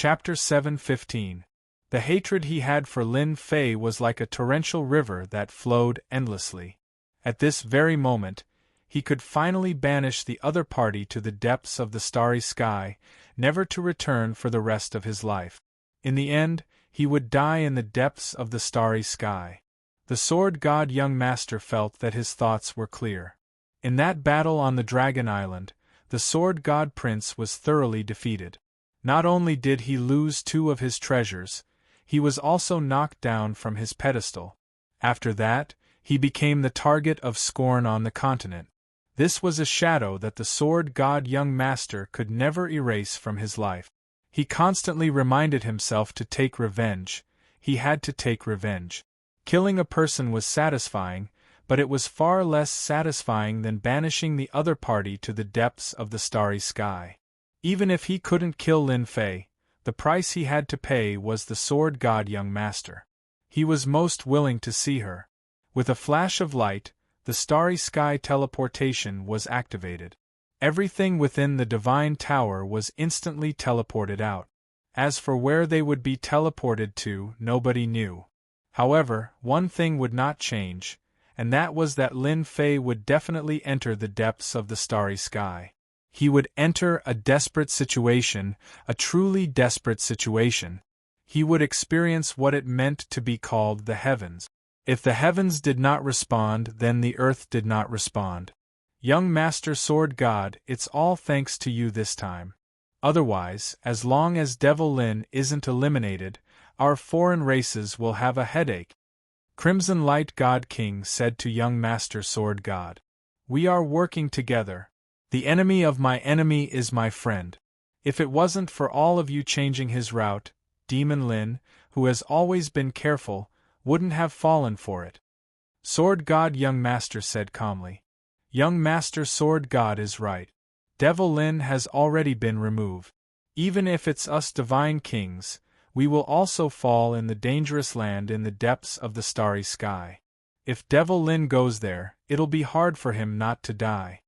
Chapter 7:15. The hatred he had for Lin Fei was like a torrential river that flowed endlessly. At this very moment, he could finally banish the other party to the depths of the starry sky, never to return for the rest of his life. In the end, he would die in the depths of the starry sky. The sword god young master felt that his thoughts were clear. In that battle on the Dragon Island, the sword god prince was thoroughly defeated. Not only did he lose 2 of his treasures, he was also knocked down from his pedestal. After that, he became the target of scorn on the continent. This was a shadow that the sword god young master could never erase from his life. He constantly reminded himself to take revenge. He had to take revenge. Killing a person was satisfying, but it was far less satisfying than banishing the other party to the depths of the starry sky. Even if he couldn't kill Lin Fei, the price he had to pay was the sword god young master. He was most willing to see her. With a flash of light, the starry sky teleportation was activated. Everything within the divine tower was instantly teleported out. As for where they would be teleported to, nobody knew. However, one thing would not change, and that was that Lin Fei would definitely enter the depths of the starry sky. He would enter a desperate situation, a truly desperate situation. He would experience what it meant to be called the heavens. If the heavens did not respond, then the earth did not respond. Young Master Sword God, it's all thanks to you this time. Otherwise, as long as Devil Lin isn't eliminated, our foreign races will have a headache. Crimson Light God King said to young Master Sword God. We are working together. The enemy of my enemy is my friend. If it wasn't for all of you changing his route, Demon Lin, who has always been careful, wouldn't have fallen for it. Sword God Young Master said calmly. Young Master Sword God is right. Devil Lin has already been removed. Even if it's us divine kings, we will also fall in the dangerous land in the depths of the starry sky. If Devil Lin goes there, it'll be hard for him not to die.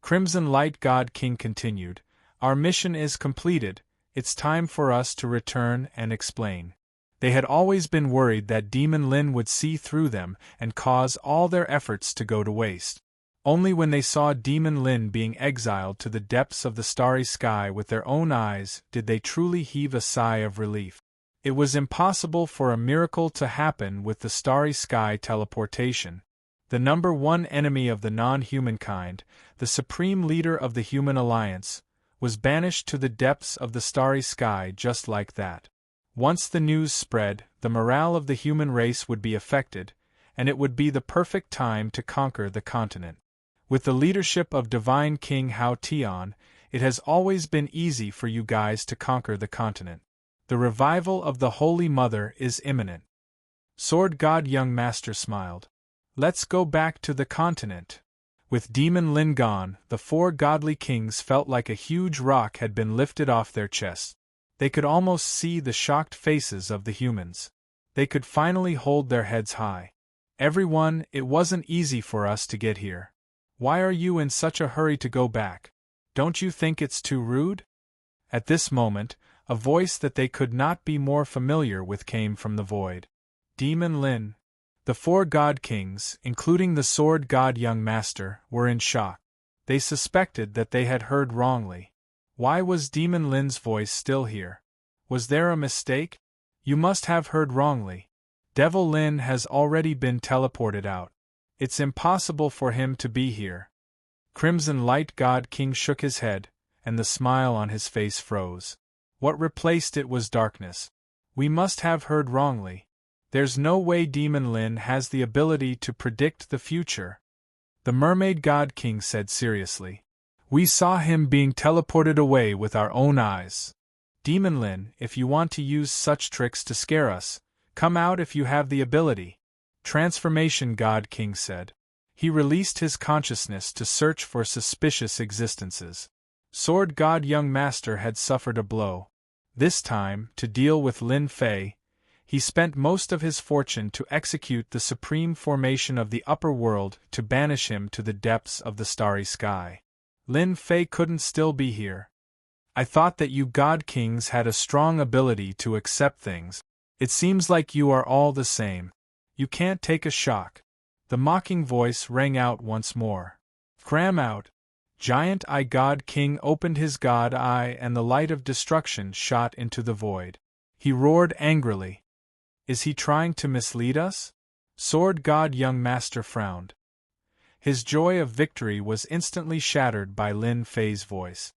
Crimson Light God King continued, our mission is completed, it's time for us to return and explain. They had always been worried that Demon Lin would see through them and cause all their efforts to go to waste. Only when they saw Demon Lin being exiled to the depths of the starry sky with their own eyes did they truly heave a sigh of relief. It was impossible for a miracle to happen with the starry sky teleportation. The number 1 enemy of the non-human kind, the supreme leader of the human alliance, was banished to the depths of the starry sky just like that. Once the news spread, the morale of the human race would be affected, and it would be the perfect time to conquer the continent. With the leadership of Divine King Hao Tian, it has always been easy for you guys to conquer the continent. The revival of the Holy Mother is imminent. Sword God Young Master smiled. Let's go back to the continent. With Demon Lin gone, the 4 godly kings felt like a huge rock had been lifted off their chests. They could almost see the shocked faces of the humans. They could finally hold their heads high. Everyone, it wasn't easy for us to get here. Why are you in such a hurry to go back? Don't you think it's too rude? At this moment, a voice that they could not be more familiar with came from the void. Demon Lin. The 4 god kings, including the sword god young master, were in shock. They suspected that they had heard wrongly. Why was Demon Lin's voice still here? Was there a mistake? You must have heard wrongly. Devil Lin has already been teleported out. It's impossible for him to be here. Crimson Light God King shook his head, and the smile on his face froze. What replaced it was darkness. We must have heard wrongly. There's no way Demon Lin has the ability to predict the future. The Mermaid God King said seriously. We saw him being teleported away with our own eyes. Demon Lin, if you want to use such tricks to scare us, come out if you have the ability. Transformation God King said. He released his consciousness to search for suspicious existences. Sword God Young Master had suffered a blow. This time, to deal with Lin Fei, he spent most of his fortune to execute the supreme formation of the upper world to banish him to the depths of the starry sky. Lin Fei couldn't still be here. I thought that you God Kings had a strong ability to accept things. It seems like you are all the same. You can't take a shock. The mocking voice rang out once more. Cram out. Giant Eye God King opened his god eye and the light of destruction shot into the void. He roared angrily. Is he trying to mislead us? Sword God Young Master frowned. His joy of victory was instantly shattered by Lin Fei's voice.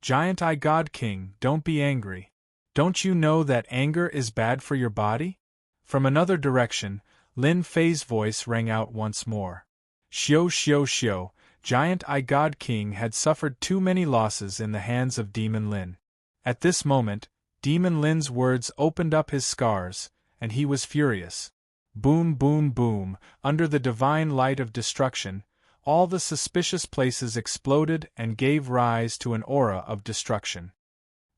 Giant Eye God King, don't be angry. Don't you know that anger is bad for your body? From another direction, Lin Fei's voice rang out once more. Xiao xiao xiao, Giant Eye God King had suffered too many losses in the hands of Demon Lin. At this moment, Demon Lin's words opened up his scars, and he was furious. Boom boom boom, under the divine light of destruction, all the suspicious places exploded and gave rise to an aura of destruction.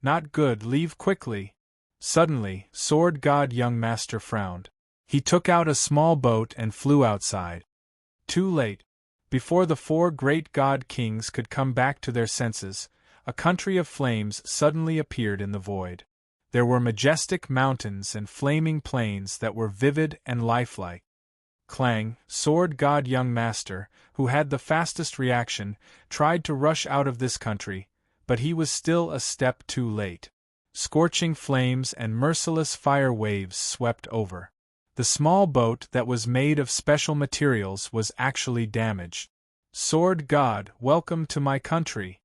Not good, leave quickly. Suddenly, Sword God Young Master frowned. He took out a small boat and flew outside. Too late. Before the four great God Kings could come back to their senses, a country of flames suddenly appeared in the void. There were majestic mountains and flaming plains that were vivid and lifelike. Clang, Sword God Young Master, who had the fastest reaction, tried to rush out of this country, but he was still a step too late. Scorching flames and merciless fire waves swept over. The small boat that was made of special materials was actually damaged. Sword God, welcome to my country.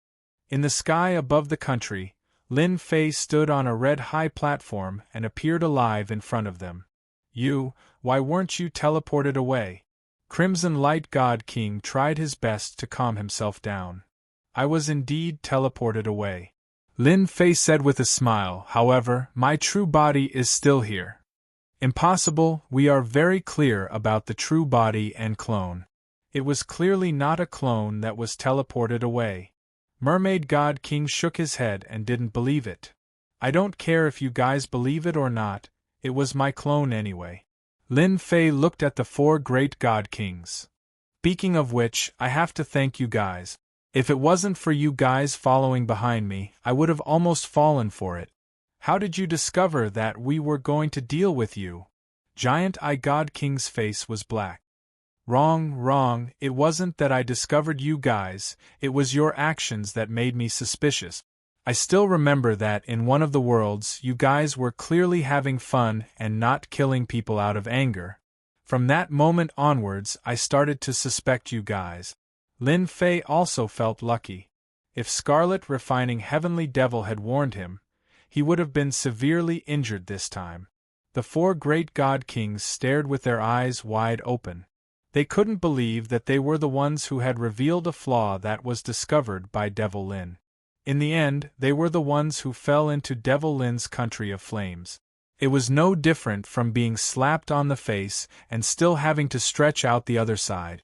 In the sky above the country, Lin Fei stood on a red high platform and appeared alive in front of them. Why weren't you teleported away? Crimson Light God King tried his best to calm himself down. I was indeed teleported away. Lin Fei said with a smile, however, my true body is still here. Impossible, we are very clear about the true body and clone. It was clearly not a clone that was teleported away. Mermaid God King shook his head and didn't believe it. I don't care if you guys believe it or not, it was my clone anyway. Lin Fei looked at the four great God Kings. Speaking of which, I have to thank you guys. If it wasn't for you guys following behind me, I would have almost fallen for it. How did you discover that we were going to deal with you? Giant Eye God King's face was black. Wrong, it wasn't that I discovered you guys, it was your actions that made me suspicious. I still remember that in one of the worlds you guys were clearly having fun and not killing people out of anger. From that moment onwards I started to suspect you guys. Lin Fei also felt lucky. If Scarlet Refining Heavenly Devil had warned him, he would have been severely injured this time. The four great God Kings stared with their eyes wide open. They couldn't believe that they were the ones who had revealed a flaw that was discovered by Devil Lin. In the end, they were the ones who fell into Devil Lin's country of flames. It was no different from being slapped on the face and still having to stretch out the other side.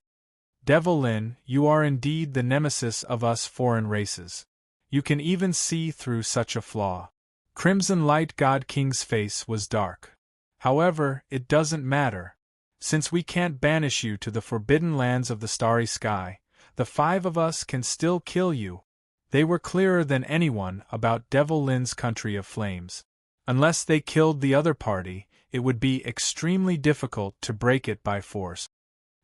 Devil Lin, you are indeed the nemesis of us foreign races. You can even see through such a flaw. Crimson Light God King's face was dark. However, it doesn't matter. Since we can't banish you to the forbidden lands of the starry sky, the five of us can still kill you. They were clearer than anyone about Devil Lin's country of flames. Unless they killed the other party, it would be extremely difficult to break it by force.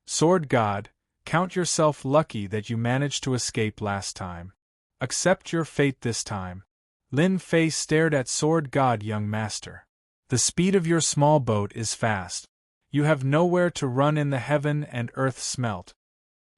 Sword God, count yourself lucky that you managed to escape last time. Accept your fate this time. Lin Fei stared at Sword God Young Master. The speed of your small boat is fast. You have nowhere to run in the heaven and earth smelt.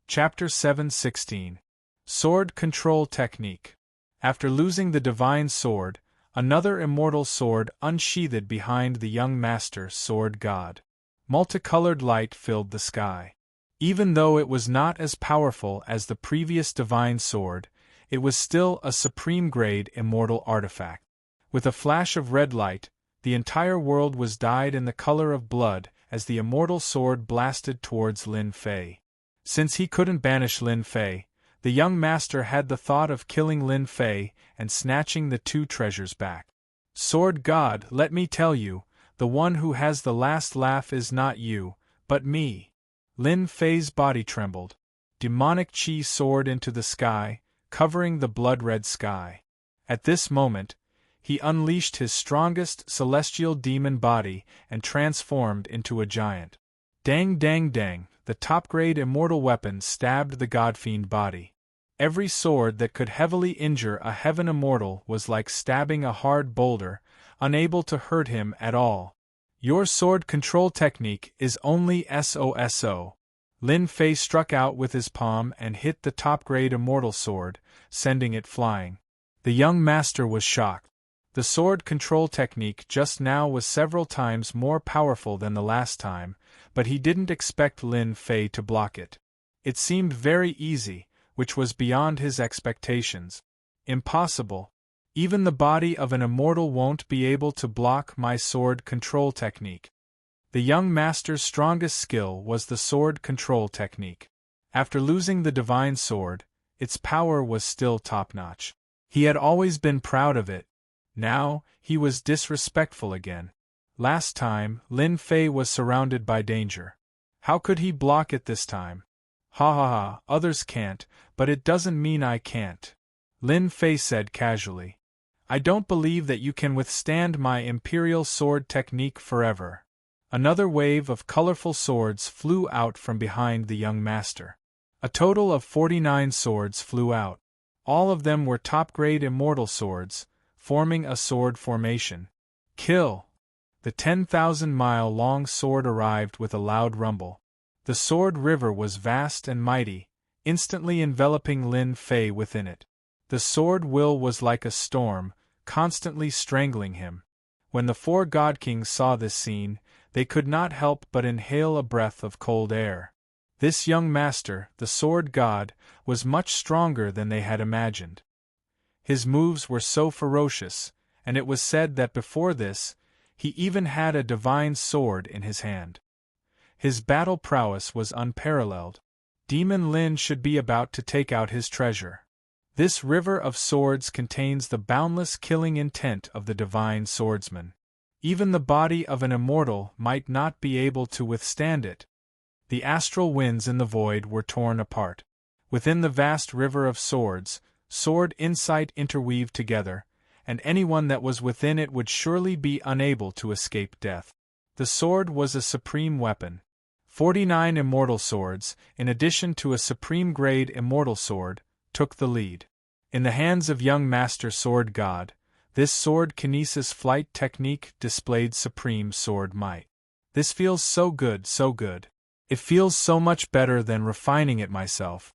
Chapter 7:16. Sword Control Technique. After losing the divine sword, another immortal sword unsheathed behind the young master Sword God. Multicolored light filled the sky. Even though it was not as powerful as the previous divine sword, it was still a supreme-grade immortal artifact. With a flash of red light, the entire world was dyed in the color of blood as the immortal sword blasted towards Lin Fei. Since he couldn't banish Lin Fei, the young master had the thought of killing Lin Fei and snatching the two treasures back. Sword God, let me tell you, the one who has the last laugh is not you, but me. Lin Fei's body trembled. Demonic chi soared into the sky, covering the blood-red sky. At this moment, he unleashed his strongest celestial demon body and transformed into a giant. Dang dang dang, the top-grade immortal weapon stabbed the godfiend body. Every sword that could heavily injure a heaven immortal was like stabbing a hard boulder, unable to hurt him at all. Your sword control technique is only SOSO. Lin Fei struck out with his palm and hit the top-grade immortal sword, sending it flying. The young master was shocked. The sword control technique just now was several times more powerful than the last time, but he didn't expect Lin Fei to block it. It seemed very easy, which was beyond his expectations. Impossible. Even the body of an immortal won't be able to block my sword control technique. The young master's strongest skill was the sword control technique. After losing the divine sword, its power was still top-notch. He had always been proud of it. Now, he was disrespectful again. Last time, Lin Fei was surrounded by danger. How could he block it this time? Ha ha ha, others can't, but it doesn't mean I can't. Lin Fei said casually. I don't believe that you can withstand my imperial sword technique forever. Another wave of colorful swords flew out from behind the young master. A total of 49 swords flew out. All of them were top-grade immortal swords, forming a sword formation. Kill! The 10,000-mile-long sword arrived with a loud rumble. The sword river was vast and mighty, instantly enveloping Lin Fei within it. The sword will was like a storm, constantly strangling him. When the four god kings saw this scene, they could not help but inhale a breath of cold air. This young master, the sword god, was much stronger than they had imagined. His moves were so ferocious, and it was said that before this, he even had a divine sword in his hand. His battle prowess was unparalleled. Demon Lin should be about to take out his treasure. This river of swords contains the boundless killing intent of the divine swordsman. Even the body of an immortal might not be able to withstand it. The astral winds in the void were torn apart. Within the vast river of swords, sword insight interweaved together, and anyone that was within it would surely be unable to escape death. The sword was a supreme weapon. 49 immortal swords, in addition to a supreme-grade immortal sword, took the lead. In the hands of young Master Sword God, this sword kinesis flight technique displayed supreme sword might. This feels so good, so good. It feels so much better than refining it myself.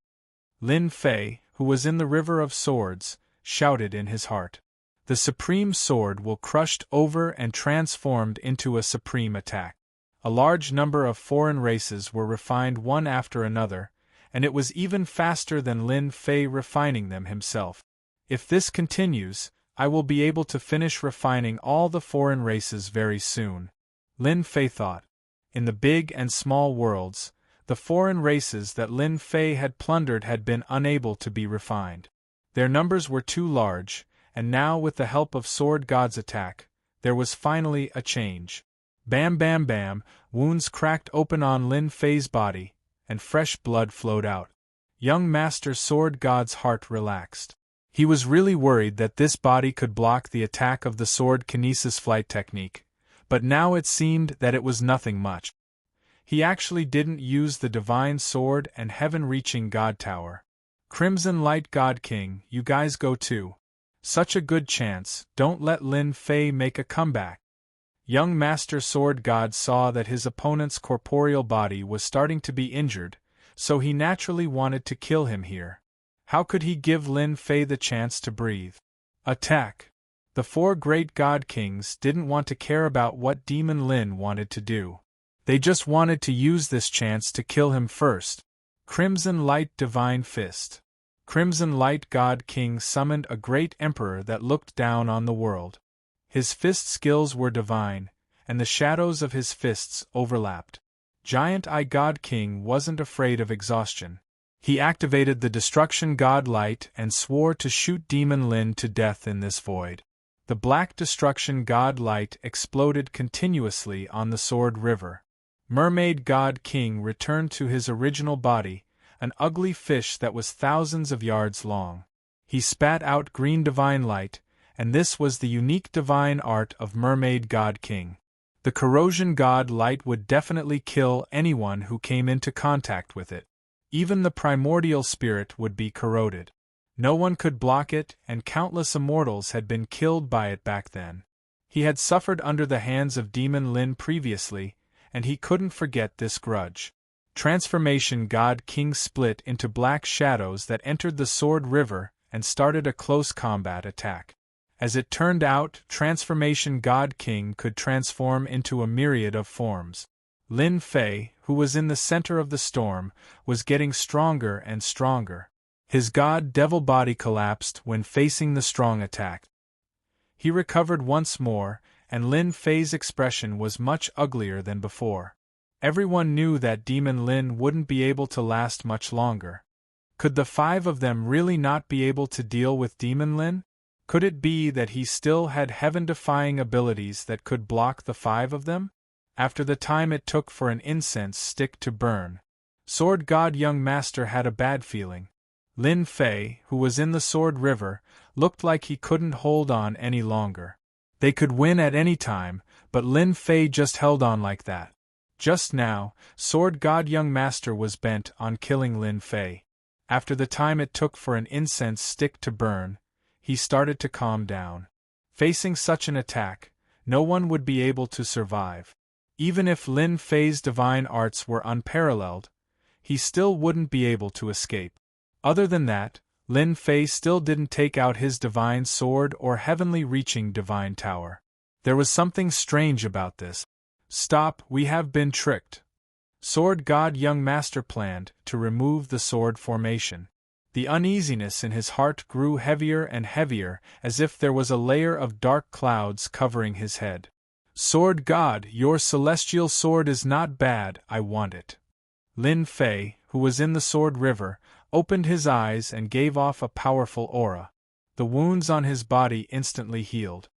Lin Fei, who was in the river of swords, shouted in his heart. The supreme sword will crushed over and transformed into a supreme attack. A large number of foreign races were refined one after another, and it was even faster than Lin Fei refining them himself. If this continues, I will be able to finish refining all the foreign races very soon. Lin Fei thought. In the big and small worlds, the foreign races that Lin Fei had plundered had been unable to be refined. Their numbers were too large, and now with the help of Sword God's attack, there was finally a change. Bam bam bam, wounds cracked open on Lin Fei's body, and fresh blood flowed out. Young Master Sword God's heart relaxed. He was really worried that this body could block the attack of the sword kinesis flight technique, but now it seemed that it was nothing much. He actually didn't use the divine sword and heaven-reaching God Tower. Crimson Light God King, you guys go too. Such a good chance, don't let Lin Fei make a comeback. Young Master Sword God saw that his opponent's corporeal body was starting to be injured, so he naturally wanted to kill him here. How could he give Lin Fei the chance to breathe? Attack! The four great God Kings didn't want to care about what Demon Lin wanted to do. They just wanted to use this chance to kill him first. Crimson Light Divine Fist. Crimson Light God King summoned a great emperor that looked down on the world. His fist skills were divine, and the shadows of his fists overlapped. Giant Eye God King wasn't afraid of exhaustion. He activated the Destruction God Light and swore to shoot Demon Lin to death in this void. The Black Destruction God Light exploded continuously on the Sword River. Mermaid God King returned to his original body, an ugly fish that was thousands of yards long. He spat out green divine light, and this was the unique divine art of Mermaid God King. The corrosion god light would definitely kill anyone who came into contact with it. Even the primordial spirit would be corroded. No one could block it, and countless immortals had been killed by it back then. He had suffered under the hands of Demon Lin previously, and he couldn't forget this grudge. Transformation God King split into black shadows that entered the Sword River and started a close combat attack. As it turned out, Transformation God King could transform into a myriad of forms. Lin Fei, who was in the center of the storm, was getting stronger and stronger. His god devil body collapsed when facing the strong attack. He recovered once more, and Lin Fei's expression was much uglier than before. Everyone knew that Demon Lin wouldn't be able to last much longer. Could the five of them really not be able to deal with Demon Lin? Could it be that he still had heaven-defying abilities that could block the five of them? After the time it took for an incense stick to burn, Sword God Young Master had a bad feeling. Lin Fei, who was in the Sword River, looked like he couldn't hold on any longer. They could win at any time, but Lin Fei just held on like that. Just now, Sword God Young Master was bent on killing Lin Fei. After the time it took for an incense stick to burn, he started to calm down. Facing such an attack, no one would be able to survive. Even if Lin Fei's divine arts were unparalleled, he still wouldn't be able to escape. Other than that, Lin Fei still didn't take out his divine sword or heavenly reaching divine tower. There was something strange about this. Stop, we have been tricked. Sword God Young Master planned to remove the sword formation. The uneasiness in his heart grew heavier and heavier, as if there was a layer of dark clouds covering his head. Sword God, your celestial sword is not bad, I want it. Lin Fei, who was in the Sword River, opened his eyes and gave off a powerful aura. The wounds on his body instantly healed.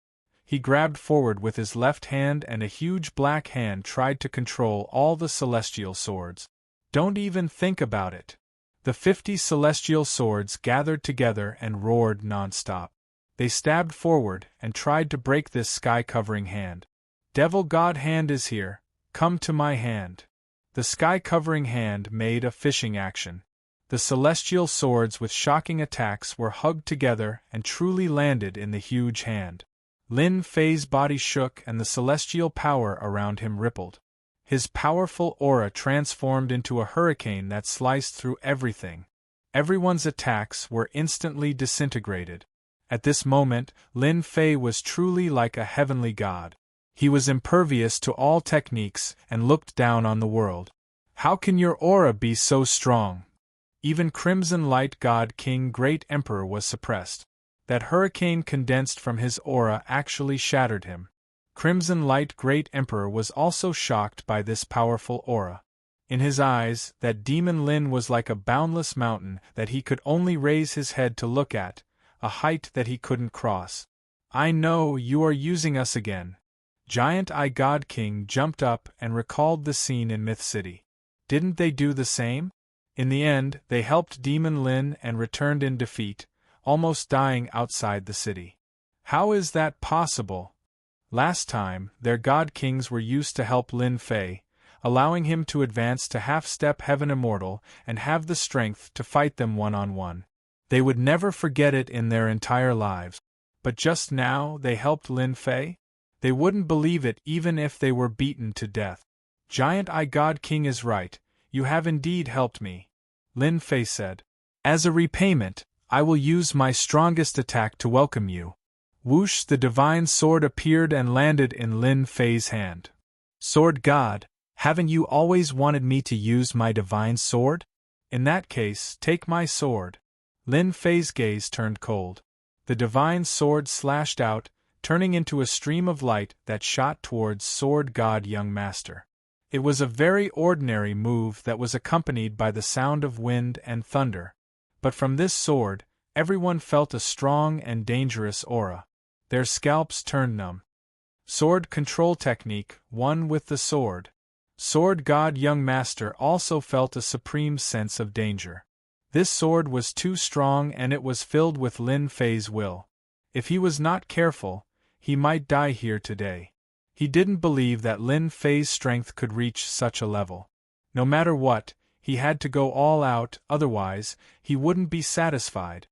He grabbed forward with his left hand, and a huge black hand tried to control all the celestial swords. Don't even think about it. The 50 celestial swords gathered together and roared non-stop. They stabbed forward and tried to break this sky-covering hand. Devil God hand is here, come to my hand. The sky-covering hand made a fishing action. The celestial swords with shocking attacks were hugged together and truly landed in the huge hand. Lin Fei's body shook and the celestial power around him rippled. His powerful aura transformed into a hurricane that sliced through everything. Everyone's attacks were instantly disintegrated. At this moment, Lin Fei was truly like a heavenly god. He was impervious to all techniques and looked down on the world. How can your aura be so strong? Even Crimson Light God King Great Emperor was suppressed. That hurricane condensed from his aura actually shattered him. Crimson Light Great Emperor was also shocked by this powerful aura. In his eyes, that Demon Lin was like a boundless mountain that he could only raise his head to look at, a height that he couldn't cross. I know you are using us again. Giant Eye God King jumped up and recalled the scene in Myth City. Didn't they do the same? In the end, they helped Demon Lin and returned in defeat, almost dying outside the city. How is that possible? Last time, their god kings were used to help Lin Fei, allowing him to advance to half-step Heaven Immortal and have the strength to fight them one-on-one. They would never forget it in their entire lives. But just now they helped Lin Fei? They wouldn't believe it even if they were beaten to death. Giant Eye God King is right, you have indeed helped me, Lin Fei said. As a repayment, I will use my strongest attack to welcome you. Whoosh, the divine sword appeared and landed in Lin Fei's hand. Sword God, haven't you always wanted me to use my divine sword? In that case, take my sword. Lin Fei's gaze turned cold. The divine sword slashed out, turning into a stream of light that shot towards Sword God Young Master. It was a very ordinary move that was accompanied by the sound of wind and thunder. But from this sword, everyone felt a strong and dangerous aura. Their scalps turned numb. Sword control technique, one with the sword. Sword God Young Master also felt a supreme sense of danger. This sword was too strong and it was filled with Lin Fei's will. If he was not careful, he might die here today. He didn't believe that Lin Fei's strength could reach such a level. No matter what, he had to go all out, otherwise, he wouldn't be satisfied.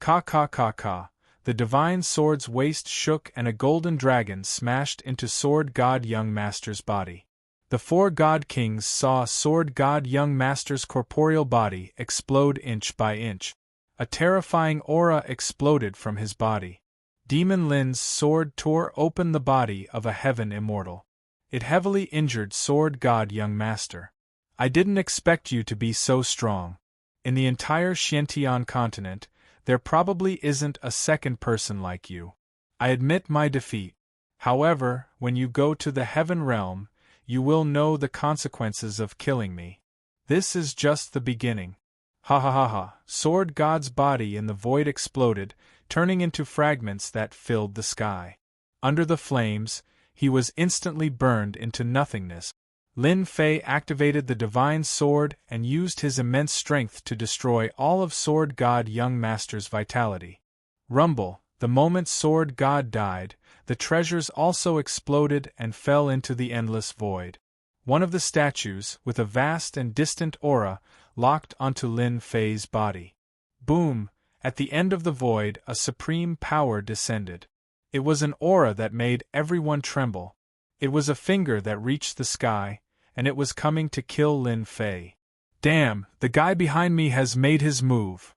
Ka ka ka ka. The divine sword's waist shook and a golden dragon smashed into Sword God Young Master's body. The 4 God Kings saw Sword God Young Master's corporeal body explode inch by inch. A terrifying aura exploded from his body. Demon Lin's sword tore open the body of a heaven immortal. It heavily injured Sword God Young Master. I didn't expect you to be so strong. In the entire Xiantian continent, there probably isn't a second person like you. I admit my defeat. However, when you go to the Heaven Realm, you will know the consequences of killing me. This is just the beginning. Ha ha ha ha. Sword God's body in the void exploded, turning into fragments that filled the sky. Under the flames, he was instantly burned into nothingness. Lin Fei activated the divine sword and used his immense strength to destroy all of Sword God Young Master's vitality. Rumble, the moment Sword God died, the treasures also exploded and fell into the endless void. One of the statues, with a vast and distant aura, locked onto Lin Fei's body. Boom! At the end of the void, a supreme power descended. It was an aura that made everyone tremble. It was a finger that reached the sky, and it was coming to kill Lin Fei. Damn, the guy behind me has made his move.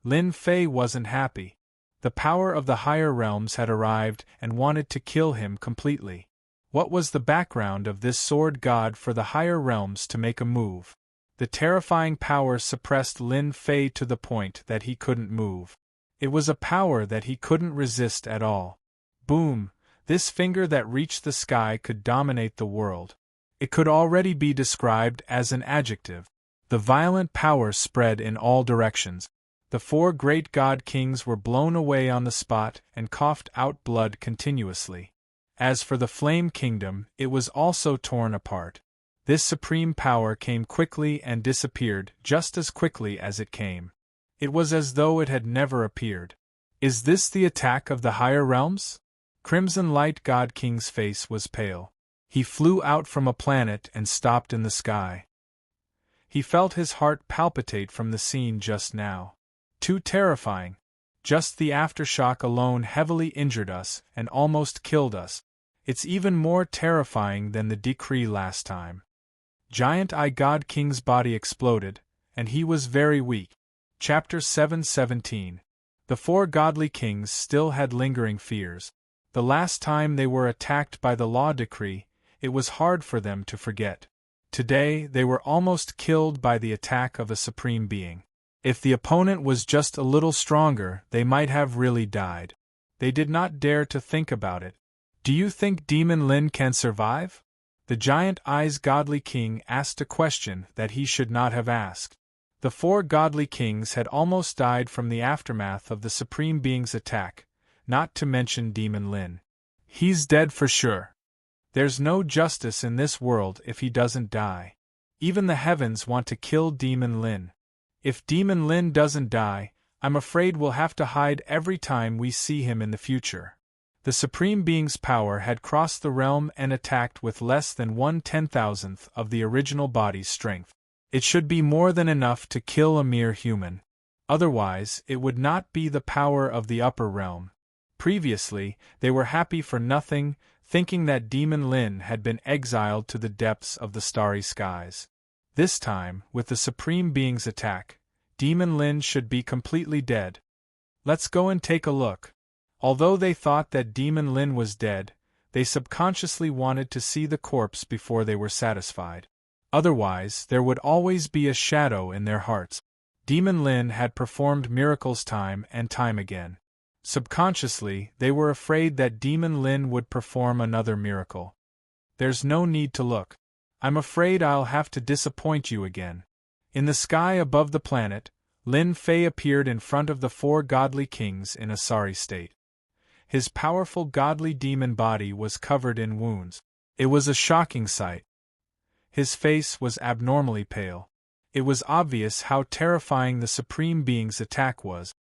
Lin Fei wasn't happy. The power of the higher realms had arrived and wanted to kill him completely. What was the background of this sword god for the higher realms to make a move? The terrifying power suppressed Lin Fei to the point that he couldn't move. It was a power that he couldn't resist at all. Boom! This finger that reached the sky could dominate the world. It could already be described as an adjective. The violent power spread in all directions. The 4 great god kings were blown away on the spot and coughed out blood continuously. As for the Flame Kingdom, it was also torn apart. This supreme power came quickly and disappeared just as quickly as it came. It was as though it had never appeared. Is this the attack of the higher realms? Crimson Light God King's face was pale. He flew out from a planet and stopped in the sky. He felt his heart palpitate from the scene just now. Too terrifying. Just the aftershock alone heavily injured us and almost killed us. It's even more terrifying than the decree last time. Giant Eye God King's body exploded, and he was very weak. Chapter 7:17. The 4 godly kings still had lingering fears. The last time they were attacked by the law decree, it was hard for them to forget. Today, they were almost killed by the attack of a supreme being. If the opponent was just a little stronger, they might have really died. They did not dare to think about it. Do you think Demon Lin can survive? The Giant Eyes Godly King asked a question that he should not have asked. The 4 godly kings had almost died from the aftermath of the Supreme Being's attack, not to mention Demon Lin. He's dead for sure. There's no justice in this world if he doesn't die. Even the heavens want to kill Demon Lin. If Demon Lin doesn't die, I'm afraid we'll have to hide every time we see him in the future. The Supreme Being's power had crossed the realm and attacked with less than 1/10,000th of the original body's strength. It should be more than enough to kill a mere human. Otherwise, it would not be the power of the upper realm. Previously, they were happy for nothing, thinking that Demon Lin had been exiled to the depths of the starry skies. This time, with the Supreme Being's attack, Demon Lin should be completely dead. Let's go and take a look. Although they thought that Demon Lin was dead, they subconsciously wanted to see the corpse before they were satisfied. Otherwise, there would always be a shadow in their hearts. Demon Lin had performed miracles time and time again. Subconsciously, they were afraid that Demon Lin would perform another miracle. There's no need to look. I'm afraid I'll have to disappoint you again. In the sky above the planet, Lin Fei appeared in front of the 4 godly kings in a sorry state. His powerful godly demon body was covered in wounds. It was a shocking sight. His face was abnormally pale. It was obvious how terrifying the Supreme Being's attack was.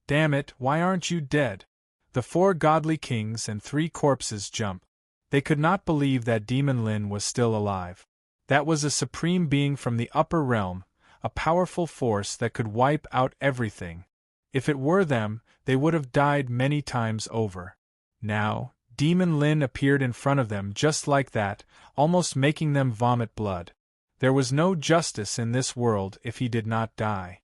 "Damn it, why aren't you dead?" The 4 godly kings and 3 corpses jumped. They could not believe that Demon Lin was still alive. That was a Supreme Being from the upper realm, a powerful force that could wipe out everything. If it were them, they would have died many times over. Now, Demon Lin appeared in front of them just like that, almost making them vomit blood. There was no justice in this world if he did not die.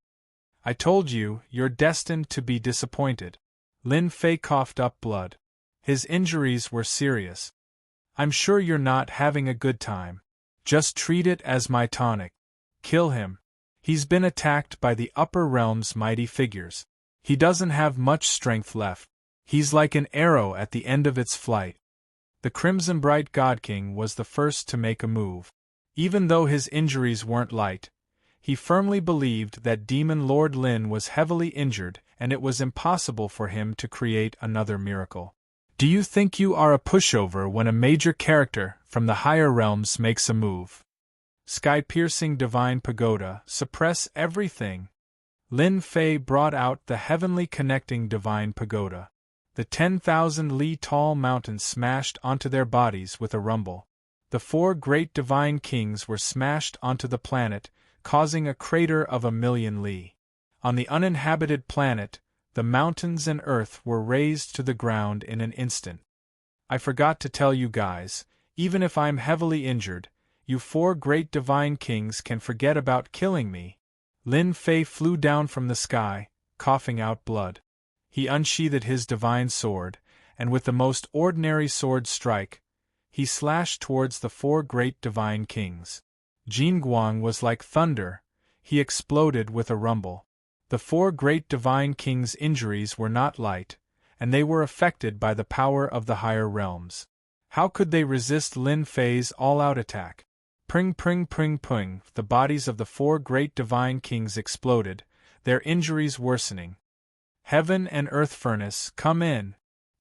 "I told you, you're destined to be disappointed." Lin Fei coughed up blood. His injuries were serious. "I'm sure you're not having a good time. Just treat it as my tonic. Kill him. He's been attacked by the upper realm's mighty figures. He doesn't have much strength left. He's like an arrow at the end of its flight." The Crimson Bright God King was the first to make a move. Even though his injuries weren't light, he firmly believed that Demon Lord Lin was heavily injured and it was impossible for him to create another miracle. "Do you think you are a pushover when a major character from the higher realms makes a move? Sky-piercing divine pagoda, suppress everything." Lin Fei brought out the heavenly connecting divine pagoda. The 10,000 li tall mountains smashed onto their bodies with a rumble. The 4 great divine kings were smashed onto the planet, causing a crater of 1,000,000 li. On the uninhabited planet, the mountains and earth were razed to the ground in an instant. "I forgot to tell you guys, even if I'm heavily injured, you 4 great divine kings can forget about killing me." Lin Fei flew down from the sky, coughing out blood. He unsheathed his divine sword, and with the most ordinary sword strike, he slashed towards the 4 great divine kings. Jinguang was like thunder, he exploded with a rumble. The 4 great divine kings' injuries were not light, and they were affected by the power of the higher realms. How could they resist Lin Fei's all-out attack? Pring pring pring pring, the bodies of the 4 great divine kings exploded, their injuries worsening. "Heaven and earth furnace, come in."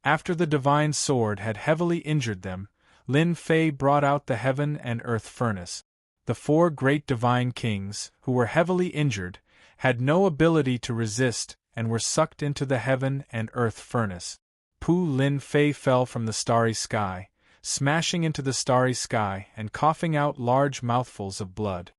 After the divine sword had heavily injured them, Lin Fei brought out the heaven and earth furnace. The 4 great divine kings, who were heavily injured, had no ability to resist and were sucked into the heaven and earth furnace. Lin Fei fell from the starry sky, smashing into the starry sky and coughing out large mouthfuls of blood.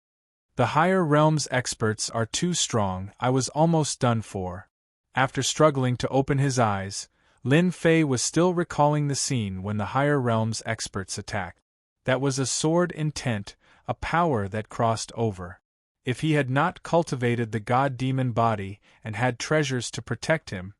"The higher realms experts are too strong, I was almost done for." After struggling to open his eyes, Lin Fei was still recalling the scene when the higher realms experts attacked. That was a sword intent, a power that crossed over. If he had not cultivated the god-demon body and had treasures to protect him,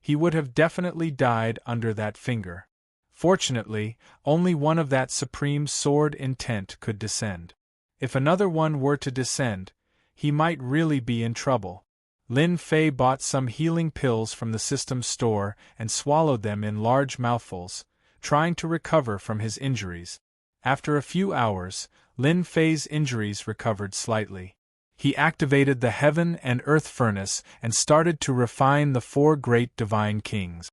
he would have definitely died under that finger. Fortunately, only one of that supreme sword intent could descend. If another one were to descend, he might really be in trouble. Lin Fei bought some healing pills from the system store and swallowed them in large mouthfuls, trying to recover from his injuries. After a few hours, Lin Fei's injuries recovered slightly. He activated the heaven and earth furnace and started to refine the 4 great divine kings.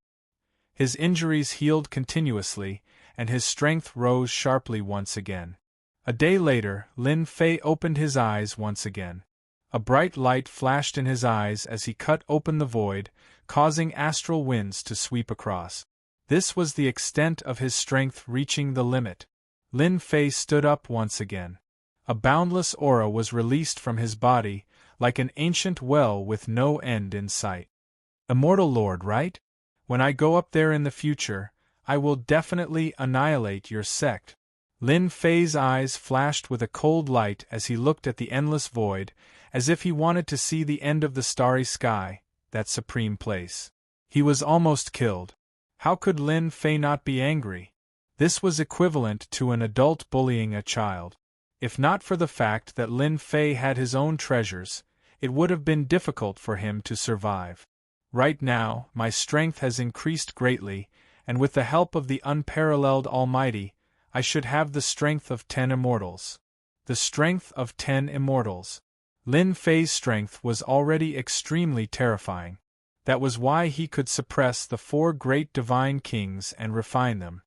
His injuries healed continuously, and his strength rose sharply once again. A day later, Lin Fei opened his eyes once again. A bright light flashed in his eyes as he cut open the void, causing astral winds to sweep across. This was the extent of his strength reaching the limit. Lin Fei stood up once again. A boundless aura was released from his body, like an ancient well with no end in sight. "Immortal Lord, right? When I go up there in the future, I will definitely annihilate your sect." Lin Fei's eyes flashed with a cold light as he looked at the endless void, as if he wanted to see the end of the starry sky, that supreme place. He was almost killed. How could Lin Fei not be angry? This was equivalent to an adult bullying a child. If not for the fact that Lin Fei had his own treasures, it would have been difficult for him to survive. "Right now, my strength has increased greatly, and with the help of the unparalleled Almighty, I should have the strength of 10 immortals." The strength of 10 immortals. Lin Fei's strength was already extremely terrifying. That was why he could suppress the 4 great divine kings and refine them.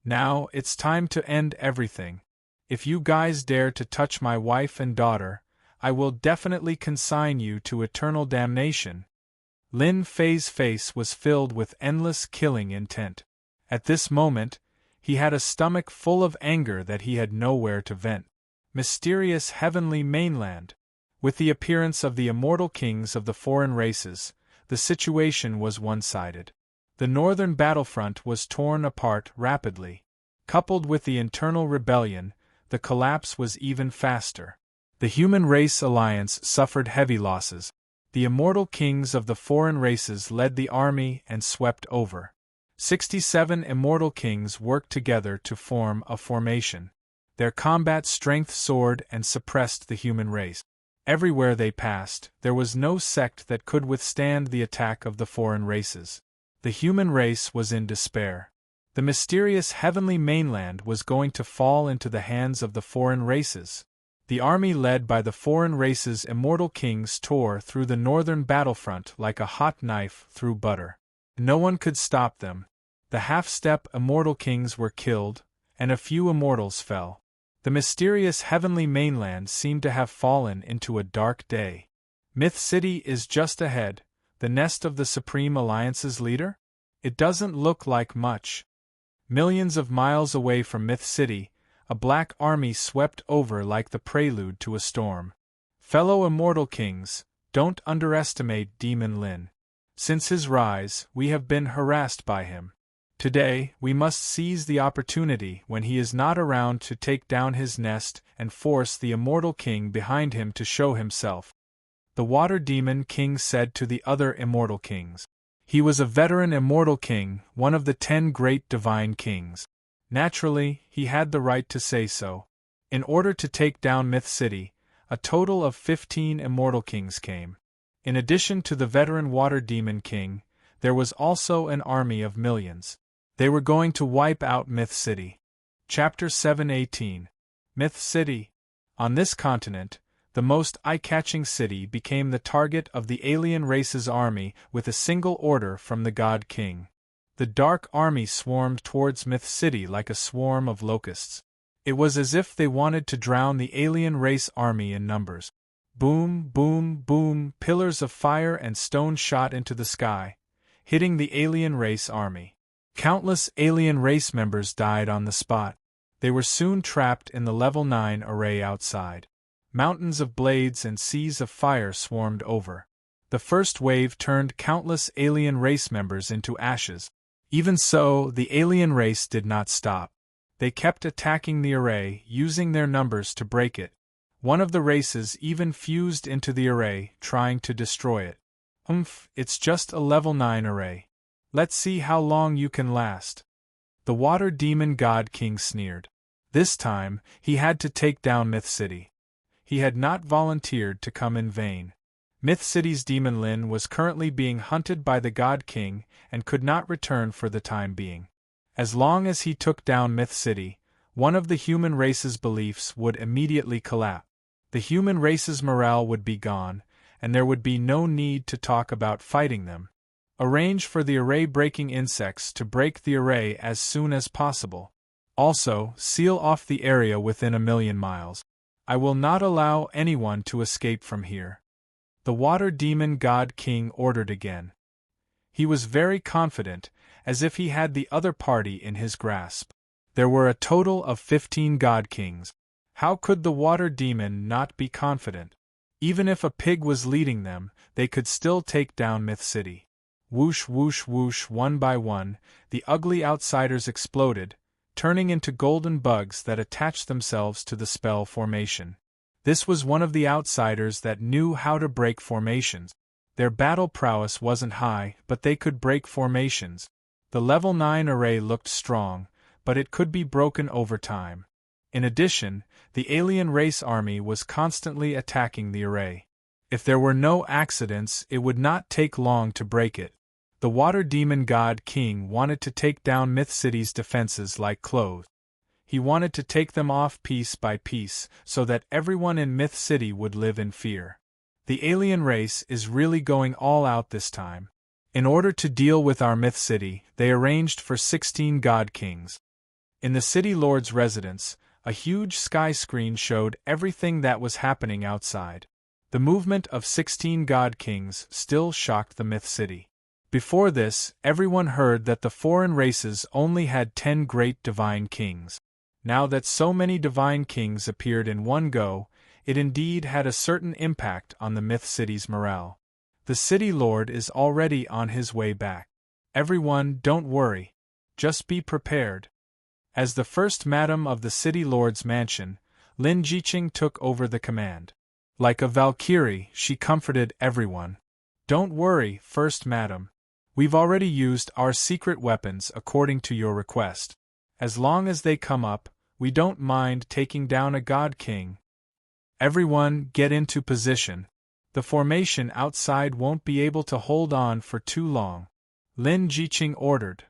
"Now, it's time to end everything. If you guys dare to touch my wife and daughter, I will definitely consign you to eternal damnation. Lin Fei's face was filled with endless killing intent. At this moment, he had a stomach full of anger that he had nowhere to vent. Mysterious heavenly mainland. With the appearance of the immortal kings of the foreign races, the situation was one-sided. The northern battlefront was torn apart rapidly. Coupled with the internal rebellion, the collapse was even faster. The human race alliance suffered heavy losses. The immortal kings of the foreign races led the army and swept over. 67 immortal kings worked together to form a formation. Their combat strength soared and suppressed the human race. Everywhere they passed, there was no sect that could withstand the attack of the foreign races. The human race was in despair. The mysterious heavenly mainland was going to fall into the hands of the foreign races. The army led by the foreign races' immortal kings tore through the northern battlefront like a hot knife through butter. No one could stop them. The half-step immortal kings were killed, and a few immortals fell. The mysterious heavenly mainland seemed to have fallen into a dark day. Myth City is just ahead, the nest of the Supreme Alliance's leader? It doesn't look like much. Millions of miles away from Myth City, a black army swept over like the prelude to a storm. Fellow immortal kings, don't underestimate Demon Lin. Since his rise, we have been harassed by him. Today, we must seize the opportunity when he is not around to take down his nest and force the immortal king behind him to show himself. The Water Demon King said to the other immortal kings. He was a veteran immortal king, one of the 10 great divine kings. Naturally, he had the right to say so. In order to take down Myth City, a total of 15 immortal kings came. In addition to the veteran Water Demon King, there was also an army of millions. They were going to wipe out Myth City. Chapter 7:18. Myth City. On this continent, the most eye-catching city became the target of the alien race's army with a single order from the God King. The Dark Army swarmed towards Myth City like a swarm of locusts. It was as if they wanted to drown the alien race army in numbers. Boom, boom, boom, pillars of fire and stone shot into the sky, hitting the alien race army. Countless alien race members died on the spot. They were soon trapped in the level 9 array outside. Mountains of blades and seas of fire swarmed over. The first wave turned countless alien race members into ashes. Even so, the alien race did not stop. They kept attacking the array, using their numbers to break it. One of the races even fused into the array, trying to destroy it. It's just a level 9 array. Let's see how long you can last. The Water Demon God King sneered. This time, he had to take down Myth City. He had not volunteered to come in vain. Myth City's Demon Lin was currently being hunted by the God King and could not return for the time being. As long as he took down Myth City, one of the human race's beliefs would immediately collapse. The human race's morale would be gone, and there would be no need to talk about fighting them. Arrange for the array-breaking insects to break the array as soon as possible. Also, seal off the area within 1,000,000 miles. I will not allow anyone to escape from here. The Water Demon God King ordered again. He was very confident, as if he had the other party in his grasp. There were a total of 15 God Kings. How could the Water Demon not be confident? Even if a pig was leading them, they could still take down Myth City. Whoosh whoosh whoosh, one by one, the ugly outsiders exploded, turning into golden bugs that attached themselves to the spell formation. This was one of the outsiders that knew how to break formations. Their battle prowess wasn't high, but they could break formations. The level 9 array looked strong, but it could be broken over time. In addition, the alien race army was constantly attacking the array. If there were no accidents, it would not take long to break it. The Water Demon God King wanted to take down Myth City's defenses like clothes. He wanted to take them off piece by piece, so that everyone in Myth City would live in fear. The alien race is really going all out this time. In order to deal with our Myth City, they arranged for 16 God Kings. In the City Lord's residence, a huge sky screen showed everything that was happening outside. The movement of 16 god kings still shocked the myth city. Before this, everyone heard that the foreign races only had 10 great divine kings. Now that so many divine kings appeared in one go, it indeed had a certain impact on the myth city's morale. The city lord is already on his way back. Everyone, don't worry. Just be prepared. As the first madam of the city lord's mansion, Lin Jiqing took over the command. Like a valkyrie, she comforted everyone. Don't worry, first madam. We've already used our secret weapons according to your request. As long as they come up, we don't mind taking down a god king. Everyone, get into position. The formation outside won't be able to hold on for too long. Lin Jiqing ordered.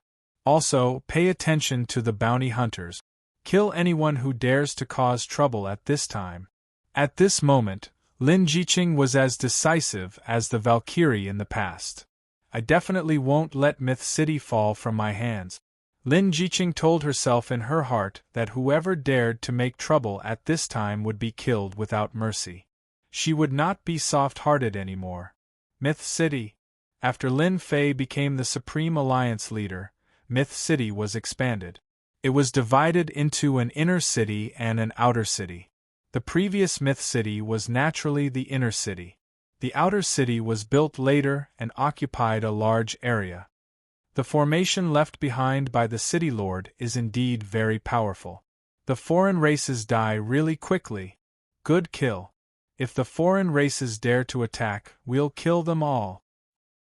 Also, pay attention to the bounty hunters. Kill anyone who dares to cause trouble at this time. At this moment, Lin Jiqing was as decisive as the Valkyrie in the past. I definitely won't let Myth City fall from my hands. Lin Jiqing told herself in her heart that whoever dared to make trouble at this time would be killed without mercy. She would not be soft-hearted anymore. Myth City. After Lin Fei became the Supreme Alliance leader, Myth City was expanded. It was divided into an inner city and an outer city. The previous Myth City was naturally the inner city. The outer city was built later and occupied a large area. The formation left behind by the city lord is indeed very powerful. The foreign races die really quickly. Good kill. If the foreign races dare to attack, we'll kill them all.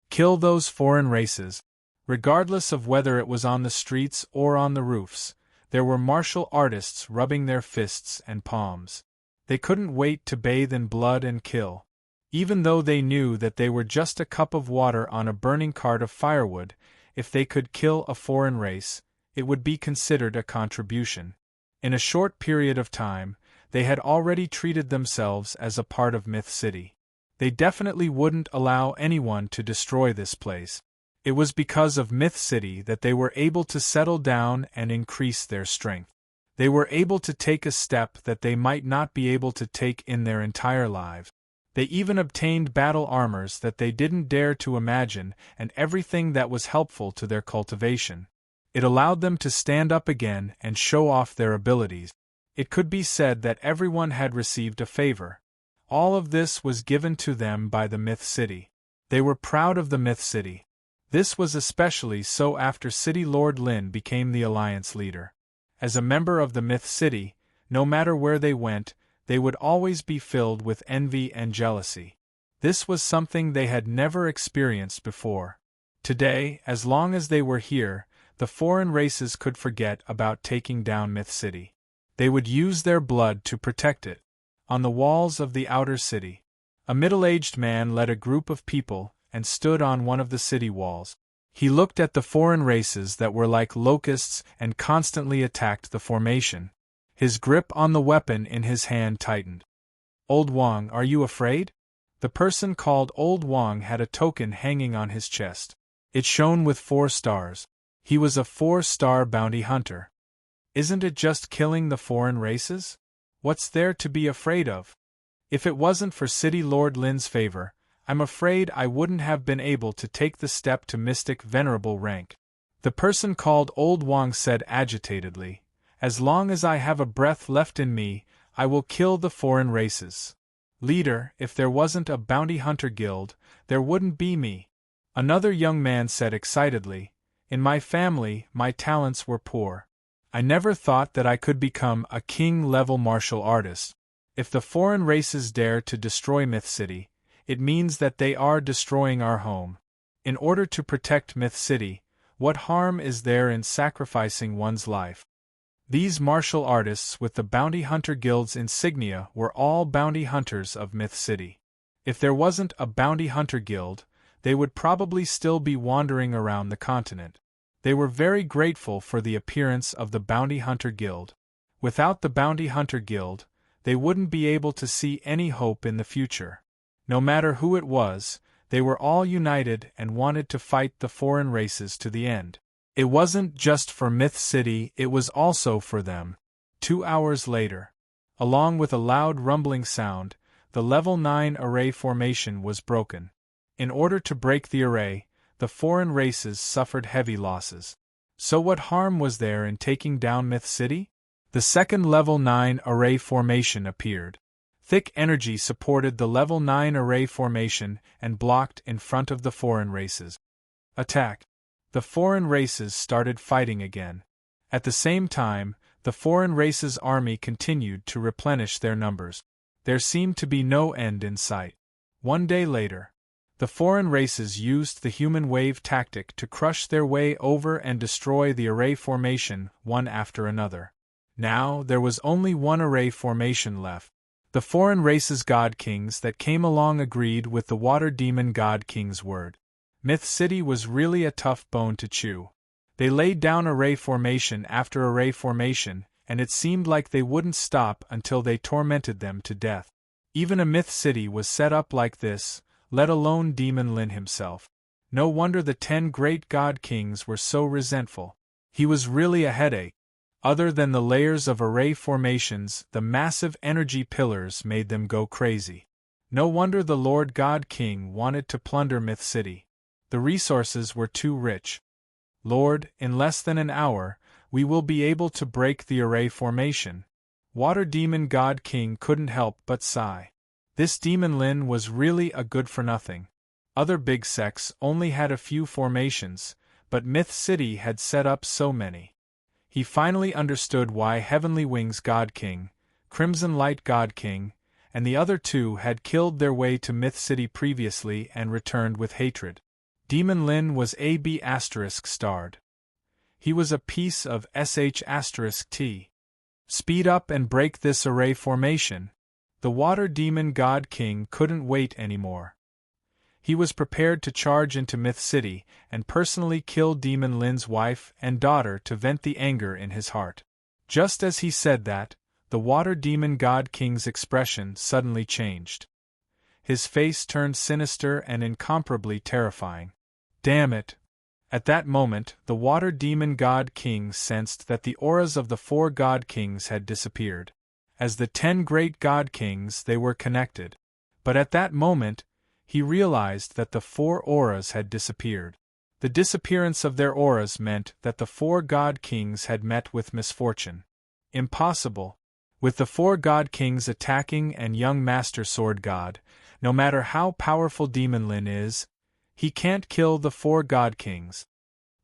Kill those foreign races. Regardless of whether it was on the streets or on the roofs, there were martial artists rubbing their fists and palms. They couldn't wait to bathe in blood and kill. Even though they knew that they were just a cup of water on a burning cart of firewood, if they could kill a foreign race, it would be considered a contribution. In a short period of time, they had already treated themselves as a part of Myth City. They definitely wouldn't allow anyone to destroy this place. It was because of Myth City that they were able to settle down and increase their strength. They were able to take a step that they might not be able to take in their entire lives. They even obtained battle armors that they didn't dare to imagine and everything that was helpful to their cultivation. It allowed them to stand up again and show off their abilities. It could be said that everyone had received a favor. All of this was given to them by the Myth City. They were proud of the Myth City. This was especially so after City Lord Lin became the Alliance leader. As a member of the Myth City, no matter where they went, they would always be filled with envy and jealousy. This was something they had never experienced before. Today, as long as they were here, the foreign races could forget about taking down Myth City. They would use their blood to protect it. On the walls of the outer city, a middle-aged man led a group of people and stood on one of the city walls. He looked at the foreign races that were like locusts and constantly attacked the formation. His grip on the weapon in his hand tightened. "Old Wang, are you afraid?" The person called Old Wang had a token hanging on his chest. It shone with 4 stars. He was a 4-star bounty hunter. "Isn't it just killing the foreign races? What's there to be afraid of? If it wasn't for City Lord Lin's favor, I'm afraid I wouldn't have been able to take the step to mystic venerable rank." The person called Old Wang said agitatedly, "As long as I have a breath left in me, I will kill the foreign races. Leader, if there wasn't a bounty hunter guild, there wouldn't be me." Another young man said excitedly, "In my family, my talents were poor. I never thought that I could become a king-level martial artist. If the foreign races dare to destroy Myth City, it means that they are destroying our home. In order to protect Myth City, what harm is there in sacrificing one's life?" These martial artists with the Bounty Hunter Guild's insignia were all bounty hunters of Myth City. If there wasn't a Bounty Hunter Guild, they would probably still be wandering around the continent. They were very grateful for the appearance of the Bounty Hunter Guild. Without the Bounty Hunter Guild, they wouldn't be able to see any hope in the future. No matter who it was, they were all united and wanted to fight the foreign races to the end. It wasn't just for Myth City, it was also for them. 2 hours later, along with a loud rumbling sound, the level 9 array formation was broken. In order to break the array, the foreign races suffered heavy losses. So what harm was there in taking down Myth City? The second level 9 array formation appeared. Thick energy supported the level 9 array formation and blocked in front of the foreign races. Attack! The foreign races started fighting again. At the same time, the foreign races' army continued to replenish their numbers. There seemed to be no end in sight. One day later, the foreign races used the human wave tactic to crush their way over and destroy the array formation one after another. Now there was only one array formation left. The foreign races' god kings that came along agreed with the water demon god king's word. Myth City was really a tough bone to chew. They laid down array formation after array formation, and it seemed like they wouldn't stop until they tormented them to death. Even a Myth City was set up like this, let alone Demon Lin himself. No wonder the 10 great god kings were so resentful. He was really a headache. Other than the layers of array formations, the massive energy pillars made them go crazy. No wonder the Lord God King wanted to plunder Myth City. The resources were too rich. Lord, in less than an hour, we will be able to break the array formation. Water Demon God King couldn't help but sigh. This Demon Lin was really a good-for-nothing. Other big sects only had a few formations, but Myth City had set up so many. He finally understood why Heavenly Wings God King, Crimson Light God King, and the other two had killed their way to Myth City previously and returned with hatred. Demon Lin was AB****. He was a piece of ***T. Speed up and break this array formation. The Water Demon God King couldn't wait anymore. He was prepared to charge into Myth City and personally kill Demon Lin's wife and daughter to vent the anger in his heart. Just as he said that, the Water Demon God King's expression suddenly changed. His face turned sinister and incomparably terrifying. Damn it! At that moment, the Water Demon God King sensed that the auras of the 4 God Kings had disappeared. As the 10 great God Kings, they were connected. But at that moment, he realized that the 4 auras had disappeared. The disappearance of their auras meant that the 4 God Kings had met with misfortune. Impossible. With the 4 God Kings attacking and young Master Sword God, no matter how powerful Demon Lin is, he can't kill the 4 God Kings.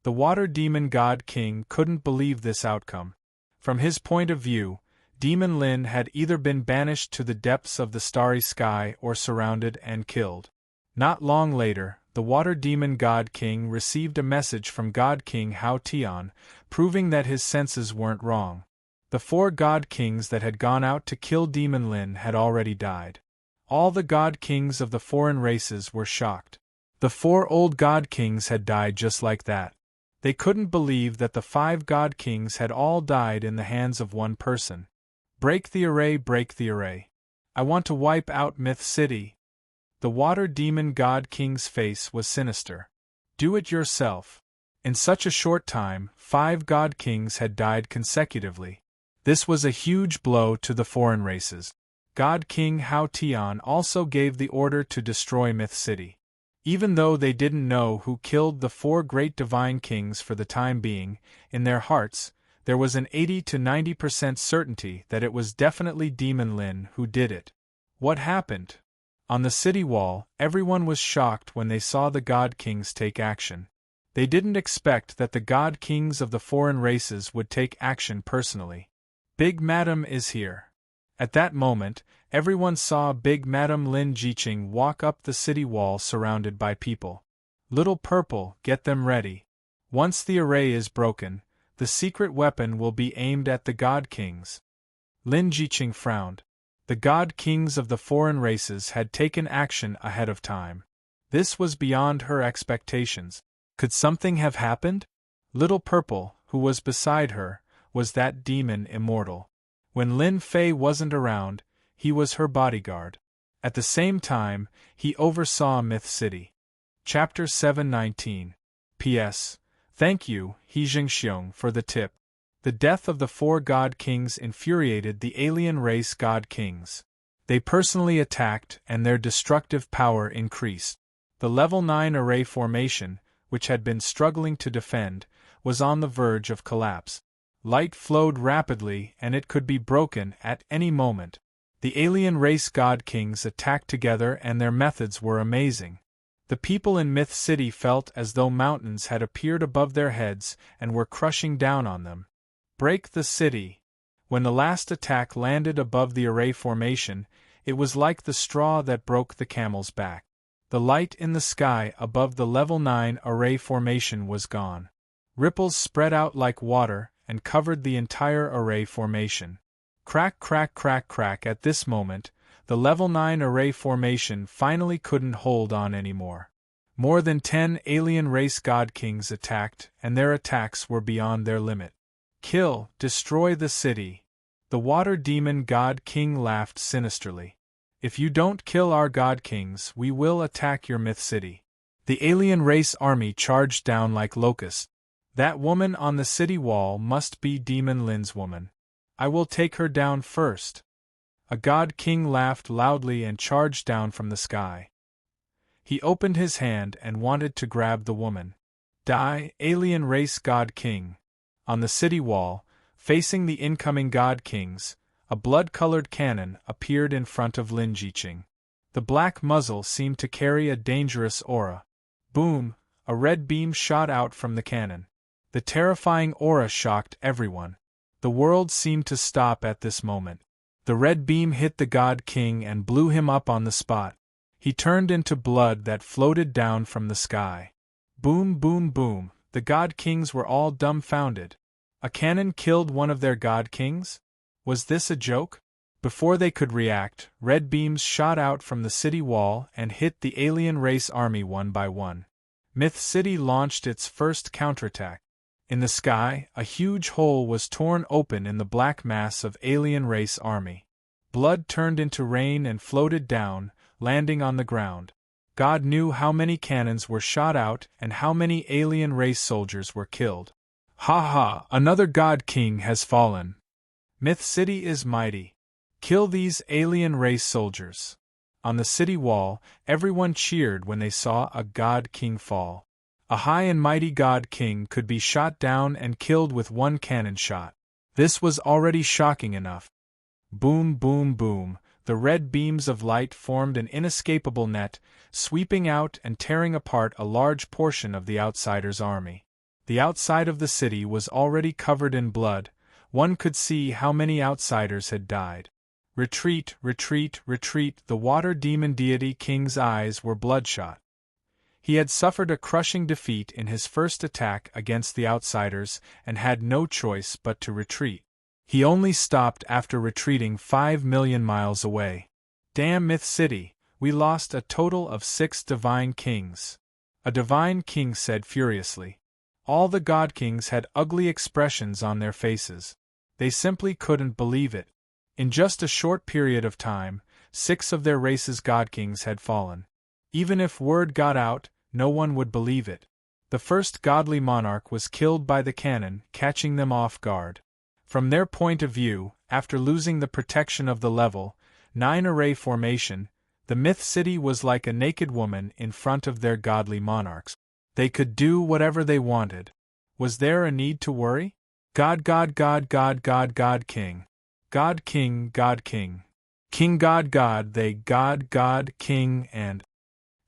The Water Demon God King couldn't believe this outcome. From his point of view, Demon Lin had either been banished to the depths of the starry sky or surrounded and killed. Not long later, the Water Demon God King received a message from God King Hao Tian, proving that his senses weren't wrong. The 4 God Kings that had gone out to kill Demon Lin had already died. All the God Kings of the foreign races were shocked. The 4 old God Kings had died just like that. They couldn't believe that the 5 God Kings had all died in the hands of one person. Break the array, break the array. I want to wipe out Myth City. The Water Demon God King's face was sinister. Do it yourself. In such a short time, 5 God Kings had died consecutively. This was a huge blow to the foreign races. God King Hao Tian also gave the order to destroy Myth City. Even though they didn't know who killed the 4 great divine kings for the time being, in their hearts, there was an 80 to 90% certainty that it was definitely Demon Lin who did it. What happened? On the city wall, everyone was shocked when they saw the God Kings take action. They didn't expect that the God Kings of the foreign races would take action personally. Big Madam is here. At that moment, everyone saw Big Madam Lin Jiqing walk up the city wall surrounded by people. Little Purple, get them ready. Once the array is broken, the secret weapon will be aimed at the God Kings. Lin Jiqing frowned. The God Kings of the foreign races had taken action ahead of time. This was beyond her expectations. Could something have happened? Little Purple, who was beside her, was that demon immortal. When Lin Fei wasn't around, he was her bodyguard. At the same time, he oversaw Myth City. Chapter 719. P.S. Thank you, He Jingxiong, for the tip. The death of the 4 God Kings infuriated the alien race God Kings. They personally attacked, and their destructive power increased. The level 9 array formation, which had been struggling to defend, was on the verge of collapse. Light flowed rapidly, and it could be broken at any moment. The alien race god kings attacked together, and their methods were amazing. The people in Myth City felt as though mountains had appeared above their heads and were crushing down on them. Break the city. When the last attack landed above the array formation, it was like the straw that broke the camel's back. The light in the sky above the level 9 array formation was gone. Ripples spread out like water and covered the entire array formation. Crack, crack, crack, crack. At this moment, the level 9 array formation finally couldn't hold on anymore. More than 10 alien race god kings attacked, and their attacks were beyond their limit. Kill, destroy the city. The water demon god king laughed sinisterly. If you don't kill our god kings, we will attack your Myth City. The alien race army charged down like locusts. That woman on the city wall must be Demon Lin's woman. I will take her down first. A god king laughed loudly and charged down from the sky. He opened his hand and wanted to grab the woman. Die, alien race god king. On the city wall, facing the incoming god kings, a blood-colored cannon appeared in front of Lin Jiqing. The black muzzle seemed to carry a dangerous aura. Boom! A red beam shot out from the cannon. The terrifying aura shocked everyone. The world seemed to stop at this moment. The red beam hit the god king and blew him up on the spot. He turned into blood that floated down from the sky. Boom, boom, boom! The god kings were all dumbfounded. A cannon killed one of their god kings? Was this a joke? Before they could react, red beams shot out from the city wall and hit the alien race army one by one. Myth City launched its first counterattack. In the sky, a huge hole was torn open in the black mass of alien race army. Blood turned into rain and floated down, landing on the ground. God knew how many cannons were shot out and how many alien race soldiers were killed. Ha ha! Another god king has fallen. Myth City is mighty. Kill these alien race soldiers. On the city wall, everyone cheered when they saw a god king fall. A high and mighty god king could be shot down and killed with one cannon shot. This was already shocking enough. Boom, boom, boom! The red beams of light formed an inescapable net, sweeping out and tearing apart a large portion of the outsiders' army. The outside of the city was already covered in blood. One could see how many outsiders had died. Retreat, retreat, retreat! The water demon deity king's eyes were bloodshot. He had suffered a crushing defeat in his first attack against the outsiders and had no choice but to retreat. He only stopped after retreating 5 million miles away. Damn Myth City, we lost a total of 6 divine kings. A divine king said furiously. All the god kings had ugly expressions on their faces. They simply couldn't believe it. In just a short period of time, 6 of their race's god kings had fallen. Even if word got out, no one would believe it. The first godly monarch was killed by the cannon, catching them off guard. From their point of view, after losing the protection of the level 9 array formation, the Myth City was like a naked woman in front of their godly monarchs. They could do whatever they wanted. Was there a need to worry? God, God, God, God, God, God, King. God, King, God, King. King, God, God, they, God, God, King, and...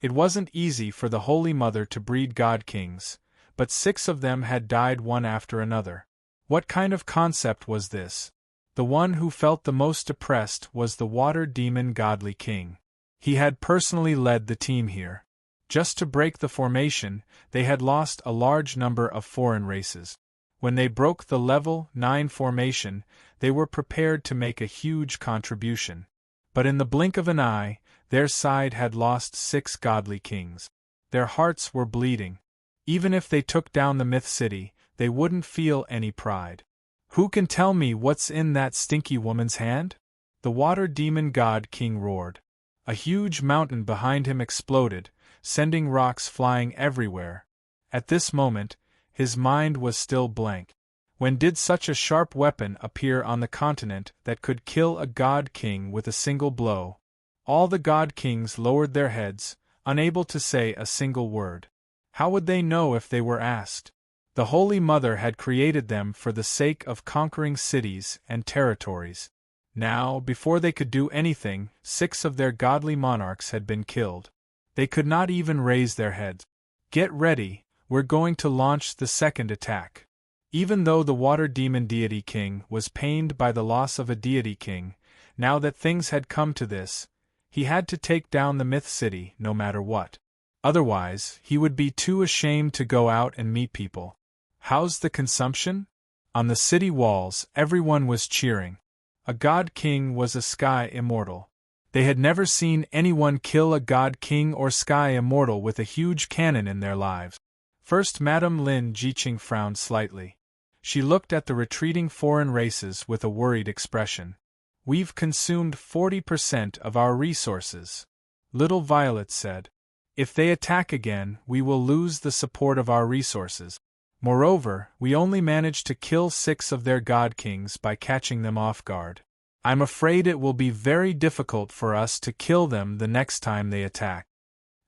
It wasn't easy for the Holy Mother to breed god kings, but 6 of them had died one after another. What kind of concept was this? The one who felt the most depressed was the water demon godly king. He had personally led the team here. Just to break the formation, they had lost a large number of foreign races. When they broke the level 9 formation, they were prepared to make a huge contribution. But in the blink of an eye, their side had lost 6 godly kings. Their hearts were bleeding. Even if they took down the Myth City, they wouldn't feel any pride. Who can tell me what's in that stinky woman's hand? The water demon god king roared. A huge mountain behind him exploded, sending rocks flying everywhere. At this moment, his mind was still blank. When did such a sharp weapon appear on the continent that could kill a god king with a single blow? All the god kings lowered their heads, unable to say a single word. How would they know if they were asked? The Holy Mother had created them for the sake of conquering cities and territories. Now, before they could do anything, 6 of their godly monarchs had been killed. They could not even raise their heads. Get ready, we're going to launch the second attack. Even though the water demon deity king was pained by the loss of a deity king, now that things had come to this, he had to take down the myth city no matter what. Otherwise, he would be too ashamed to go out and meet people. How's the consumption? On the city walls, everyone was cheering. A god king was a sky immortal. They had never seen anyone kill a god king or sky immortal with a huge cannon in their lives. First, Madame Lin Jiqing frowned slightly. She looked at the retreating foreign races with a worried expression. We've consumed 40% of our resources. Little Violet said. If they attack again, we will lose the support of our resources. Moreover, we only managed to kill 6 of their god kings by catching them off guard. I'm afraid it will be very difficult for us to kill them the next time they attack.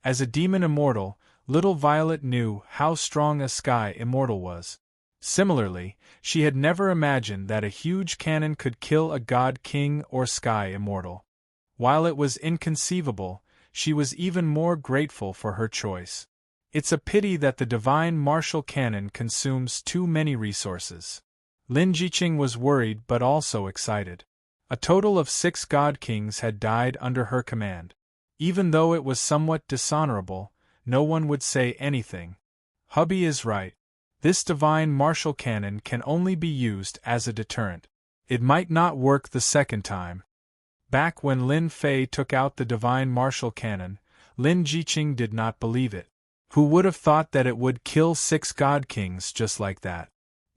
As a demon immortal, Little Violet knew how strong a sky immortal was. Similarly, she had never imagined that a huge cannon could kill a god king or sky immortal. While it was inconceivable, she was even more grateful for her choice. It's a pity that the divine martial cannon consumes too many resources. Lin Jiqing was worried but also excited. A total of 6 god kings had died under her command. Even though it was somewhat dishonorable, no one would say anything. Hubby is right. This divine martial cannon can only be used as a deterrent. It might not work the second time. Back when Lin Fei took out the divine martial cannon, Lin Jiqing did not believe it. Who would have thought that it would kill 6 god kings just like that?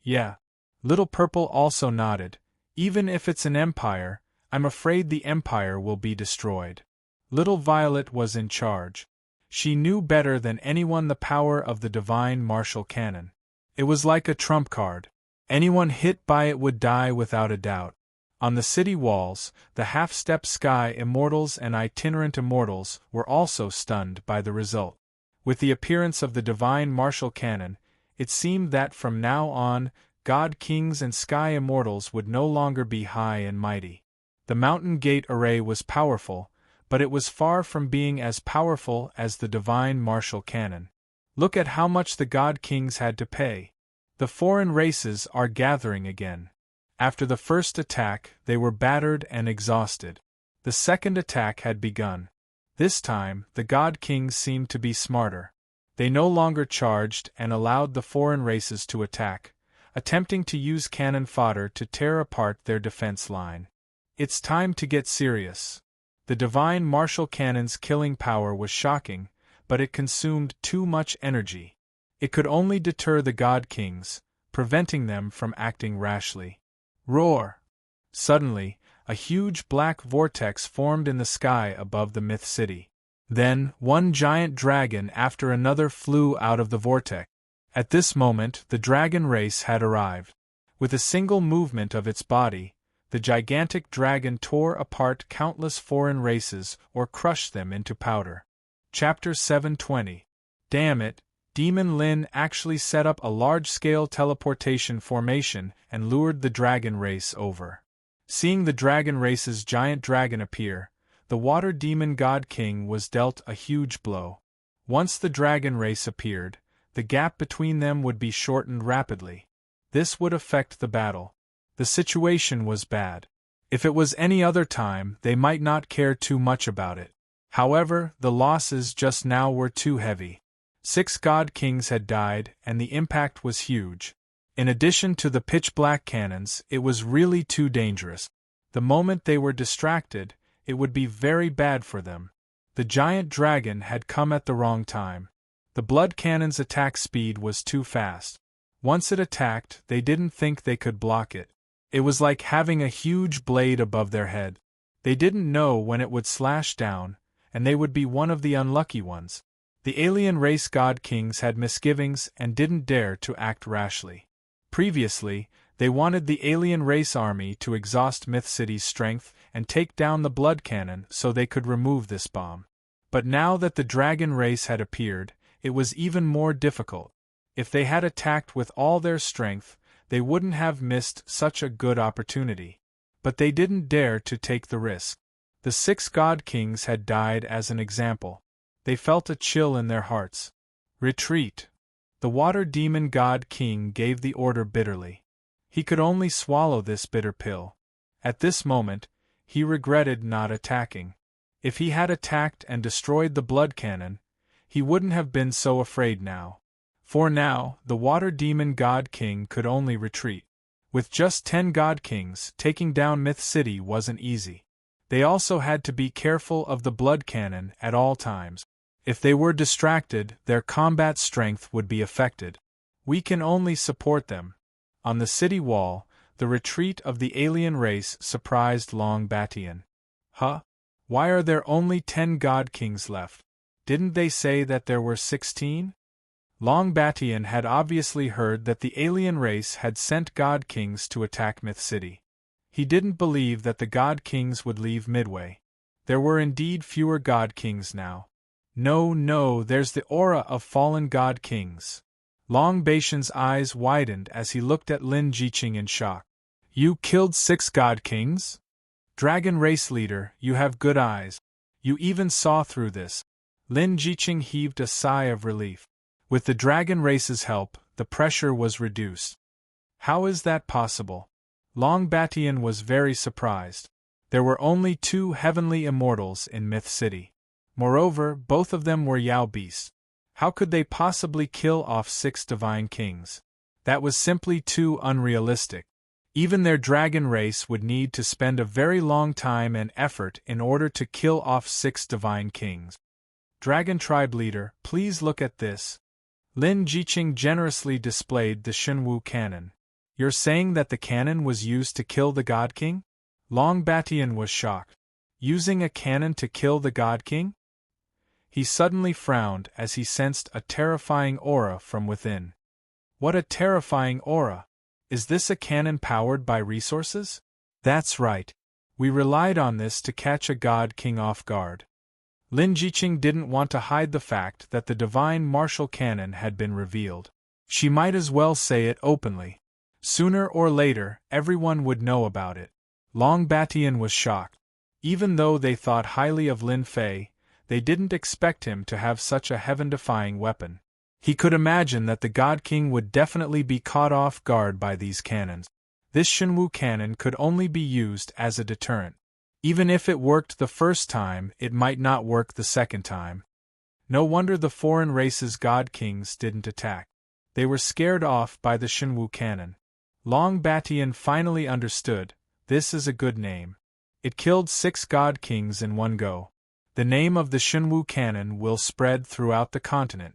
Yeah. Little Purple also nodded. Even if it's an empire, I'm afraid the empire will be destroyed. Little Violet was in charge. She knew better than anyone the power of the divine martial cannon. It was like a trump card. Anyone hit by it would die without a doubt. On the city walls, the half-step sky immortals and itinerant immortals were also stunned by the result. With the appearance of the divine martial cannon, it seemed that from now on, god kings and sky immortals would no longer be high and mighty. The mountain gate array was powerful, but it was far from being as powerful as the divine martial cannon. Look at how much the god kings had to pay. The foreign races are gathering again. After the first attack, they were battered and exhausted. The second attack had begun. This time, the god kings seemed to be smarter. They no longer charged and allowed the foreign races to attack, attempting to use cannon fodder to tear apart their defense line. It's time to get serious. The divine martial cannon's killing power was shocking, but it consumed too much energy. It could only deter the god kings, preventing them from acting rashly. Roar! Suddenly, a huge black vortex formed in the sky above the myth city. Then, one giant dragon after another flew out of the vortex. At this moment, the dragon race had arrived. With a single movement of its body, the gigantic dragon tore apart countless foreign races or crushed them into powder. Chapter 720. Damn it, Demon Lin actually set up a large-scale teleportation formation and lured the dragon race over. Seeing the dragon race's giant dragon appear, the water demon god king was dealt a huge blow. Once the dragon race appeared, the gap between them would be shortened rapidly. This would affect the battle. The situation was bad. If it was any other time, they might not care too much about it. However, the losses just now were too heavy. 6 god kings had died, and the impact was huge. In addition to the pitch-black cannons, it was really too dangerous. The moment they were distracted, it would be very bad for them. The giant dragon had come at the wrong time. The blood cannon's attack speed was too fast. Once it attacked, they didn't think they could block it. It was like having a huge blade above their head. They didn't know when it would slash down, and they would be one of the unlucky ones. The alien race god kings had misgivings and didn't dare to act rashly. Previously, They wanted the alien race army to exhaust Myth City's strength and take down the blood cannon so they could remove this bomb. But now that the dragon race had appeared, it was even more difficult. If they had attacked with all their strength, they wouldn't have missed such a good opportunity. But they didn't dare to take the risk. The 6 god kings had died as an example. They felt a chill in their hearts. Retreat. The water demon god king gave the order bitterly. He could only swallow this bitter pill. At this moment, he regretted not attacking. If he had attacked and destroyed the blood cannon, he wouldn't have been so afraid now. For now, the water demon god king could only retreat. With just 10 god kings, taking down Myth City wasn't easy. They also had to be careful of the blood cannon at all times. If they were distracted, their combat strength would be affected. We can only support them. On the city wall, the retreat of the alien race surprised Long Batian. Huh? Why are there only 10 god kings left? Didn't they say that there were 16? Long Batian had obviously heard that the alien race had sent god kings to attack Myth City. He didn't believe that the god kings would leave midway. There were indeed fewer god kings now. No, there's the aura of fallen god kings. Long Batian's eyes widened as he looked at Lin Jiqing in shock. You killed 6 god kings? Dragon race leader, you have good eyes. You even saw through this. Lin Jiqing heaved a sigh of relief. With the dragon race's help, the pressure was reduced. How is that possible? Long Batian was very surprised. There were only 2 heavenly immortals in Myth City. Moreover, both of them were Yao beasts. How could they possibly kill off 6 divine kings? That was simply too unrealistic. Even their dragon race would need to spend a very long time and effort in order to kill off 6 divine kings. Dragon tribe leader, please look at this. Lin Jiqing generously displayed the Shenwu cannon. You're saying that the cannon was used to kill the god king? Long Batian was shocked. Using a cannon to kill the god king? He suddenly frowned as he sensed a terrifying aura from within. What a terrifying aura! Is this a cannon powered by resources? That's right. We relied on this to catch a god king off guard. Lin Jiqing didn't want to hide the fact that the divine martial cannon had been revealed. She might as well say it openly. Sooner or later, everyone would know about it. Long Batian was shocked. Even though they thought highly of Lin Fei, they didn't expect him to have such a heaven-defying weapon. He could imagine that the God King would definitely be caught off guard by these cannons. This Shenwu cannon could only be used as a deterrent. Even if it worked the first time, it might not work the second time. No wonder the foreign race's God Kings didn't attack. They were scared off by the Shenwu cannon. Long Batian finally understood. This is a good name. It killed 6 God Kings in one go. The name of the Shenwu cannon will spread throughout the continent.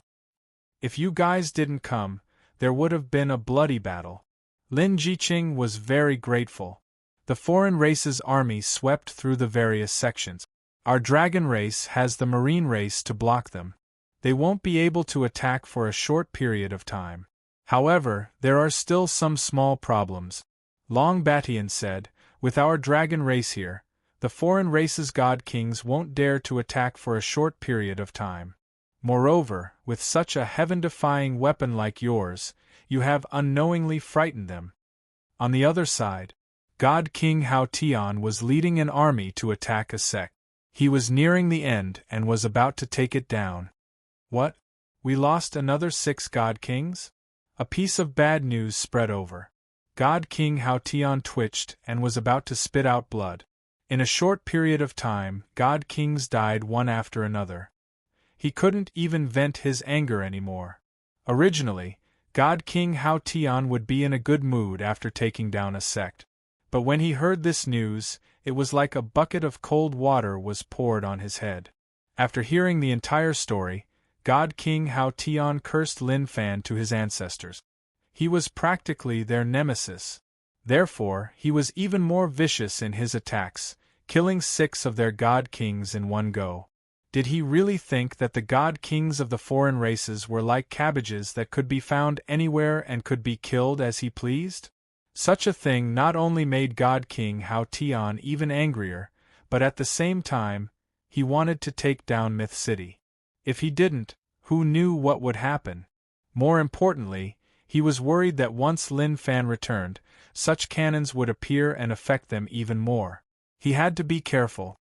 If you guys didn't come, there would have been a bloody battle. Lin Jiqing was very grateful. The foreign race's army swept through the various sections. Our dragon race has the marine race to block them. They won't be able to attack for a short period of time. However, there are still some small problems. Long Batian said, with our dragon race here, the foreign race's god kings won't dare to attack for a short period of time. Moreover, with such a heaven-defying weapon like yours, you have unknowingly frightened them. On the other side, God King Hao Tian was leading an army to attack a sect. He was nearing the end and was about to take it down. What? We lost another 6 God Kings? A piece of bad news spread over. God King Hao Tian twitched and was about to spit out blood. In a short period of time, God Kings died one after another. He couldn't even vent his anger anymore. Originally, God King Hao Tian would be in a good mood after taking down a sect. But when he heard this news, it was like a bucket of cold water was poured on his head. After hearing the entire story, God King Hao Tian cursed Lin Fan to his ancestors. He was practically their nemesis. Therefore, he was even more vicious in his attacks, killing 6 of their God Kings in one go. Did he really think that the God Kings of the foreign races were like cabbages that could be found anywhere and could be killed as he pleased? Such a thing not only made God King Hao Tian even angrier, but at the same time, he wanted to take down Myth City. If he didn't, who knew what would happen? More importantly, he was worried that once Lin Fan returned, such cannons would appear and affect them even more. He had to be careful.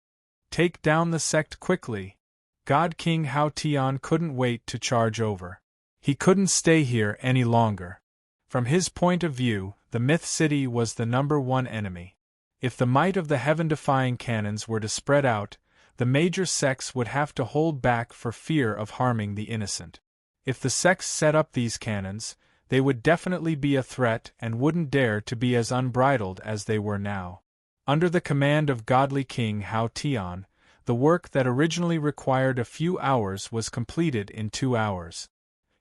Take down the sect quickly. God King Hao Tian couldn't wait to charge over. He couldn't stay here any longer. From his point of view, the Myth City was the #1 enemy. If the might of the heaven-defying cannons were to spread out, the major sects would have to hold back for fear of harming the innocent. If the sects set up these cannons, they would definitely be a threat and wouldn't dare to be as unbridled as they were now. Under the command of godly King Hao Tian, the work that originally required a few hours was completed in 2 hours.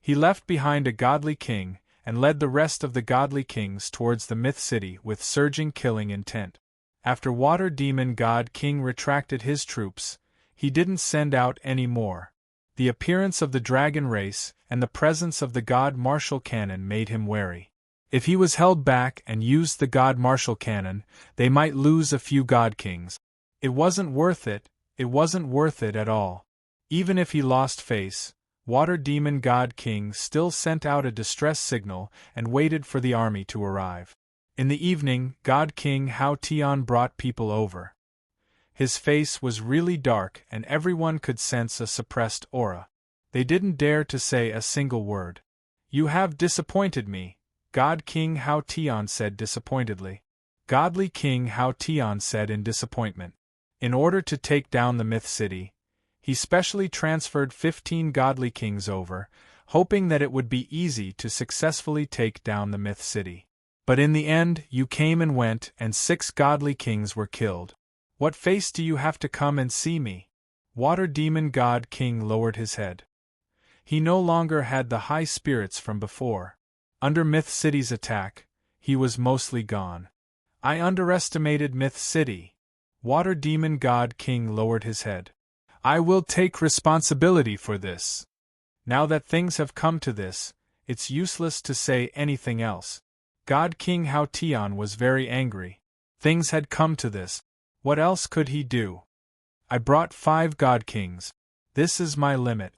He left behind a godly king, and led the rest of the godly kings towards the Myth City with surging killing intent. After Water Demon God King retracted his troops, he didn't send out any more. The appearance of the dragon race and the presence of the God Martial Cannon made him wary. If he was held back and used the God Martial Cannon, they might lose a few God Kings. It wasn't worth it at all. Even if he lost face, Water Demon God King still sent out a distress signal and waited for the army to arrive. In the evening, God King Hao Tian brought people over. His face was really dark and everyone could sense a suppressed aura. They didn't dare to say a single word. "You have disappointed me," God King Hao Tian said disappointedly. Godly King Hao Tian said in disappointment. In order to take down the Myth City, he specially transferred 15 godly kings over, hoping that it would be easy to successfully take down the Myth City. But in the end, you came and went, and 6 godly kings were killed. What face do you have to come and see me? Water Demon God King lowered his head. He no longer had the high spirits from before. Under Myth City's attack, he was mostly gone. I underestimated Myth City. Water Demon God King lowered his head. I will take responsibility for this. Now that things have come to this, it's useless to say anything else. God King Hao Tian was very angry. Things had come to this. What else could he do? I brought 5 God Kings. This is my limit.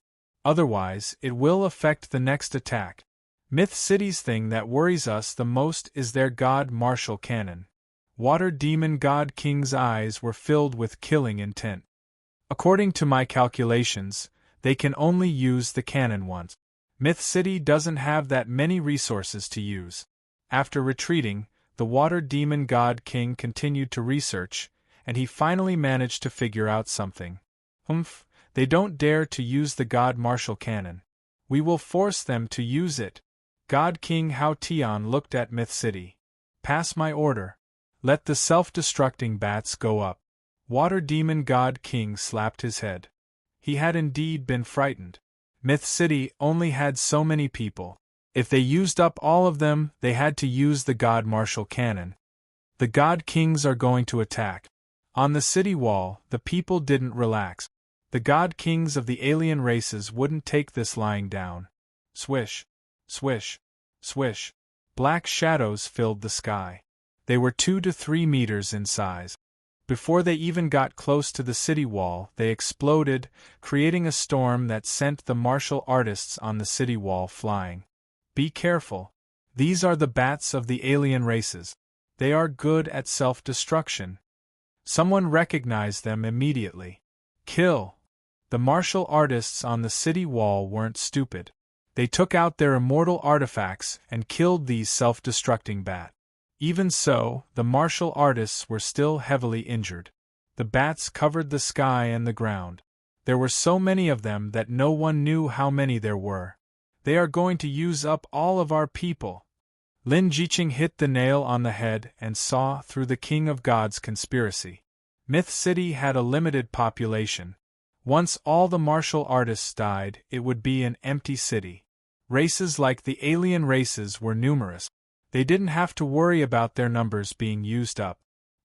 Otherwise, it will affect the next attack. Myth City's thing that worries us the most is their God Martial Cannon. Water Demon God King's eyes were filled with killing intent. According to my calculations, they can only use the cannon once. Myth City doesn't have that many resources to use. After retreating, the Water Demon God King continued to research, and he finally managed to figure out something. They don't dare to use the God Martial Cannon. We will force them to use it. God King Hao Tian looked at Myth City. Pass my order. Let the self-destructing bats go up. Water Demon God King slapped his head. He had indeed been frightened. Myth City only had so many people. If they used up all of them, they had to use the God Martial Cannon. The God Kings are going to attack. On the city wall, the people didn't relax. The God Kings of the alien races wouldn't take this lying down. Swish, swish, swish. Black shadows filled the sky. They were 2 to 3 meters in size. Before they even got close to the city wall, they exploded, creating a storm that sent the martial artists on the city wall flying. Be careful. These are the bats of the alien races. They are good at self-destruction. Someone recognized them immediately. Kill. The martial artists on the city wall weren't stupid. They took out their immortal artifacts and killed these self-destructing bats. Even so, the martial artists were still heavily injured. The bats covered the sky and the ground. There were so many of them that no one knew how many there were. They are going to use up all of our people. Lin Jiqing hit the nail on the head and saw through the King of Gods conspiracy. Myth City had a limited population. Once all the martial artists died, it would be an empty city. Races like the alien races were numerous. They didn't have to worry about their numbers being used up.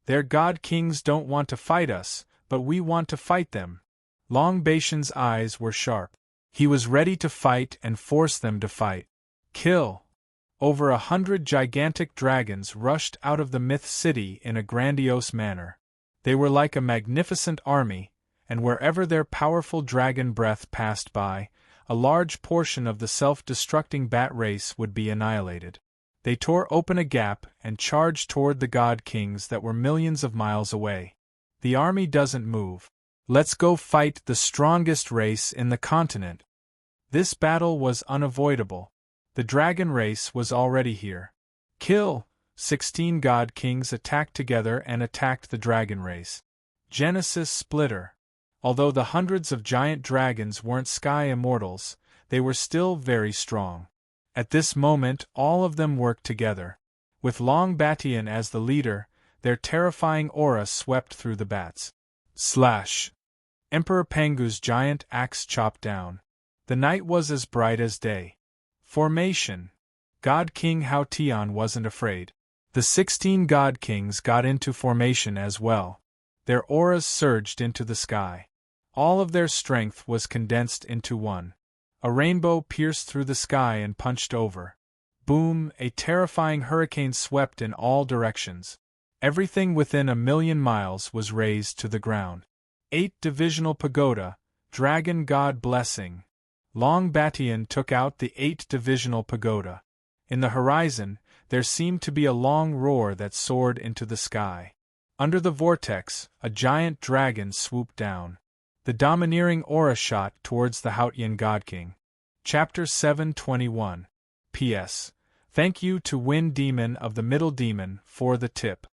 Their God Kings don't want to fight us, but we want to fight them. Long Baishan's eyes were sharp. He was ready to fight and force them to fight. Kill. Over 100 gigantic dragons rushed out of the myth city in a grandiose manner. They were like a magnificent army, and wherever their powerful dragon breath passed by, a large portion of the self-destructing bat race would be annihilated. They tore open a gap and charged toward the god kings that were millions of miles away. The army doesn't move. Let's go fight the strongest race in the continent. This battle was unavoidable. The dragon race was already here. Kill! 16 god kings attacked together and attacked the dragon race. Genesis Splitter. Although the hundreds of giant dragons weren't sky immortals, they were still very strong. At this moment all of them worked together. With Long Batian as the leader, their terrifying aura swept through the bats. Slash! Emperor Pangu's giant axe chopped down. The night was as bright as day. Formation. God King Hao Tian wasn't afraid. The 16 God Kings got into formation as well. Their auras surged into the sky. All of their strength was condensed into one. A rainbow pierced through the sky and punched over. Boom! A terrifying hurricane swept in all directions. Everything within 1,000,000 miles was razed to the ground. 8 Divisional Pagoda, Dragon God Blessing. Long Batian took out the 8 Divisional Pagoda. In the horizon, there seemed to be a long roar that soared into the sky. Under the vortex, a giant dragon swooped down. The domineering aura shot towards the Haotian God King. Chapter 721. P.S. Thank you to Wind Demon of the Middle Demon for the tip.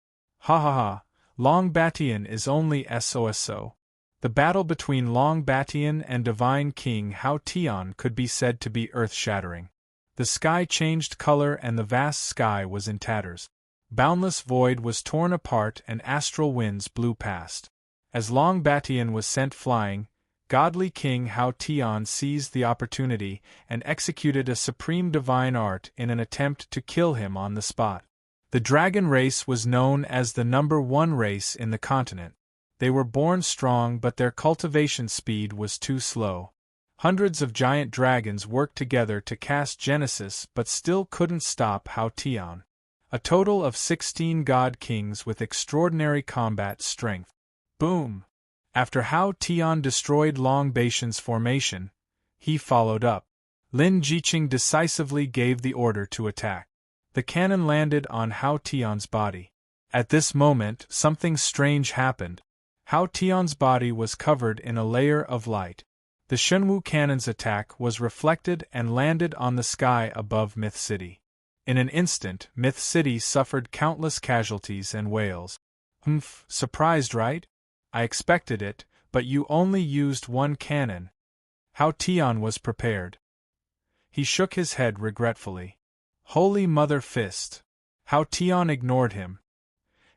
Ha ha ha, Long Batian is only SOSO. The battle between Long Batian and Divine King Hao Tian could be said to be earth-shattering. The sky changed color and the vast sky was in tatters. Boundless void was torn apart and astral winds blew past. As Long Batian was sent flying, godly King Hao Tian seized the opportunity and executed a supreme divine art in an attempt to kill him on the spot. The dragon race was known as the #1 race in the continent. They were born strong, but their cultivation speed was too slow. Hundreds of giant dragons worked together to cast Genesis but still couldn't stop Hao Tian. A total of 16 god kings with extraordinary combat strength. Boom! After Hao Tian destroyed Long Batian's formation, he followed up. Lin Jiqing decisively gave the order to attack. The cannon landed on Hao Tian's body. At this moment, something strange happened. Hao Tian's body was covered in a layer of light. The Shenwu cannon's attack was reflected and landed on the sky above Myth City. In an instant, Myth City suffered countless casualties and wails. Surprised, right? I expected it, but you only used one cannon. Hao Tian was prepared. He shook his head regretfully. Holy Mother Fist! Hao Tian ignored him.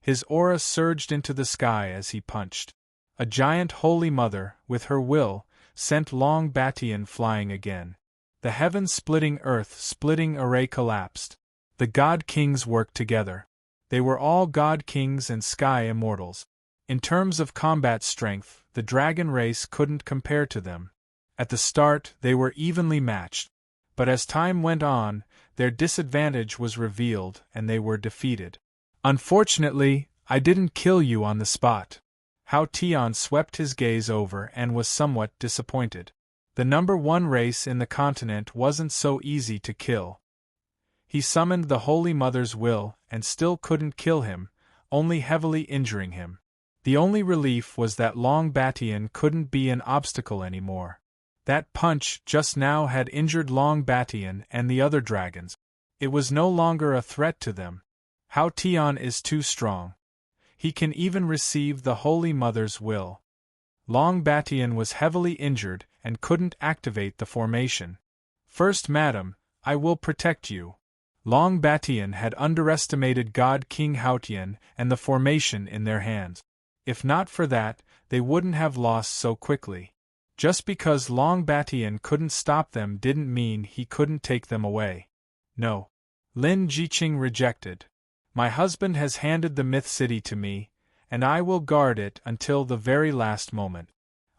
His aura surged into the sky as he punched. A giant Holy Mother, with her will, sent Long Batian flying again. The heaven-splitting earth-splitting array collapsed. The God Kings worked together. They were all God Kings and Sky Immortals. In terms of combat strength, the dragon race couldn't compare to them. At the start, they were evenly matched. But as time went on, their disadvantage was revealed and they were defeated. Unfortunately, I didn't kill you on the spot. Hao Tian swept his gaze over and was somewhat disappointed. The #1 race in the continent wasn't so easy to kill. He summoned the Holy Mother's will and still couldn't kill him, only heavily injuring him. The only relief was that Long Batian couldn't be an obstacle anymore. That punch just now had injured Long Batian and the other dragons. It was no longer a threat to them. Hao Tian is too strong. He can even receive the Holy Mother's will. Long Batian was heavily injured and couldn't activate the formation. First Madam, I will protect you. Long Batian had underestimated God King Haotian and the formation in their hands. If not for that, they wouldn't have lost so quickly. Just because Long Batian couldn't stop them didn't mean he couldn't take them away. No. Lin Jiqing rejected. My husband has handed the Myth City to me, and I will guard it until the very last moment.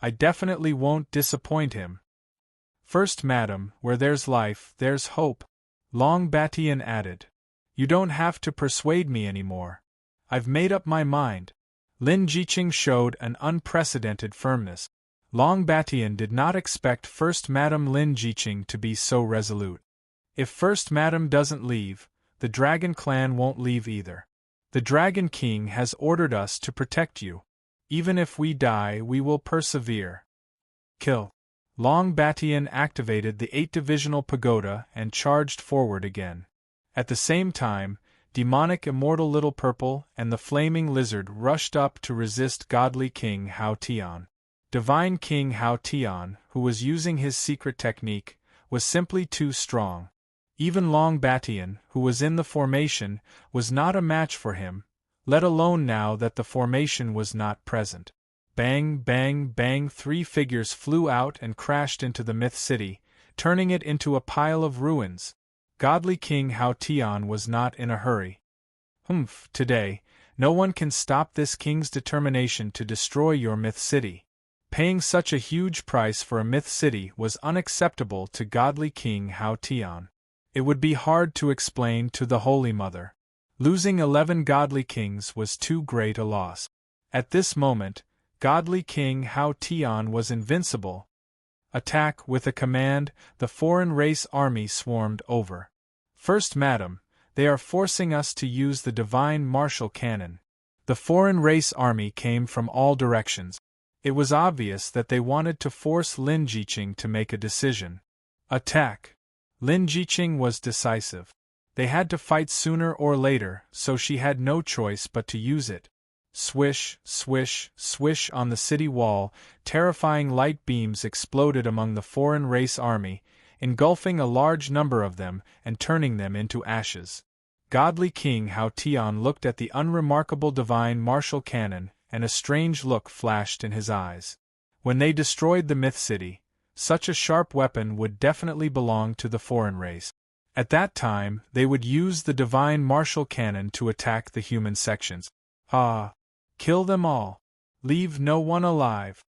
I definitely won't disappoint him. First Madam, where there's life, there's hope. Long Batian added. You don't have to persuade me anymore. I've made up my mind. Lin Jiqing showed an unprecedented firmness. Long Batian did not expect First Madam Lin Jiqing to be so resolute. If First Madam doesn't leave, the Dragon Clan won't leave either. The Dragon King has ordered us to protect you. Even if we die, we will persevere. Kill. Long Batian activated the 8-divisional pagoda and charged forward again. At the same time, demonic immortal Little Purple and the flaming lizard rushed up to resist godly King Hao Tian. Divine King Hao Tian, who was using his secret technique, was simply too strong. Even Long Batian, who was in the formation, was not a match for him, let alone now that the formation was not present. Bang, bang, bang, 3 figures flew out and crashed into the Myth City, turning it into a pile of ruins. Godly King Hao Tian was not in a hurry. Today, no one can stop this king's determination to destroy your Myth City. Paying such a huge price for a Myth City was unacceptable to godly King Hao Tian. It would be hard to explain to the Holy Mother. Losing 11 godly kings was too great a loss. At this moment, godly King Hao Tian was invincible. Attack! With a command, the foreign race army swarmed over. First Madam, they are forcing us to use the divine martial cannon. The foreign race army came from all directions. It was obvious that they wanted to force Lin Jiqing to make a decision. Attack! Lin Jiqing was decisive. They had to fight sooner or later, so she had no choice but to use it. Swish, swish, swish on the city wall, terrifying light beams exploded among the foreign race army, engulfing a large number of them and turning them into ashes. Godly King Hao Tian looked at the unremarkable divine martial cannon, and a strange look flashed in his eyes. When they destroyed the Myth City, such a sharp weapon would definitely belong to the foreign race. At that time, they would use the divine martial cannon to attack the human sections. Kill them all. Leave no one alive.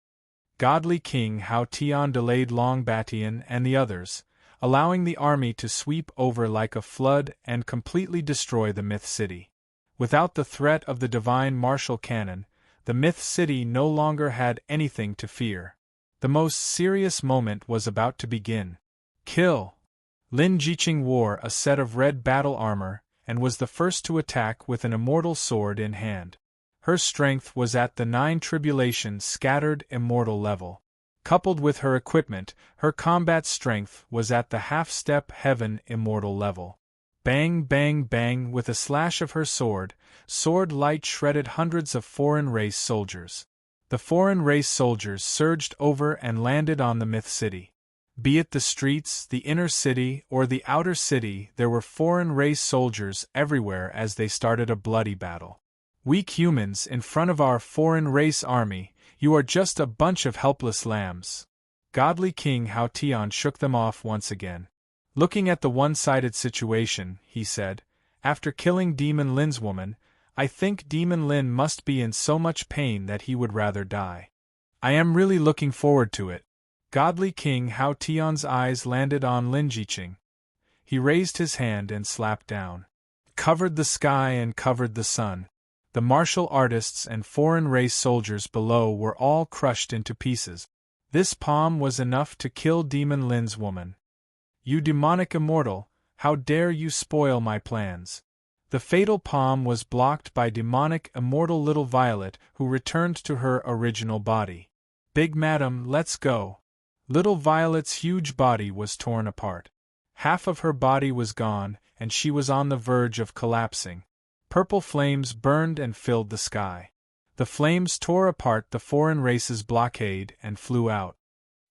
Godly King Hao Tian delayed Long Batian and the others, allowing the army to sweep over like a flood and completely destroy the Myth City. Without the threat of the divine martial cannon, the Myth City no longer had anything to fear. The most serious moment was about to begin. Kill! Lin Jiqing wore a set of red battle armor, and was the first to attack with an immortal sword in hand. Her strength was at the 9 tribulation scattered immortal level. Coupled with her equipment, her combat strength was at the half-step heaven immortal level. Bang, bang, bang, with a slash of her sword light shredded hundreds of foreign race soldiers. The foreign race soldiers surged over and landed on the Myth City. Be it the streets, the inner city, or the outer city, there were foreign race soldiers everywhere as they started a bloody battle. Weak humans in front of our foreign race army, you are just a bunch of helpless lambs. Godly King Hao Tian shook them off once again. Looking at the one-sided situation, he said, after killing Demon Lin's woman, I think Demon Lin must be in so much pain that he would rather die. I am really looking forward to it. Godly King Hao Tian's eyes landed on Lin Jiqing. He raised his hand and slapped down. Covered the sky and covered the sun. The martial artists and foreign race soldiers below were all crushed into pieces. This palm was enough to kill Demon Lin's woman. You demonic immortal, how dare you spoil my plans? The fatal palm was blocked by demonic immortal Little Violet, who returned to her original body. Big Madam, let's go. Little Violet's huge body was torn apart. Half of her body was gone, and she was on the verge of collapsing. Purple flames burned and filled the sky. The flames tore apart the foreign race's blockade and flew out.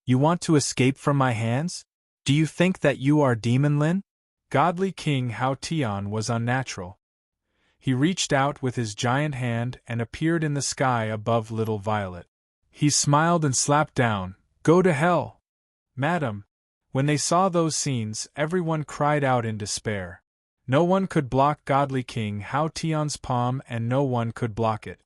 You want to escape from my hands? Do you think that you are Demon Lin? Godly King Hao Tian was unnatural. He reached out with his giant hand and appeared in the sky above Little Violet. He smiled and slapped down, "Go to hell!" Madam. When they saw those scenes, everyone cried out in despair. No one could block Godly King Hao Tian's palm, and no one could block it.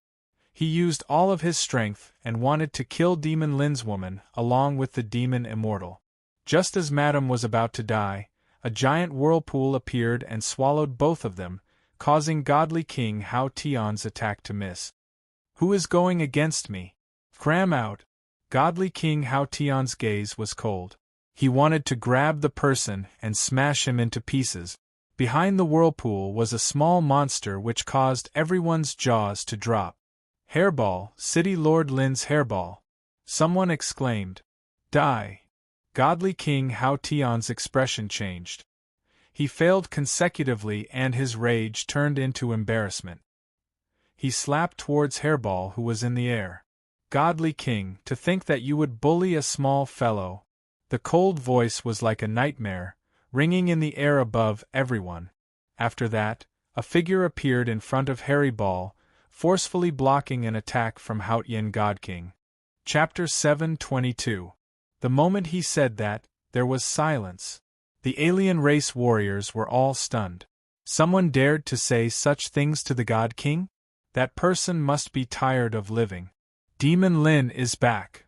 He used all of his strength and wanted to kill Demon Lin's woman along with the demon immortal. Just as Madam was about to die, a giant whirlpool appeared and swallowed both of them, causing godly King Hao Tian's attack to miss. "Who is going against me? Cram out!" Godly King Hao Tian's gaze was cold. He wanted to grab the person and smash him into pieces. Behind the whirlpool was a small monster which caused everyone's jaws to drop. "Hairball, City Lord Lin's hairball!" someone exclaimed. "Die!" Godly King Hao Tian's expression changed. He failed consecutively and his rage turned into embarrassment. He slapped towards Hairball, who was in the air. "Godly King, to think that you would bully a small fellow!" The cold voice was like a nightmare, ringing in the air above everyone. After that, a figure appeared in front of Hairball, forcefully blocking an attack from Hao Tian God King. Chapter 722. The moment he said that, there was silence. The alien race warriors were all stunned. Someone dared to say such things to the God King? That person must be tired of living. "Demon Lin is back!"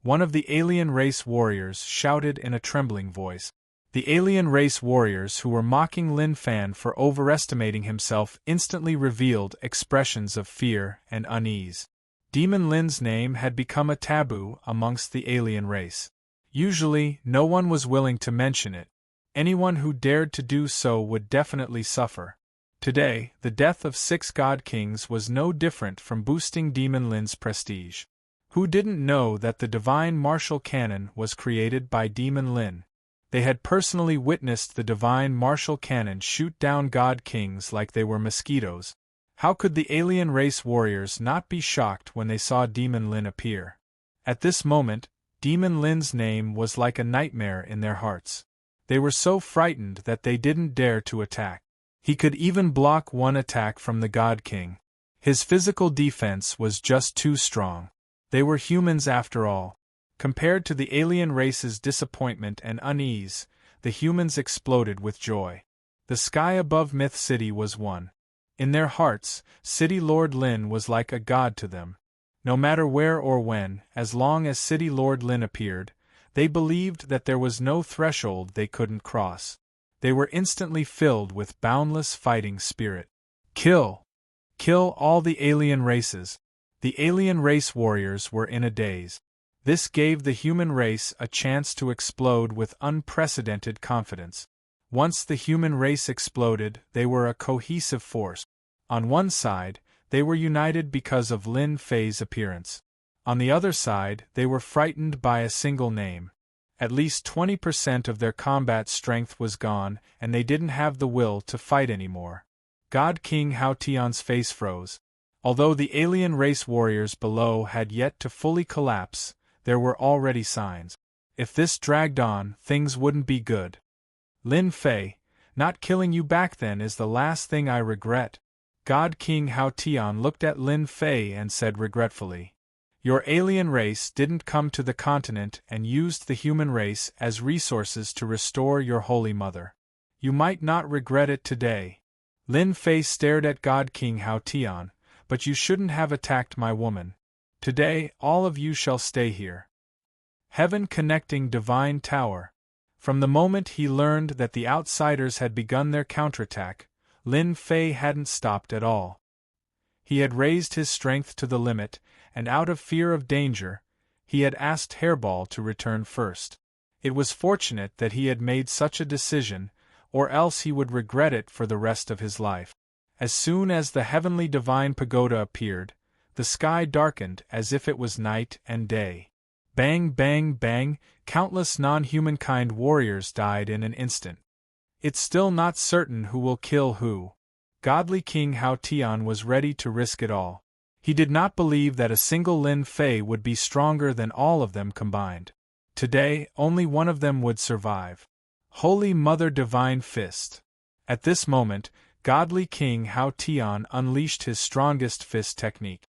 one of the alien race warriors shouted in a trembling voice. The alien race warriors who were mocking Lin Fan for overestimating himself instantly revealed expressions of fear and unease. Demon Lin's name had become a taboo amongst the alien race. Usually, no one was willing to mention it. Anyone who dared to do so would definitely suffer. Today, the death of 6 God Kings was no different from boosting Demon Lin's prestige. Who didn't know that the Divine Martial Cannon was created by Demon Lin? They had personally witnessed the Divine Martial Cannon shoot down God Kings like they were mosquitoes. How could the alien race warriors not be shocked when they saw Demon Lin appear? At this moment, Demon Lin's name was like a nightmare in their hearts. They were so frightened that they didn't dare to attack. He could even block one attack from the God King. His physical defense was just too strong. They were humans after all. Compared to the alien race's disappointment and unease, the humans exploded with joy. The sky above Myth City was one. In their hearts, City Lord Lin was like a god to them. No matter where or when, as long as City Lord Lin appeared, they believed that there was no threshold they couldn't cross. They were instantly filled with boundless fighting spirit. Kill! Kill all the alien races! The alien race warriors were in a daze. This gave the human race a chance to explode with unprecedented confidence. Once the human race exploded, they were a cohesive force. On one side, they were united because of Lin Fei's appearance. On the other side, they were frightened by a single name. At least 20% of their combat strength was gone, and they didn't have the will to fight anymore. God King Hao Tian's face froze. Although the alien race warriors below had yet to fully collapse, there were already signs. If this dragged on, things wouldn't be good. "Lin Fei, not killing you back then is the last thing I regret." God King Hao Tian looked at Lin Fei and said regretfully, "Your alien race didn't come to the continent and used the human race as resources to restore your holy mother. You might not regret it today." Lin Fei stared at God King Hao Tian, "But you shouldn't have attacked my woman. Today, all of you shall stay here." Heaven connecting divine tower. From the moment he learned that the outsiders had begun their counterattack, Lin Fei hadn't stopped at all. He had raised his strength to the limit, and out of fear of danger, he had asked Hairball to return first. It was fortunate that he had made such a decision, or else he would regret it for the rest of his life. As soon as the heavenly divine pagoda appeared, the sky darkened as if it was night and day. Bang, bang, bang, countless non-humankind warriors died in an instant. It's still not certain who will kill who. Godly King Hao Tian was ready to risk it all. He did not believe that a single Lin Fei would be stronger than all of them combined. Today, only one of them would survive. Holy Mother Divine Fist. At this moment, Godly King Hao Tian unleashed his strongest fist technique.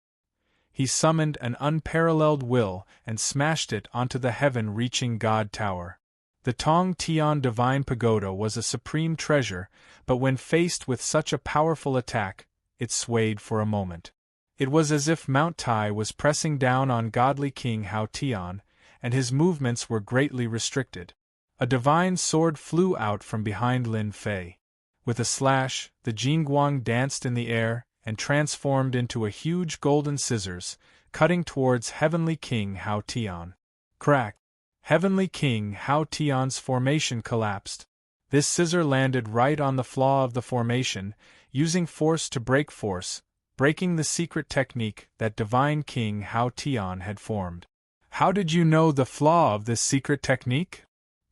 He summoned an unparalleled will and smashed it onto the heaven-reaching God Tower. The Tong Tian Divine Pagoda was a supreme treasure, but when faced with such a powerful attack, it swayed for a moment. It was as if Mount Tai was pressing down on Godly King Hao Tian, and his movements were greatly restricted. A divine sword flew out from behind Lin Fei. With a slash, the Jingguang danced in the air and transformed into a huge golden scissors, cutting towards Heavenly King Hao Tian. Crack! Heavenly King Hao Tian's formation collapsed. This scissor landed right on the flaw of the formation, using force to break force, breaking the secret technique that Divine King Hao Tian had formed. How did you know the flaw of this secret technique?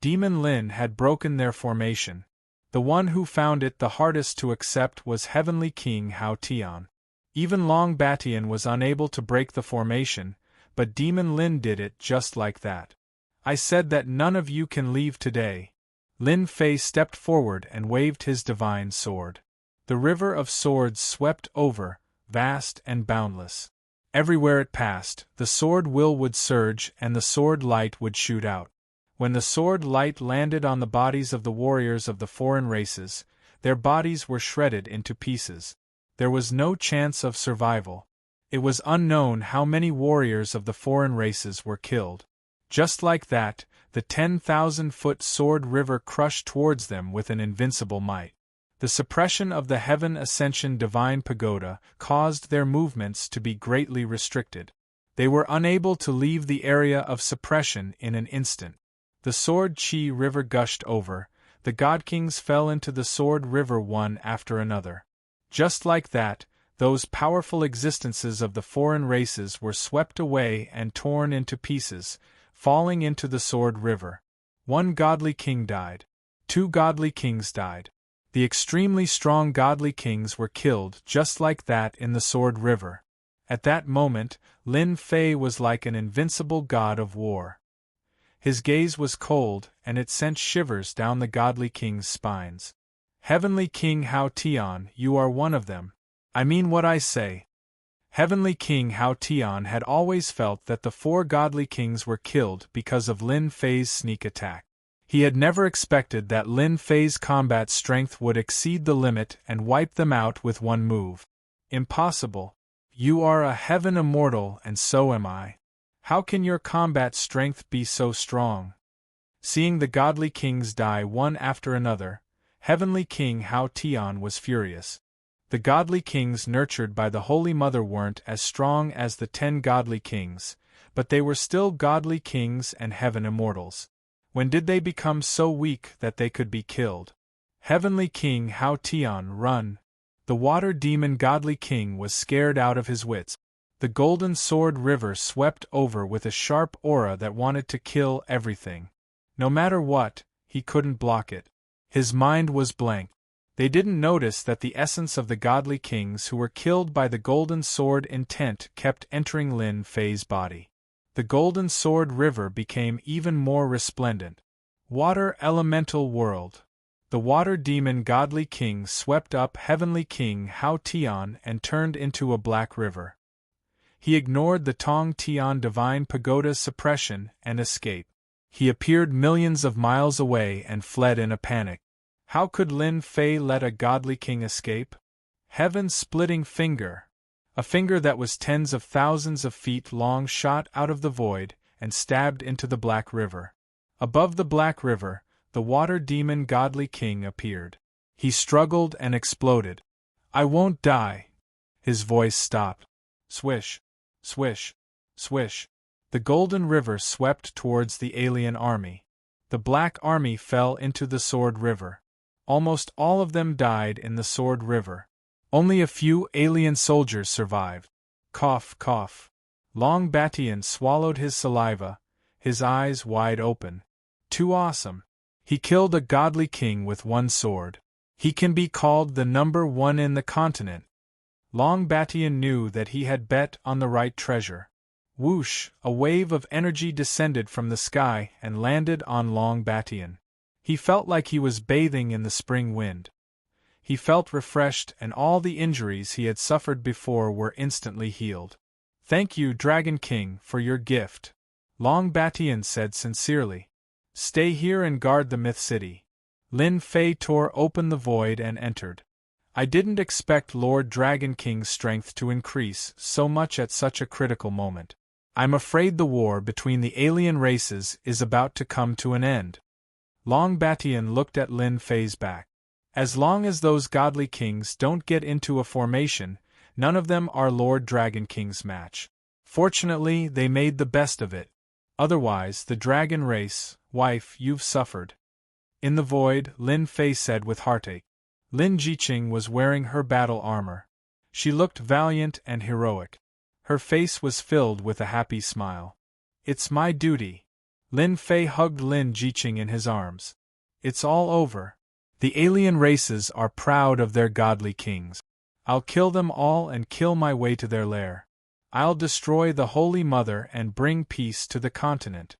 Demon Lin had broken their formation. The one who found it the hardest to accept was Heavenly King Hao Tian. Even Long Batian was unable to break the formation, but Demon Lin did it just like that. I said that none of you can leave today. Lin Fei stepped forward and waved his divine sword. The river of swords swept over, vast and boundless. Everywhere it passed, the sword will would surge and the sword light would shoot out. When the sword light landed on the bodies of the warriors of the foreign races, their bodies were shredded into pieces. There was no chance of survival. It was unknown how many warriors of the foreign races were killed. Just like that, the 10,000-foot sword river crushed towards them with an invincible might. The suppression of the Heaven Ascension Divine Pagoda caused their movements to be greatly restricted. They were unable to leave the area of suppression in an instant. The Sword Chi River gushed over, the God Kings fell into the Sword River one after another. Just like that, those powerful existences of the foreign races were swept away and torn into pieces, falling into the Sword River. One godly king died. 2 godly kings died. The extremely strong godly kings were killed just like that in the Sword River. At that moment, Lin Fei was like an invincible god of war. His gaze was cold, and it sent shivers down the godly king's spines. Heavenly King Hao Tian, you are one of them. I mean what I say. Heavenly King Hao Tian had always felt that the 4 godly kings were killed because of Lin Fei's sneak attack. He had never expected that Lin Fei's combat strength would exceed the limit and wipe them out with one move. Impossible. You are a heaven immortal and so am I. How can your combat strength be so strong? Seeing the godly kings die one after another, Heavenly King Hao Tian was furious. The godly kings nurtured by the Holy Mother weren't as strong as the 10 godly kings, but they were still godly kings and heaven immortals. When did they become so weak that they could be killed? Heavenly King Hao Tian, run! The water demon godly king was scared out of his wits. The golden sword river swept over with a sharp aura that wanted to kill everything. No matter what, he couldn't block it. His mind was blank. They didn't notice that the essence of the godly kings who were killed by the golden sword intent kept entering Lin Fei's body. The golden sword river became even more resplendent. Water elemental world. The water demon godly king swept up Heavenly King Hao Tian and turned into a black river. He ignored the Tong Tian Divine Pagoda's suppression and escape. He appeared millions of miles away and fled in a panic. How could Lin Fei let a godly king escape? Heaven-splitting finger. A finger that was tens of thousands of feet long shot out of the void and stabbed into the Black River. Above the Black River, the water demon godly king appeared. He struggled and exploded. I won't die. His voice stopped. Swish. Swish. Swish. The golden river swept towards the alien army. The black army fell into the Sword River. Almost all of them died in the Sword River. Only a few alien soldiers survived. Cough, cough. Long Batian swallowed his saliva, his eyes wide open. Too awesome. He killed a godly king with one sword. He can be called the number 1 in the continent. Long Batian knew that he had bet on the right treasure. Whoosh! A wave of energy descended from the sky and landed on Long Batian. He felt like he was bathing in the spring wind. He felt refreshed and all the injuries he had suffered before were instantly healed. Thank you, Dragon King, for your gift. Long Batian said sincerely. Stay here and guard the Myth City. Lin Fei tore open the void and entered. I didn't expect Lord Dragon King's strength to increase so much at such a critical moment. I'm afraid the war between the alien races is about to come to an end. Long Batian looked at Lin Fei's back. As long as those godly kings don't get into a formation, none of them are Lord Dragon King's match. Fortunately, they made the best of it. Otherwise, the dragon race, wife, you've suffered. In the void, Lin Fei said with heartache. Lin Jiqing was wearing her battle armor. She looked valiant and heroic. Her face was filled with a happy smile. It's my duty. Lin Fei hugged Lin Jiqing in his arms. It's all over. The alien races are proud of their godly kings. I'll kill them all and kill my way to their lair. I'll destroy the Holy Mother and bring peace to the continent.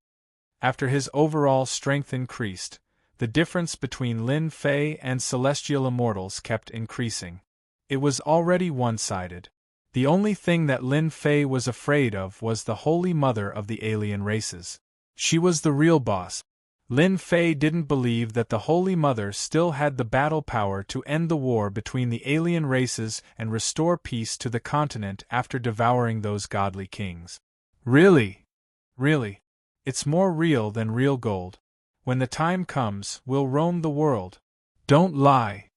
After his overall strength increased, the difference between Lin Fei and celestial immortals kept increasing. It was already one-sided. The only thing that Lin Fei was afraid of was the Holy Mother of the alien races. She was the real boss. Lin Fei didn't believe that the Holy Mother still had the battle power to end the war between the alien races and restore peace to the continent after devouring those godly kings. Really? Really? It's more real than real gold. When the time comes, we'll roam the world. Don't lie.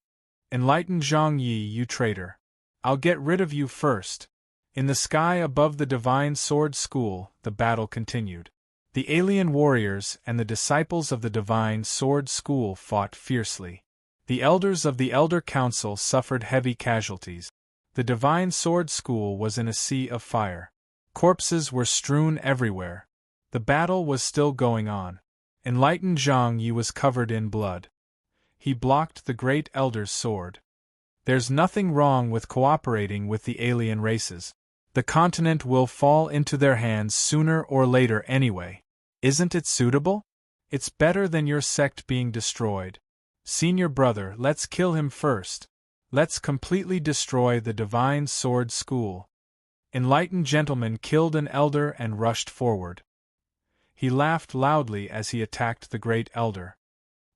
Enlighten Zhang Yi, you traitor. I'll get rid of you first. In the sky above the Divine Sword School, the battle continued. The alien warriors and the disciples of the Divine Sword School fought fiercely. The elders of the Elder Council suffered heavy casualties. The Divine Sword School was in a sea of fire. Corpses were strewn everywhere. The battle was still going on. Enlightened Zhang Yi was covered in blood. He blocked the Great Elder's sword. There's nothing wrong with cooperating with the alien races. The continent will fall into their hands sooner or later anyway. Isn't it suitable? It's better than your sect being destroyed. Senior brother, let's kill him first. Let's completely destroy the Divine Sword School. Enlightened gentleman killed an elder and rushed forward. He laughed loudly as he attacked the Great Elder.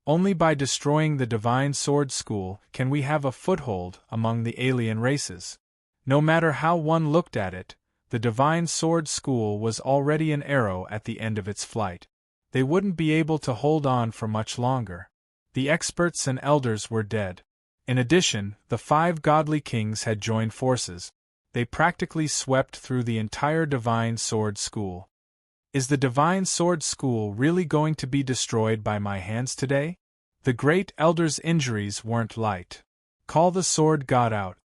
Only by destroying the Divine Sword School can we have a foothold among the alien races. No matter how one looked at it, the Divine Sword School was already an arrow at the end of its flight. They wouldn't be able to hold on for much longer. The experts and elders were dead. In addition, the 5 godly kings had joined forces. They practically swept through the entire Divine Sword School. Is the Divine Sword School really going to be destroyed by my hands today? The Great Elder's injuries weren't light. Call the Sword God out.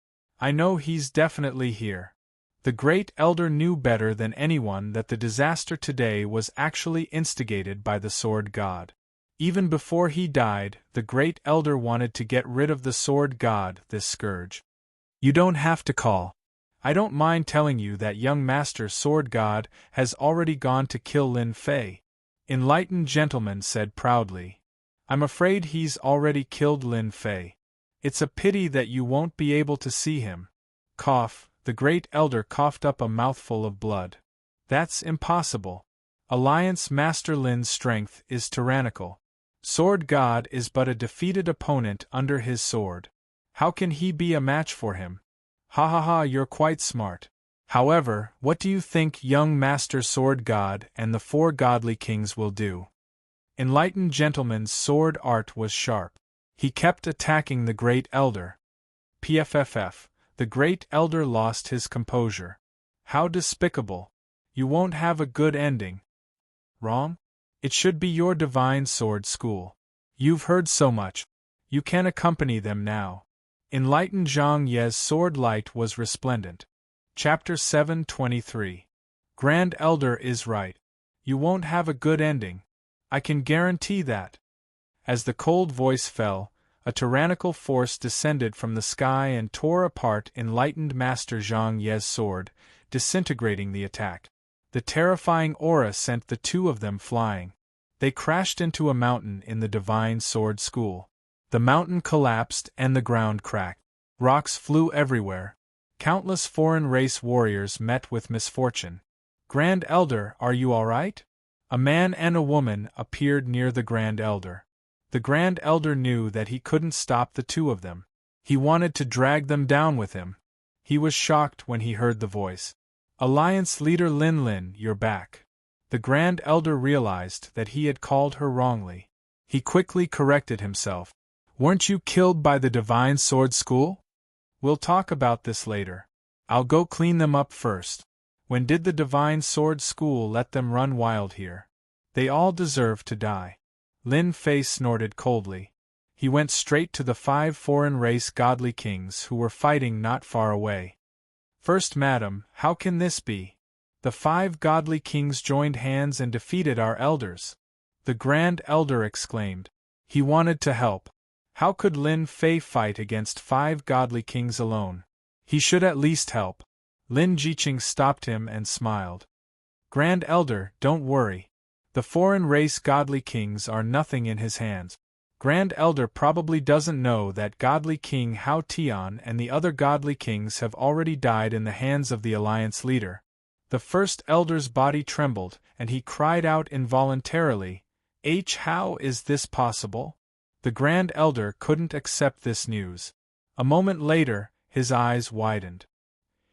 I know he's definitely here. The Great Elder knew better than anyone that the disaster today was actually instigated by the Sword God. Even before he died, the Great Elder wanted to get rid of the Sword God, this scourge. You don't have to call. I don't mind telling you that young Master Sword God has already gone to kill Lin Fei. Enlightened gentleman said proudly. I'm afraid he's already killed Lin Fei. It's a pity that you won't be able to see him. Cough, the Great Elder coughed up a mouthful of blood. That's impossible. Alliance Master Lin's strength is tyrannical. Sword God is but a defeated opponent under his sword. How can he be a match for him? Ha ha ha, you're quite smart. However, what do you think young Master Sword God and the 4 godly kings will do? Enlightened gentleman's sword art was sharp. He kept attacking the Great Elder. PFFF, the Great Elder lost his composure. How despicable. You won't have a good ending. Wrong? It should be your Divine Sword School. You've heard so much. You can accompany them now. Enlightened Zhang Ye's sword light was resplendent. Chapter 723. Grand Elder is right. You won't have a good ending. I can guarantee that. As the cold voice fell, a tyrannical force descended from the sky and tore apart Enlightened Master Zhang Ye's sword, disintegrating the attack. The terrifying aura sent the 2 of them flying. They crashed into a mountain in the Divine Sword School. The mountain collapsed and the ground cracked. Rocks flew everywhere. Countless foreign race warriors met with misfortune. Grand Elder, are you all right? A man and a woman appeared near the Grand Elder. The Grand Elder knew that he couldn't stop the 2 of them. He wanted to drag them down with him. He was shocked when he heard the voice. Alliance leader Lin Lin, you're back. The Grand Elder realized that he had called her wrongly. He quickly corrected himself. Weren't you killed by the Divine Sword School? We'll talk about this later. I'll go clean them up first. When did the Divine Sword School let them run wild here? They all deserve to die. Lin Fei snorted coldly. He went straight to the 5 foreign race godly kings who were fighting not far away. First, madam, how can this be? The 5 godly kings joined hands and defeated our elders. The Grand Elder exclaimed. He wanted to help. How could Lin Fei fight against 5 godly kings alone? He should at least help. Lin Jiqing stopped him and smiled. Grand Elder, don't worry. The foreign race godly kings are nothing in his hands. Grand Elder probably doesn't know that godly king Hao Tian and the other godly kings have already died in the hands of the alliance leader. The first elder's body trembled, and he cried out involuntarily, How is this possible? The Grand Elder couldn't accept this news. A moment later, his eyes widened.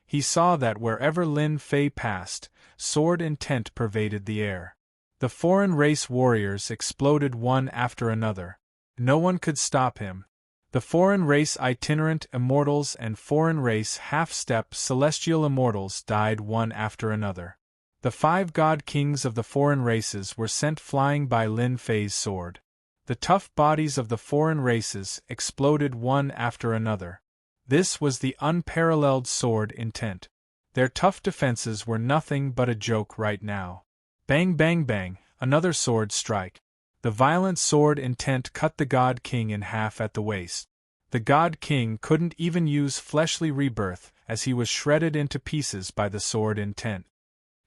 He saw that wherever Lin Fei passed, sword intent pervaded the air. The foreign race warriors exploded one after another. No one could stop him. The foreign race itinerant immortals and foreign race half-step celestial immortals died one after another. The 5 god kings of the foreign races were sent flying by Lin Fei's sword. The tough bodies of the foreign races exploded one after another. This was the unparalleled sword intent. Their tough defenses were nothing but a joke right now. Bang bang bang, another sword strike. The violent sword intent cut the God King in half at the waist. The God King couldn't even use fleshly rebirth, as he was shredded into pieces by the sword intent.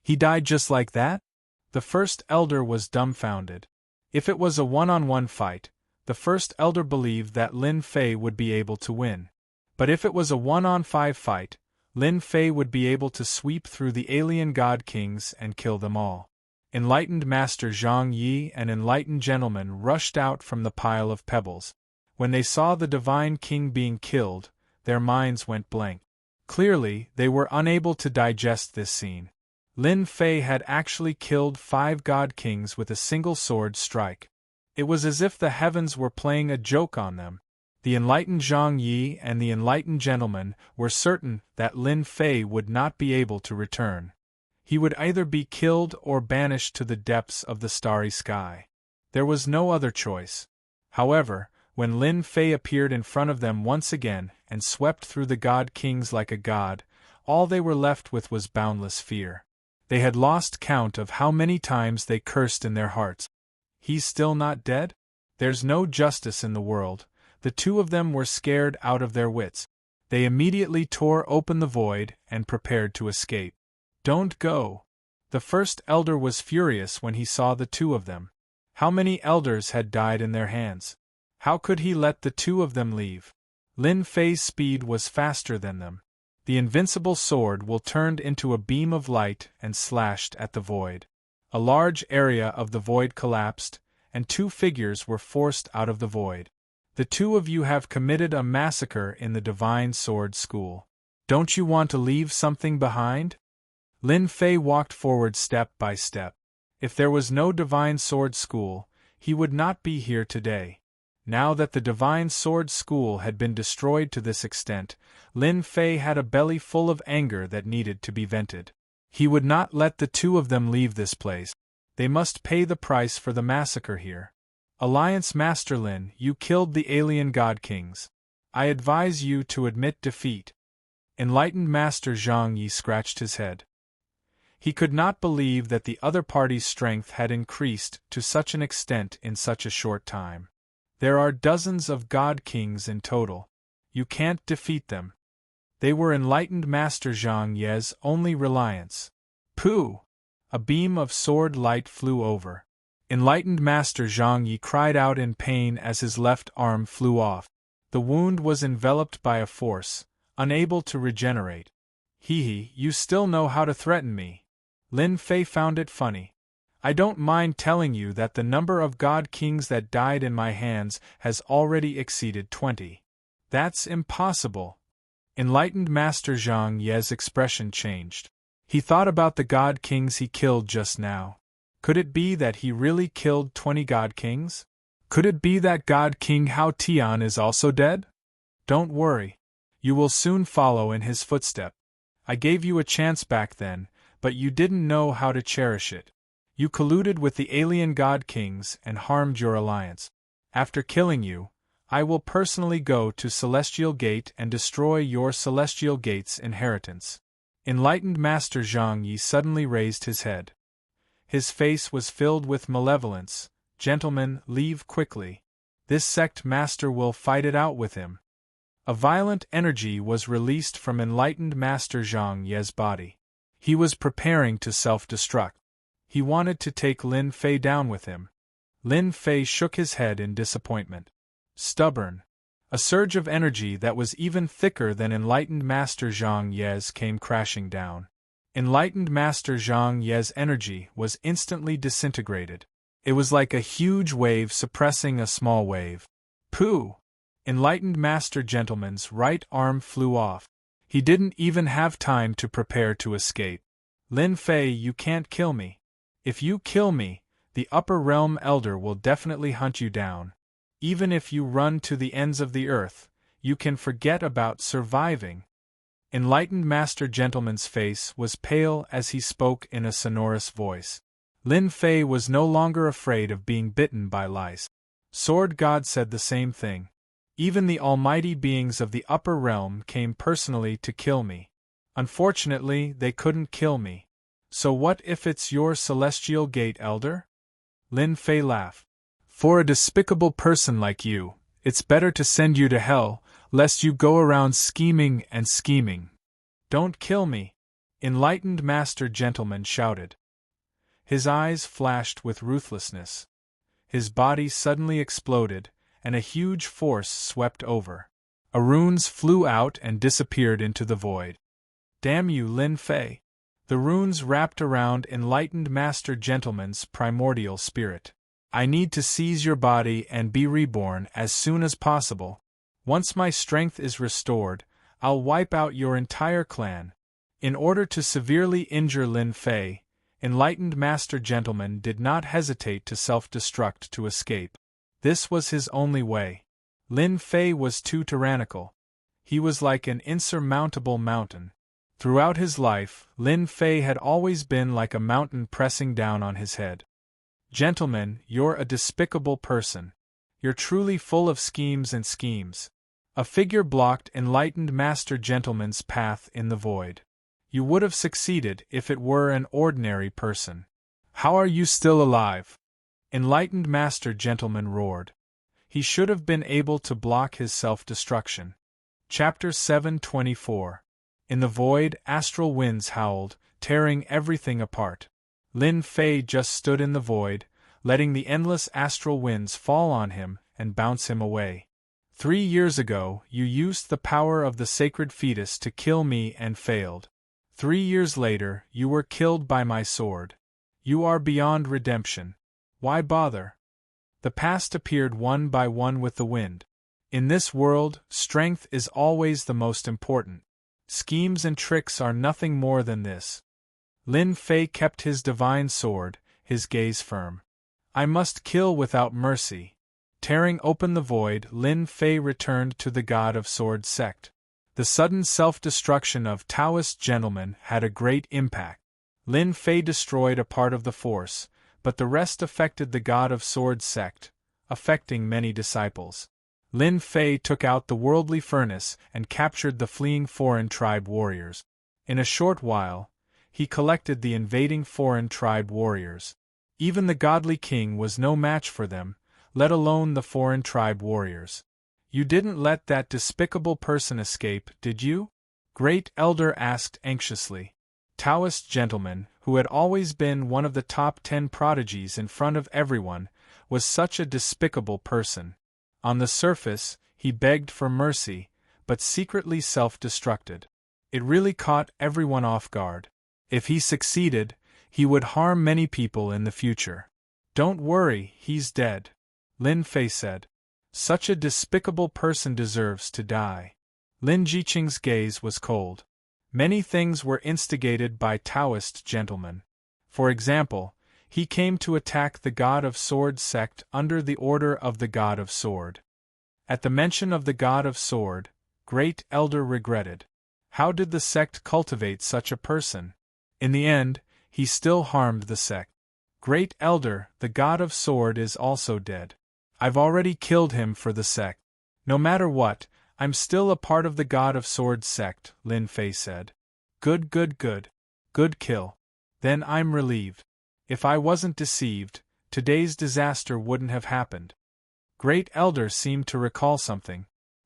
He died just like that? The first elder was dumbfounded. If it was a one-on-one fight, the first elder believed that Lin Fei would be able to win. But if it was a 1-on-5 fight, Lin Fei would be able to sweep through the alien God Kings and kill them all. Enlightened Master Zhang Yi and enlightened gentlemen rushed out from the pile of pebbles. When they saw the Divine King being killed, their minds went blank. Clearly, they were unable to digest this scene. Lin Fei had actually killed 5 God Kings with a single sword strike. It was as if the heavens were playing a joke on them. The enlightened Zhang Yi and the enlightened gentleman were certain that Lin Fei would not be able to return. He would either be killed or banished to the depths of the starry sky. There was no other choice. However, when Lin Fei appeared in front of them once again and swept through the God Kings like a god, all they were left with was boundless fear. They had lost count of how many times they cursed in their hearts. He's still not dead? There's no justice in the world. The 2 of them were scared out of their wits. They immediately tore open the void and prepared to escape. Don't go. The first elder was furious when he saw the 2 of them. How many elders had died in their hands? How could he let the 2 of them leave? Lin Fei's speed was faster than them. The invincible sword turned into a beam of light and slashed at the void. A large area of the void collapsed, and 2 figures were forced out of the void. The 2 of you have committed a massacre in the Divine Sword School. Don't you want to leave something behind? Lin Fei walked forward step by step. If there was no Divine Sword School, he would not be here today. Now that the Divine Sword School had been destroyed to this extent, Lin Fei had a belly full of anger that needed to be vented. He would not let the 2 of them leave this place. They must pay the price for the massacre here. Alliance Master Lin, you killed the alien God Kings. I advise you to admit defeat. Enlightened Master Zhang Yi scratched his head. He could not believe that the other party's strength had increased to such an extent in such a short time. There are dozens of God Kings in total. You can't defeat them. They were enlightened Master Zhang Ye's only reliance. Pooh! A beam of sword light flew over. Enlightened Master Zhang Yi cried out in pain as his left arm flew off. The wound was enveloped by a force, unable to regenerate. Hee, you still know how to threaten me. Lin Fei found it funny. I don't mind telling you that the number of God Kings that died in my hands has already exceeded 20. That's impossible. Enlightened Master Zhang Ye's expression changed. He thought about the God Kings he killed just now. Could it be that he really killed 20 God Kings? Could it be that God King Hao Tian is also dead? Don't worry. You will soon follow in his footstep. I gave you a chance back then, but you didn't know how to cherish it. You colluded with the alien God Kings and harmed your alliance. After killing you, I will personally go to Celestial Gate and destroy your Celestial Gate's inheritance. Enlightened Master Zhang Yi suddenly raised his head. His face was filled with malevolence. Gentlemen, leave quickly. This sect master will fight it out with him. A violent energy was released from Enlightened Master Zhang Yi's body. He was preparing to self-destruct. He wanted to take Lin Fei down with him. Lin Fei shook his head in disappointment. Stubborn. A surge of energy that was even thicker than Enlightened Master Zhang Yi's came crashing down. Enlightened Master Zhang Yi's energy was instantly disintegrated. It was like a huge wave suppressing a small wave. Pooh! Enlightened Master Gentleman's right arm flew off. He didn't even have time to prepare to escape. Lin Fei, you can't kill me. If you kill me, the Upper Realm Elder will definitely hunt you down. Even if you run to the ends of the earth, you can forget about surviving. Enlightened Master Gentleman's face was pale as he spoke in a sonorous voice. Lin Fei was no longer afraid of being bitten by lice. Sword God said the same thing. Even the almighty beings of the upper realm came personally to kill me. Unfortunately, they couldn't kill me. So what if it's your Celestial Gate Elder? Lin Fei laughed. For a despicable person like you, it's better to send you to hell, lest you go around scheming and scheming. Don't kill me! Enlightened Master Gentleman shouted. His eyes flashed with ruthlessness. His body suddenly exploded, and a huge force swept over. Runes flew out and disappeared into the void. Damn you, Lin Fei! The runes wrapped around Enlightened Master Gentleman's primordial spirit. I need to seize your body and be reborn as soon as possible. Once my strength is restored, I'll wipe out your entire clan. In order to severely injure Lin Fei, Enlightened Master Gentleman did not hesitate to self-destruct to escape. This was his only way. Lin Fei was too tyrannical. He was like an insurmountable mountain. Throughout his life, Lin Fei had always been like a mountain pressing down on his head. Gentlemen, you're a despicable person. You're truly full of schemes and schemes. A figure blocked Enlightened Master Gentleman's path in the void. You would have succeeded if it were an ordinary person. How are you still alive? Enlightened Master Gentleman roared. He should have been able to block his self-destruction. Chapter 724. In the void, astral winds howled, tearing everything apart. Lin Fei just stood in the void, letting the endless astral winds fall on him and bounce him away. 3 years ago, you used the power of the sacred fetus to kill me and failed. 3 years later, you were killed by my sword. You are beyond redemption. Why bother? The past appeared one by one with the wind. In this world, strength is always the most important. Schemes and tricks are nothing more than this. Lin Fei kept his divine sword, his gaze firm. I must kill without mercy. Tearing open the void, Lin Fei returned to the God of Sword sect. The sudden self-destruction of Taoist gentlemen had a great impact. Lin Fei destroyed a part of the force, but the rest affected the God of Sword sect, affecting many disciples. Lin Fei took out the worldly furnace and captured the fleeing foreign tribe warriors. In a short while, he collected the invading foreign tribe warriors. Even the godly king was no match for them, let alone the foreign tribe warriors. You didn't let that despicable person escape, did you? Great Elder asked anxiously. Taoist gentleman, who had always been one of the top 10 prodigies in front of everyone, was such a despicable person. On the surface, he begged for mercy, but secretly self-destructed. It really caught everyone off guard. If he succeeded, he would harm many people in the future. Don't worry, he's dead, Lin Fei said. Such a despicable person deserves to die. Lin Jiqing's gaze was cold. Many things were instigated by Taoist gentlemen. For example, He came to attack the God of Sword sect under the order of the God of Sword. At the mention of the God of Sword, Great Elder regretted. How did the sect cultivate such a person? In the end, he still harmed the sect. Great Elder, the God of Sword is also dead. I've already killed him for the sect. No matter what, I'm still a part of the God of Sword sect, Lin Fei said. Good, good, good. Good kill. Then I'm relieved. If I wasn't deceived, today's disaster wouldn't have happened. Great Elder seemed to recall something.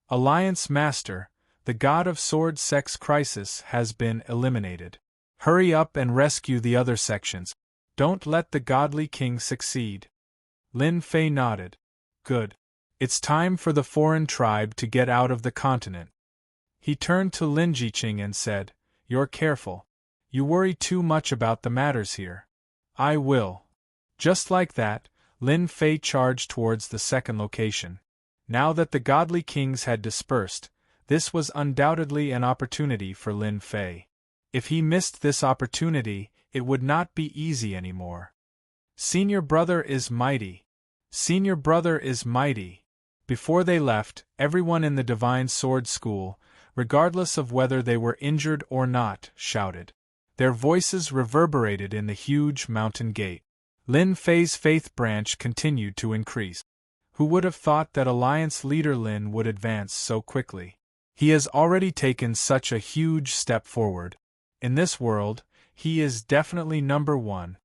Alliance Master, the God of Sword sect's crisis has been eliminated. Hurry up and rescue the other sections. Don't let the godly king succeed. Lin Fei nodded. Good. It's time for the foreign tribe to get out of the continent. He turned to Lin Jiqing and said, You're careful. You worry too much about the matters here. I will. Just like that, Lin Fei charged towards the second location. Now that the godly kings had dispersed, this was undoubtedly an opportunity for Lin Fei. If he missed this opportunity, it would not be easy anymore. Senior brother is mighty. Senior brother is mighty. Before they left, everyone in the Divine Sword School, regardless of whether they were injured or not, shouted. Their voices reverberated in the huge mountain gate. Lin Fei's faith branch continued to increase. Who would have thought that Alliance leader Lin would advance so quickly? He has already taken such a huge step forward. In this world, he is definitely number one.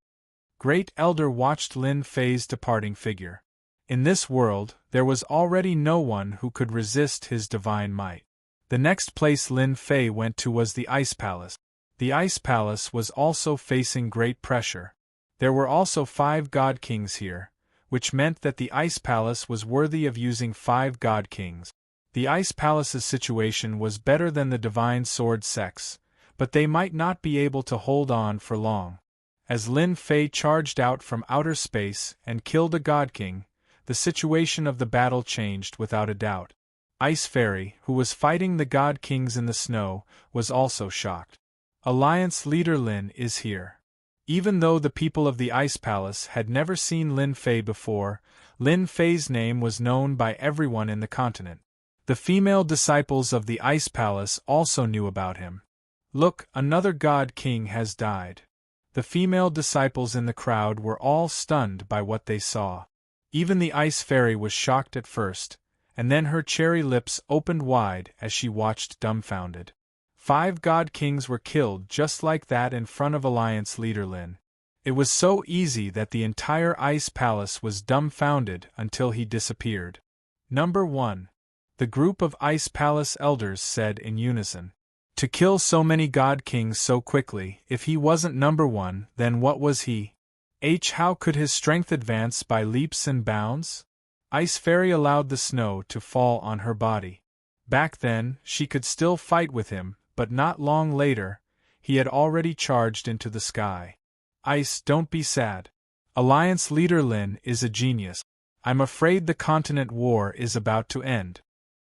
Great Elder watched Lin Fei's departing figure. In this world, there was already no one who could resist his divine might. The next place Lin Fei went to was the Ice Palace. The Ice Palace was also facing great pressure. There were also 5 God Kings here, which meant that the Ice Palace was worthy of using 5 God Kings. The Ice Palace's situation was better than the Divine Sword sects, but they might not be able to hold on for long. As Lin Fei charged out from outer space and killed a God King, the situation of the battle changed without a doubt. Ice Fairy, who was fighting the God Kings in the snow, was also shocked. Alliance leader Lin is here. Even though the people of the Ice Palace had never seen Lin Fei before, Lin Fei's name was known by everyone in the continent. The female disciples of the Ice Palace also knew about him. Look, another God King has died. The female disciples in the crowd were all stunned by what they saw. Even the Ice Fairy was shocked at first, and then her cherry lips opened wide as she watched dumbfounded. 5 God Kings were killed just like that in front of Alliance leader Lin. It was so easy that the entire Ice Palace was dumbfounded until he disappeared. Number 1. The group of Ice Palace elders said in unison. To kill so many God Kings so quickly, if he wasn't number 1, then what was he? How could his strength advance by leaps and bounds? Ice Fairy allowed the snow to fall on her body. Back then, she could still fight with him, but not long later, he had already charged into the sky. Ice, don't be sad. Alliance leader Lin is a genius. I'm afraid the continent war is about to end.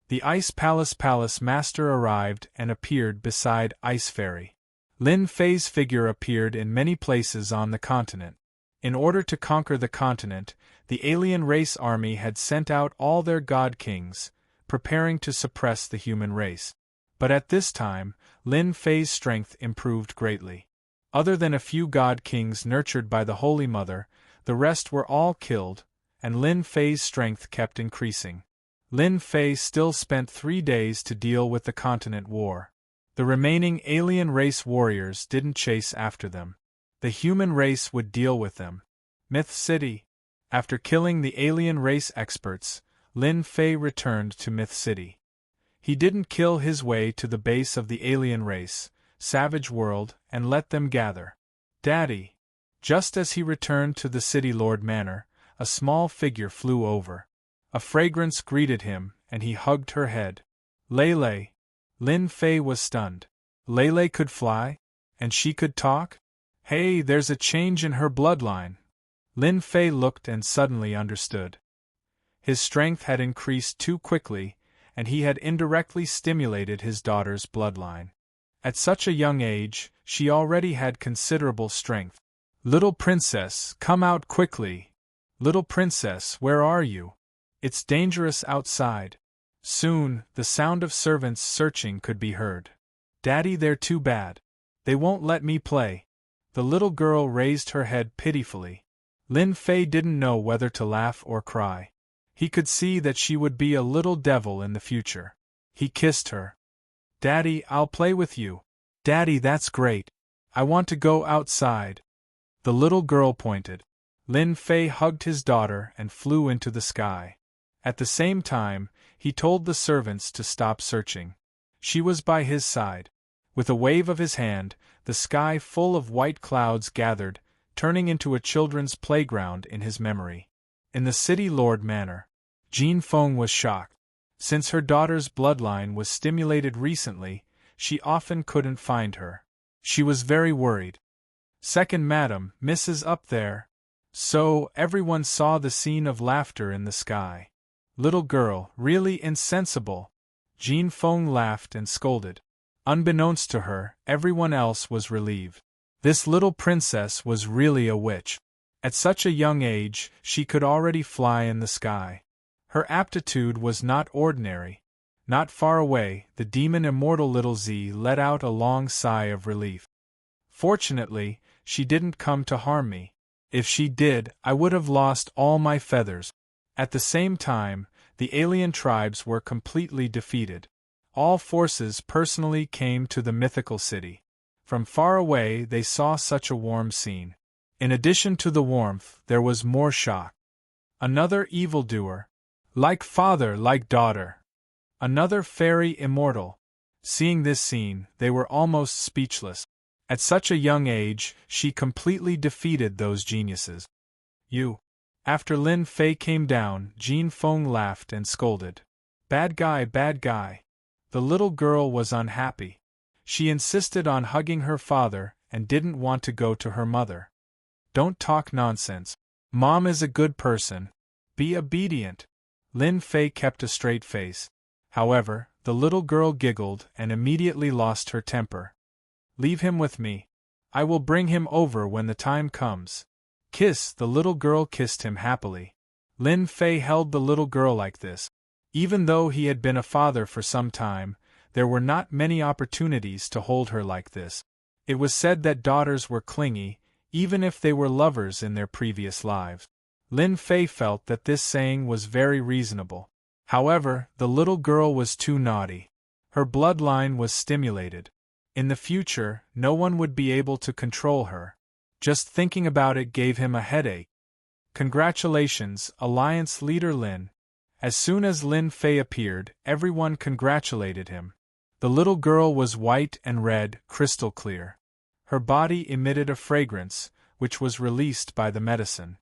The Ice Palace Master arrived and appeared beside Ice Fairy. Lin Fei's figure appeared in many places on the continent. In order to conquer the continent, the alien race army had sent out all their God Kings, preparing to suppress the human race. But at this time, Lin Fei's strength improved greatly. Other than a few God Kings nurtured by the Holy Mother, the rest were all killed, and Lin Fei's strength kept increasing. Lin Fei still spent 3 days to deal with the continent war. The remaining alien race warriors didn't chase after them. The human race would deal with them. Myth City. After killing the alien race experts, Lin Fei returned to Myth City. He didn't kill his way to the base of the alien race, Savage World, and let them gather. Daddy! Just as he returned to the City Lord Manor, a small figure flew over. A fragrance greeted him, and he hugged her head. Lele! Lin Fei was stunned. Lele could fly? And she could talk? Hey, there's a change in her bloodline. Lin Fei looked and suddenly understood. His strength had increased too quickly, and he had indirectly stimulated his daughter's bloodline. At such a young age, she already had considerable strength. Little princess, come out quickly! Little princess, where are you? It's dangerous outside. Soon, the sound of servants searching could be heard. Daddy, they're too bad. They won't let me play. The little girl raised her head pitifully. Lin Fei didn't know whether to laugh or cry. He could see that she would be a little devil in the future. He kissed her. Daddy, I'll play with you. Daddy, that's great. I want to go outside. The little girl pointed. Lin Fei hugged his daughter and flew into the sky. At the same time, he told the servants to stop searching. She was by his side. With a wave of his hand, the sky full of white clouds gathered, turning into a children's playground in his memory. In the city lord manor, Jin Feng was shocked. Since her daughter's bloodline was stimulated recently, she often couldn't find her. She was very worried. Second madam, Mrs. Up there. So, everyone saw the scene of laughter in the sky. Little girl, really insensible. Jin Feng laughed and scolded. Unbeknownst to her, everyone else was relieved. This little princess was really a witch. At such a young age, she could already fly in the sky. Her aptitude was not ordinary. Not far away, the demon immortal Little Z let out a long sigh of relief. Fortunately, she didn't come to harm me. If she did, I would have lost all my feathers. At the same time, the alien tribes were completely defeated. All forces personally came to the mythical city. From far away they saw such a warm scene. In addition to the warmth, there was more shock. Another evildoer. Like father, like daughter. Another fairy immortal. Seeing this scene, they were almost speechless. At such a young age, she completely defeated those geniuses. You. After Lin Fei came down, Jin Feng laughed and scolded. Bad guy, bad guy. The little girl was unhappy. She insisted on hugging her father and didn't want to go to her mother. Don't talk nonsense. Mom is a good person. Be obedient. Lin Fei kept a straight face. However, the little girl giggled and immediately lost her temper. Leave him with me. I will bring him over when the time comes. Kiss. The little girl kissed him happily. Lin Fei held the little girl like this. Even though he had been a father for some time, there were not many opportunities to hold her like this. It was said that daughters were clingy, even if they were lovers in their previous lives. Lin Fei felt that this saying was very reasonable. However, the little girl was too naughty. Her bloodline was stimulated. In the future, no one would be able to control her. Just thinking about it gave him a headache. Congratulations, Alliance Leader Lin. As soon as Lin Fei appeared, everyone congratulated him. The little girl was white and red, crystal clear. Her body emitted a fragrance, which was released by the medicine.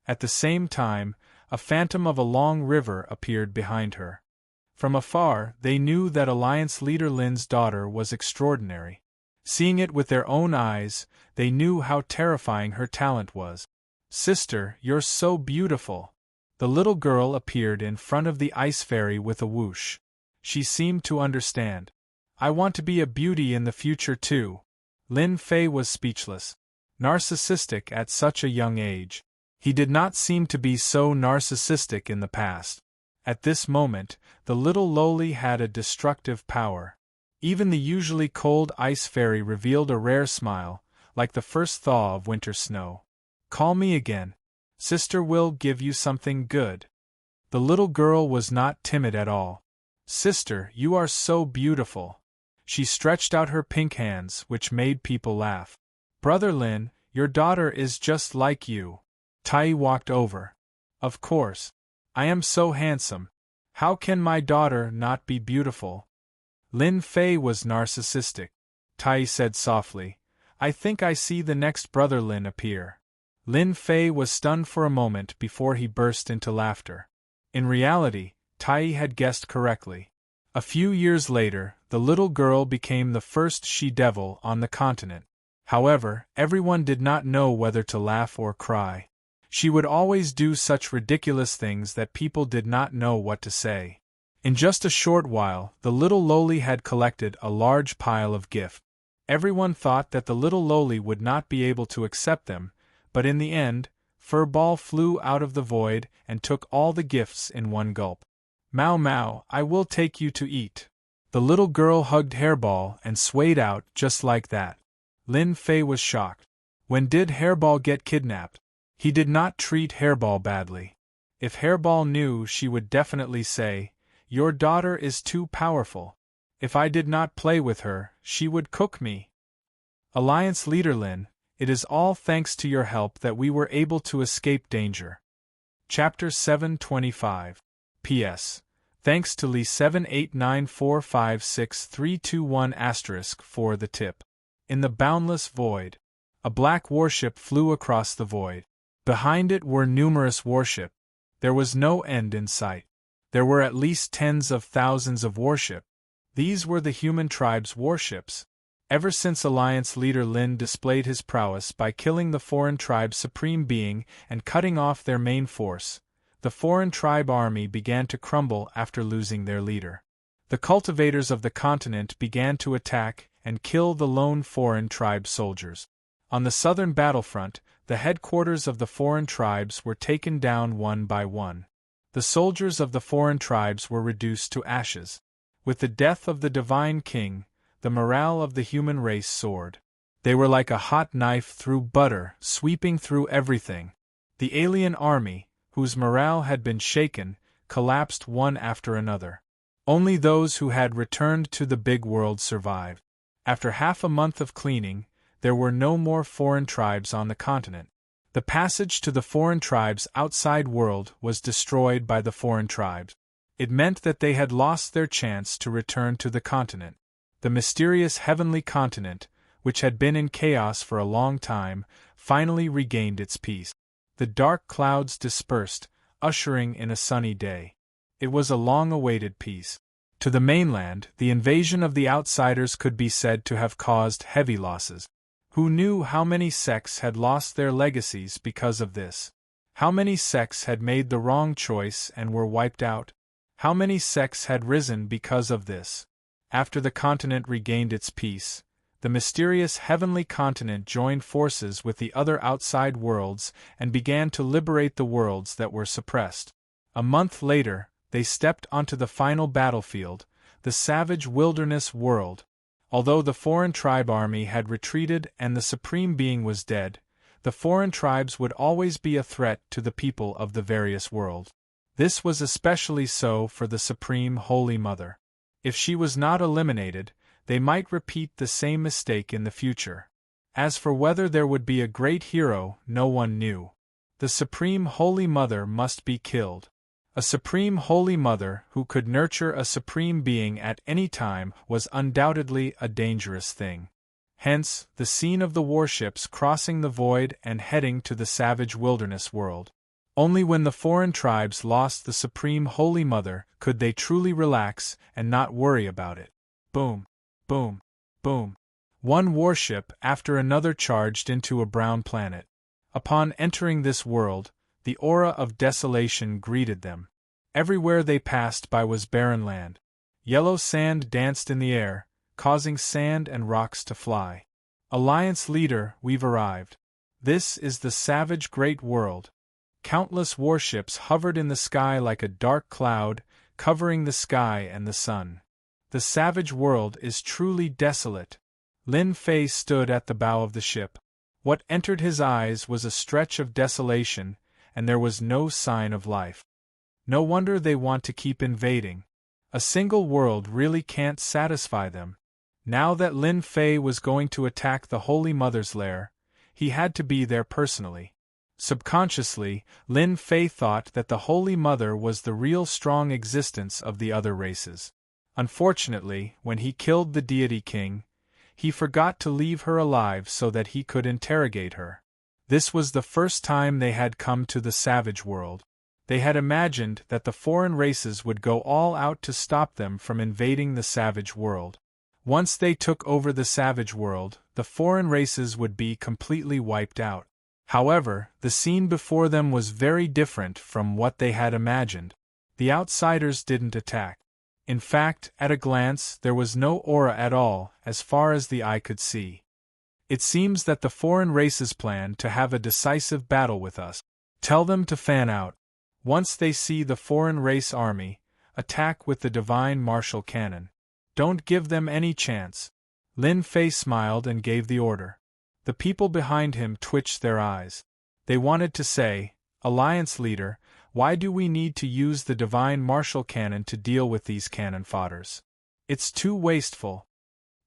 At the same time, a phantom of a long river appeared behind her. From afar, they knew that Alliance Leader Lin's daughter was extraordinary. Seeing it with their own eyes, they knew how terrifying her talent was. Sister, you're so beautiful. The little girl appeared in front of the ice fairy with a whoosh. She seemed to understand. I want to be a beauty in the future too. Lin Fei was speechless. Narcissistic at such a young age. He did not seem to be so narcissistic in the past. At this moment, the little loli had a destructive power. Even the usually cold ice fairy revealed a rare smile, like the first thaw of winter snow. Call me again. Sister will give you something good. The little girl was not timid at all. Sister, you are so beautiful. She stretched out her pink hands, which made people laugh. Brother Lin, your daughter is just like you. Tai walked over. Of course. I am so handsome. How can my daughter not be beautiful? Lin Fei was narcissistic. Tai said softly. I think I see the next Brother Lin appear. Lin Fei was stunned for a moment before he burst into laughter. In reality, Tai had guessed correctly. A few years later, the little girl became the first she-devil on the continent. However, everyone did not know whether to laugh or cry. She would always do such ridiculous things that people did not know what to say. In just a short while, the little loli had collected a large pile of gifts. Everyone thought that the little loli would not be able to accept them, but in the end, Furball flew out of the void and took all the gifts in one gulp. "Mau Mau, I will take you to eat." The little girl hugged Hairball and swayed out just like that. Lin Fei was shocked. When did Hairball get kidnapped? He did not treat Hairball badly. If Hairball knew, she would definitely say, "Your daughter is too powerful. If I did not play with her, she would cook me." Alliance Leader Lin, it is all thanks to your help that we were able to escape danger. Chapter 725. P.S. Thanks to Lee7894563321 for the tip. In the boundless void. A black warship flew across the void. Behind it were numerous warships. There was no end in sight. There were at least tens of thousands of warships. These were the human tribe's warships. Ever since Alliance Leader Lin displayed his prowess by killing the foreign tribe's supreme being and cutting off their main force, the foreign tribe army began to crumble after losing their leader. The cultivators of the continent began to attack and kill the lone foreign tribe soldiers. On the southern battlefront, the headquarters of the foreign tribes were taken down one by one. The soldiers of the foreign tribes were reduced to ashes. With the death of the divine king, the morale of the human race soared. They were like a hot knife through butter, sweeping through everything. The alien army, whose morale had been shaken, collapsed one after another. Only those who had returned to the big world survived. After half a month of cleaning, there were no more foreign tribes on the continent. The passage to the foreign tribes' outside world was destroyed by the foreign tribes. It meant that they had lost their chance to return to the continent. The mysterious heavenly continent, which had been in chaos for a long time, finally regained its peace. The dark clouds dispersed, ushering in a sunny day. It was a long-awaited peace. To the mainland, the invasion of the outsiders could be said to have caused heavy losses. Who knew how many sects had lost their legacies because of this? How many sects had made the wrong choice and were wiped out? How many sects had risen because of this? After the continent regained its peace, the mysterious heavenly continent joined forces with the other outside worlds and began to liberate the worlds that were suppressed. A month later, they stepped onto the final battlefield, the savage wilderness world. Although the foreign tribe army had retreated and the supreme being was dead, the foreign tribes would always be a threat to the people of the various worlds. This was especially so for the Supreme Holy Mother. If she was not eliminated, they might repeat the same mistake in the future. As for whether there would be a great hero, no one knew. The Supreme Holy Mother must be killed. A Supreme Holy Mother who could nurture a Supreme Being at any time was undoubtedly a dangerous thing. Hence, the scene of the warships crossing the void and heading to the savage wilderness world. Only when the foreign tribes lost the Supreme Holy Mother could they truly relax and not worry about it. Boom, boom, boom. One warship after another charged into a brown planet. Upon entering this world, the aura of desolation greeted them. Everywhere they passed by was barren land. Yellow sand danced in the air, causing sand and rocks to fly. Alliance Leader, we've arrived. This is the savage great world. Countless warships hovered in the sky like a dark cloud, covering the sky and the sun. The savage world is truly desolate. Lin Fei stood at the bow of the ship. What entered his eyes was a stretch of desolation, and there was no sign of life. No wonder they want to keep invading. A single world really can't satisfy them. Now that Lin Fei was going to attack the Holy Mother's lair, he had to be there personally. Subconsciously, Lin Fei thought that the Holy Mother was the real strong existence of the other races. Unfortunately, when he killed the deity king, he forgot to leave her alive so that he could interrogate her. This was the first time they had come to the savage world. They had imagined that the foreign races would go all out to stop them from invading the savage world. Once they took over the savage world, the foreign races would be completely wiped out. However, the scene before them was very different from what they had imagined. The outsiders didn't attack. In fact, at a glance, there was no aura at all, as far as the eye could see. It seems that the foreign races plan to have a decisive battle with us. Tell them to fan out. Once they see the foreign race army, attack with the divine martial cannon. Don't give them any chance." Lin Fei smiled and gave the order. The people behind him twitched their eyes. They wanted to say, "Alliance leader, why do we need to use the divine martial cannon to deal with these cannon fodders? It's too wasteful."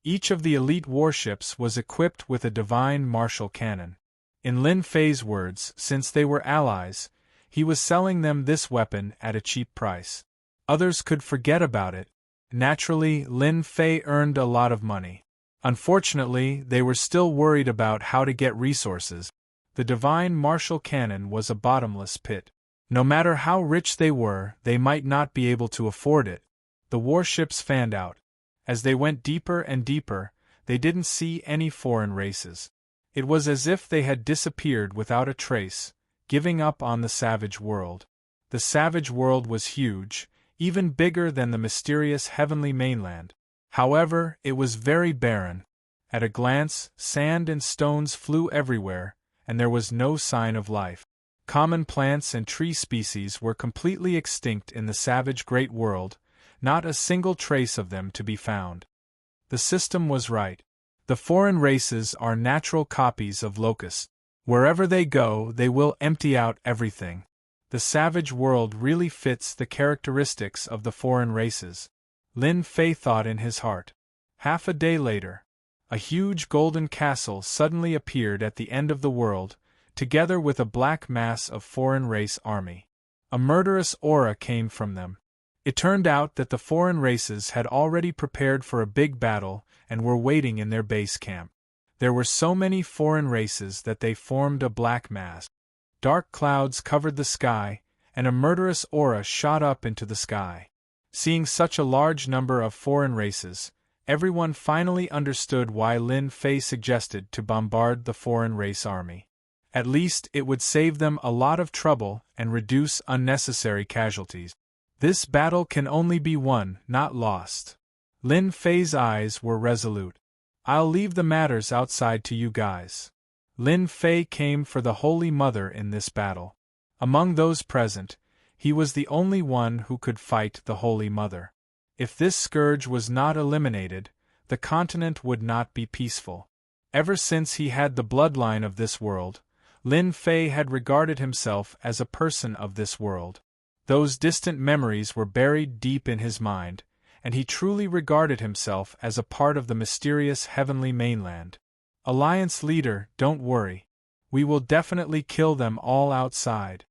Each of the elite warships was equipped with a divine martial cannon. In Lin Fei's words, since they were allies, he was selling them this weapon at a cheap price. Others could forget about it. Naturally, Lin Fei earned a lot of money. Unfortunately, they were still worried about how to get resources. The divine martial cannon was a bottomless pit. No matter how rich they were, they might not be able to afford it. The warships fanned out. As they went deeper and deeper, they didn't see any foreign races. It was as if they had disappeared without a trace, giving up on the savage world. The savage world was huge, even bigger than the mysterious heavenly mainland. However, it was very barren. At a glance, sand and stones flew everywhere, and there was no sign of life. Common plants and tree species were completely extinct in the savage great world, not a single trace of them to be found. The system was right. The foreign races are natural copies of locusts. Wherever they go, they will empty out everything. The savage world really fits the characteristics of the foreign races. Lin Fei thought in his heart. Half a day later, a huge golden castle suddenly appeared at the end of the world, together with a black mass of foreign race army. A murderous aura came from them. It turned out that the foreign races had already prepared for a big battle and were waiting in their base camp. There were so many foreign races that they formed a black mass. Dark clouds covered the sky, and a murderous aura shot up into the sky. Seeing such a large number of foreign races, everyone finally understood why Lin Fei suggested to bombard the foreign race army. At least it would save them a lot of trouble and reduce unnecessary casualties. This battle can only be won, not lost. Lin Fei's eyes were resolute. I'll leave the matters outside to you guys. Lin Fei came for the Holy Mother in this battle. Among those present, he was the only one who could fight the Holy Mother. If this scourge was not eliminated, the continent would not be peaceful. Ever since he had the bloodline of this world, Lin Fei had regarded himself as a person of this world. Those distant memories were buried deep in his mind, and he truly regarded himself as a part of the mysterious heavenly mainland. Alliance leader, don't worry. We will definitely kill them all outside.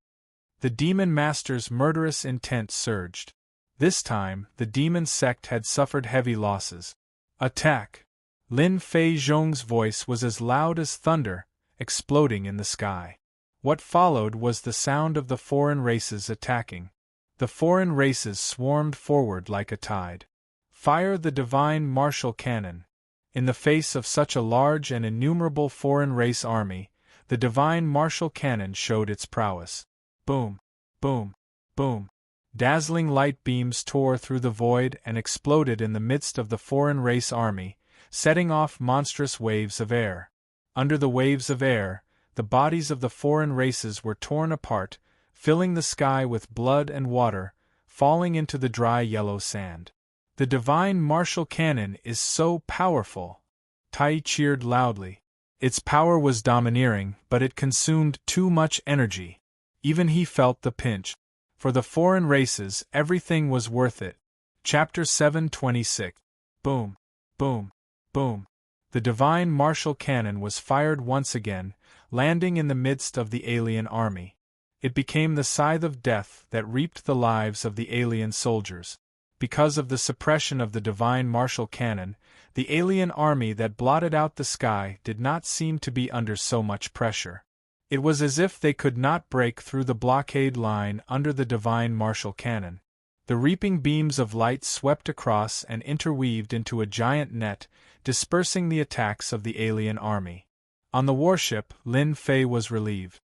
The demon master's murderous intent surged. This time, the demon sect had suffered heavy losses. Attack! Lin Fei Zhong's voice was as loud as thunder, exploding in the sky. What followed was the sound of the foreign races attacking. The foreign races swarmed forward like a tide. Fire the divine martial cannon. In the face of such a large and innumerable foreign race army, the divine martial cannon showed its prowess. Boom! Boom! Boom! Dazzling light beams tore through the void and exploded in the midst of the foreign race army, setting off monstrous waves of air. Under the waves of air, the bodies of the foreign races were torn apart, filling the sky with blood and water, falling into the dry yellow sand. The divine martial cannon is so powerful. Tai cheered loudly. Its power was domineering, but it consumed too much energy. Even he felt the pinch. For the foreign races, everything was worth it. Chapter 726. Boom! Boom! Boom! The divine martial cannon was fired once again, landing in the midst of the alien army. It became the scythe of death that reaped the lives of the alien soldiers. Because of the suppression of the divine martial cannon, the alien army that blotted out the sky did not seem to be under so much pressure. It was as if they could not break through the blockade line under the divine martial cannon. The reaping beams of light swept across and interweaved into a giant net, dispersing the attacks of the alien army. On the warship, Lin Fei was relieved.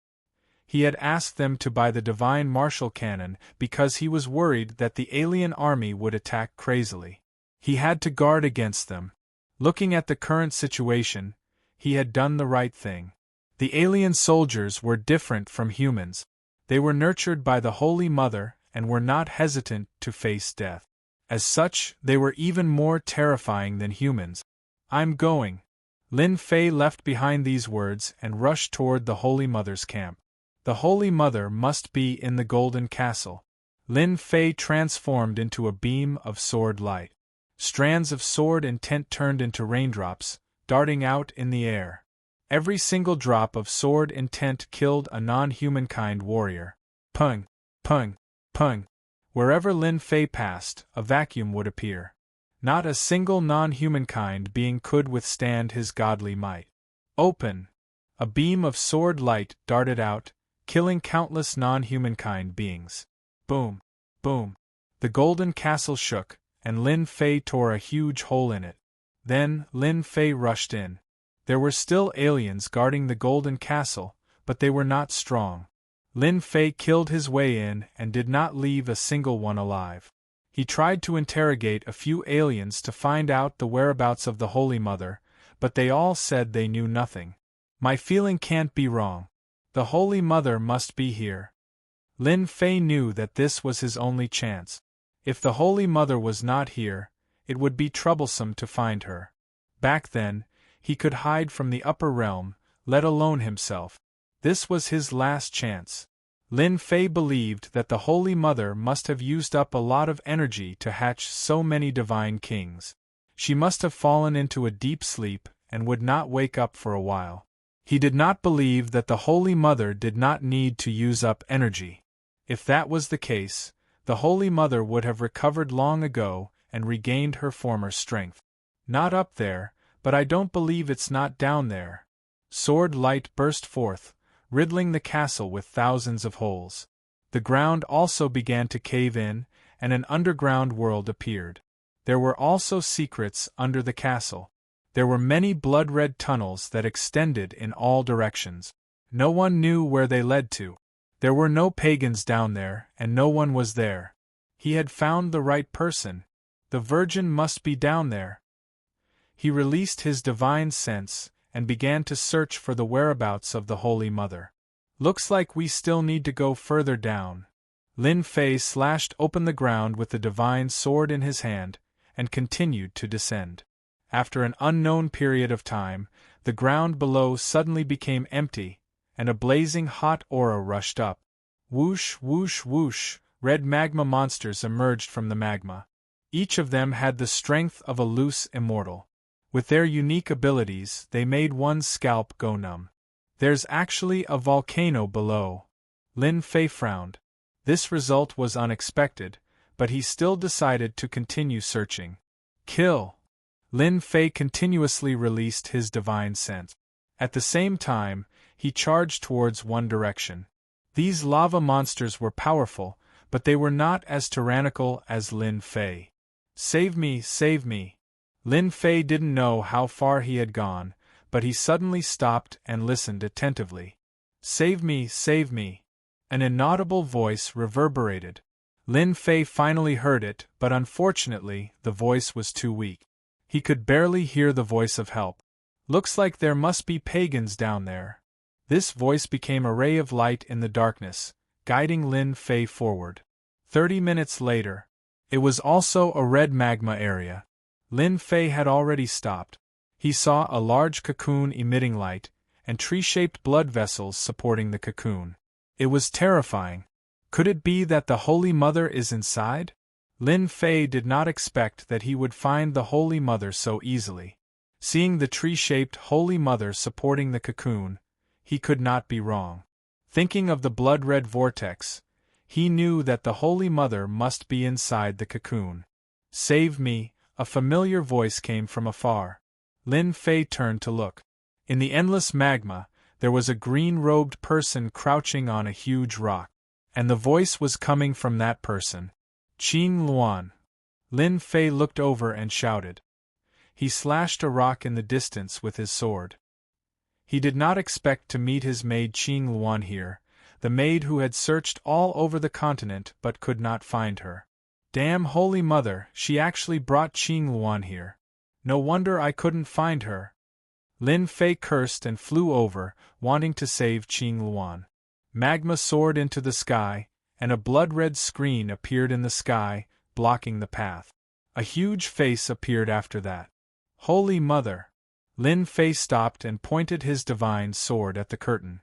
He had asked them to buy the divine martial cannon because he was worried that the alien army would attack crazily. He had to guard against them. Looking at the current situation, he had done the right thing. The alien soldiers were different from humans. They were nurtured by the Holy Mother and were not hesitant to face death. As such, they were even more terrifying than humans. I'm going. Lin Fei left behind these words and rushed toward the Holy Mother's camp. The Holy Mother must be in the Golden Castle. Lin Fei transformed into a beam of sword light. Strands of sword intent turned into raindrops, darting out in the air. Every single drop of sword intent killed a non-humankind warrior. Pung, pung, pung. Wherever Lin Fei passed, a vacuum would appear. Not a single non-humankind being could withstand his godly might. Open! A beam of sword light darted out, killing countless non-humankind beings. Boom! Boom! The golden castle shook, and Lin Fei tore a huge hole in it. Then, Lin Fei rushed in. There were still aliens guarding the golden castle, but they were not strong. Lin Fei killed his way in and did not leave a single one alive. He tried to interrogate a few aliens to find out the whereabouts of the Holy Mother, but they all said they knew nothing. My feeling can't be wrong. The Holy Mother must be here. Lin Fei knew that this was his only chance. If the Holy Mother was not here, it would be troublesome to find her. Back then, he could hide from the upper realm, let alone himself. This was his last chance. Lin Fei believed that the Holy Mother must have used up a lot of energy to hatch so many divine kings. She must have fallen into a deep sleep and would not wake up for a while. He did not believe that the Holy Mother did not need to use up energy. If that was the case, the Holy Mother would have recovered long ago and regained her former strength. Not up there, but I don't believe it's not down there. Sword light burst forth, riddling the castle with thousands of holes. The ground also began to cave in, and an underground world appeared. There were also secrets under the castle. There were many blood-red tunnels that extended in all directions. No one knew where they led to. There were no pagans down there, and no one was there. He had found the right person. The Virgin must be down there. He released his divine sense and began to search for the whereabouts of the Holy Mother. Looks like we still need to go further down. Lin Fei slashed open the ground with the divine sword in his hand, and continued to descend. After an unknown period of time, the ground below suddenly became empty, and a blazing hot aura rushed up. Whoosh, whoosh, whoosh, red magma monsters emerged from the magma. Each of them had the strength of a loose immortal. With their unique abilities, they made one's scalp go numb. There's actually a volcano below. Lin Fei frowned. This result was unexpected, but he still decided to continue searching. Kill! Lin Fei continuously released his divine sense. At the same time, he charged towards one direction. These lava monsters were powerful, but they were not as tyrannical as Lin Fei. Save me, save me! Lin Fei didn't know how far he had gone, but he suddenly stopped and listened attentively. Save me, save me! An inaudible voice reverberated. Lin Fei finally heard it, but unfortunately, the voice was too weak. He could barely hear the voice of help. Looks like there must be pagans down there. This voice became a ray of light in the darkness, guiding Lin Fei forward. 30 minutes later, it was also a red magma area. Lin Fei had already stopped. He saw a large cocoon emitting light, and tree-shaped blood vessels supporting the cocoon. It was terrifying. Could it be that the Holy Mother is inside? Lin Fei did not expect that he would find the Holy Mother so easily. Seeing the tree-shaped Holy Mother supporting the cocoon, he could not be wrong. Thinking of the blood-red vortex, he knew that the Holy Mother must be inside the cocoon. Save me! A familiar voice came from afar. Lin Fei turned to look. In the endless magma, there was a green-robed person crouching on a huge rock. And the voice was coming from that person. Qing Luan. Lin Fei looked over and shouted. He slashed a rock in the distance with his sword. He did not expect to meet his maid Qing Luan here, the maid who had searched all over the continent but could not find her. Damn Holy Mother, she actually brought Qing Luan here. No wonder I couldn't find her. Lin Fei cursed and flew over, wanting to save Qing Luan. Magma soared into the sky, and a blood-red screen appeared in the sky, blocking the path. A huge face appeared after that. Holy Mother! Lin Fei stopped and pointed his divine sword at the curtain.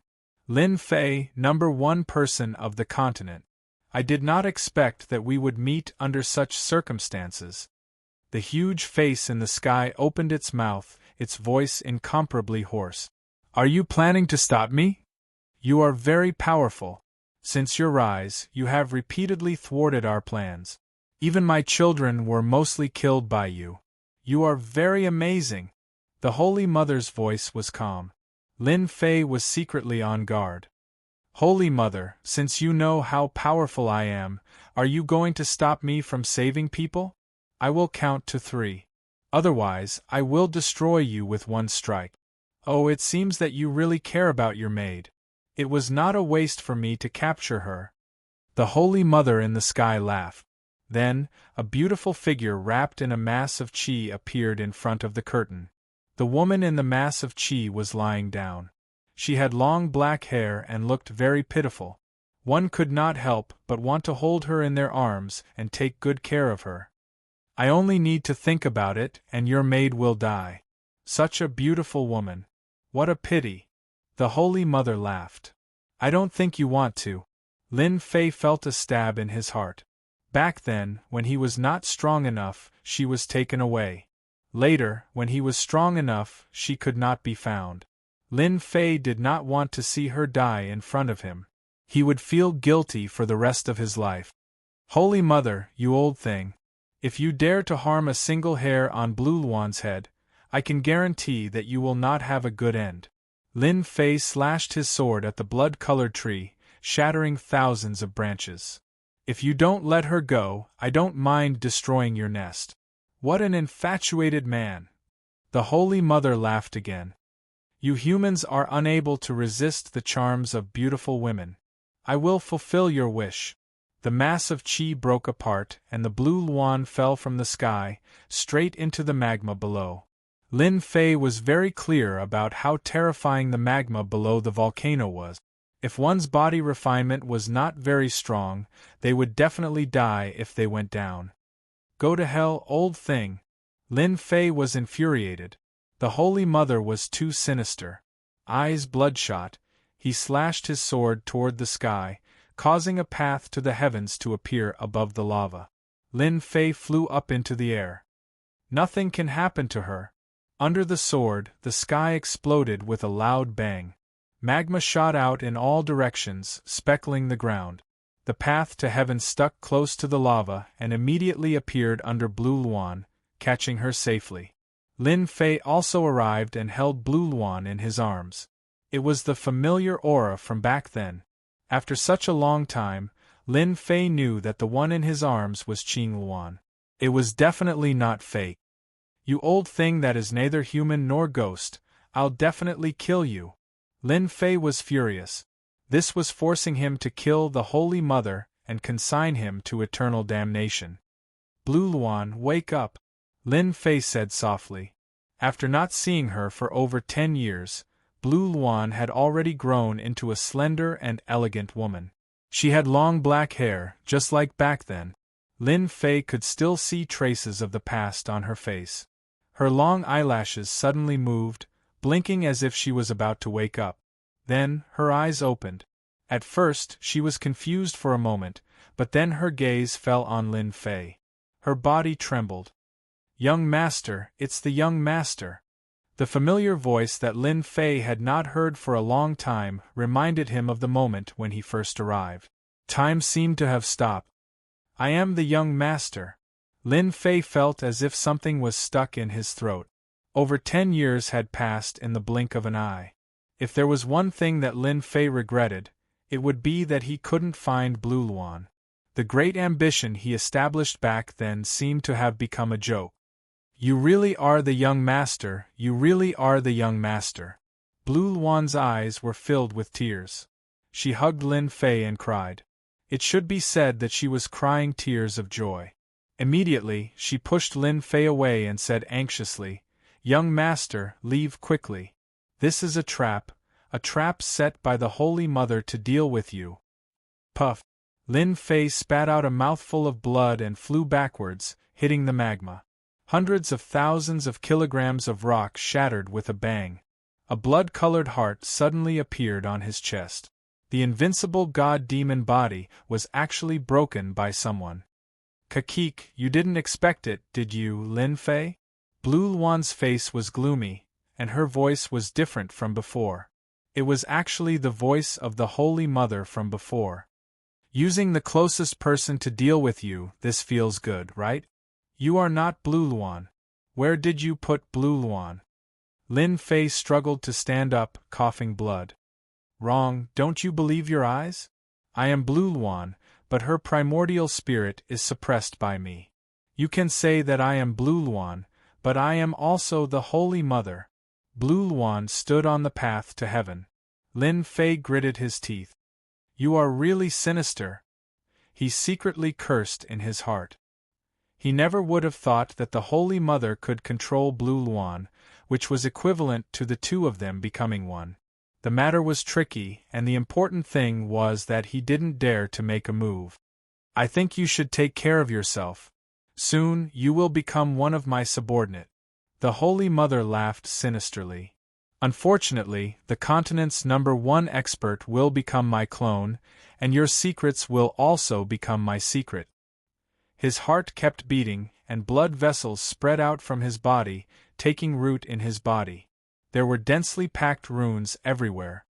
Lin Fei, #1 person of the continent. I did not expect that we would meet under such circumstances. The huge face in the sky opened its mouth, its voice incomparably hoarse. Are you planning to stop me? You are very powerful. Since your rise, you have repeatedly thwarted our plans. Even my children were mostly killed by you. You are very amazing. The Holy Mother's voice was calm. Lin Fei was secretly on guard. Holy Mother, since you know how powerful I am, are you going to stop me from saving people? I will count to 3. Otherwise, I will destroy you with one strike. Oh, it seems that you really care about your maid. It was not a waste for me to capture her. The Holy Mother in the sky laughed. Then, a beautiful figure wrapped in a mass of qi appeared in front of the curtain. The woman in the mass of qi was lying down. She had long black hair and looked very pitiful. One could not help but want to hold her in their arms and take good care of her. I only need to think about it, and your maid will die. Such a beautiful woman. What a pity. The Holy Mother laughed. I don't think you want to. Lin Fei felt a stab in his heart. Back then, when he was not strong enough, she was taken away. Later, when he was strong enough, she could not be found. Lin Fei did not want to see her die in front of him. He would feel guilty for the rest of his life. Holy Mother, you old thing. If you dare to harm a single hair on Blue Luan's head, I can guarantee that you will not have a good end. Lin Fei slashed his sword at the blood-colored tree, shattering thousands of branches. If you don't let her go, I don't mind destroying your nest. What an infatuated man! The Holy Mother laughed again. You humans are unable to resist the charms of beautiful women. I will fulfill your wish. The mass of qi broke apart, and the Blue Luan fell from the sky, straight into the magma below. Lin Fei was very clear about how terrifying the magma below the volcano was. If one's body refinement was not very strong, they would definitely die if they went down. Go to hell, old thing! Lin Fei was infuriated. The Holy Mother was too sinister. Eyes bloodshot, he slashed his sword toward the sky, causing a path to the heavens to appear above the lava. Lin Fei flew up into the air. Nothing can happen to her. Under the sword, the sky exploded with a loud bang. Magma shot out in all directions, speckling the ground. The path to heaven stuck close to the lava and immediately appeared under Blue Luan, catching her safely. Lin Fei also arrived and held Blue Luan in his arms. It was the familiar aura from back then. After such a long time, Lin Fei knew that the one in his arms was Qing Luan. It was definitely not fake. You old thing that is neither human nor ghost, I'll definitely kill you. Lin Fei was furious. This was forcing him to kill the Holy Mother and consign him to eternal damnation. Blue Luan, wake up, Lin Fei said softly. After not seeing her for over 10 years, Blue Luan had already grown into a slender and elegant woman. She had long black hair, just like back then. Lin Fei could still see traces of the past on her face. Her long eyelashes suddenly moved, blinking as if she was about to wake up. Then, her eyes opened. At first, she was confused for a moment, but then her gaze fell on Lin Fei. Her body trembled. Young Master, it's the young master. The familiar voice that Lin Fei had not heard for a long time reminded him of the moment when he first arrived. Time seemed to have stopped. I am the young master. Lin Fei felt as if something was stuck in his throat. Over 10 years had passed in the blink of an eye. If there was one thing that Lin Fei regretted, it would be that he couldn't find Blue Luan. The great ambition he established back then seemed to have become a joke. You really are the young master, you really are the young master. Blue Luan's eyes were filled with tears. She hugged Lin Fei and cried. It should be said that she was crying tears of joy. Immediately, she pushed Lin Fei away and said anxiously, "Young master, leave quickly. This is a trap set by the Holy Mother to deal with you." Puff! Lin Fei spat out a mouthful of blood and flew backwards, hitting the magma. Hundreds of thousands of kilograms of rock shattered with a bang. A blood-colored heart suddenly appeared on his chest. The invincible god-demon body was actually broken by someone. "Kakik, you didn't expect it, did you, Lin Fei?" Blue Luan's face was gloomy, and her voice was different from before. It was actually the voice of the Holy Mother from before. "Using the closest person to deal with you, this feels good, right? You are not Blue Luan. Where did you put Blue Luan?" Lin Fei struggled to stand up, coughing blood. "Wrong, don't you believe your eyes? I am Blue Luan, but her primordial spirit is suppressed by me. You can say that I am Blue Luan, but I am also the Holy Mother." Blue Luan stood on the path to heaven. Lin Fei gritted his teeth. "You are really sinister." He secretly cursed in his heart. He never would have thought that the Holy Mother could control Blue Luan, which was equivalent to the two of them becoming one. The matter was tricky, and the important thing was that he didn't dare to make a move. "I think you should take care of yourself. Soon, you will become one of my subordinate." The Holy Mother laughed sinisterly. "Unfortunately, the continent's #1 expert will become my clone, and your secrets will also become my secret." His heart kept beating, and blood vessels spread out from his body, taking root in his body. There were densely packed runes everywhere.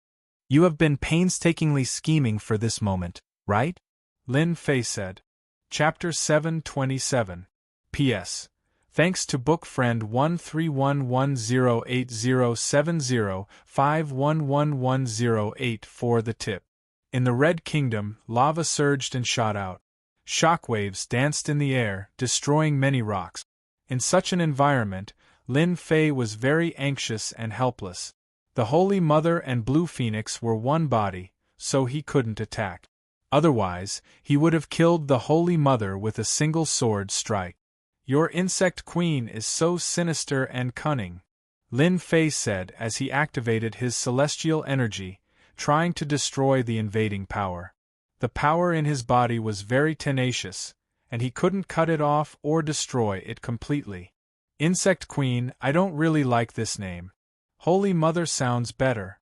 "You have been painstakingly scheming for this moment, right?" Lin Fei said. Chapter 727. P.S. Thanks to book friend 131108070511110 for the tip. In the Red Kingdom, lava surged and shot out. Shockwaves danced in the air, destroying many rocks. In such an environment, Lin Fei was very anxious and helpless. The Holy Mother and Blue Phoenix were one body, so he couldn't attack. Otherwise, he would have killed the Holy Mother with a single sword strike. "Your insect queen is so sinister and cunning," Lin Fei said as he activated his celestial energy, trying to destroy the invading power. The power in his body was very tenacious, and he couldn't cut it off or destroy it completely. "Insect Queen, I don't really like this name. Holy Mother sounds better,"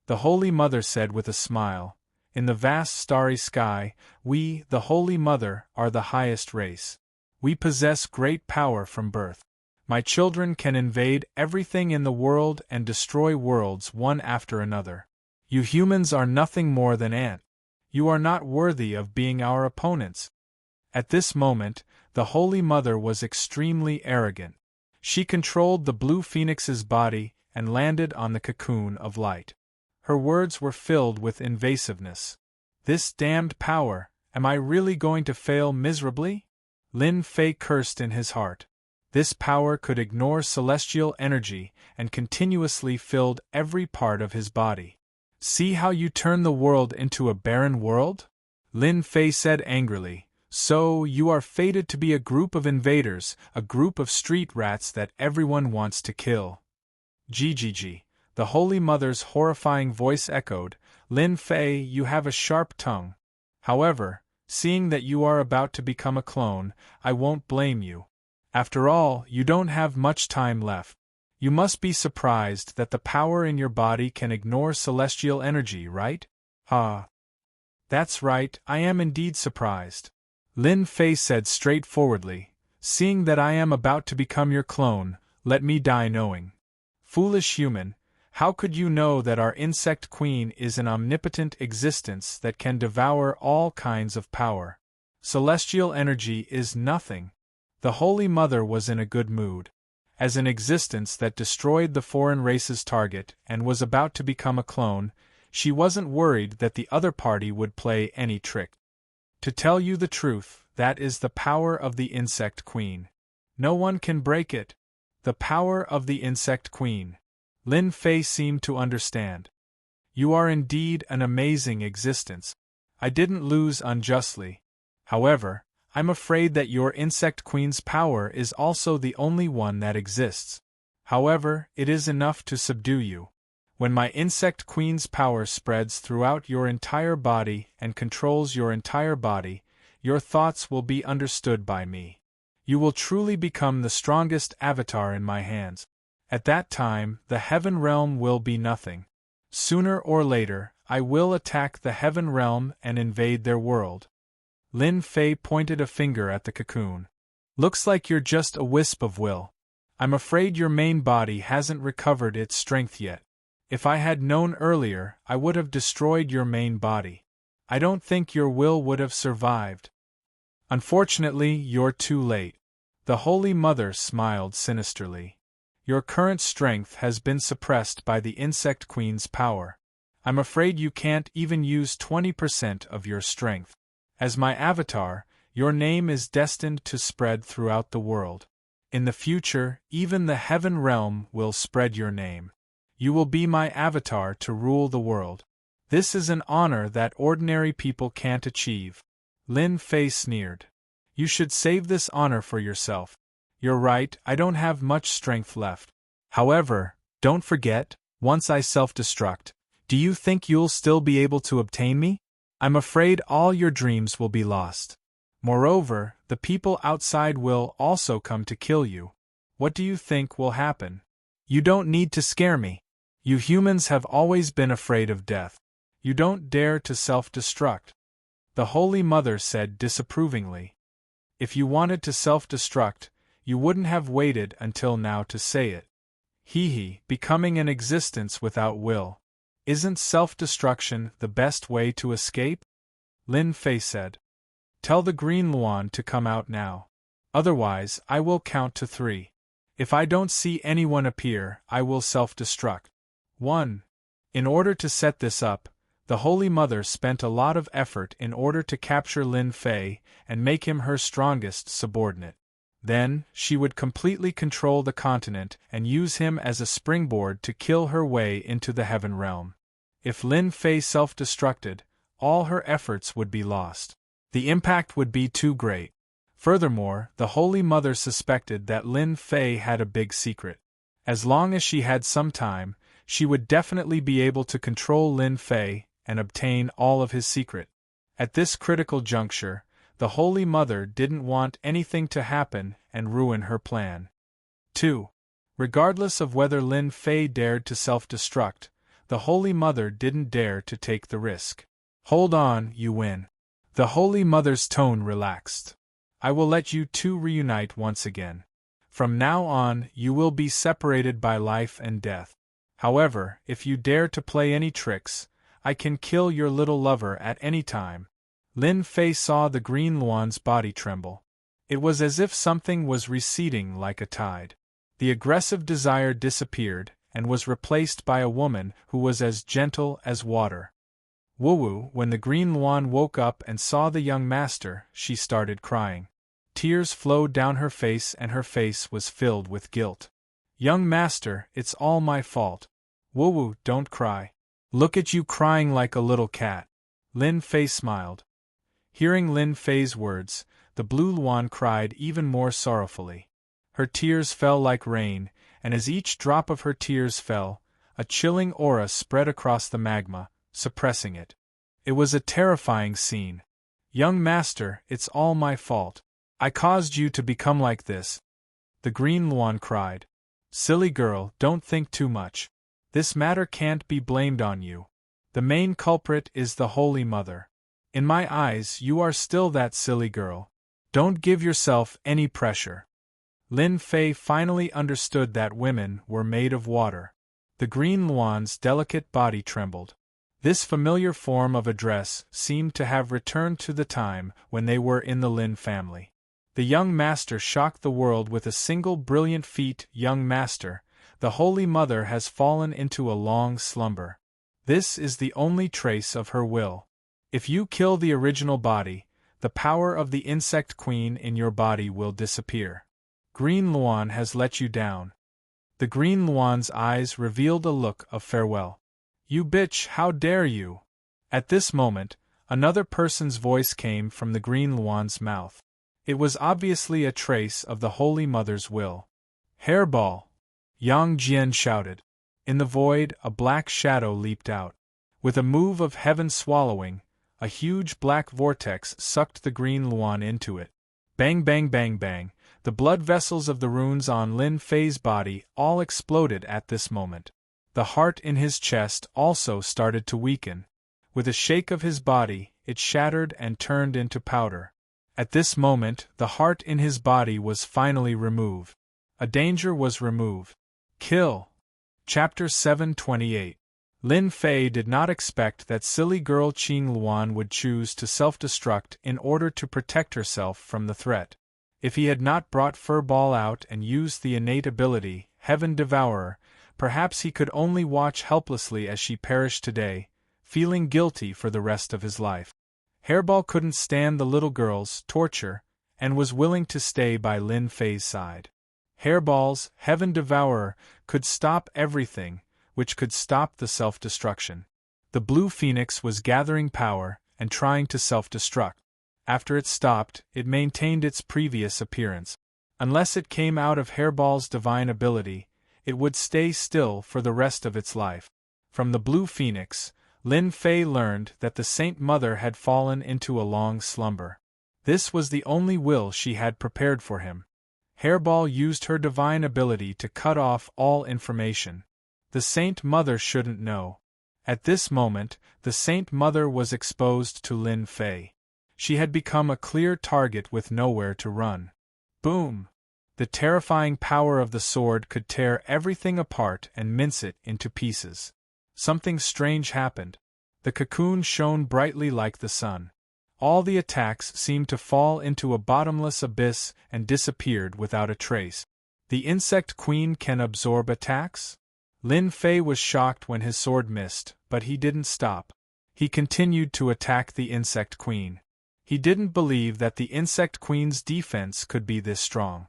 the Holy Mother said with a smile. "In the vast starry sky, we, the Holy Mother, are the highest race. We possess great power from birth. My children can invade everything in the world and destroy worlds one after another. You humans are nothing more than ants. You are not worthy of being our opponents." At this moment, the Holy Mother was extremely arrogant. She controlled the Blue Phoenix's body and landed on the cocoon of light. Her words were filled with invasiveness. "This damned power, am I really going to fail miserably?" Lin Fei cursed in his heart. This power could ignore celestial energy and continuously filled every part of his body. "See how you turn the world into a barren world?" Lin Fei said angrily. "So, you are fated to be a group of invaders, a group of street rats that everyone wants to kill." "GGG," the Holy Mother's horrifying voice echoed. "Lin Fei, you have a sharp tongue. However, seeing that you are about to become a clone, I won't blame you. After all, you don't have much time left. You must be surprised that the power in your body can ignore celestial energy, right?" "That's right, I am indeed surprised," Lin Fei said straightforwardly. "Seeing that I am about to become your clone, let me die knowing. Foolish human, how could you know that our insect queen is an omnipotent existence that can devour all kinds of power? Celestial energy is nothing." The Holy Mother was in a good mood. As an existence that destroyed the foreign race's target and was about to become a clone, she wasn't worried that the other party would play any trick. "To tell you the truth, that is the power of the Insect Queen. No one can break it. The power of the Insect Queen." Lin Fei seemed to understand. "You are indeed an amazing existence. I didn't lose unjustly. However, I'm afraid that your Insect Queen's power is also the only one that exists. However, it is enough to subdue you. When my insect queen's power spreads throughout your entire body and controls your entire body, your thoughts will be understood by me. You will truly become the strongest avatar in my hands. At that time, the heaven realm will be nothing. Sooner or later, I will attack the heaven realm and invade their world. Lin Fei pointed a finger at the cocoon. Looks like you're just a wisp of will. I'm afraid your main body hasn't recovered its strength yet. If I had known earlier, I would have destroyed your main body. I don't think your will would have survived. Unfortunately, you're too late. The Holy Mother smiled sinisterly. Your current strength has been suppressed by the Insect Queen's power. I'm afraid you can't even use 20% of your strength. As my avatar, your name is destined to spread throughout the world. In the future, even the heaven realm will spread your name. You will be my avatar to rule the world. This is an honor that ordinary people can't achieve. Lin Fei sneered. You should save this honor for yourself. You're right, I don't have much strength left. However, don't forget, once I self-destruct, do you think you'll still be able to obtain me? I'm afraid all your dreams will be lost. Moreover, the people outside will also come to kill you. What do you think will happen? You don't need to scare me. You humans have always been afraid of death. You don't dare to self-destruct. The Holy Mother said disapprovingly. If you wanted to self-destruct, you wouldn't have waited until now to say it. Becoming an existence without will. Isn't self-destruction the best way to escape? Lin Fei said. Tell the Green Luan to come out now. Otherwise, I will count to 3. If I don't see anyone appear, I will self-destruct. 1. In order to set this up, the Holy Mother spent a lot of effort in order to capture Lin Fei and make him her strongest subordinate. Then, she would completely control the continent and use him as a springboard to kill her way into the heaven realm. If Lin Fei self-destructed, all her efforts would be lost. The impact would be too great. Furthermore, the Holy Mother suspected that Lin Fei had a big secret. As long as she had some time, she would definitely be able to control Lin Fei and obtain all of his secret. At this critical juncture, the Holy Mother didn't want anything to happen and ruin her plan. 2. Regardless of whether Lin Fei dared to self-destruct, the Holy Mother didn't dare to take the risk. Hold on, you win. The Holy Mother's tone relaxed. I will let you two reunite once again. From now on, you will be separated by life and death. However, if you dare to play any tricks, I can kill your little lover at any time. Lin Fei saw the Green Luan's body tremble. It was as if something was receding like a tide. The aggressive desire disappeared and was replaced by a woman who was as gentle as water. Wu, when the Green Luan woke up and saw the young master, she started crying. Tears flowed down her face and her face was filled with guilt. Young master, it's all my fault. Wu, don't cry. Look at you crying like a little cat. Lin Fei smiled. Hearing Lin Fei's words, the Blue Luan cried even more sorrowfully. Her tears fell like rain, and as each drop of her tears fell, a chilling aura spread across the magma, suppressing it. It was a terrifying scene. Young master, it's all my fault. I caused you to become like this. The Green Luan cried. Silly girl, don't think too much. This matter can't be blamed on you. The main culprit is the Holy Mother. In my eyes, you are still that silly girl. Don't give yourself any pressure. Lin Fei finally understood that women were made of water. The Green Luan's delicate body trembled. This familiar form of address seemed to have returned to the time when they were in the Lin family. The young master shocked the world with a single brilliant feat. Young master, the Holy Mother has fallen into a long slumber. This is the only trace of her will. If you kill the original body, the power of the insect queen in your body will disappear. Green Luan has let you down. The Green Luan's eyes revealed a look of farewell. You bitch, how dare you! At this moment, another person's voice came from the Green Luan's mouth. It was obviously a trace of the Holy Mother's will. Hairball! Yang Jian shouted. In the void, a black shadow leaped out. With a move of heaven swallowing, a huge black vortex sucked the green Luan into it. Bang bang bang bang, the blood vessels of the runes on Lin Fei's body all exploded at this moment. The heart in his chest also started to weaken. With a shake of his body, it shattered and turned into powder. At this moment, the heart in his body was finally removed. A danger was removed. Kill! Chapter 728. Lin Fei did not expect that silly girl Qing Luan would choose to self-destruct in order to protect herself from the threat. If he had not brought Fur Ball out and used the innate ability, Heaven Devourer, perhaps he could only watch helplessly as she perished today, feeling guilty for the rest of his life. Hairball couldn't stand the little girl's torture, and was willing to stay by Lin Fei's side. Hairball's Heaven Devourer could stop everything, which could stop the self-destruction. The Blue Phoenix was gathering power and trying to self-destruct. After it stopped, it maintained its previous appearance. Unless it came out of Hairball's divine ability, it would stay still for the rest of its life. From the Blue Phoenix, Lin Fei learned that the Saint Mother had fallen into a long slumber. This was the only will she had prepared for him. Hairball used her divine ability to cut off all information. The Saint Mother shouldn't know. At this moment, the Saint Mother was exposed to Lin Fei. She had become a clear target with nowhere to run. Boom! The terrifying power of the sword could tear everything apart and mince it into pieces. Something strange happened. The cocoon shone brightly like the sun. All the attacks seemed to fall into a bottomless abyss and disappeared without a trace. The insect queen can absorb attacks? Lin Fei was shocked when his sword missed, but he didn't stop. He continued to attack the insect queen. He didn't believe that the insect queen's defense could be this strong.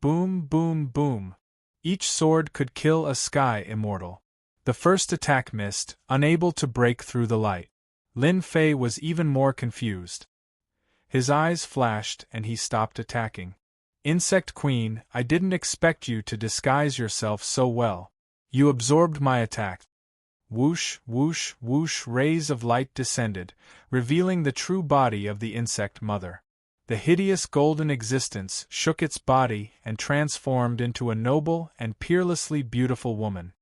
Boom, boom, boom. Each sword could kill a sky immortal. The first attack missed, unable to break through the light. Lin Fei was even more confused. His eyes flashed and he stopped attacking. Insect Queen, I didn't expect you to disguise yourself so well. You absorbed my attack. Whoosh, whoosh, whoosh, rays of light descended, revealing the true body of the insect mother. The hideous golden existence shook its body and transformed into a noble and peerlessly beautiful woman.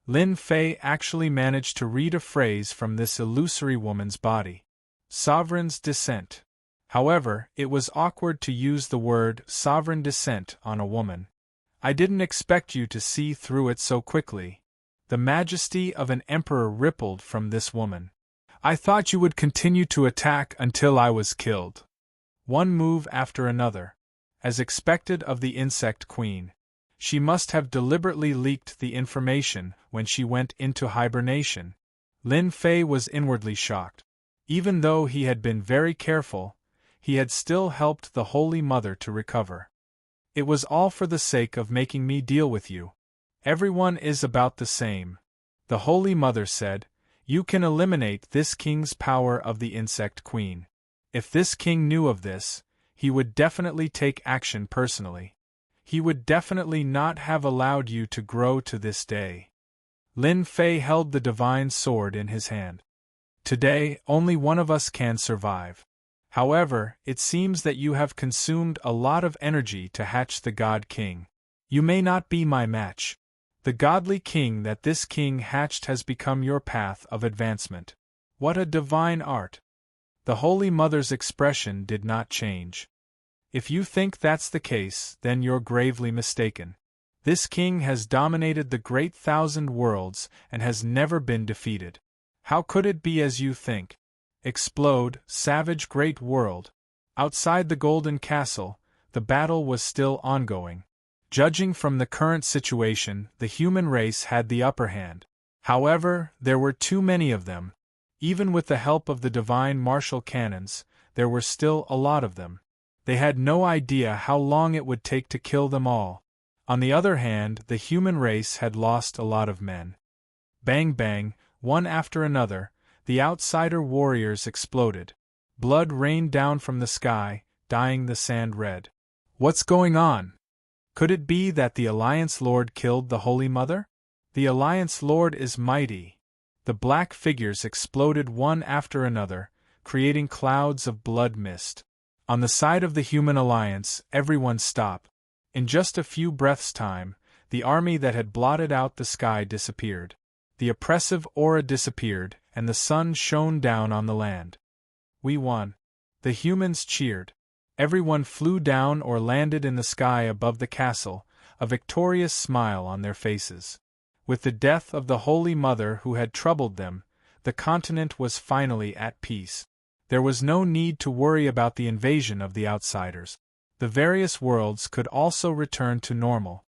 Lin Fei actually managed to read a phrase from this illusory woman's body. Sovereign's descent. However, it was awkward to use the word sovereign descent on a woman. I didn't expect you to see through it so quickly. The majesty of an emperor rippled from this woman. I thought you would continue to attack until I was killed. One move after another. As expected of the insect queen. She must have deliberately leaked the information when she went into hibernation. Lin Fei was inwardly shocked. Even though he had been very careful, he had still helped the Holy Mother to recover. It was all for the sake of making me deal with you. Everyone is about the same. The Holy Mother said, you can eliminate this king's power of the insect queen. If this king knew of this, he would definitely take action personally. He would definitely not have allowed you to grow to this day. Lin Fei held the divine sword in his hand. Today, only one of us can survive. However, it seems that you have consumed a lot of energy to hatch the God King. You may not be my match. The godly king that this king hatched has become your path of advancement. What a divine art! The Holy Mother's expression did not change. If you think that's the case, then you're gravely mistaken. This king has dominated the great 1,000 worlds and has never been defeated. How could it be as you think? Explode, savage great world. Outside the Golden Castle, the battle was still ongoing. Judging from the current situation, the human race had the upper hand. However, there were too many of them. Even with the help of the divine martial cannons, there were still a lot of them. They had no idea how long it would take to kill them all. On the other hand, the human race had lost a lot of men. Bang bang, one after another, the outsider warriors exploded. Blood rained down from the sky, dyeing the sand red. What's going on? Could it be that the Alliance Lord killed the Holy Mother? The Alliance Lord is mighty. The black figures exploded one after another, creating clouds of blood mist. On the side of the human alliance, everyone stopped. In just a few breaths' time, the army that had blotted out the sky disappeared. The oppressive aura disappeared, and the sun shone down on the land. We won. The humans cheered. Everyone flew down or landed in the sky above the castle, a victorious smile on their faces. With the death of the Holy Mother who had troubled them, the continent was finally at peace. There was no need to worry about the invasion of the outsiders. The various worlds could also return to normal.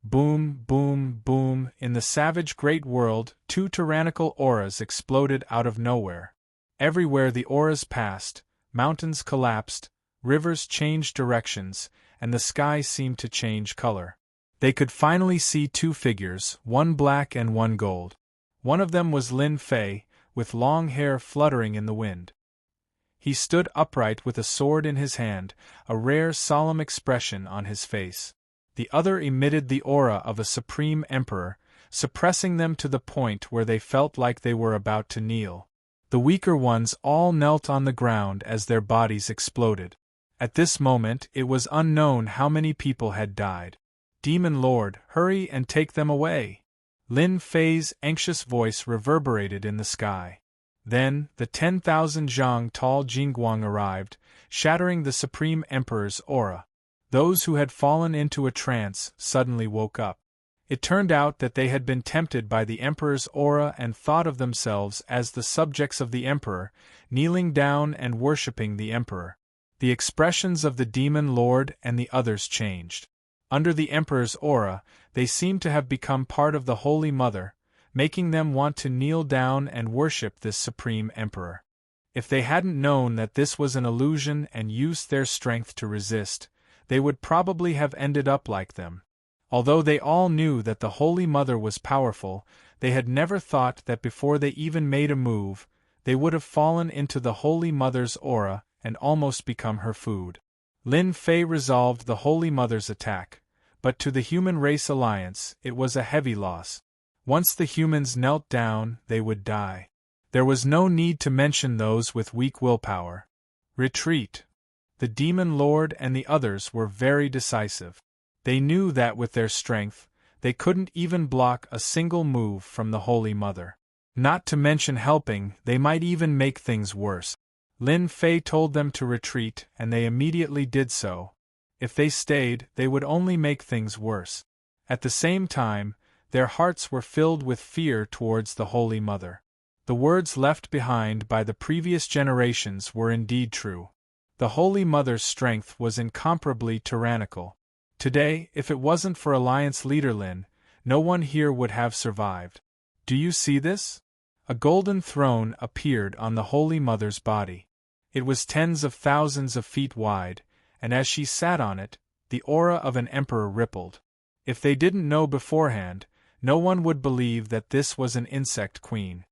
Boom, boom, boom, in the savage great world, two tyrannical auras exploded out of nowhere. Everywhere the auras passed, mountains collapsed, rivers changed directions, and the sky seemed to change color. They could finally see two figures, one black and one gold. One of them was Lin Fei, with long hair fluttering in the wind. He stood upright with a sword in his hand, a rare solemn expression on his face. The other emitted the aura of a supreme emperor, suppressing them to the point where they felt like they were about to kneel. The weaker ones all knelt on the ground as their bodies exploded. At this moment it was unknown how many people had died. Demon Lord, hurry and take them away! Lin Fei's anxious voice reverberated in the sky. Then, the 10,000 zhang tall Jingguang arrived, shattering the Supreme Emperor's aura. Those who had fallen into a trance suddenly woke up. It turned out that they had been tempted by the Emperor's aura and thought of themselves as the subjects of the Emperor, kneeling down and worshipping the Emperor. The expressions of the Demon Lord and the others changed. Under the Emperor's aura, they seemed to have become part of the Holy Mother, making them want to kneel down and worship this Supreme Emperor. If they hadn't known that this was an illusion and used their strength to resist, they would probably have ended up like them. Although they all knew that the Holy Mother was powerful, they had never thought that before they even made a move, they would have fallen into the Holy Mother's aura and almost become her food. Lin Fei resolved the Holy Mother's attack, but to the Human Race Alliance, it was a heavy loss. Once the humans knelt down, they would die. There was no need to mention those with weak willpower. Retreat. The Demon Lord and the others were very decisive. They knew that with their strength, they couldn't even block a single move from the Holy Mother. Not to mention helping, they might even make things worse. Lin Fei told them to retreat, and they immediately did so. If they stayed, they would only make things worse. At the same time, their hearts were filled with fear towards the Holy Mother. The words left behind by the previous generations were indeed true. The Holy Mother's strength was incomparably tyrannical. Today, if it wasn't for Alliance leader Lin, no one here would have survived. Do you see this? A golden throne appeared on the Holy Mother's body. It was tens of thousands of feet wide, and as she sat on it, the aura of an emperor rippled. If they didn't know beforehand, no one would believe that this was an insect queen.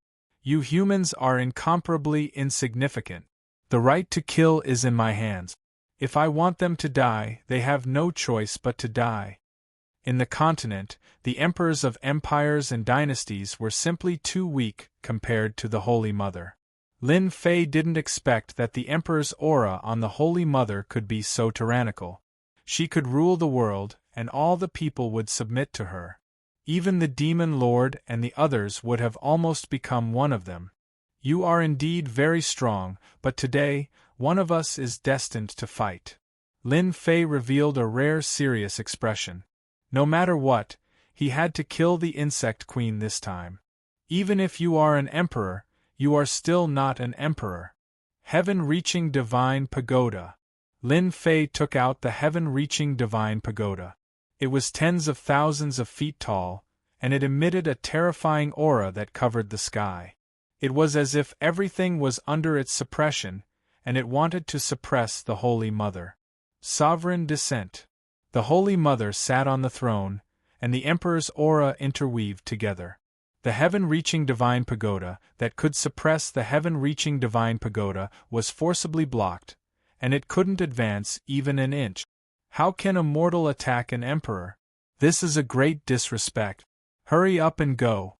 You humans are incomparably insignificant. The right to kill is in my hands. If I want them to die, they have no choice but to die. In the continent, the emperors of empires and dynasties were simply too weak compared to the Holy Mother. Lin Fei didn't expect that the emperor's aura on the Holy Mother could be so tyrannical. She could rule the world, and all the people would submit to her. Even the Demon Lord and the others would have almost become one of them. You are indeed very strong, but today, one of us is destined to fight. Lin Fei revealed a rare serious expression. No matter what, he had to kill the insect queen this time. Even if you are an emperor, you are still not an emperor. Heaven-reaching divine pagoda. Lin Fei took out the heaven-reaching divine pagoda. It was tens of thousands of feet tall, and it emitted a terrifying aura that covered the sky. It was as if everything was under its suppression, and it wanted to suppress the Holy Mother. Sovereign descent. The Holy Mother sat on the throne, and the Emperor's aura interweaved together. The heaven-reaching divine pagoda that could suppress the heaven-reaching divine pagoda was forcibly blocked, and it couldn't advance even an inch. How can a mortal attack an emperor? This is a great disrespect. Hurry up and go.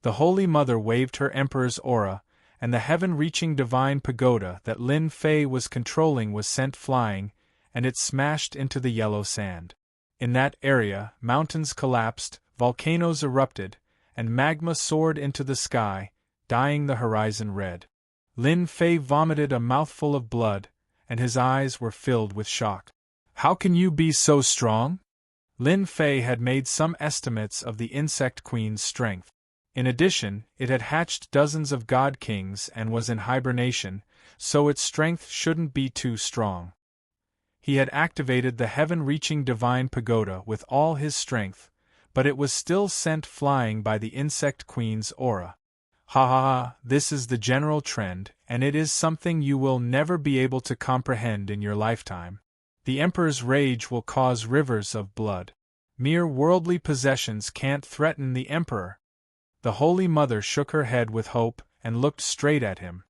The Holy Mother waved her emperor's aura, and the heaven-reaching divine pagoda that Lin Fei was controlling was sent flying, and it smashed into the yellow sand. In that area, mountains collapsed, volcanoes erupted, and magma soared into the sky, dyeing the horizon red. Lin Fei vomited a mouthful of blood, and his eyes were filled with shock. How can you be so strong? Lin Fei had made some estimates of the insect queen's strength. In addition, it had hatched dozens of god kings and was in hibernation, so its strength shouldn't be too strong. He had activated the heaven-reaching divine pagoda with all his strength, but it was still sent flying by the insect queen's aura. Ha ha ha, this is the general trend, and it is something you will never be able to comprehend in your lifetime. The Emperor's rage will cause rivers of blood. Mere worldly possessions can't threaten the Emperor. The Holy Mother shook her head with hope and looked straight at him.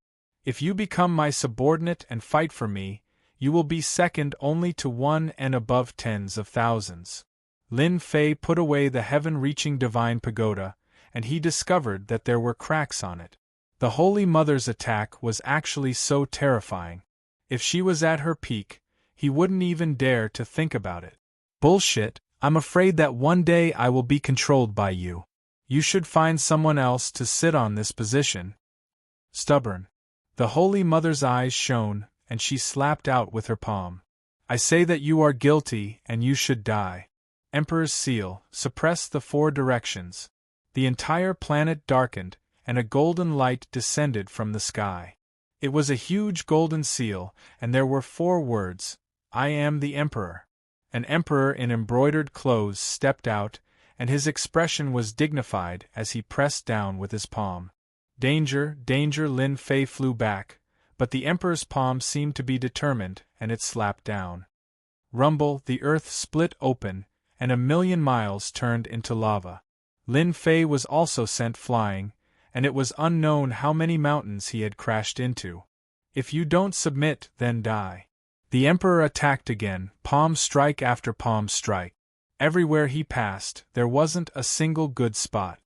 If you become my subordinate and fight for me, you will be second only to one and above tens of thousands. Lin Fei put away the heaven-reaching divine pagoda, and he discovered that there were cracks on it. The Holy Mother's attack was actually so terrifying. If she was at her peak, he wouldn't even dare to think about it. Bullshit, I'm afraid that one day I will be controlled by you. You should find someone else to sit on this position. Stubborn. The Holy Mother's eyes shone, and she slapped out with her palm. I say that you are guilty and you should die. Emperor's seal, suppress the four directions. The entire planet darkened, and a golden light descended from the sky. It was a huge golden seal, and there were 4 words, I am the Emperor. An emperor in embroidered clothes stepped out, and his expression was dignified as he pressed down with his palm. Danger, danger! Lin Fei flew back, but the emperor's palm seemed to be determined, and it slapped down. Rumble, the earth split open, and 1,000,000 miles turned into lava. Lin Fei was also sent flying, and it was unknown how many mountains he had crashed into. If you don't submit, then die. The emperor attacked again, palm strike after palm strike. Everywhere he passed, there wasn't a single good spot.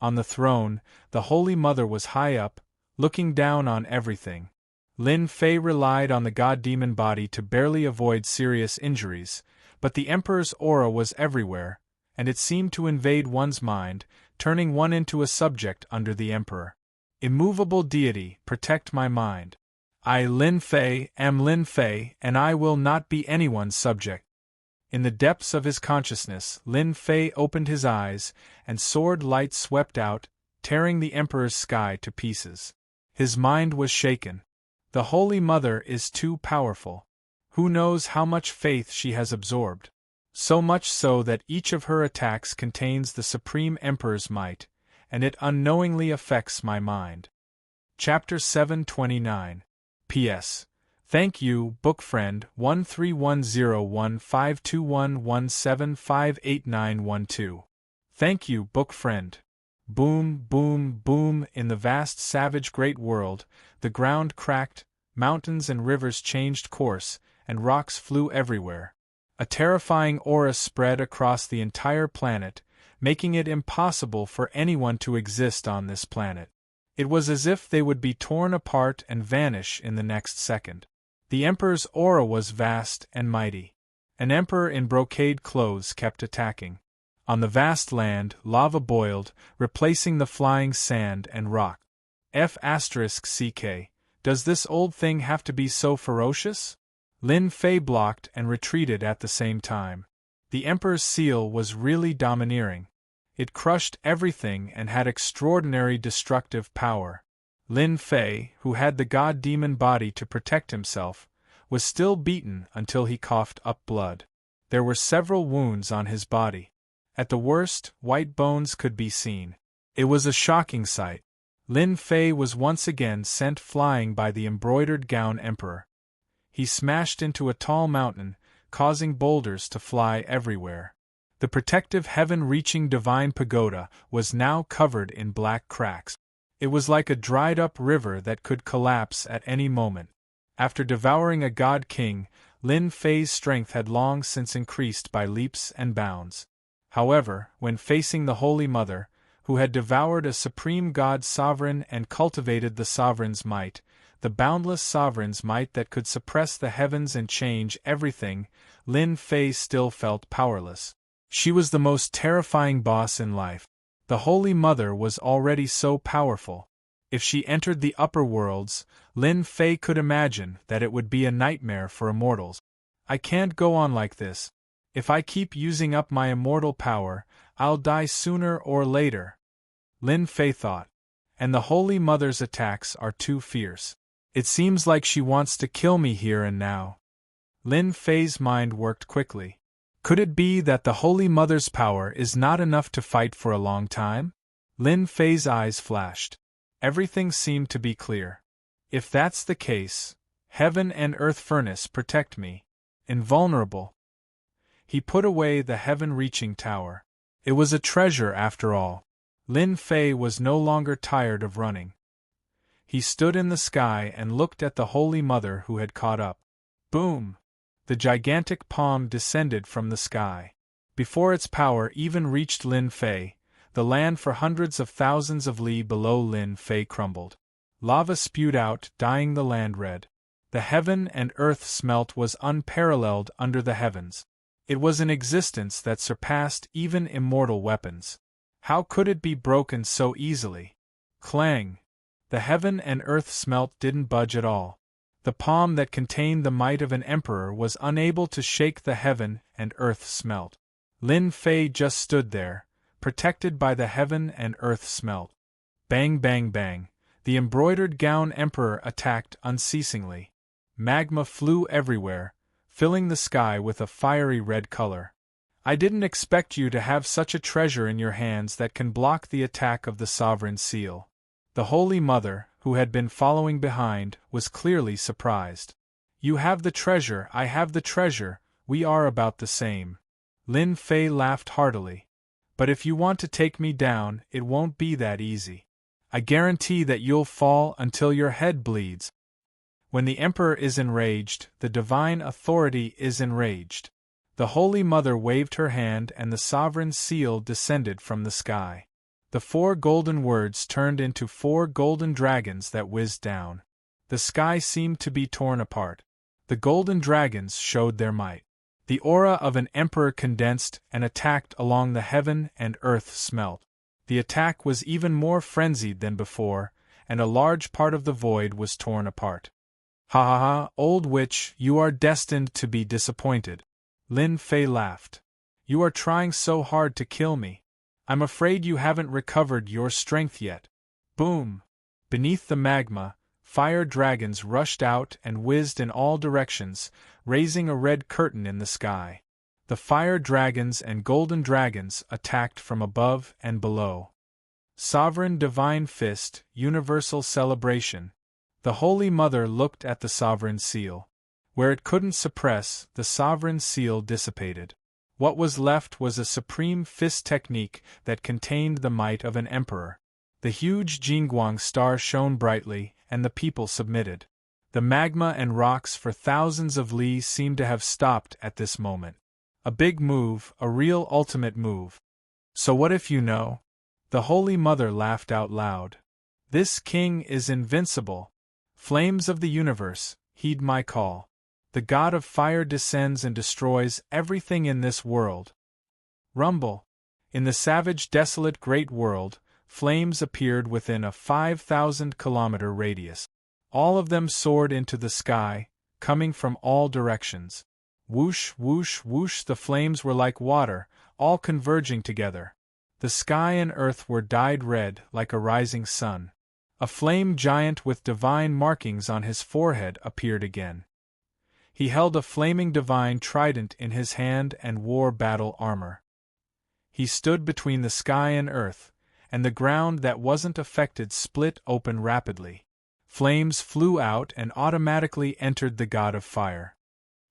On the throne, the Holy Mother was high up, looking down on everything. Lin Fei relied on the god-demon body to barely avoid serious injuries, but the emperor's aura was everywhere, and it seemed to invade one's mind, turning one into a subject under the emperor. Immovable deity, protect my mind. I, Lin Fei, am Lin Fei, and I will not be anyone's subject. In the depths of his consciousness, Lin Fei opened his eyes, and sword light swept out, tearing the emperor's sky to pieces. His mind was shaken. The Holy Mother is too powerful. Who knows how much faith she has absorbed? So much so that each of her attacks contains the Supreme Emperor's might, and it unknowingly affects my mind. Chapter 729. P.S. Thank you, book friend 1310152117589112. Thank you, book friend. Boom, boom, boom! In the vast savage great world, the ground cracked, mountains and rivers changed course, and rocks flew everywhere. A terrifying aura spread across the entire planet, making it impossible for anyone to exist on this planet. It was as if they would be torn apart and vanish in the next second. The Emperor's aura was vast and mighty. An emperor in brocade clothes kept attacking. On the vast land, lava boiled, replacing the flying sand and rock. F***ck, does this old thing have to be so ferocious? Lin Fei blocked and retreated at the same time. The Emperor's seal was really domineering. It crushed everything and had extraordinary destructive power. Lin Fei, who had the god-demon body to protect himself, was still beaten until he coughed up blood. There were several wounds on his body. At the worst, white bones could be seen. It was a shocking sight. Lin Fei was once again sent flying by the embroidered gown emperor. He smashed into a tall mountain, causing boulders to fly everywhere. The protective heaven-reaching divine pagoda was now covered in black cracks. It was like a dried-up river that could collapse at any moment. After devouring a god king, Lin Fei's strength had long since increased by leaps and bounds. However, when facing the Holy Mother, who had devoured a supreme god sovereign and cultivated the sovereign's might, the boundless sovereign's might that could suppress the heavens and change everything, Lin Fei still felt powerless. She was the most terrifying boss in life. The Holy Mother was already so powerful. If she entered the upper worlds, Lin Fei could imagine that it would be a nightmare for immortals. I can't go on like this. If I keep using up my immortal power, I'll die sooner or later, Lin Fei thought. And the Holy Mother's attacks are too fierce. It seems like she wants to kill me here and now. Lin Fei's mind worked quickly. Could it be that the Holy Mother's power is not enough to fight for a long time? Lin Fei's eyes flashed. Everything seemed to be clear. If that's the case, heaven and earth furnace protect me. Invulnerable. He put away the heaven-reaching tower. It was a treasure after all. Lin Fei was no longer tired of running. He stood in the sky and looked at the Holy Mother who had caught up. Boom! The gigantic palm descended from the sky. Before its power even reached Lin Fei, the land for hundreds of thousands of li below Lin Fei crumbled. Lava spewed out, dyeing the land red. The heaven and earth smelt was unparalleled under the heavens. It was an existence that surpassed even immortal weapons. How could it be broken so easily? Clang! The heaven and earth smelt didn't budge at all. The palm that contained the might of an emperor was unable to shake the heaven and earth smelt. Lin Fei just stood there, protected by the heaven and earth smelt. Bang bang bang, the embroidered gown emperor attacked unceasingly. Magma flew everywhere, filling the sky with a fiery red color. I didn't expect you to have such a treasure in your hands that can block the attack of the sovereign seal. The Holy Mother, who had been following behind, was clearly surprised. You have the treasure, I have the treasure, we are about the same. Lin Fei laughed heartily. But if you want to take me down, it won't be that easy. I guarantee that you'll fall until your head bleeds. When the Emperor is enraged, the divine authority is enraged. The Holy Mother waved her hand and the sovereign seal descended from the sky. The 4 golden words turned into 4 golden dragons that whizzed down. The sky seemed to be torn apart. The golden dragons showed their might. The aura of an emperor condensed and attacked along the heaven and earth smelt. The attack was even more frenzied than before, and a large part of the void was torn apart. Ha ha ha, old witch, you are destined to be disappointed. Lin Fei laughed. You are trying so hard to kill me. I'm afraid you haven't recovered your strength yet. Boom! Beneath the magma, fire dragons rushed out and whizzed in all directions, raising a red curtain in the sky. The fire dragons and golden dragons attacked from above and below. Sovereign Divine Fist, Universal Celebration. The Holy Mother looked at the sovereign seal. Where it couldn't suppress, the sovereign seal dissipated. What was left was a supreme fist technique that contained the might of an emperor. The huge Jingguang star shone brightly, and the people submitted. The magma and rocks for thousands of li seemed to have stopped at this moment. A big move, a real ultimate move. So what if you know? The Holy Mother laughed out loud. This king is invincible. Flames of the universe, heed my call. The god of fire descends and destroys everything in this world. Rumble. In the savage, desolate great world, flames appeared within a 5,000-kilometer radius. All of them soared into the sky, coming from all directions. Whoosh, whoosh, whoosh, the flames were like water, all converging together. The sky and earth were dyed red like a rising sun. A flame giant with divine markings on his forehead appeared again. He held a flaming divine trident in his hand and wore battle armor. He stood between the sky and earth, and the ground that wasn't affected split open rapidly. Flames flew out and automatically entered the god of fire.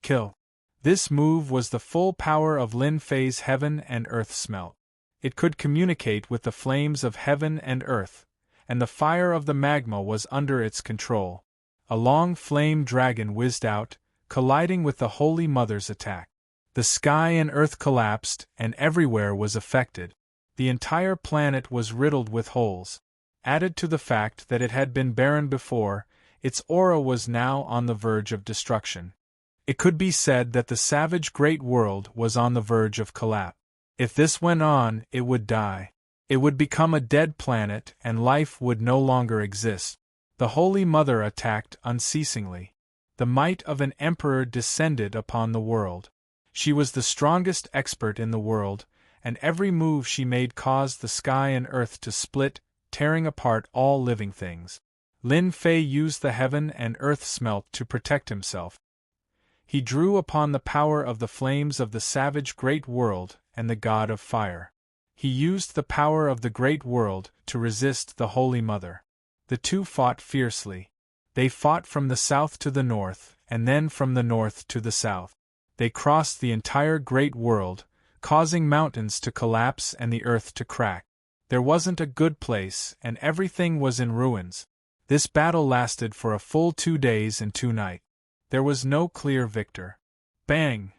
Kill. This move was the full power of Lin Fei's heaven and earth smelt. It could communicate with the flames of heaven and earth, and the fire of the magma was under its control. A long flame dragon whizzed out, colliding with the Holy Mother's attack. The sky and earth collapsed, and everywhere was affected. The entire planet was riddled with holes. Added to the fact that it had been barren before, its aura was now on the verge of destruction. It could be said that the savage great world was on the verge of collapse. If this went on, it would die. It would become a dead planet, and life would no longer exist. The Holy Mother attacked unceasingly. The might of an emperor descended upon the world. She was the strongest expert in the world, and every move she made caused the sky and earth to split, tearing apart all living things. Lin Fei used the heaven and earth smelt to protect himself. He drew upon the power of the flames of the savage great world and the god of fire. He used the power of the great world to resist the Holy Mother. The two fought fiercely. They fought from the south to the north, and then from the north to the south. They crossed the entire great world, causing mountains to collapse and the earth to crack. There wasn't a good place, and everything was in ruins. This battle lasted for a full 2 days and 2 nights. There was no clear victor. Bang!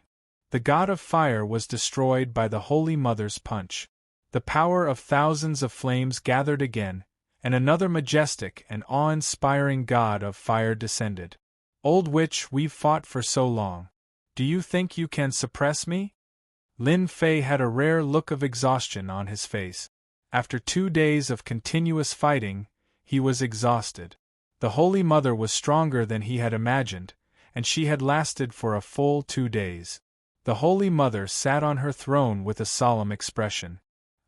The god of fire was destroyed by the Holy Mother's punch. The power of thousands of flames gathered again, and another majestic and awe-inspiring god of fire descended. Old witch, we've fought for so long. Do you think you can suppress me? Lin Fei had a rare look of exhaustion on his face. After 2 days of continuous fighting, he was exhausted. The Holy Mother was stronger than he had imagined, and she had lasted for a full 2 days. The Holy Mother sat on her throne with a solemn expression.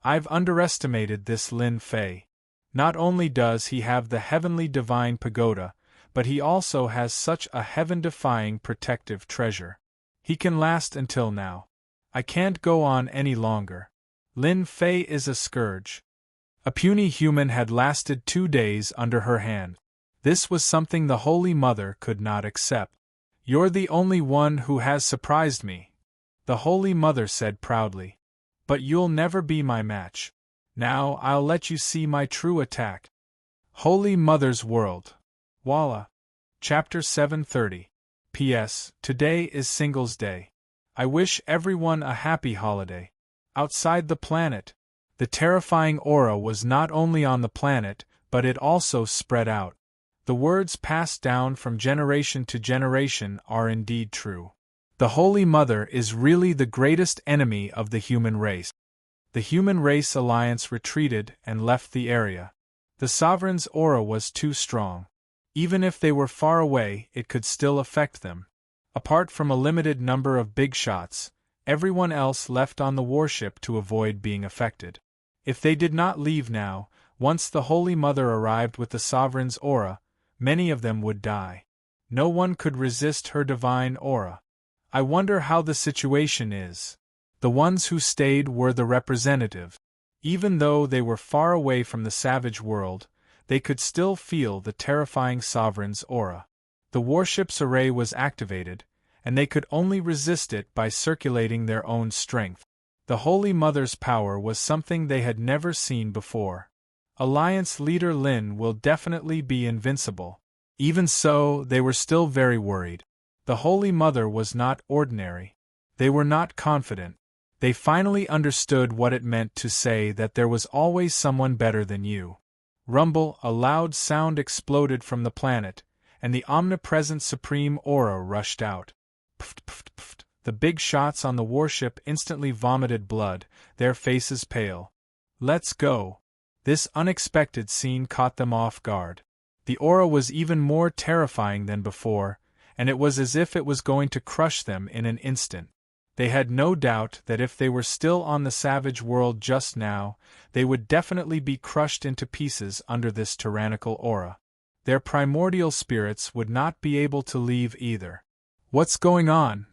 I've underestimated this Lin Fei. Not only does he have the heavenly divine pagoda, but he also has such a heaven-defying protective treasure. He can last until now. I can't go on any longer. Lin Fei is a scourge. A puny human had lasted 2 days under her hand. This was something the Holy Mother could not accept. You're the only one who has surprised me, the Holy Mother said proudly. But you'll never be my match. Now I'll let you see my true attack. Holy Mother's World. Walla. Chapter 730. P.S. Today is Singles' Day. I wish everyone a happy holiday. Outside the planet, the terrifying aura was not only on the planet, but it also spread out. The words passed down from generation to generation are indeed true. The Holy Mother is really the greatest enemy of the human race. The Human Race Alliance retreated and left the area. The Sovereign's aura was too strong. Even if they were far away, it could still affect them. Apart from a limited number of big shots, everyone else left on the warship to avoid being affected. If they did not leave now, once the Holy Mother arrived with the Sovereign's aura, many of them would die. No one could resist her divine aura. I wonder how the situation is. The ones who stayed were the representatives. Even though they were far away from the savage world, they could still feel the terrifying Sovereign's aura. The warship's array was activated, and they could only resist it by circulating their own strength. The Holy Mother's power was something they had never seen before. Alliance leader Lin will definitely be invincible. Even so, they were still very worried. The Holy Mother was not ordinary. They were not confident. They finally understood what it meant to say that there was always someone better than you. Rumble, a loud sound exploded from the planet, and the omnipresent supreme aura rushed out. Pft, pft, pft. The big shots on the warship instantly vomited blood, their faces pale. Let's go. This unexpected scene caught them off guard. The aura was even more terrifying than before, and it was as if it was going to crush them in an instant. They had no doubt that if they were still on the savage world just now, they would definitely be crushed into pieces under this tyrannical aura. Their primordial spirits would not be able to leave either. What's going on?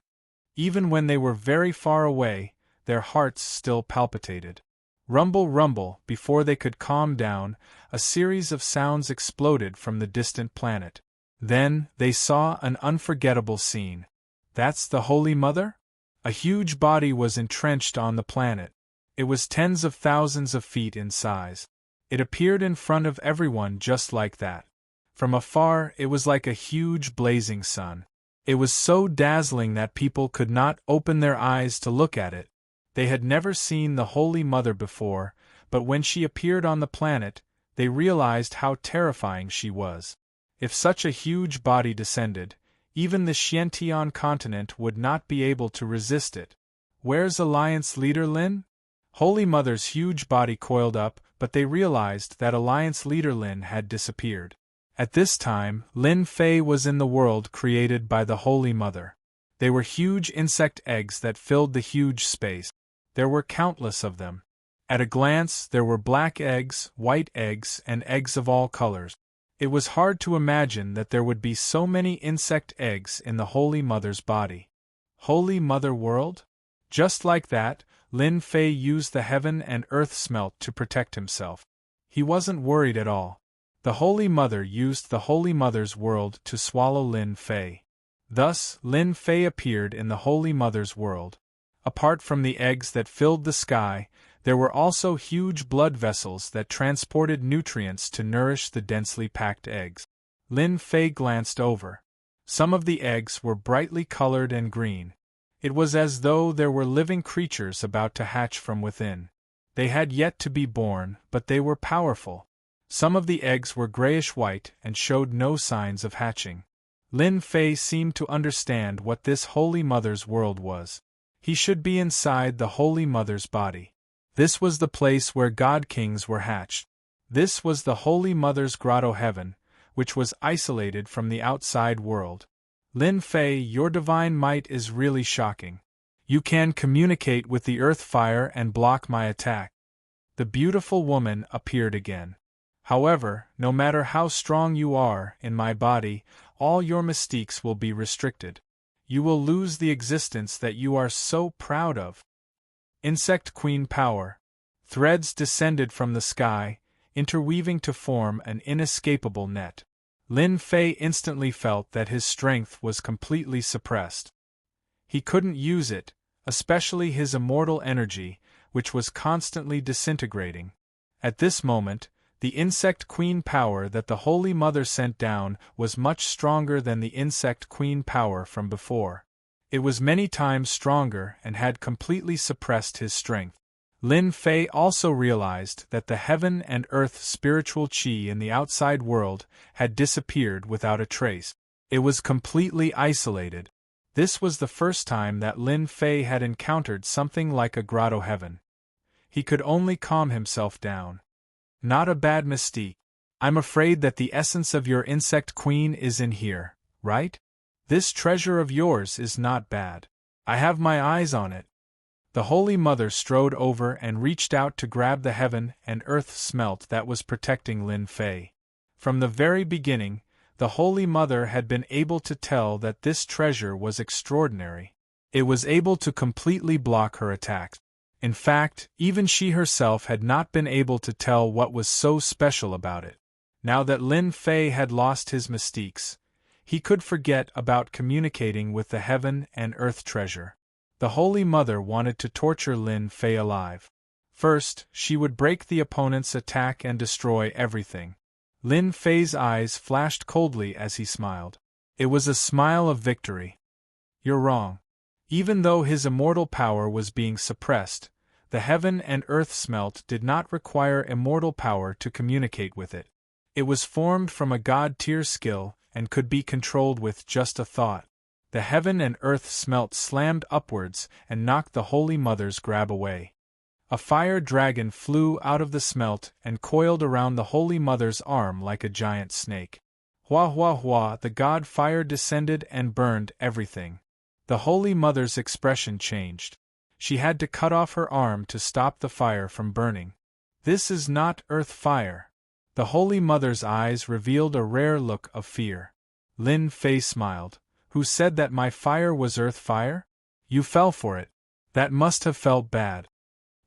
Even when they were very far away, their hearts still palpitated. Rumble, rumble, before they could calm down, a series of sounds exploded from the distant planet. Then, they saw an unforgettable scene. That's the Holy Mother? A huge body was entrenched on the planet. It was tens of thousands of feet in size. It appeared in front of everyone just like that. From afar, it was like a huge blazing sun. It was so dazzling that people could not open their eyes to look at it. They had never seen the Holy Mother before, but when she appeared on the planet, they realized how terrifying she was. If such a huge body descended, even the Xiantian continent would not be able to resist it. Where's Alliance Leader Lin? Holy Mother's huge body coiled up, but they realized that Alliance Leader Lin had disappeared. At this time, Lin Fei was in the world created by the Holy Mother. They were huge insect eggs that filled the huge space. There were countless of them. At a glance, there were black eggs, white eggs, and eggs of all colors. It was hard to imagine that there would be so many insect eggs in the Holy Mother's body. Holy Mother World? Just like that, Lin Fei used the heaven and earth smelt to protect himself. He wasn't worried at all. The Holy Mother used the Holy Mother's world to swallow Lin Fei. Thus, Lin Fei appeared in the Holy Mother's world. Apart from the eggs that filled the sky, there were also huge blood vessels that transported nutrients to nourish the densely packed eggs. Lin Fei glanced over. Some of the eggs were brightly colored and green. It was as though there were living creatures about to hatch from within. They had yet to be born, but they were powerful. Some of the eggs were grayish-white and showed no signs of hatching. Lin Fei seemed to understand what this Holy Mother's world was. He should be inside the Holy Mother's body. This was the place where God-kings were hatched. This was the Holy Mother's grotto heaven, which was isolated from the outside world. Lin Fei, your divine might is really shocking. You can communicate with the earth fire and block my attack. The beautiful woman appeared again. However, no matter how strong you are in my body, all your mystiques will be restricted. You will lose the existence that you are so proud of. Insect Queen Power. Threads descended from the sky, interweaving to form an inescapable net. Lin Fei instantly felt that his strength was completely suppressed. He couldn't use it, especially his immortal energy, which was constantly disintegrating. At this moment, the Insect Queen power that the Holy Mother sent down was much stronger than the Insect Queen power from before. It was many times stronger and had completely suppressed his strength. Lin Fei also realized that the heaven and earth spiritual qi in the outside world had disappeared without a trace. It was completely isolated. This was the first time that Lin Fei had encountered something like a grotto heaven. He could only calm himself down. Not a bad mystique. I'm afraid that the essence of your insect queen is in here, right? This treasure of yours is not bad. I have my eyes on it. The Holy Mother strode over and reached out to grab the heaven and earth smelt that was protecting Lin Fei. From the very beginning, the Holy Mother had been able to tell that this treasure was extraordinary. It was able to completely block her attacks. In fact, even she herself had not been able to tell what was so special about it. Now that Lin Fei had lost his mystiques, he could forget about communicating with the heaven and earth treasure. The Holy Mother wanted to torture Lin Fei alive. First, she would break the opponent's attack and destroy everything. Lin Fei's eyes flashed coldly as he smiled. It was a smile of victory. You're wrong. Even though his immortal power was being suppressed, the heaven and earth smelt did not require immortal power to communicate with it. It was formed from a god-tier skill and could be controlled with just a thought. The heaven and earth smelt slammed upwards and knocked the Holy Mother's grab away. A fire dragon flew out of the smelt and coiled around the Holy Mother's arm like a giant snake. Hua hua hua, the god fire descended and burned everything. The Holy Mother's expression changed. She had to cut off her arm to stop the fire from burning. This is not earth fire. The Holy Mother's eyes revealed a rare look of fear. Lin Fei smiled. Who said that my fire was earth fire? You fell for it. That must have felt bad.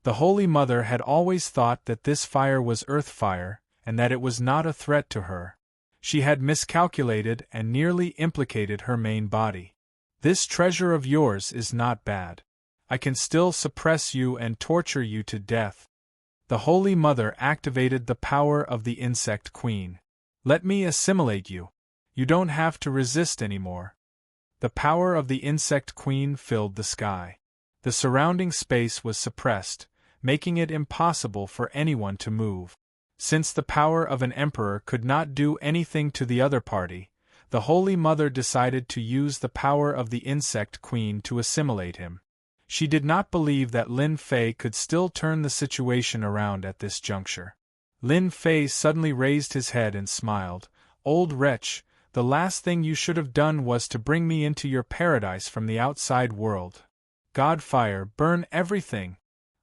The Holy Mother had always thought that this fire was earth fire, and that it was not a threat to her. She had miscalculated and nearly implicated her main body. This treasure of yours is not bad. I can still suppress you and torture you to death. The Holy Mother activated the power of the Insect Queen. Let me assimilate you. You don't have to resist anymore. The power of the insect queen filled the sky. The surrounding space was suppressed, making it impossible for anyone to move. Since the power of an emperor could not do anything to the other party, the Holy Mother decided to use the power of the insect queen to assimilate him. She did not believe that Lin Fei could still turn the situation around at this juncture. Lin Fei suddenly raised his head and smiled. "Old wretch, the last thing you should have done was to bring me into your paradise from the outside world. God fire, burn everything!"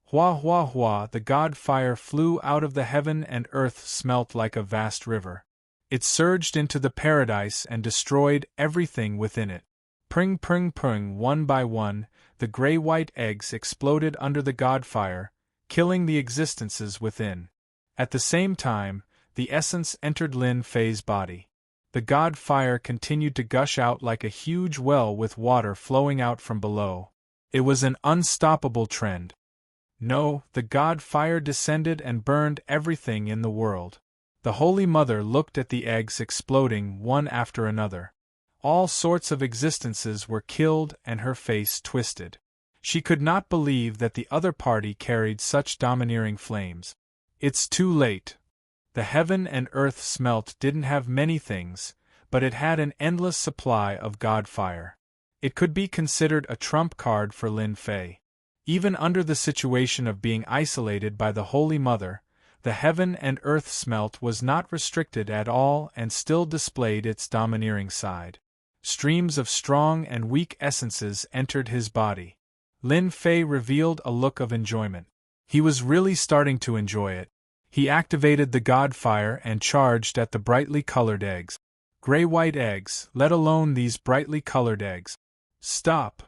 Hua hua hua, the god fire flew out of the heaven and earth smelt like a vast river. It surged into the paradise and destroyed everything within it. Pring pring pring, one by one, the gray-white eggs exploded under the god fire, killing the existences within. At the same time, the essence entered Lin Fei's body. The god fire continued to gush out like a huge well with water flowing out from below. It was an unstoppable trend. No, the god fire descended and burned everything in the world. The Holy Mother looked at the eggs exploding one after another. All sorts of existences were killed and her face twisted. She could not believe that the other party carried such domineering flames. It's too late. The heaven and earth smelt didn't have many things, but it had an endless supply of god fire. It could be considered a trump card for Lin Fei. Even under the situation of being isolated by the Holy Mother, the heaven and earth smelt was not restricted at all and still displayed its domineering side. Streams of strong and weak essences entered his body. Lin Fei revealed a look of enjoyment. He was really starting to enjoy it. He activated the god fire and charged at the brightly colored eggs. Gray-white eggs, let alone these brightly colored eggs. Stop!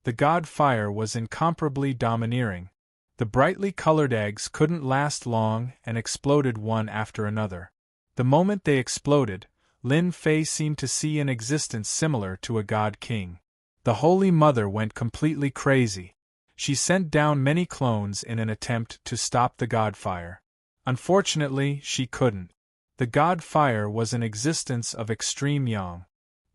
The god fire was incomparably domineering. The brightly colored eggs couldn't last long and exploded one after another. The moment they exploded, Lin Fei seemed to see an existence similar to a god king. The Holy Mother went completely crazy. She sent down many clones in an attempt to stop the god fire. Unfortunately, she couldn't. The god fire was an existence of extreme yang.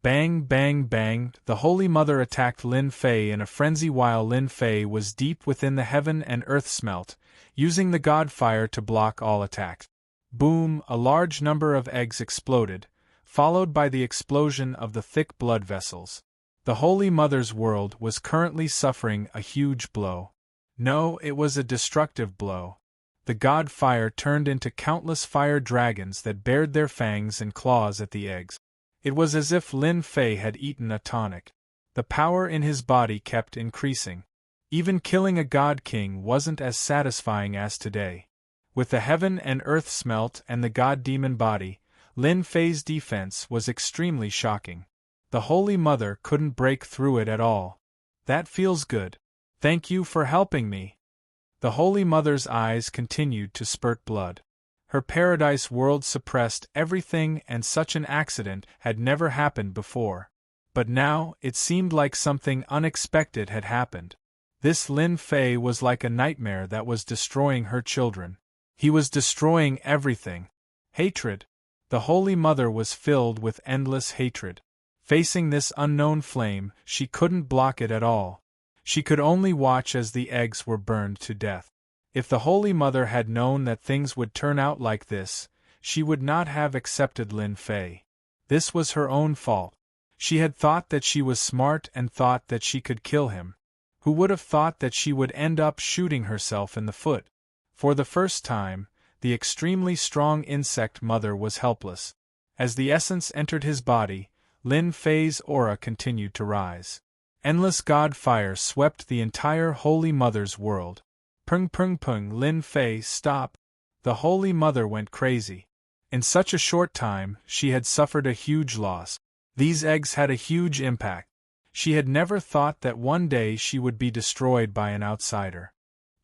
Bang bang bang, the Holy Mother attacked Lin Fei in a frenzy while Lin Fei was deep within the heaven and earth smelt, using the god fire to block all attacks. Boom, a large number of eggs exploded, followed by the explosion of the thick blood vessels. The Holy Mother's world was currently suffering a huge blow. No, it was a destructive blow. The god fire turned into countless fire dragons that bared their fangs and claws at the eggs. It was as if Lin Fei had eaten a tonic. The power in his body kept increasing. Even killing a god king wasn't as satisfying as today. With the heaven and earth smelt and the god demon body, Lin Fei's defense was extremely shocking. The Holy Mother couldn't break through it at all. That feels good. Thank you for helping me. The Holy Mother's eyes continued to spurt blood. Her paradise world suppressed everything and such an accident had never happened before. But now, it seemed like something unexpected had happened. This Lin Fei was like a nightmare that was destroying her children. He was destroying everything. Hatred. The Holy Mother was filled with endless hatred. Facing this unknown flame, she couldn't block it at all. She could only watch as the eggs were burned to death. If the Holy Mother had known that things would turn out like this, she would not have accepted Lin Fei. This was her own fault. She had thought that she was smart and thought that she could kill him. Who would have thought that she would end up shooting herself in the foot? For the first time, the extremely strong insect mother was helpless. As the essence entered his body, Lin Fei's aura continued to rise. Endless god fire swept the entire Holy Mother's world. Pung pung pung, Lin Fei, stop! The Holy Mother went crazy. In such a short time, she had suffered a huge loss. These eggs had a huge impact. She had never thought that one day she would be destroyed by an outsider.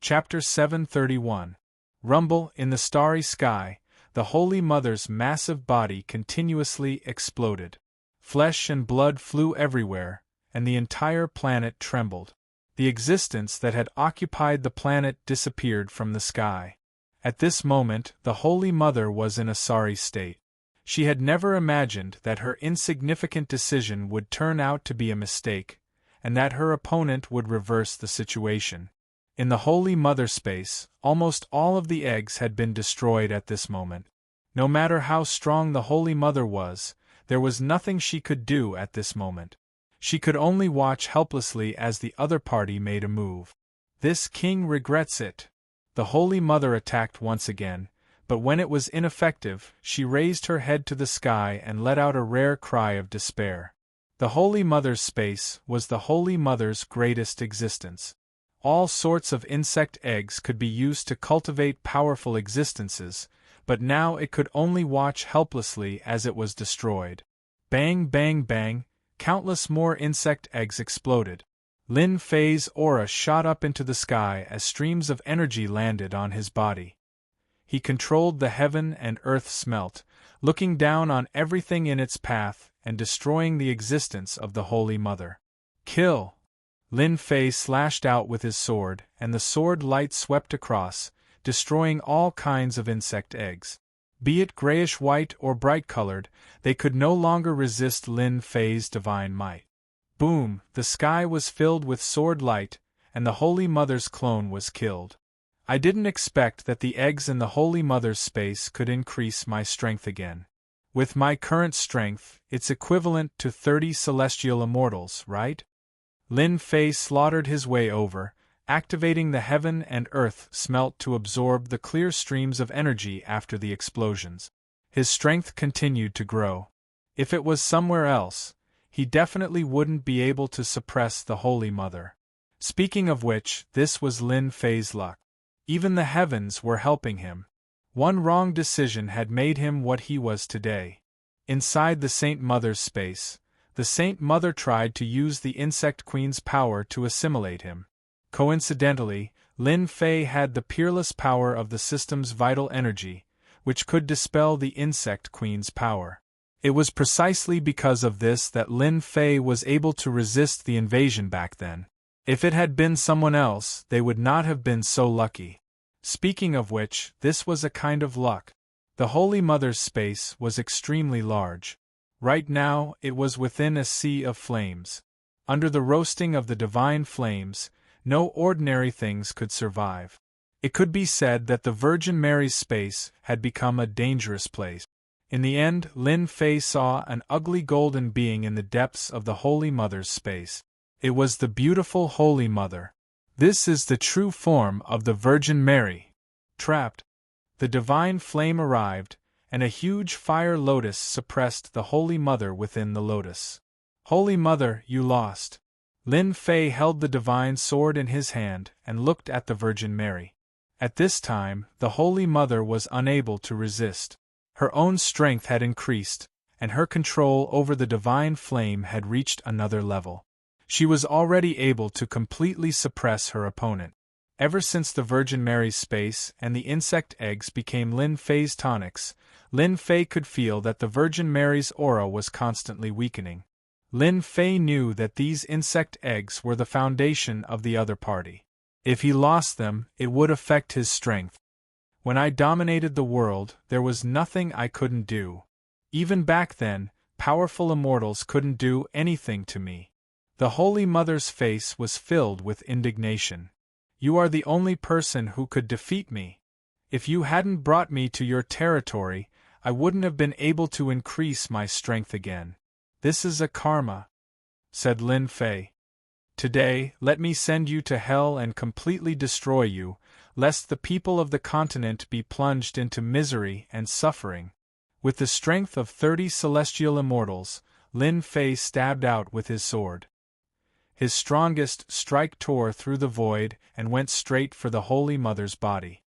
Chapter 731. Rumble in the starry sky, the Holy Mother's massive body continuously exploded. Flesh and blood flew everywhere, and the entire planet trembled. The existence that had occupied the planet disappeared from the sky. At this moment, the Holy Mother was in a sorry state. She had never imagined that her insignificant decision would turn out to be a mistake, and that her opponent would reverse the situation. In the Holy Mother space, almost all of the eggs had been destroyed at this moment. No matter how strong the Holy Mother was, there was nothing she could do at this moment. She could only watch helplessly as the other party made a move. This king regrets it. The Holy Mother attacked once again, but when it was ineffective, she raised her head to the sky and let out a rare cry of despair. The Holy Mother's space was the Holy Mother's greatest existence. All sorts of insect eggs could be used to cultivate powerful existences, but now it could only watch helplessly as it was destroyed. Bang, bang, bang, countless more insect eggs exploded. Lin Fei's aura shot up into the sky as streams of energy landed on his body. He controlled the heaven and earth smelt, looking down on everything in its path and destroying the existence of the Holy Mother. Kill! Lin Fei slashed out with his sword, and the sword light swept across, destroying all kinds of insect eggs. Be it grayish-white or bright-colored, they could no longer resist Lin Fei's divine might. Boom! The sky was filled with sword light, and the Holy Mother's clone was killed. I didn't expect that the eggs in the Holy Mother's space could increase my strength again. With my current strength, it's equivalent to 30 celestial immortals, right? Lin Fei slaughtered his way over, activating the heaven and earth smelt to absorb the clear streams of energy after the explosions. His strength continued to grow. If it was somewhere else, he definitely wouldn't be able to suppress the Holy Mother. Speaking of which, this was Lin Fei's luck. Even the heavens were helping him. One wrong decision had made him what he was today. Inside the Saint Mother's space, the Saint Mother tried to use the Insect Queen's power to assimilate him. Coincidentally, Lin Fei had the peerless power of the system's vital energy, which could dispel the Insect Queen's power. It was precisely because of this that Lin Fei was able to resist the invasion back then. If it had been someone else, they would not have been so lucky. Speaking of which, this was a kind of luck. The Holy Mother's space was extremely large. Right now, it was within a sea of flames. Under the roasting of the divine flames, no ordinary things could survive. It could be said that the Virgin Mary's space had become a dangerous place. In the end, Lin Fei saw an ugly golden being in the depths of the Holy Mother's space. It was the beautiful Holy Mother. This is the true form of the Virgin Mary. Trapped. The divine flame arrived, and a huge fire lotus suppressed the Holy Mother within the lotus. Holy Mother, you lost. Lin Fei held the divine sword in his hand and looked at the Virgin Mary. At this time, the Holy Mother was unable to resist. Her own strength had increased, and her control over the divine flame had reached another level. She was already able to completely suppress her opponent. Ever since the Virgin Mary's space and the insect eggs became Lin Fei's tonics, Lin Fei could feel that the Virgin Mary's aura was constantly weakening. Lin Fei knew that these insect eggs were the foundation of the other party. If he lost them, it would affect his strength. When I dominated the world, there was nothing I couldn't do. Even back then, powerful immortals couldn't do anything to me. The Holy Mother's face was filled with indignation. You are the only person who could defeat me. If you hadn't brought me to your territory, I wouldn't have been able to increase my strength again. This is a karma, said Lin Fei. Today, let me send you to hell and completely destroy you, lest the people of the continent be plunged into misery and suffering. With the strength of 30 celestial immortals, Lin Fei stabbed out with his sword. His strongest strike tore through the void and went straight for the Holy Mother's body.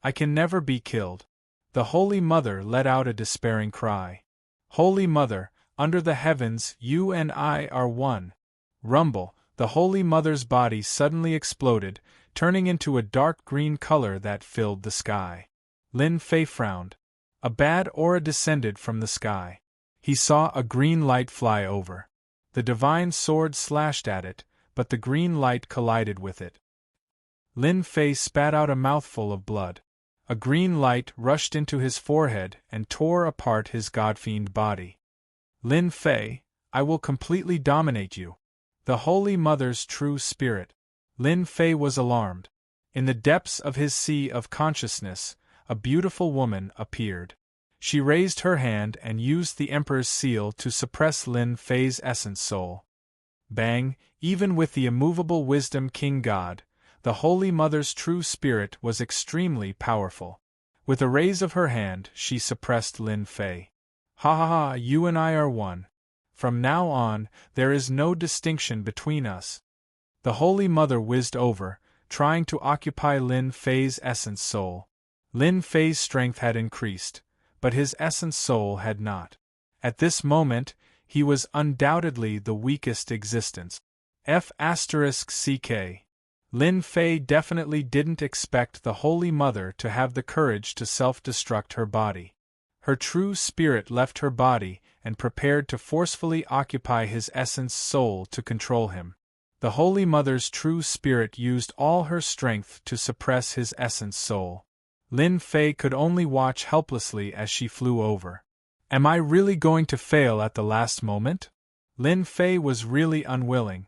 I can never be killed. The Holy Mother let out a despairing cry. Holy Mother, under the heavens, you and I are one. Rumble, the Holy Mother's body suddenly exploded, turning into a dark green color that filled the sky. Lin Fei frowned. A bad aura descended from the sky. He saw a green light fly over. The divine sword slashed at it, but the green light collided with it. Lin Fei spat out a mouthful of blood. A green light rushed into his forehead and tore apart his godfiend body. Lin Fei, I will completely dominate you. The Holy Mother's true spirit. Lin Fei was alarmed. In the depths of his sea of consciousness, a beautiful woman appeared. She raised her hand and used the Emperor's seal to suppress Lin Fei's essence soul. Bang, even with the immovable wisdom king god, the Holy Mother's true spirit was extremely powerful. With a raise of her hand, she suppressed Lin Fei. Ha ha ha, you and I are one. From now on, there is no distinction between us. The Holy Mother whizzed over, trying to occupy Lin Fei's essence soul. Lin Fei's strength had increased, but his essence soul had not. At this moment, he was undoubtedly the weakest existence. F***ck. Lin Fei definitely didn't expect the Holy Mother to have the courage to self-destruct her body. Her true spirit left her body and prepared to forcefully occupy his essence soul to control him. The Holy Mother's true spirit used all her strength to suppress his essence soul. Lin Fei could only watch helplessly as she flew over. Am I really going to fail at the last moment? Lin Fei was really unwilling.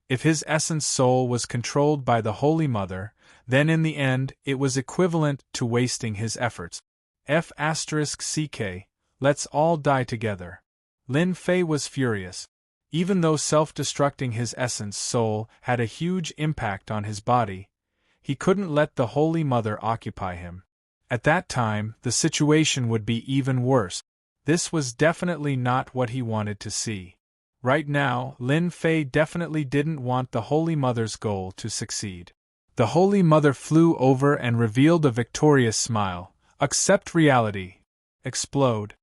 If his essence soul was controlled by the Holy Mother, then in the end it was equivalent to wasting his efforts. F***ck, let's all die together. Lin Fei was furious. Even though self-destructing his essence soul had a huge impact on his body, he couldn't let the Holy Mother occupy him. At that time, the situation would be even worse. This was definitely not what he wanted to see. Right now, Lin Fei definitely didn't want the Holy Mother's goal to succeed. The Holy Mother flew over and revealed a victorious smile. Accept reality. Explode.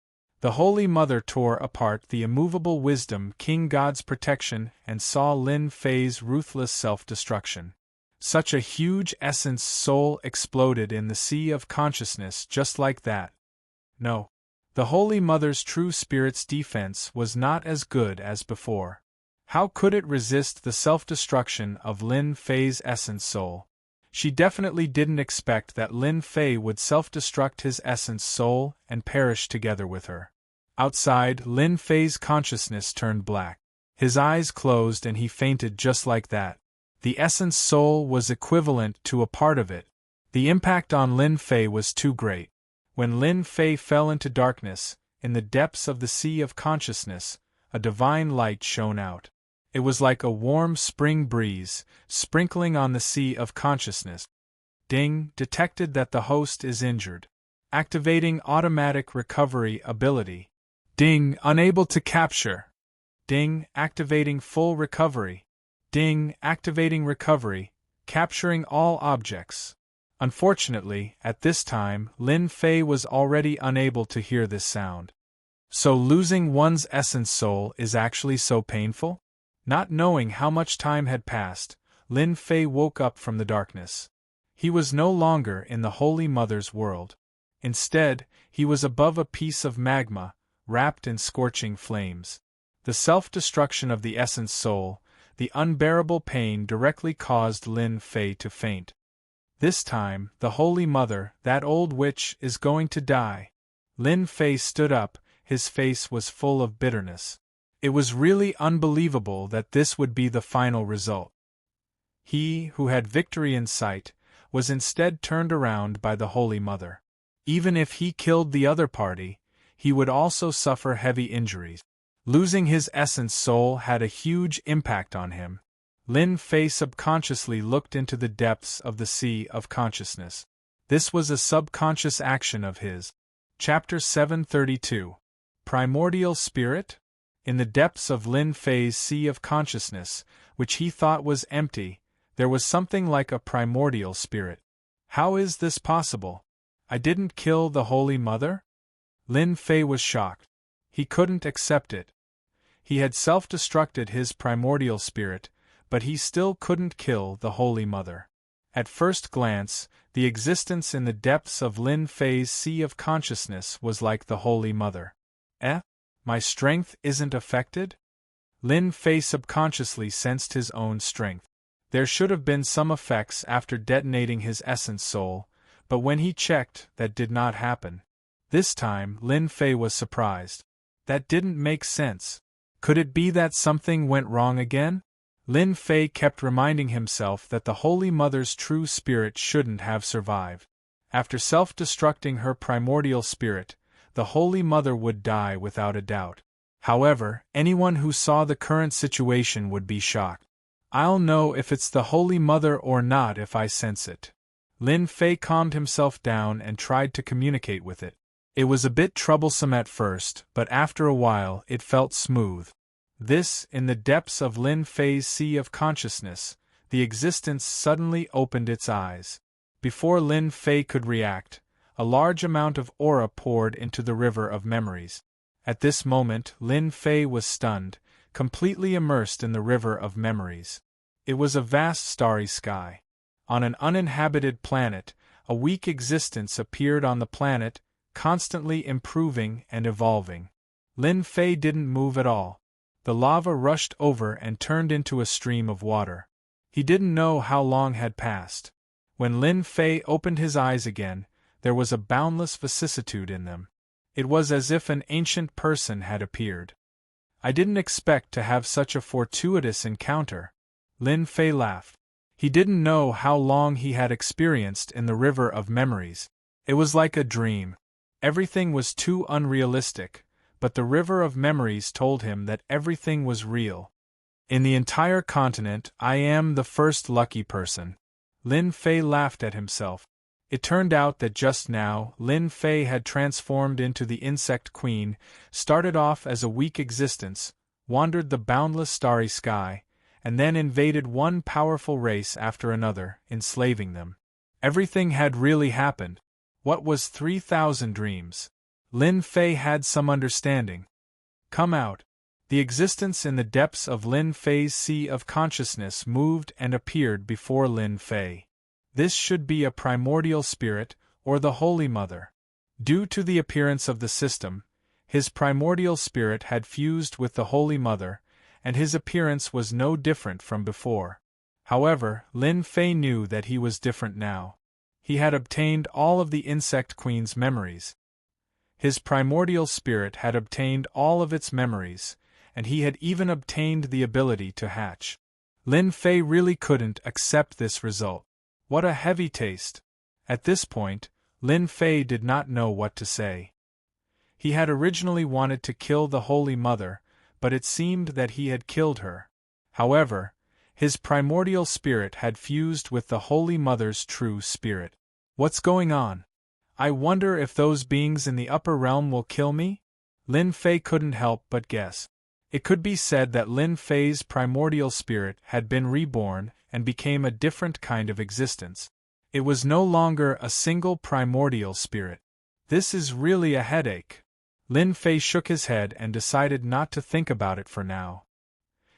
The Holy Mother tore apart the immovable wisdom king god's protection and saw Lin Fei's ruthless self-destruction. Such a huge essence soul exploded in the sea of consciousness just like that. No. The Holy Mother's true spirit's defense was not as good as before. How could it resist the self-destruction of Lin Fei's essence soul? She definitely didn't expect that Lin Fei would self-destruct his essence soul and perish together with her. Outside, Lin Fei's consciousness turned black. His eyes closed and he fainted just like that. The essence soul was equivalent to a part of it. The impact on Lin Fei was too great. When Lin Fei fell into darkness, in the depths of the sea of consciousness, a divine light shone out. It was like a warm spring breeze, sprinkling on the sea of consciousness. Ding, detected that the host is injured. Activating automatic recovery ability. Ding, unable to capture. Ding, activating full recovery. Ding, activating recovery, capturing all objects. Unfortunately, at this time, Lin Fei was already unable to hear this sound. So losing one's essence soul is actually so painful? Not knowing how much time had passed, Lin Fei woke up from the darkness. He was no longer in the Holy Mother's world. Instead, he was above a piece of magma, wrapped in scorching flames. The self-destruction of the essence soul, the unbearable pain directly caused Lin Fei to faint. This time, the Holy Mother, that old witch, is going to die. Lin Fei stood up, his face was full of bitterness. It was really unbelievable that this would be the final result. He, who had victory in sight, was instead turned around by the Holy Mother. Even if he killed the other party, he would also suffer heavy injuries. Losing his essence soul had a huge impact on him. Lin Fei subconsciously looked into the depths of the sea of consciousness. This was a subconscious action of his. Chapter 732. Primordial Spirit? In the depths of Lin Fei's sea of consciousness, which he thought was empty, there was something like a primordial spirit. How is this possible? I didn't kill the Holy Mother? Lin Fei was shocked. He couldn't accept it. He had self-destructed his primordial spirit, but he still couldn't kill the Holy Mother. At first glance, the existence in the depths of Lin Fei's sea of consciousness was like the Holy Mother. My strength isn't affected? Lin Fei subconsciously sensed his own strength. There should have been some effects after detonating his essence soul, But when he checked, that did not happen. This time, Lin Fei was surprised. That didn't make sense. Could it be that something went wrong again? Lin Fei kept reminding himself that the Holy Mother's true spirit shouldn't have survived. After self-destructing her primordial spirit, the Holy Mother would die without a doubt. However, anyone who saw the current situation would be shocked. I'll know if it's the Holy Mother or not if I sense it. Lin Fei calmed himself down and tried to communicate with it. It was a bit troublesome at first, but after a while it felt smooth. In the depths of Lin Fei's sea of consciousness, the existence suddenly opened its eyes. Before Lin Fei could react, a large amount of aura poured into the river of memories. At this moment, Lin Fei was stunned, completely immersed in the river of memories. It was a vast starry sky. On an uninhabited planet, a weak existence appeared on the planet, constantly improving and evolving. Lin Fei didn't move at all. The lava rushed over and turned into a stream of water. He didn't know how long had passed. When Lin Fei opened his eyes again, there was a boundless vicissitude in them. It was as if an ancient person had appeared. I didn't expect to have such a fortuitous encounter. Lin Fei laughed. He didn't know how long he had experienced in the river of memories. It was like a dream. Everything was too unrealistic, but the river of memories told him that everything was real. In the entire continent, I am the first lucky person. Lin Fei laughed at himself. It turned out that just now, Lin Fei had transformed into the Insect Queen, started off as a weak existence, wandered the boundless starry sky, and then invaded one powerful race after another, enslaving them. Everything had really happened. What was 3,000 dreams? Lin Fei had some understanding. Come out. The existence in the depths of Lin Fei's sea of consciousness moved and appeared before Lin Fei. This should be a primordial spirit, or the Holy Mother. Due to the appearance of the system, his primordial spirit had fused with the Holy Mother, and his appearance was no different from before. However, Lin Fei knew that he was different now. He had obtained all of the Insect Queen's memories. His primordial spirit had obtained all of its memories, and he had even obtained the ability to hatch. Lin Fei really couldn't accept this result. What a heavy taste! At this point, Lin Fei did not know what to say. He had originally wanted to kill the Holy Mother, but it seemed that he had killed her. However, his primordial spirit had fused with the Holy Mother's true spirit. What's going on? I wonder if those beings in the upper realm will kill me? Lin Fei couldn't help but guess. It could be said that Lin Fei's primordial spirit had been reborn and became a different kind of existence. It was no longer a single primordial spirit. This is really a headache. Lin Fei shook his head and decided not to think about it for now.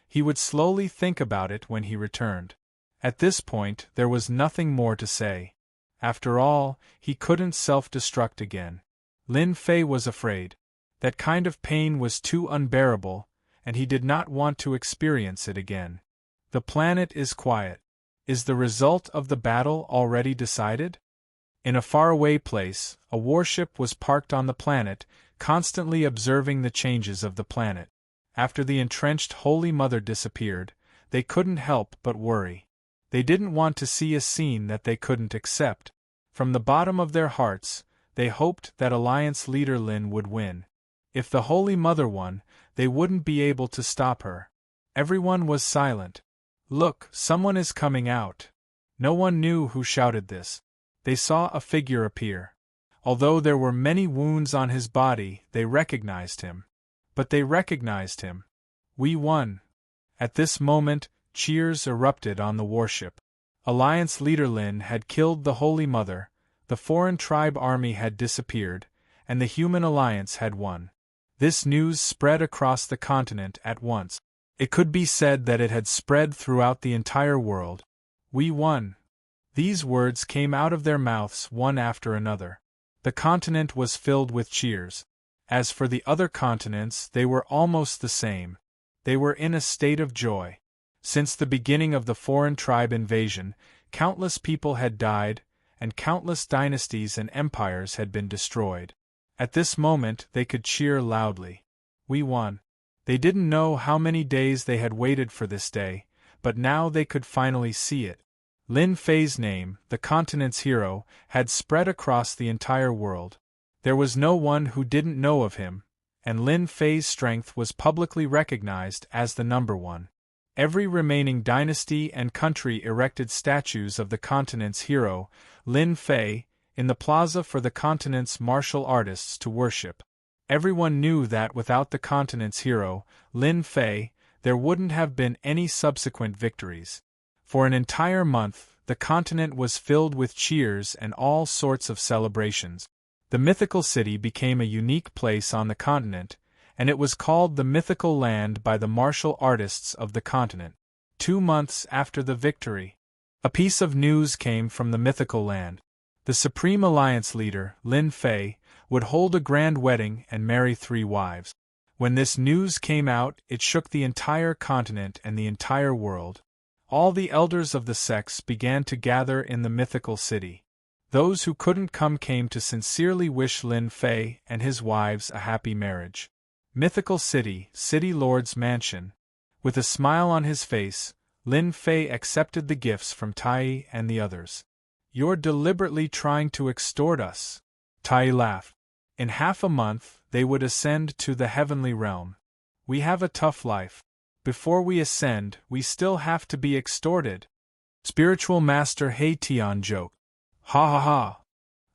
He would slowly think about it when he returned. At this point, there was nothing more to say. After all, he couldn't self-destruct again. Lin Fei was afraid. That kind of pain was too unbearable, and he did not want to experience it again. The planet is quiet. Is the result of the battle already decided? In a faraway place, a warship was parked on the planet, constantly observing the changes of the planet. After the entrenched Holy Mother disappeared, they couldn't help but worry. They didn't want to see a scene that they couldn't accept. From the bottom of their hearts, they hoped that Alliance leader Lin would win. If the Holy Mother won, they wouldn't be able to stop her. Everyone was silent. Look, someone is coming out. No one knew who shouted this. They saw a figure appear. Although there were many wounds on his body, they recognized him. But they recognized him. We won. At this moment, cheers erupted on the warship. Alliance leader Lin had killed the Holy Mother, the foreign tribe army had disappeared, and the human alliance had won. This news spread across the continent at once. It could be said that it had spread throughout the entire world. We won. These words came out of their mouths one after another. The continent was filled with cheers. As for the other continents, they were almost the same. They were in a state of joy. Since the beginning of the foreign tribe invasion, countless people had died, and countless dynasties and empires had been destroyed. At this moment they could cheer loudly. We won. They didn't know how many days they had waited for this day, but now they could finally see it. Lin Fei's name, the continent's hero, had spread across the entire world. There was no one who didn't know of him, and Lin Fei's strength was publicly recognized as the number one. Every remaining dynasty and country erected statues of the continent's hero, Lin Fei, in the plaza for the continent's martial artists to worship. Everyone knew that without the continent's hero, Lin Fei, there wouldn't have been any subsequent victories. For an entire month, the continent was filled with cheers and all sorts of celebrations. The mythical city became a unique place on the continent, and it was called the Mythical Land by the martial artists of the continent. 2 months after the victory, a piece of news came from the Mythical Land. The Supreme Alliance leader, Lin Fei, would hold a grand wedding and marry 3 wives. When this news came out, it shook the entire continent and the entire world. All the elders of the sects began to gather in the mythical city. Those who couldn't come came to sincerely wish Lin Fei and his wives a happy marriage. Mythical City, City Lord's mansion. With a smile on his face, Lin Fei accepted the gifts from Tai and the others. "You're deliberately trying to extort us." Tai laughed. "In half a month, they would ascend to the heavenly realm. We have a tough life. Before we ascend, we still have to be extorted." Spiritual Master He Tian joked. "Ha ha ha."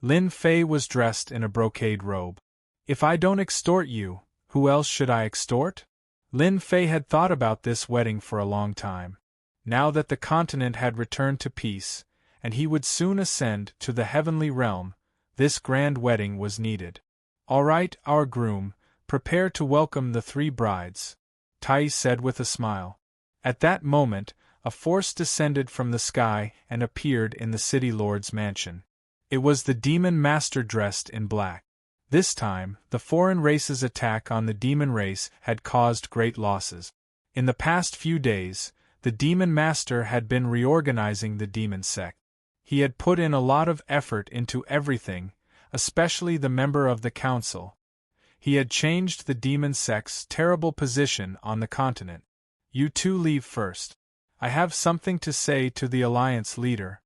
Lin Fei was dressed in a brocade robe. "If I don't extort you, who else should I extort?" Lin Fei had thought about this wedding for a long time. Now that the continent had returned to peace, and he would soon ascend to the heavenly realm, this grand wedding was needed. "All right, our groom, prepare to welcome the 3 brides," Tai said with a smile. At that moment, a force descended from the sky and appeared in the city lord's mansion. It was the demon master dressed in black. This time, the foreign race's attack on the demon race had caused great losses. In the past few days, the demon master had been reorganizing the demon sect. He had put in a lot of effort into everything, especially the member of the council. He had changed the demon sect's terrible position on the continent. "You 2 leave first. I have something to say to the alliance leader."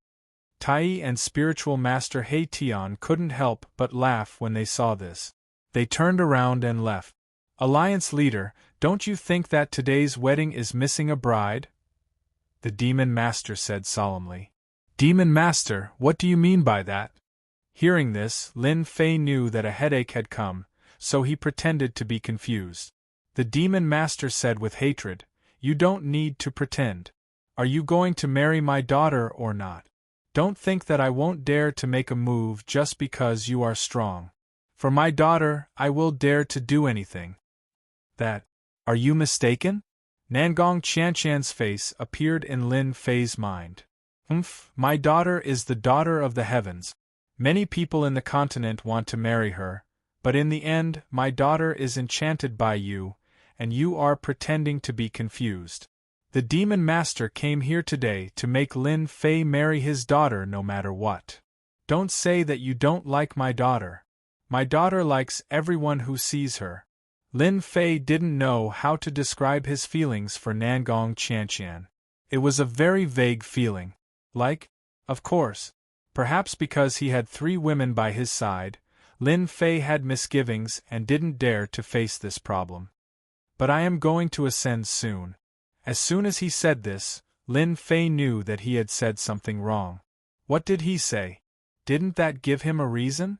Tai and Spiritual Master He Tian couldn't help but laugh when they saw this. They turned around and left. "Alliance leader, don't you think that today's wedding is missing a bride?" the Demon Master said solemnly. "Demon Master, what do you mean by that?" Hearing this, Lin Fei knew that a headache had come, so he pretended to be confused. The Demon Master said with hatred, "You don't need to pretend. Are you going to marry my daughter or not? Don't think that I won't dare to make a move just because you are strong. For my daughter, I will dare to do anything." "That? Are you mistaken?" Nangong Qianshan's face appeared in Lin Fei's mind. My daughter is the daughter of the heavens. Many people in the continent want to marry her, but in the end, my daughter is enchanted by you, and you are pretending to be confused. The Demon Master came here today to make Lin Fei marry his daughter no matter what. Don't say that you don't like my daughter. My daughter likes everyone who sees her." Lin Fei didn't know how to describe his feelings for Nangong Qianshan. It was a very vague feeling. Like? Of course. Perhaps because he had 3 women by his side, Lin Fei had misgivings and didn't dare to face this problem. "But I am going to ascend soon." As soon as he said this, Lin Fei knew that he had said something wrong. What did he say? Didn't that give him a reason?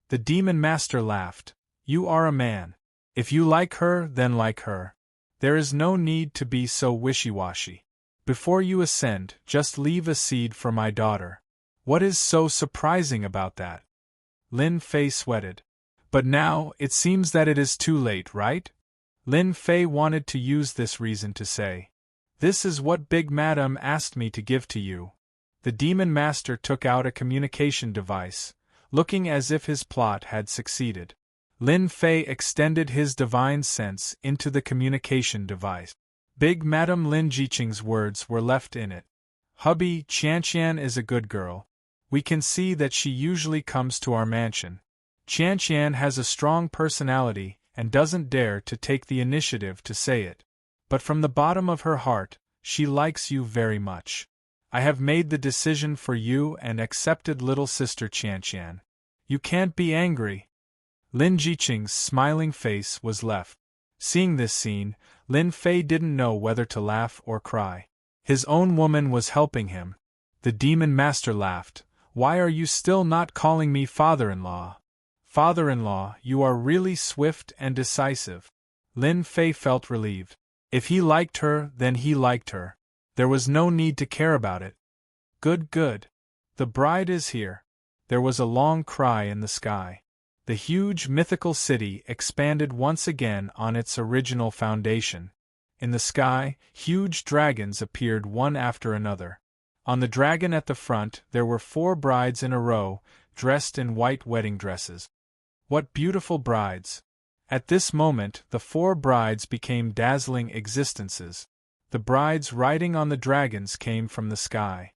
The Demon Master laughed. "You are a man. If you like her, then like her. There is no need to be so wishy-washy. Before you ascend, just leave a seed for my daughter." "What is so surprising about that?" Lin Fei sweated. "But now, it seems that it is too late, right?" Lin Fei wanted to use this reason to say, "This is what Big Madam asked me to give to you." The Demon Master took out a communication device, looking as if his plot had succeeded. Lin Fei extended his divine sense into the communication device. Big Madam Lin Jiqing's words were left in it. "Hubby, Qianshan is a good girl. We can see that she usually comes to our mansion. Qianqian has a strong personality and doesn't dare to take the initiative to say it. But from the bottom of her heart, she likes you very much. I have made the decision for you and accepted little sister Qianqian. You can't be angry. Lin Jiqing's smiling face was left. Seeing this scene, Lin Fei didn't know whether to laugh or cry. His own woman was helping him. The demon master laughed. Why are you still not calling me father-in-law? Father-in-law, you are really swift and decisive. Lin Fei felt relieved. If he liked her, then he liked her. There was no need to care about it. Good, good. The bride is here. There was a long cry in the sky. The huge mythical city expanded once again on its original foundation. In the sky, huge dragons appeared one after another. On the dragon at the front there were 4 brides in a row, dressed in white wedding dresses. What beautiful brides! At this moment the 4 brides became dazzling existences. The brides riding on the dragons came from the sky.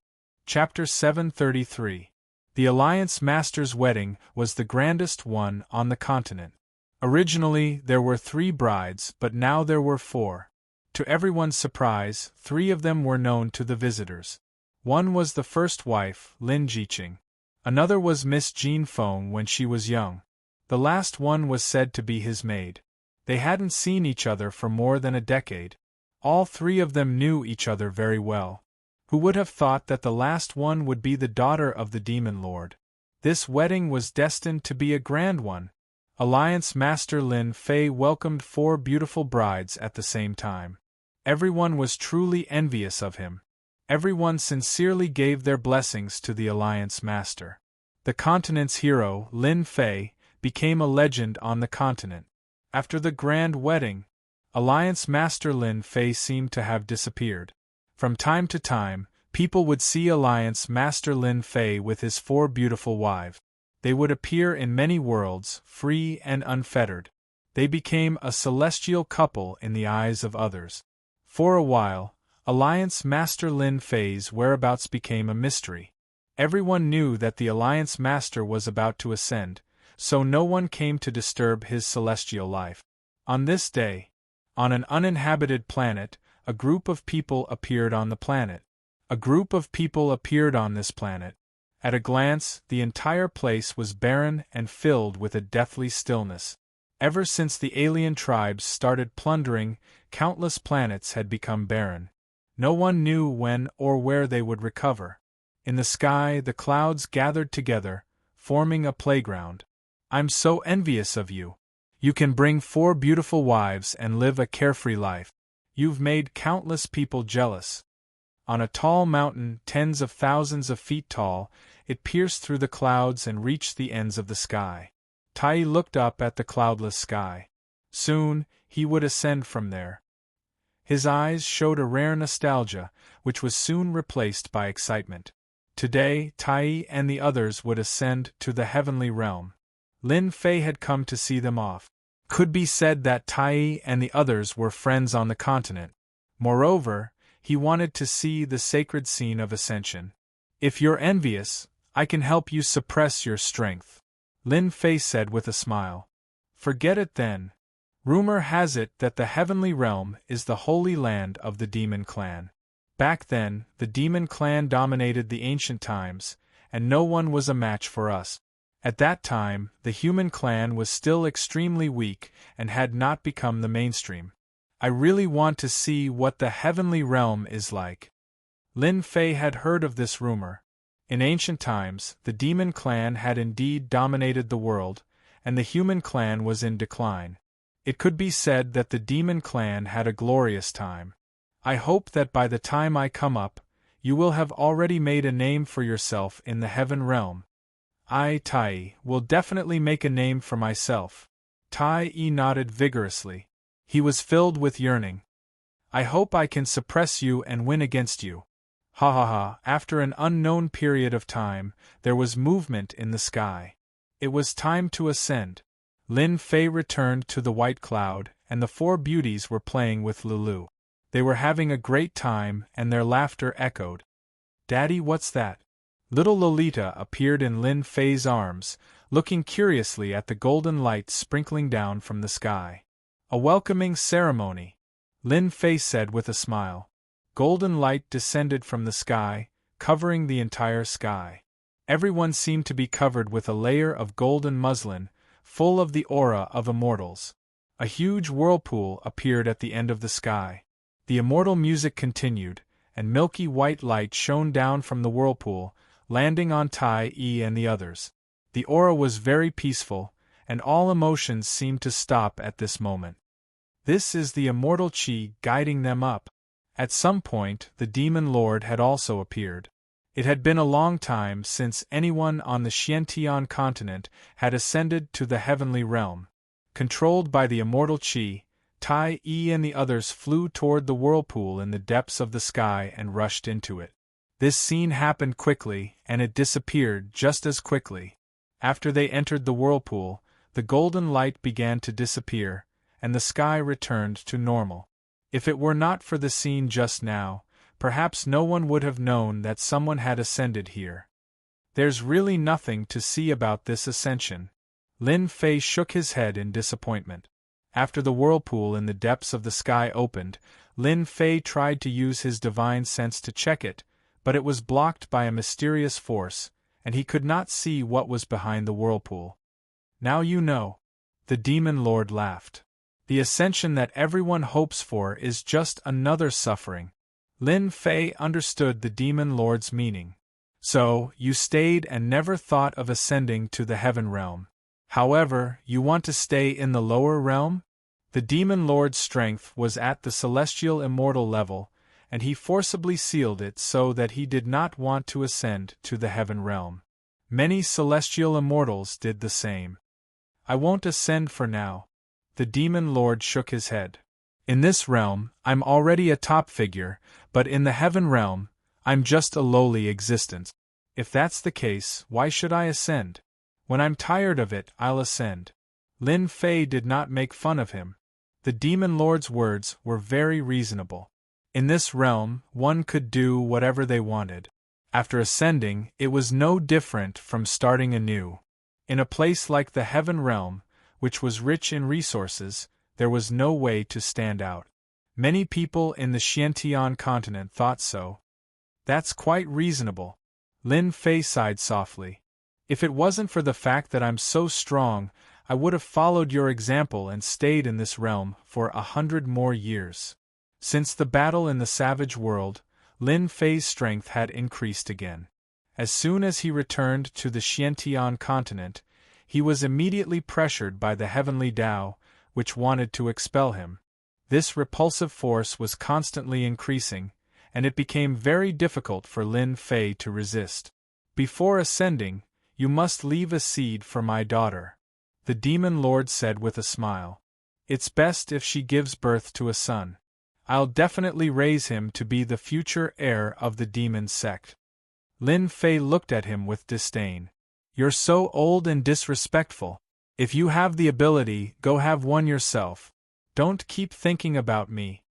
Chapter 733. The Alliance Master's wedding was the grandest one on the continent. Originally there were 3 brides, but now there were 4. To everyone's surprise, 3 of them were known to the visitors. One was the first wife, Lin Jiqing. Another was Miss Jean Feng when she was young. The last one was said to be his maid. They hadn't seen each other for more than a decade. All 3 of them knew each other very well. Who would have thought that the last one would be the daughter of the Demon Lord? This wedding was destined to be a grand one. Alliance Master Lin Fei welcomed 4 beautiful brides at the same time. Everyone was truly envious of him. Everyone sincerely gave their blessings to the Alliance Master. The continent's hero, Lin Fei, became a legend on the continent. After the grand wedding, Alliance Master Lin Fei seemed to have disappeared. From time to time, people would see Alliance Master Lin Fei with his 4 beautiful wives. They would appear in many worlds, free and unfettered. They became a celestial couple in the eyes of others. For a while, Alliance Master Lin Fei's whereabouts became a mystery. Everyone knew that the Alliance Master was about to ascend, so no one came to disturb his celestial life. On this day, on an uninhabited planet, a group of people appeared on the planet. A group of people appeared on this planet. At a glance, the entire place was barren and filled with a deathly stillness. Ever since the alien tribes started plundering, countless planets had become barren. No one knew when or where they would recover. In the sky, the clouds gathered together, forming a playground. I'm so envious of you. You can bring 4 beautiful wives and live a carefree life. You've made countless people jealous. On a tall mountain, tens of thousands of feet tall, it pierced through the clouds and reached the ends of the sky. Tai looked up at the cloudless sky. Soon, he would ascend from there. His eyes showed a rare nostalgia, which was soon replaced by excitement. Today, Tai and the others would ascend to the heavenly realm. Lin Fei had come to see them off. Could be said that Tai and the others were friends on the continent. Moreover, he wanted to see the sacred scene of ascension. If you're envious, I can help you suppress your strength, Lin Fei said with a smile. Forget it then. Rumor has it that the heavenly realm is the holy land of the demon clan. Back then, the demon clan dominated the ancient times, and no one was a match for us. At that time, the human clan was still extremely weak and had not become the mainstream. I really want to see what the heavenly realm is like. Lin Fei had heard of this rumor. In ancient times, the demon clan had indeed dominated the world, and the human clan was in decline. It could be said that the demon clan had a glorious time. I hope that by the time I come up, you will have already made a name for yourself in the heaven realm. I, Tai, will definitely make a name for myself. Tai nodded vigorously. He was filled with yearning. I hope I can suppress you and win against you. Ha ha ha. After an unknown period of time, there was movement in the sky. It was time to ascend. Lin Fei returned to the white cloud, and the 4 beauties were playing with Lulu. They were having a great time, and their laughter echoed. Daddy, what's that? Little Lolita appeared in Lin Fei's arms, looking curiously at the golden light sprinkling down from the sky. A welcoming ceremony, Lin Fei said with a smile. Golden light descended from the sky, covering the entire sky. Everyone seemed to be covered with a layer of golden muslin, full of the aura of immortals. A huge whirlpool appeared at the end of the sky. The immortal music continued, and milky white light shone down from the whirlpool, landing on Tai Yi and the others. The aura was very peaceful, and all emotions seemed to stop at this moment. This is the immortal qi guiding them up. At some point, the demon lord had also appeared. It had been a long time since anyone on the Xiantian continent had ascended to the heavenly realm. Controlled by the immortal qi, Tai Yi and the others flew toward the whirlpool in the depths of the sky and rushed into it. This scene happened quickly, and it disappeared just as quickly. After they entered the whirlpool, the golden light began to disappear, and the sky returned to normal. If it were not for the scene just now, perhaps no one would have known that someone had ascended here. There's really nothing to see about this ascension. Lin Fei shook his head in disappointment. After the whirlpool in the depths of the sky opened, Lin Fei tried to use his divine sense to check it, but it was blocked by a mysterious force, and he could not see what was behind the whirlpool. Now you know. The demon lord laughed. The ascension that everyone hopes for is just another suffering. Lin Fei understood the demon lord's meaning. So, you stayed and never thought of ascending to the heaven realm. However, you want to stay in the lower realm? The demon lord's strength was at the celestial immortal level, and he forcibly sealed it so that he did not want to ascend to the heaven realm. Many celestial immortals did the same. I won't ascend for now. The demon lord shook his head. In this realm, I'm already a top figure, but in the heaven realm, I'm just a lowly existence. If that's the case, why should I ascend? When I'm tired of it, I'll ascend. Lin Fei did not make fun of him. The demon lord's words were very reasonable. In this realm, one could do whatever they wanted. After ascending, it was no different from starting anew. In a place like the heaven realm, which was rich in resources, there was no way to stand out. Many people in the Xiantian continent thought so. That's quite reasonable. Lin Fei sighed softly. If it wasn't for the fact that I'm so strong, I would have followed your example and stayed in this realm for 100 more years. Since the battle in the savage world, Lin Fei's strength had increased again. As soon as he returned to the Xiantian continent, he was immediately pressured by the heavenly Tao, which wanted to expel him. This repulsive force was constantly increasing, and it became very difficult for Lin Fei to resist. Before ascending, you must leave a seed for my daughter, the demon lord said with a smile. It's best if she gives birth to a son. I'll definitely raise him to be the future heir of the demon sect. Lin Fei looked at him with disdain. You're so old and disrespectful. If you have the ability, go have one yourself. Don't keep thinking about me.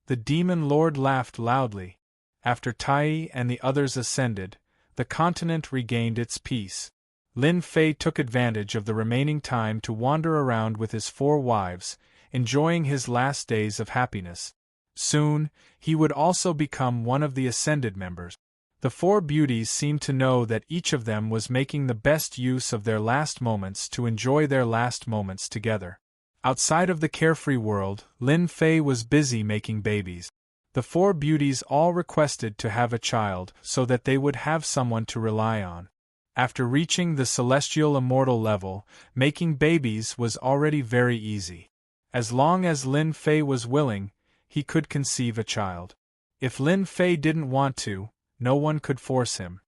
The demon lord laughed loudly. After Tai and the others ascended, the continent regained its peace. Lin Fei took advantage of the remaining time to wander around with his 4 wives, enjoying his last days of happiness. Soon, he would also become one of the ascended members. The 4 beauties seemed to know that each of them was making the best use of their last moments to enjoy their last moments together. Outside of the carefree world, Lin Fei was busy making babies. The 4 beauties all requested to have a child so that they would have someone to rely on. After reaching the celestial immortal level, making babies was already very easy. As long as Lin Fei was willing, he could conceive a child. If Lin Fei didn't want to, no one could force him.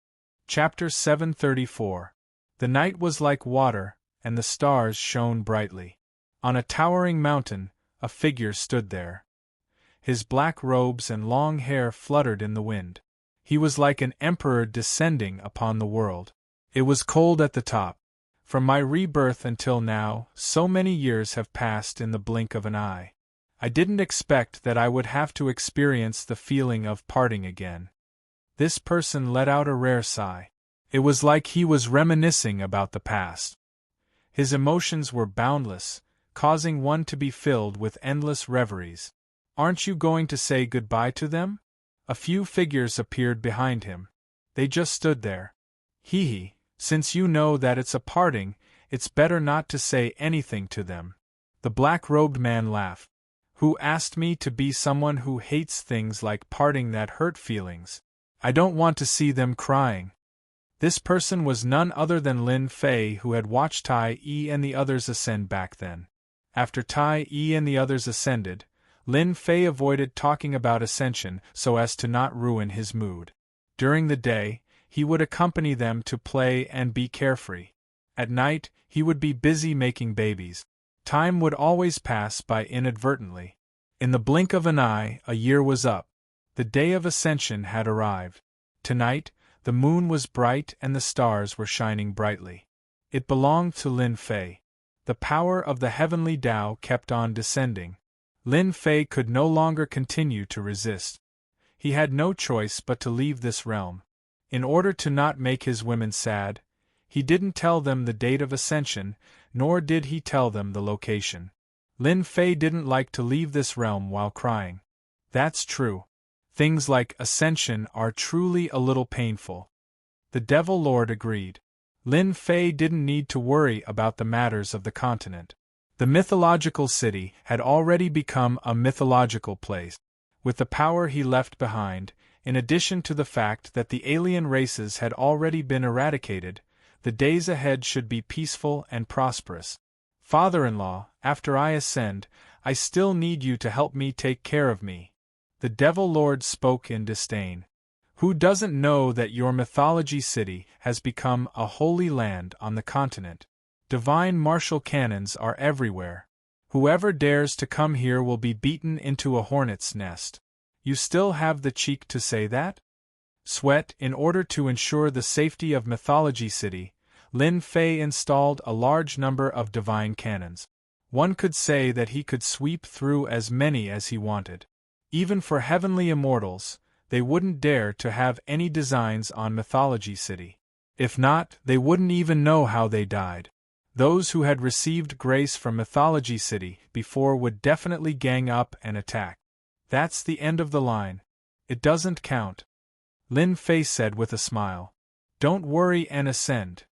Chapter 734. The night was like water, and the stars shone brightly. On a towering mountain, a figure stood there. His black robes and long hair fluttered in the wind. He was like an emperor descending upon the world. It was cold at the top. From my rebirth until now, so many years have passed in the blink of an eye. I didn't expect that I would have to experience the feeling of parting again. This person let out a rare sigh. It was like he was reminiscing about the past. His emotions were boundless, causing one to be filled with endless reveries. "Aren't you going to say goodbye to them?" A few figures appeared behind him. They just stood there. "Hee, since you know that it's a parting, it's better not to say anything to them." The black-robed man laughed. "Who asked me to be someone who hates things like parting that hurt feelings? I don't want to see them crying." This person was none other than Lin Fei, who had watched Tai Yi and the others ascend back then. After Tai Yi and the others ascended, Lin Fei avoided talking about ascension so as to not ruin his mood. During the day, he would accompany them to play and be carefree. At night, he would be busy making babies. Time would always pass by inadvertently. In the blink of an eye, a year was up. The day of ascension had arrived. Tonight, the moon was bright and the stars were shining brightly. It belonged to Lin Fei. The power of the heavenly Tao kept on descending. Lin Fei could no longer continue to resist. He had no choice but to leave this realm. In order to not make his women sad, he didn't tell them the date of ascension, nor did he tell them the location. Lin Fei didn't like to leave this realm while crying. That's true. Things like ascension are truly a little painful. The Devil Lord agreed. Lin Fei didn't need to worry about the matters of the continent. The mythological city had already become a mythological place. With the power he left behind, in addition to the fact that the alien races had already been eradicated, the days ahead should be peaceful and prosperous. "Father-in-law, after I ascend, I still need you to help me take care of me." The Devil Lord spoke in disdain. "Who doesn't know that your mythology city has become a holy land on the continent? Divine martial cannons are everywhere. Whoever dares to come here will be beaten into a hornet's nest. You still have the cheek to say that?" Sweat. In order to ensure the safety of Mythology City, Lin Fei installed a large number of divine cannons. One could say that he could sweep through as many as he wanted. Even for heavenly immortals, they wouldn't dare to have any designs on Mythology City. If not, they wouldn't even know how they died. Those who had received grace from Mythology City before would definitely gang up and attack. "That's the end of the line. It doesn't count," Lin Fei said with a smile. "Don't worry and ascend."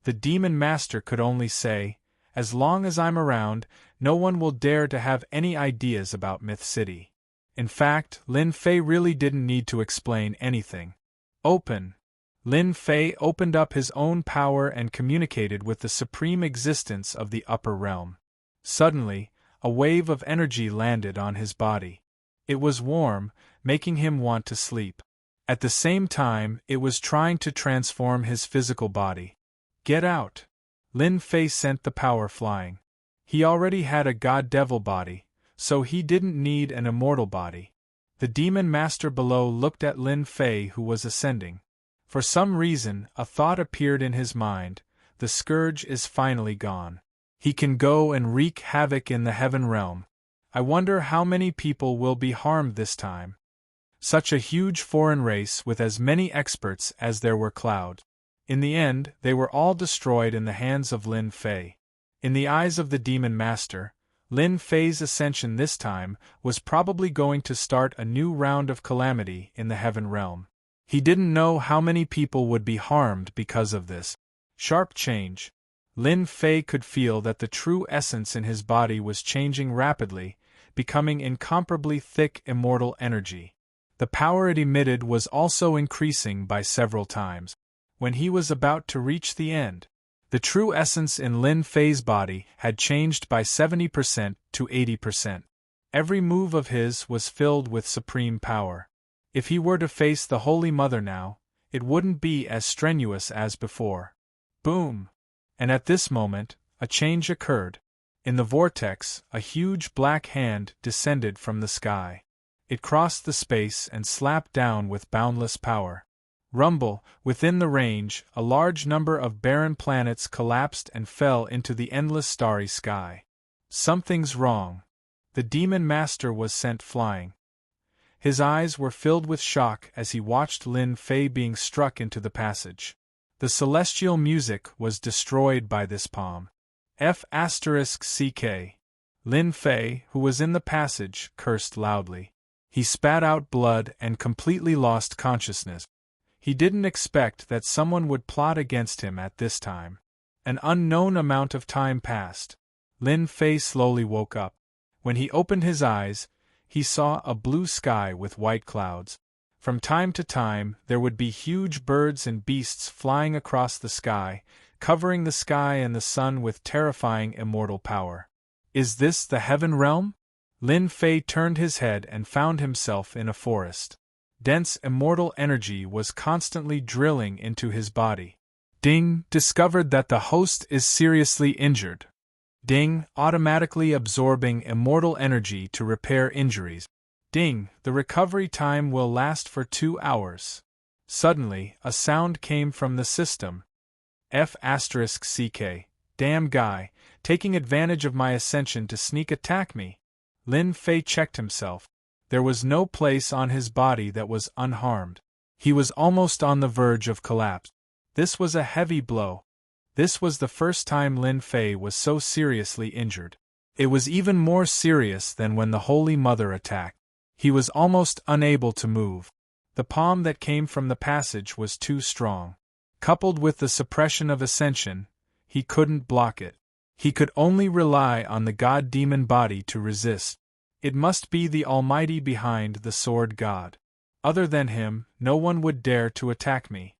The Demon Master could only say, "As long as I'm around, no one will dare to have any ideas about Myth City." In fact, Lin Fei really didn't need to explain anything. "Open." Lin Fei opened up his own power and communicated with the supreme existence of the upper realm. Suddenly, a wave of energy landed on his body. It was warm, making him want to sleep. At the same time, it was trying to transform his physical body. "Get out!" Lin Fei sent the power flying. He already had a god-devil body, so he didn't need an immortal body. The Demon Master below looked at Lin Fei, who was ascending. For some reason, a thought appeared in his mind: the scourge is finally gone. He can go and wreak havoc in the heaven realm. I wonder how many people will be harmed this time. Such a huge foreign race with as many experts as there were clouds. In the end, they were all destroyed in the hands of Lin Fei. In the eyes of the Demon Master, Lin Fei's ascension this time was probably going to start a new round of calamity in the heaven realm. He didn't know how many people would be harmed because of this sharp change. Lin Fei could feel that the true essence in his body was changing rapidly, becoming incomparably thick immortal energy. The power it emitted was also increasing by several times. When he was about to reach the end, the true essence in Lin Fei's body had changed by 70% to 80%. Every move of his was filled with supreme power. If he were to face the Holy Mother now, it wouldn't be as strenuous as before. Boom! And at this moment, a change occurred. In the vortex, a huge black hand descended from the sky. It crossed the space and slapped down with boundless power. Rumble, within the range, a large number of barren planets collapsed and fell into the endless starry sky. Something's wrong. The Demon Master was sent flying. His eyes were filled with shock as he watched Lin Fei being struck into the passage. The celestial music was destroyed by this palm. F***ck. Lin Fei, who was in the passage, cursed loudly. He spat out blood and completely lost consciousness. He didn't expect that someone would plot against him at this time. An unknown amount of time passed. Lin Fei slowly woke up. When he opened his eyes, he saw a blue sky with white clouds. From time to time, there would be huge birds and beasts flying across the sky, covering the sky and the sun with terrifying immortal power. Is this the heaven realm? Lin Fei turned his head and found himself in a forest. Dense immortal energy was constantly drilling into his body. Ding, discovered that the host is seriously injured. Ding, automatically absorbing immortal energy to repair injuries. Ding, the recovery time will last for 2 hours. Suddenly, a sound came from the system. F***ck. Damn guy, taking advantage of my ascension to sneak attack me. Lin Fei checked himself. There was no place on his body that was unharmed. He was almost on the verge of collapse. This was a heavy blow. This was the first time Lin Fei was so seriously injured. It was even more serious than when the Holy Mother attacked. He was almost unable to move. The palm that came from the passage was too strong. Coupled with the suppression of ascension, he couldn't block it. He could only rely on the god-demon body to resist. It must be the Almighty behind the sword god. Other than him, no one would dare to attack me.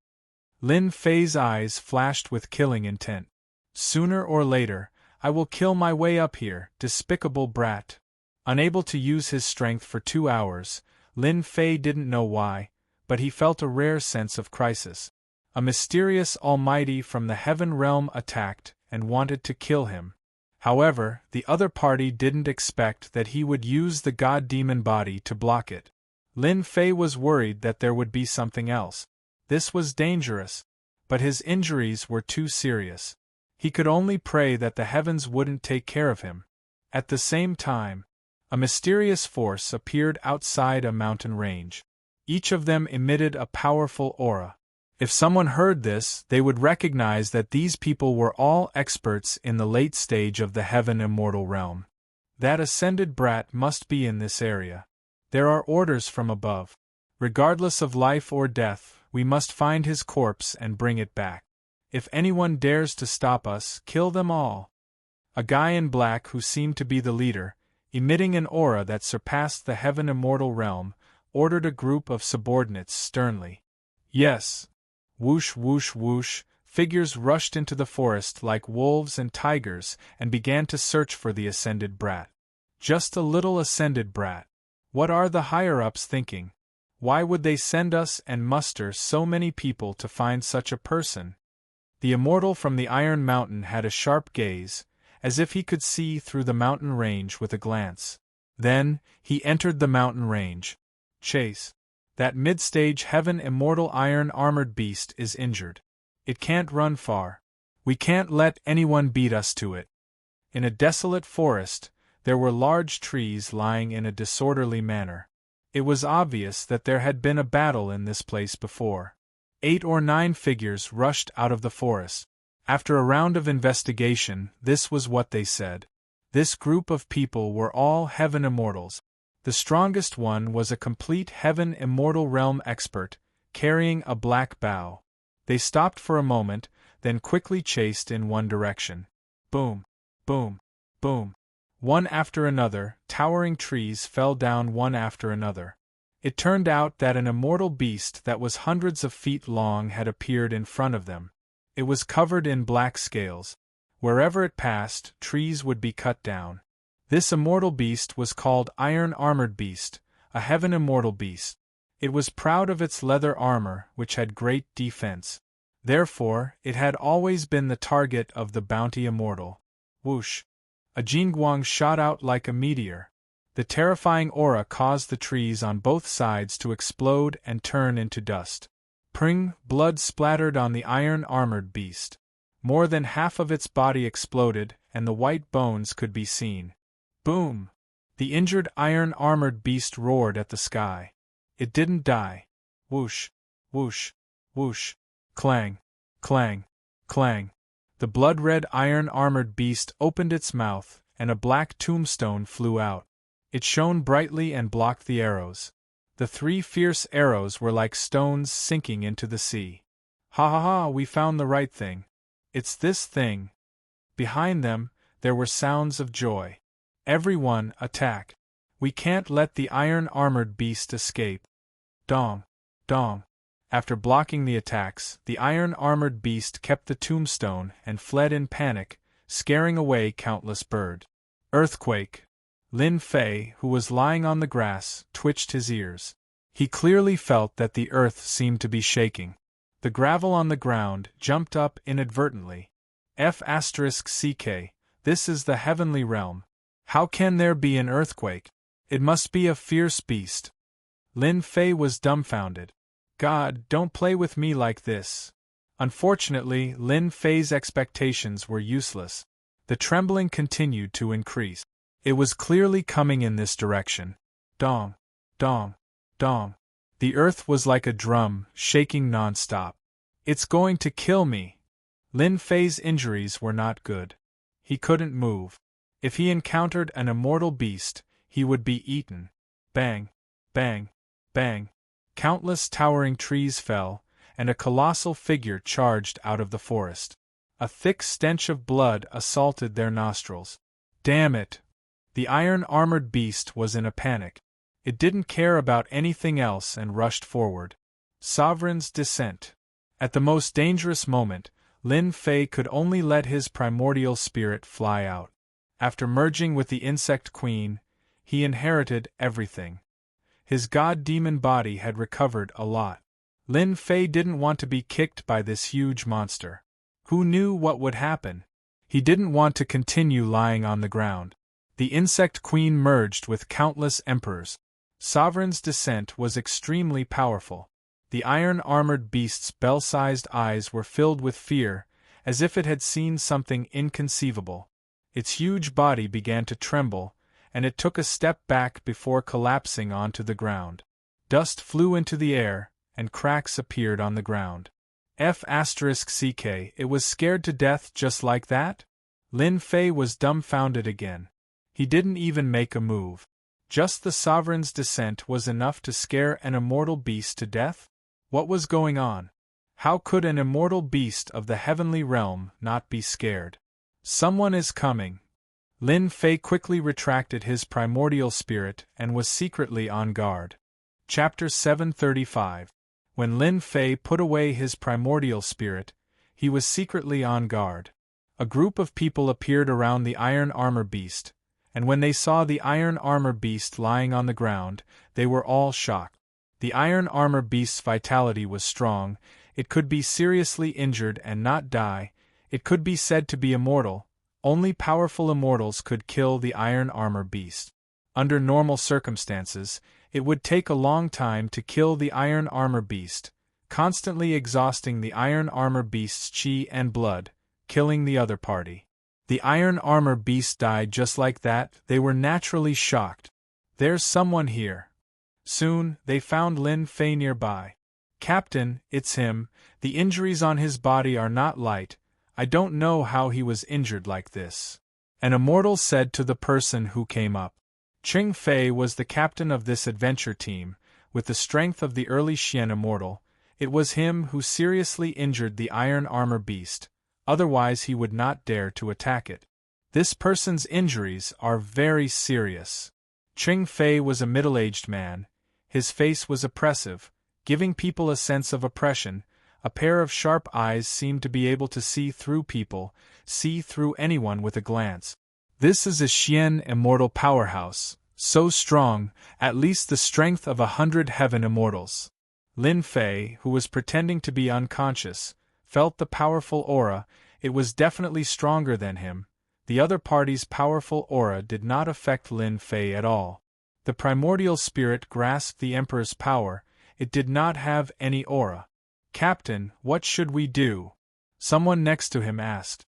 Lin Fei's eyes flashed with killing intent. Sooner or later, I will kill my way up here, despicable brat. Unable to use his strength for 2 hours, Lin Fei didn't know why, but he felt a rare sense of crisis. A mysterious almighty from the heaven realm attacked and wanted to kill him. However, the other party didn't expect that he would use the god-demon body to block it. Lin Fei was worried that there would be something else. This was dangerous, but his injuries were too serious. He could only pray that the heavens wouldn't take care of him. At the same time, a mysterious force appeared outside a mountain range. Each of them emitted a powerful aura. If someone heard this, they would recognize that these people were all experts in the late stage of the heaven immortal realm. That ascended brat must be in this area. There are orders from above. Regardless of life or death, we must find his corpse and bring it back. If anyone dares to stop us, kill them all. A guy in black who seemed to be the leader, emitting an aura that surpassed the heaven immortal realm, ordered a group of subordinates sternly. Yes. Whoosh whoosh whoosh, figures rushed into the forest like wolves and tigers and began to search for the ascended brat. Just a little ascended brat. What are the higher-ups thinking? Why would they send us and muster so many people to find such a person? The immortal from the Iron Mountain had a sharp gaze, as if he could see through the mountain range with a glance. Then, he entered the mountain range. Chase. That mid-stage heaven immortal iron-armored beast is injured. It can't run far. We can't let anyone beat us to it. In a desolate forest, there were large trees lying in a disorderly manner. It was obvious that there had been a battle in this place before. 8 or 9 figures rushed out of the forest. After a round of investigation, this was what they said. This group of people were all heaven immortals. The strongest one was a complete heaven immortal realm expert, carrying a black bow. They stopped for a moment, then quickly chased in one direction. Boom, boom, boom. One after another, towering trees fell down one after another. It turned out that an immortal beast that was hundreds of feet long had appeared in front of them. It was covered in black scales. Wherever it passed, trees would be cut down. This immortal beast was called Iron-Armored Beast, a heaven immortal beast. It was proud of its leather armor, which had great defense. Therefore, it had always been the target of the bounty immortal. Whoosh! A Jingguang shot out like a meteor. The terrifying aura caused the trees on both sides to explode and turn into dust. Pring! Blood splattered on the iron-armored beast. More than half of its body exploded, and the white bones could be seen. Boom! The injured iron-armored beast roared at the sky. It didn't die. Whoosh! Whoosh! Whoosh! Clang! Clang! Clang! The blood-red iron-armored beast opened its mouth, and a black tombstone flew out. It shone brightly and blocked the arrows. The 3 fierce arrows were like stones sinking into the sea. Ha ha ha, we found the right thing. It's this thing. Behind them, there were sounds of joy. Everyone, attack. We can't let the iron-armored beast escape. Dong! Dong! After blocking the attacks, the iron-armored beast kept the tombstone and fled in panic, scaring away countless birds. Earthquake! Lin Fei, who was lying on the grass, twitched his ears. He clearly felt that the earth seemed to be shaking. The gravel on the ground jumped up inadvertently. F***ck, this is the heavenly realm. How can there be an earthquake? It must be a fierce beast. Lin Fei was dumbfounded. God, don't play with me like this. Unfortunately, Lin Fei's expectations were useless. The trembling continued to increase. It was clearly coming in this direction. Dong! Dong! Dong! The earth was like a drum, shaking non-stop. It's going to kill me. Lin Fei's injuries were not good. He couldn't move. If he encountered an immortal beast, he would be eaten. Bang! Bang! Bang! Countless towering trees fell, and a colossal figure charged out of the forest. A thick stench of blood assaulted their nostrils. Damn it! The iron-armored beast was in a panic. It didn't care about anything else and rushed forward. Sovereign's descent. At the most dangerous moment, Lin Fei could only let his primordial spirit fly out. After merging with the insect queen, he inherited everything. His god-demon body had recovered a lot. Lin Fei didn't want to be kicked by this huge monster. Who knew what would happen? He didn't want to continue lying on the ground. The insect queen merged with countless emperors. Sovereign's descent was extremely powerful. The iron-armored beast's bell-sized eyes were filled with fear, as if it had seen something inconceivable. Its huge body began to tremble, and it took a step back before collapsing onto the ground. Dust flew into the air, and cracks appeared on the ground. F***ck, it was scared to death just like that? Lin Fei was dumbfounded again. He didn't even make a move. Just the sovereign's descent was enough to scare an immortal beast to death? What was going on? How could an immortal beast of the heavenly realm not be scared? Someone is coming. Lin Fei quickly retracted his primordial spirit and was secretly on guard. Chapter 735. When Lin Fei put away his primordial spirit, he was secretly on guard. A group of people appeared around the iron armor beast, and when they saw the iron armor beast lying on the ground, they were all shocked. The iron armor beast's vitality was strong, it could be seriously injured and not die, it could be said to be immortal. Only powerful immortals could kill the iron armor beast. Under normal circumstances, it would take a long time to kill the iron armor beast, constantly exhausting the iron armor beast's chi and blood, killing the other party. The iron armor beast died just like that. They were naturally shocked. There's someone here. Soon, they found Lin Fei nearby. Captain, it's him. The injuries on his body are not light. I don't know how he was injured like this. An immortal said to the person who came up. Ching Fei was the captain of this adventure team. With the strength of the early Xian immortal, it was him who seriously injured the iron armor beast, otherwise he would not dare to attack it. This person's injuries are very serious. Ching Fei was a middle-aged man. His face was oppressive, giving people a sense of oppression. A pair of sharp eyes seemed to be able to see through people, see through anyone with a glance. This is a Xian immortal powerhouse, so strong, at least the strength of 100 heaven immortals. Lin Fei, who was pretending to be unconscious, felt the powerful aura. It was definitely stronger than him. The other party's powerful aura did not affect Lin Fei at all. The primordial spirit grasped the Emperor's power. It did not have any aura. Captain, what should we do? Someone next to him asked.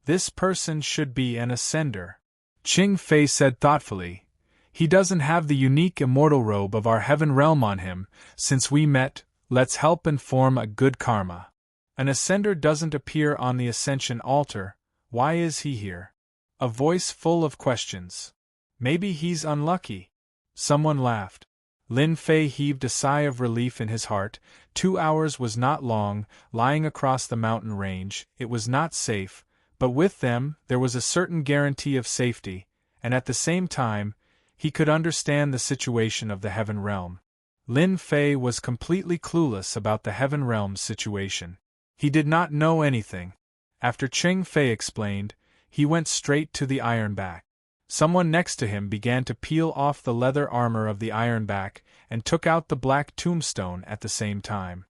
This person should be an ascender. Ching Fei said thoughtfully. He doesn't have the unique immortal robe of our heaven realm on him. Since we met, let's help and form a good karma. An ascender doesn't appear on the ascension altar, why is he here? A voice full of questions. Maybe he's unlucky. Someone laughed. Lin Fei heaved a sigh of relief in his heart. 2 hours was not long, lying across the mountain range, it was not safe, but with them there was a certain guarantee of safety, and at the same time, he could understand the situation of the Heaven Realm. Lin Fei was completely clueless about the Heaven Realm's situation. He did not know anything. After Cheng Fei explained, he went straight to the Ironback. Someone next to him began to peel off the leather armor of the Ironback and took out the black tombstone at the same time.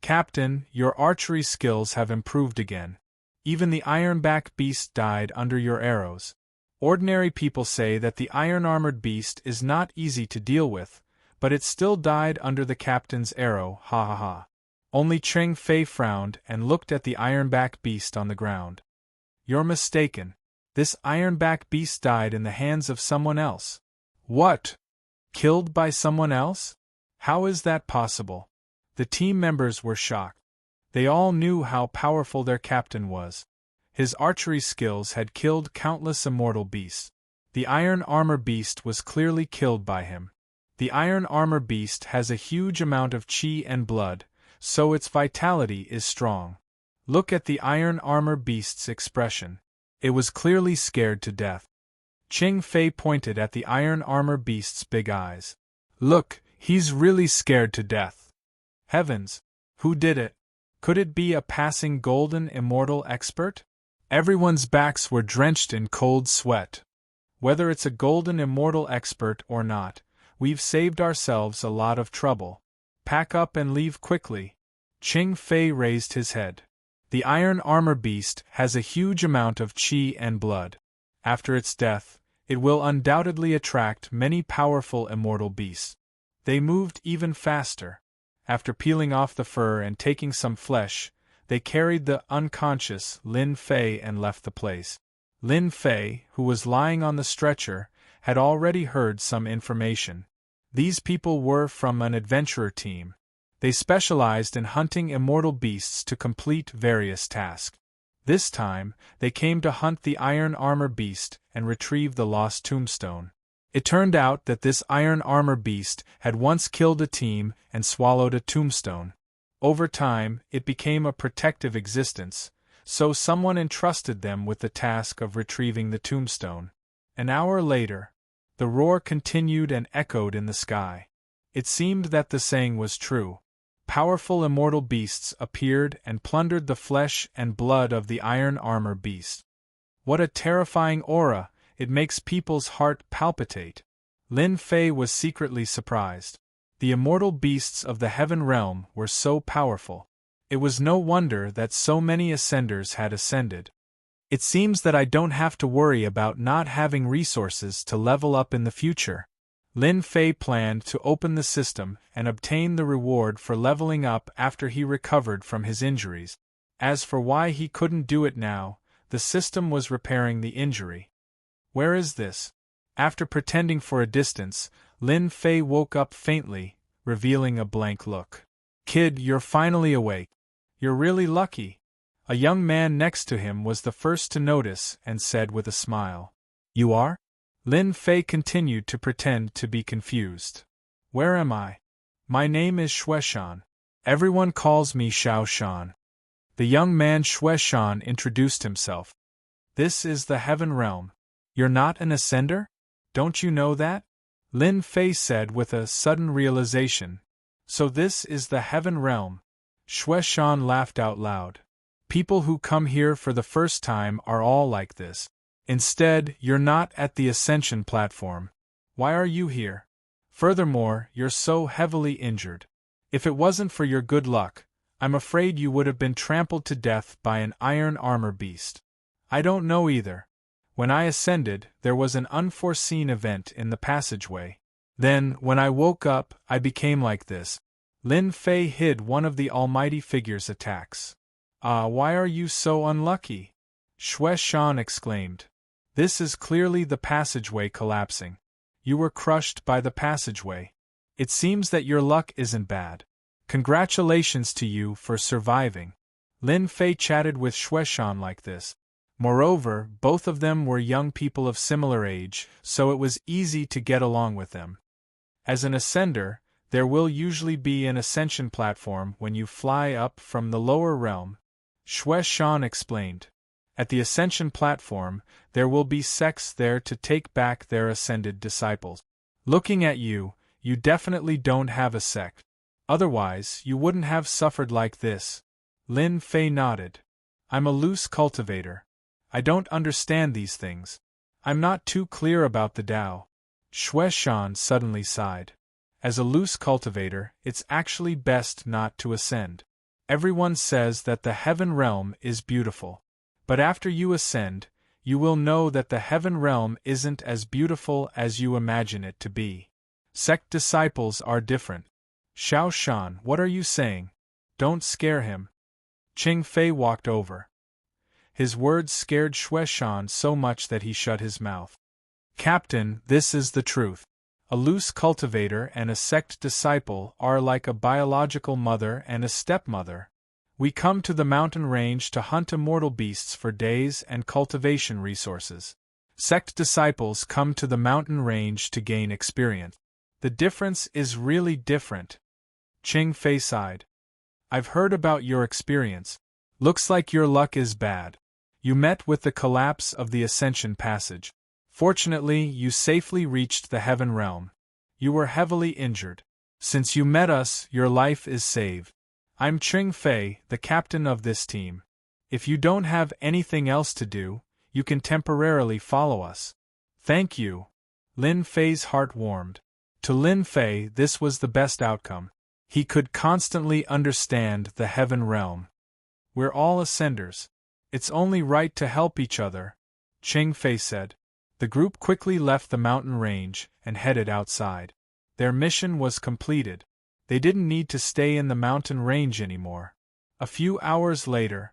Captain, your archery skills have improved again. Even the Ironback beast died under your arrows. Ordinary people say that the iron-armored beast is not easy to deal with, but it still died under the captain's arrow, ha ha ha. Only Cheng Fei frowned and looked at the Ironback beast on the ground. You're mistaken. This Ironback beast died in the hands of someone else. What? Killed by someone else? How is that possible? The team members were shocked. They all knew how powerful their captain was. His archery skills had killed countless immortal beasts. The iron armor beast was clearly killed by him. The iron armor beast has a huge amount of chi and blood, so its vitality is strong. Look at the iron armor beast's expression. It was clearly scared to death. Cheng Fei pointed at the iron armor beast's big eyes. Look, he's really scared to death. Heavens! Who did it? Could it be a passing golden immortal expert? Everyone's backs were drenched in cold sweat. Whether it's a golden immortal expert or not, we've saved ourselves a lot of trouble. Pack up and leave quickly. Cheng Fei raised his head. The iron armor beast has a huge amount of chi and blood. After its death, it will undoubtedly attract many powerful immortal beasts. They moved even faster. After peeling off the fur and taking some flesh, they carried the unconscious Lin Fei and left the place. Lin Fei, who was lying on the stretcher, had already heard some information. These people were from an adventurer team. They specialized in hunting immortal beasts to complete various tasks. This time, they came to hunt the iron armor beast and retrieve the lost tombstone. It turned out that this iron armor beast had once killed a team and swallowed a tombstone. Over time, it became a protective existence, so someone entrusted them with the task of retrieving the tombstone. An hour later, the roar continued and echoed in the sky. It seemed that the saying was true. Powerful immortal beasts appeared and plundered the flesh and blood of the iron armor beast. What a terrifying aura, it makes people's heart palpitate. Lin Fei was secretly surprised. The immortal beasts of the Heaven Realm were so powerful. It was no wonder that so many ascenders had ascended. It seems that I don't have to worry about not having resources to level up in the future. Lin Fei planned to open the system and obtain the reward for leveling up after he recovered from his injuries. As for why he couldn't do it now, the system was repairing the injury. Where is this? After pretending for a distance, Lin Fei woke up faintly, revealing a blank look. Kid, you're finally awake. You're really lucky. A young man next to him was the first to notice and said with a smile. You are? Lin Fei continued to pretend to be confused. Where am I? My name is Shueshan. Everyone calls me Xiao Shan. The young man Shueshan introduced himself. This is the Heaven Realm. You're not an ascender? Don't you know that? Lin Fei said with a sudden realization. So this is the Heaven Realm. Shueshan laughed out loud. People who come here for the first time are all like this. Instead, you're not at the ascension platform. Why are you here? Furthermore, you're so heavily injured. If it wasn't for your good luck, I'm afraid you would have been trampled to death by an iron armor beast. I don't know either. When I ascended, there was an unforeseen event in the passageway. Then, when I woke up, I became like this. Lin Fei hid one of the Almighty Figure's attacks. Ah, why are you so unlucky? Shueshan exclaimed. This is clearly the passageway collapsing. You were crushed by the passageway. It seems that your luck isn't bad. Congratulations to you for surviving. Lin Fei chatted with Shueshan like this. Moreover, both of them were young people of similar age, so it was easy to get along with them. As an ascender, there will usually be an ascension platform when you fly up from the lower realm, Shueshan explained. At the ascension platform, there will be sects there to take back their ascended disciples. Looking at you, you definitely don't have a sect. Otherwise, you wouldn't have suffered like this. Lin Fei nodded. I'm a loose cultivator. I don't understand these things. I'm not too clear about the Tao. Shueshan suddenly sighed. As a loose cultivator, it's actually best not to ascend. Everyone says that the heaven realm is beautiful. But after you ascend, you will know that the heaven realm isn't as beautiful as you imagine it to be. Sect disciples are different. Xiao Shan, what are you saying? Don't scare him. Qing Fei walked over. His words scared Shueshan so much that he shut his mouth. Captain, this is the truth. A loose cultivator and a sect disciple are like a biological mother and a stepmother. We come to the mountain range to hunt immortal beasts for days and cultivation resources. Sect disciples come to the mountain range to gain experience. The difference is really different. Qing Fei sighed. I've heard about your experience. Looks like your luck is bad. You met with the collapse of the Ascension Passage. Fortunately, you safely reached the Heaven Realm. You were heavily injured. Since you met us, your life is saved. I'm Qing Fei, the captain of this team. If you don't have anything else to do, you can temporarily follow us. Thank you. Lin Fei's heart warmed. To Lin Fei, this was the best outcome. He could constantly understand the Heaven Realm. We're all ascenders. It's only right to help each other, Qing Fei said. The group quickly left the mountain range and headed outside. Their mission was completed. They didn't need to stay in the mountain range anymore. A few hours later.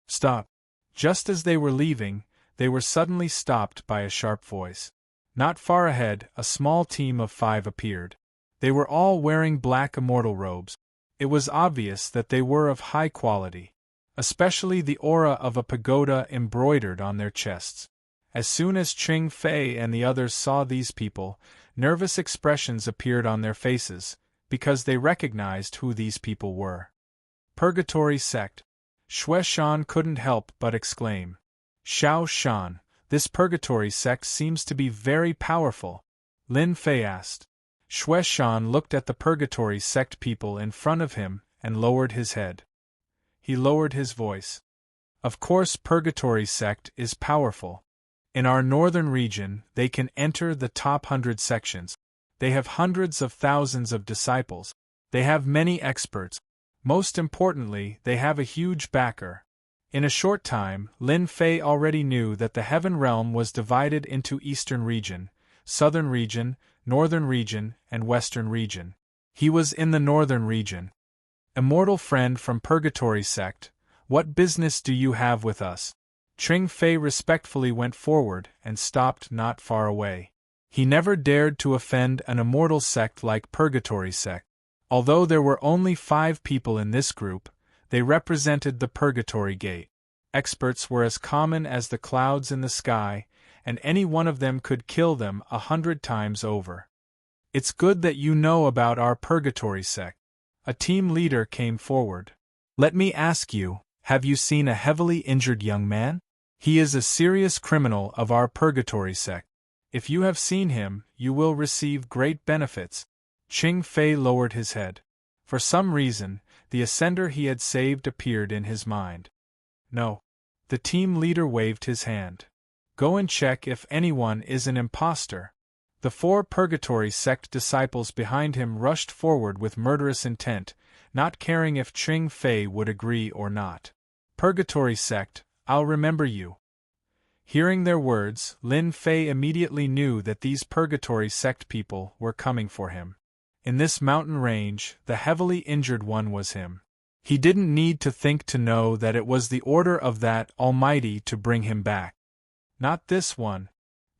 Stop. Just as they were leaving, they were suddenly stopped by a sharp voice. Not far ahead, a small team of 5 appeared. They were all wearing black immortal robes. It was obvious that they were of high quality, especially the aura of a pagoda embroidered on their chests. As soon as Qing Fei and the others saw these people, nervous expressions appeared on their faces, because they recognized who these people were. Purgatory Sect. Shueshan couldn't help but exclaim. Xiao Shan, this Purgatory Sect seems to be very powerful. Lin Fei asked. Shueshan looked at the Purgatory Sect people in front of him and lowered his head. He lowered his voice. Of course, Purgatory Sect is powerful. In our northern region, they can enter the top 100 sections. They have hundreds of thousands of disciples. They have many experts. Most importantly, they have a huge backer. In a short time, Lin Fei already knew that the Heaven Realm was divided into Eastern Region, Southern Region, Northern Region, and Western Region. He was in the Northern Region. Immortal friend from Purgatory Sect, what business do you have with us? Qing Fei respectfully went forward and stopped not far away. He never dared to offend an immortal sect like Purgatory Sect. Although there were only 5 people in this group, they represented the Purgatory Gate. Experts were as common as the clouds in the sky, and any one of them could kill them 100 times over. It's good that you know about our Purgatory Sect. A team leader came forward. Let me ask you, have you seen a heavily injured young man? He is a serious criminal of our Purgatory Sect. If you have seen him, you will receive great benefits. Qing Fei lowered his head. For some reason, the ascender he had saved appeared in his mind. No. The team leader waved his hand. Go and check if anyone is an imposter. The 4 Purgatory Sect disciples behind him rushed forward with murderous intent, not caring if Qing Fei would agree or not. Purgatory Sect, I'll remember you. Hearing their words, Lin Fei immediately knew that these Purgatory Sect people were coming for him. In this mountain range, the heavily injured one was him. He didn't need to think to know that it was the order of that Almighty to bring him back. Not this one.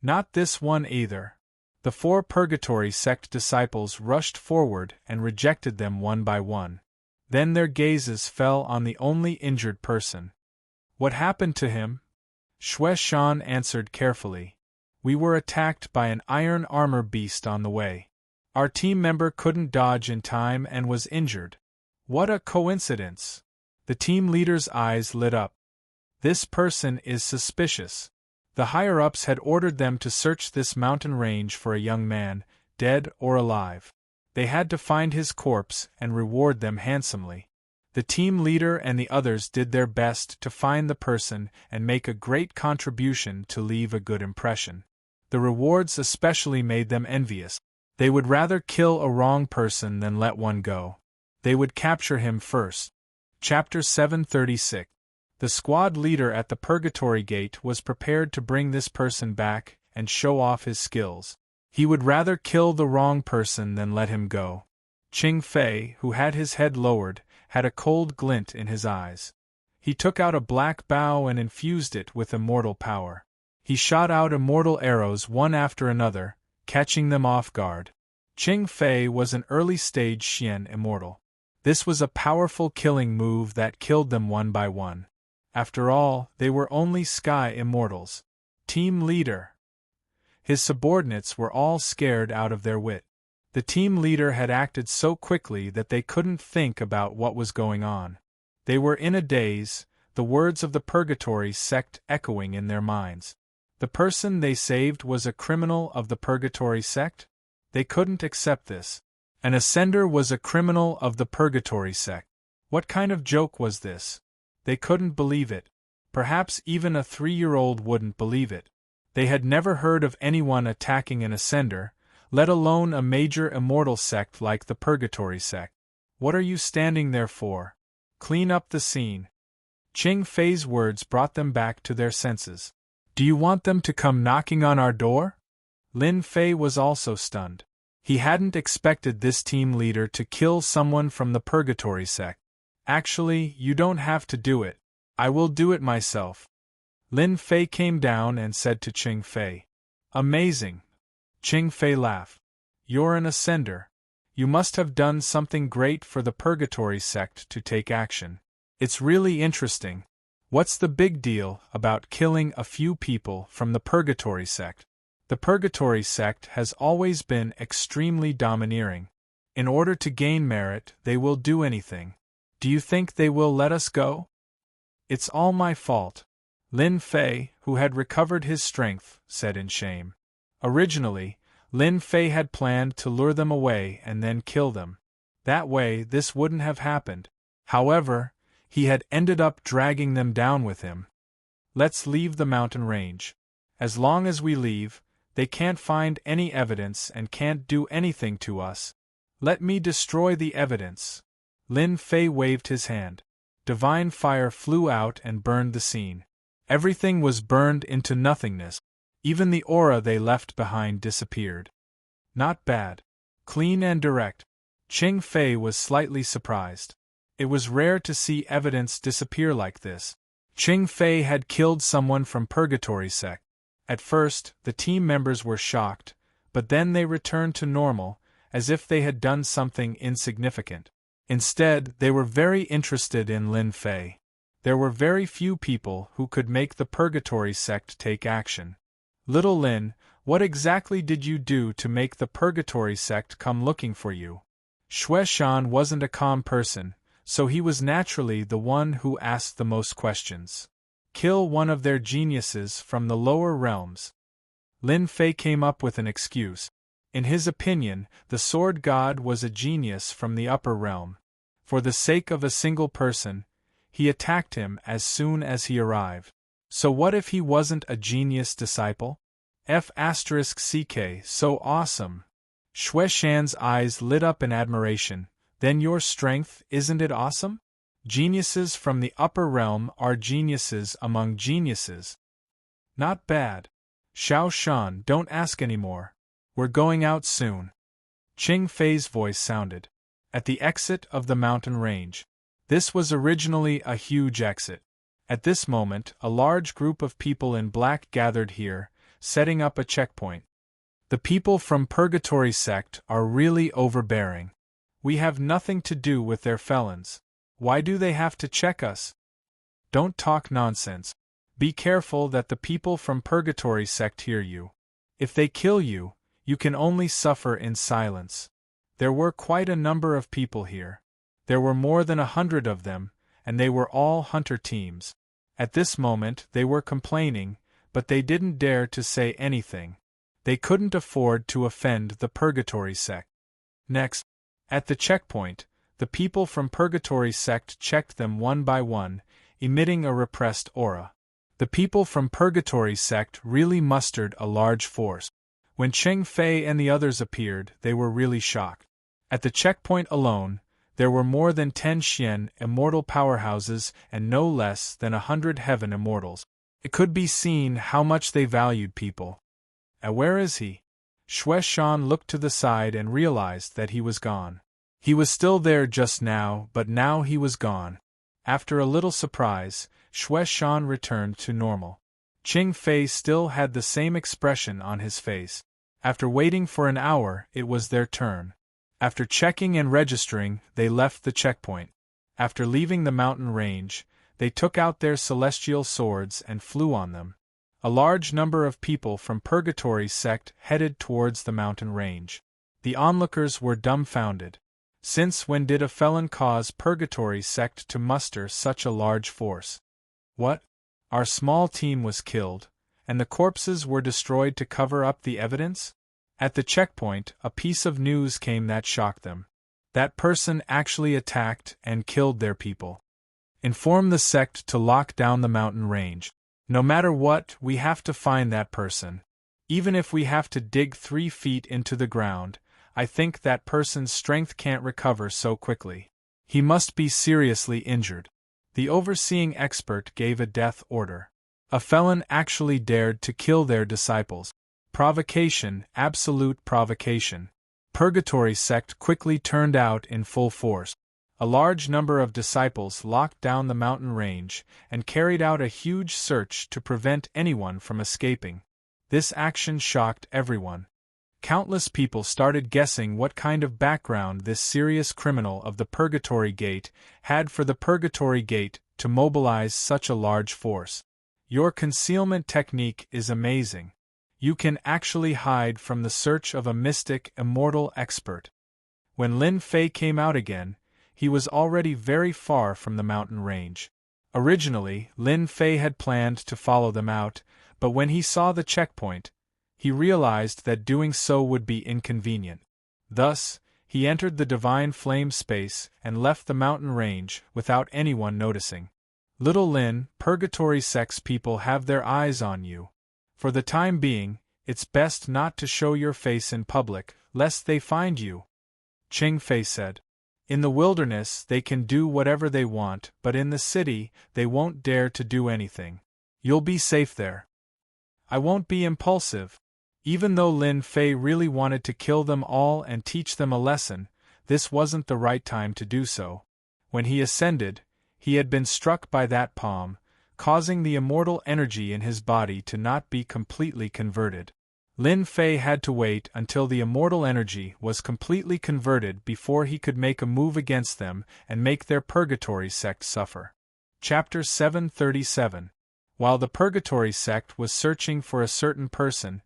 Not this one either. The 4 Purgatory Sect disciples rushed forward and rejected them one by one. Then their gazes fell on the only injured person. What happened to him? Xue Shan answered carefully. We were attacked by an iron armor beast on the way. Our team member couldn't dodge in time and was injured. What a coincidence! The team leader's eyes lit up. This person is suspicious. The higher-ups had ordered them to search this mountain range for a young man, dead or alive. They had to find his corpse and reward them handsomely. The team leader and the others did their best to find the person and make a great contribution to leave a good impression. The rewards especially made them envious. They would rather kill a wrong person than let one go. They would capture him first. Chapter 736. The squad leader at the Purgatory Gate was prepared to bring this person back and show off his skills. He would rather kill the wrong person than let him go. Qing Fei, who had his head lowered, had a cold glint in his eyes. He took out a black bow and infused it with immortal power. He shot out immortal arrows one after another, catching them off guard. Qing Fei was an early-stage Xian immortal. This was a powerful killing move that killed them one by one. After all, they were only sky immortals. Team leader. His subordinates were all scared out of their wit. The team leader had acted so quickly that they couldn't think about what was going on. They were in a daze, the words of the Purgatory sect echoing in their minds. The person they saved was a criminal of the Purgatory sect? They couldn't accept this. An ascender was a criminal of the Purgatory sect. What kind of joke was this? They couldn't believe it. Perhaps even a 3-year-old wouldn't believe it. They had never heard of anyone attacking an ascender, let alone a major immortal sect like the Purgatory sect. What are you standing there for? Clean up the scene. Qing Fei's words brought them back to their senses. Do you want them to come knocking on our door? Lin Fei was also stunned. He hadn't expected this team leader to kill someone from the Purgatory sect. Actually, you don't have to do it. I will do it myself. Lin Fei came down and said to Qing Fei. Amazing. Qing Fei laughed. You're an ascender. You must have done something great for the Purgatory sect to take action. It's really interesting. What's the big deal about killing a few people from the Purgatory sect? The Purgatory sect has always been extremely domineering. In order to gain merit, they will do anything. Do you think they will let us go? It's all my fault. Lin Fei, who had recovered his strength, said in shame. Originally, Lin Fei had planned to lure them away and then kill them. That way, this wouldn't have happened. However, he had ended up dragging them down with him. Let's leave the mountain range. As long as we leave, they can't find any evidence and can't do anything to us. Let me destroy the evidence. Lin Fei waved his hand. Divine fire flew out and burned the scene. Everything was burned into nothingness. Even the aura they left behind disappeared. Not bad. Clean and direct. Qing Fei was slightly surprised. It was rare to see evidence disappear like this. Qing Fei had killed someone from Purgatory sect. At first, the team members were shocked, but then they returned to normal, as if they had done something insignificant. Instead, they were very interested in Lin Fei. There were very few people who could make the Purgatory sect take action. Little Lin, what exactly did you do to make the Purgatory sect come looking for you? Xue Shan wasn't a calm person, so he was naturally the one who asked the most questions. Kill one of their geniuses from the lower realms. Lin Fei came up with an excuse. In his opinion, the sword god was a genius from the upper realm. For the sake of a single person, he attacked him as soon as he arrived. So what if he wasn't a genius disciple? F***ck, so awesome. Xue Shan's eyes lit up in admiration. Then your strength, isn't it awesome? Geniuses from the upper realm are geniuses among geniuses. Not bad. Xiao Shan, don't ask anymore. We're going out soon. Qing Fei's voice sounded. At the exit of the mountain range. This was originally a huge exit. At this moment, a large group of people in black gathered here, setting up a checkpoint. The people from Purgatory sect are really overbearing. We have nothing to do with their felons. Why do they have to check us? Don't talk nonsense. Be careful that the people from Purgatory sect hear you. If they kill you, you can only suffer in silence. There were quite a number of people here. There were more than 100 of them, and they were all hunter teams. At this moment they were complaining, but they didn't dare to say anything. They couldn't afford to offend the Purgatory sect. Next, at the checkpoint, the people from Purgatory sect checked them one by one, emitting a repressed aura. The people from Purgatory sect really mustered a large force. When Cheng Fei and the others appeared, they were really shocked. At the checkpoint alone, there were more than 10 Xian immortal powerhouses and no less than 100 heaven immortals. It could be seen how much they valued people. And where is he? Xue Shan looked to the side and realized that he was gone. He was still there just now, but now he was gone. After a little surprise, Xue Shan returned to normal. Cheng Fei still had the same expression on his face. After waiting for an hour, it was their turn. After checking and registering, they left the checkpoint. After leaving the mountain range, they took out their celestial swords and flew on them. A large number of people from Purgatory sect headed towards the mountain range. The onlookers were dumbfounded. Since when did a felon cause Purgatory sect to muster such a large force? What? Our small team was killed, and the corpses were destroyed to cover up the evidence? At the checkpoint, a piece of news came that shocked them. That person actually attacked and killed their people. Inform the sect to lock down the mountain range. No matter what, we have to find that person. Even if we have to dig 3 feet into the ground, I think that person's strength can't recover so quickly. He must be seriously injured. The overseeing expert gave a death order. A felon actually dared to kill their disciples. Provocation, absolute provocation. Purgatory sect quickly turned out in full force. A large number of disciples locked down the mountain range and carried out a huge search to prevent anyone from escaping. This action shocked everyone. Countless people started guessing what kind of background this serious criminal of the Purgatory Gate had for the Purgatory Gate to mobilize such a large force. Your concealment technique is amazing. You can actually hide from the search of a mystic immortal expert. When Lin Fei came out again, he was already very far from the mountain range. Originally, Lin Fei had planned to follow them out, but when he saw the checkpoint, he realized that doing so would be inconvenient. Thus, he entered the divine flame space and left the mountain range without anyone noticing. Little Lin, Purgatory sect's people have their eyes on you. For the time being, it's best not to show your face in public, lest they find you. Cheng Fei said. In the wilderness they can do whatever they want, but in the city they won't dare to do anything. You'll be safe there. I won't be impulsive. Even though Lin Fei really wanted to kill them all and teach them a lesson, this wasn't the right time to do so. When he ascended, he had been struck by that palm, causing the immortal energy in his body to not be completely converted. Lin Fei had to wait until the immortal energy was completely converted before he could make a move against them and make their Purgatory sect suffer. Chapter 737. While the Purgatory sect was searching for a certain person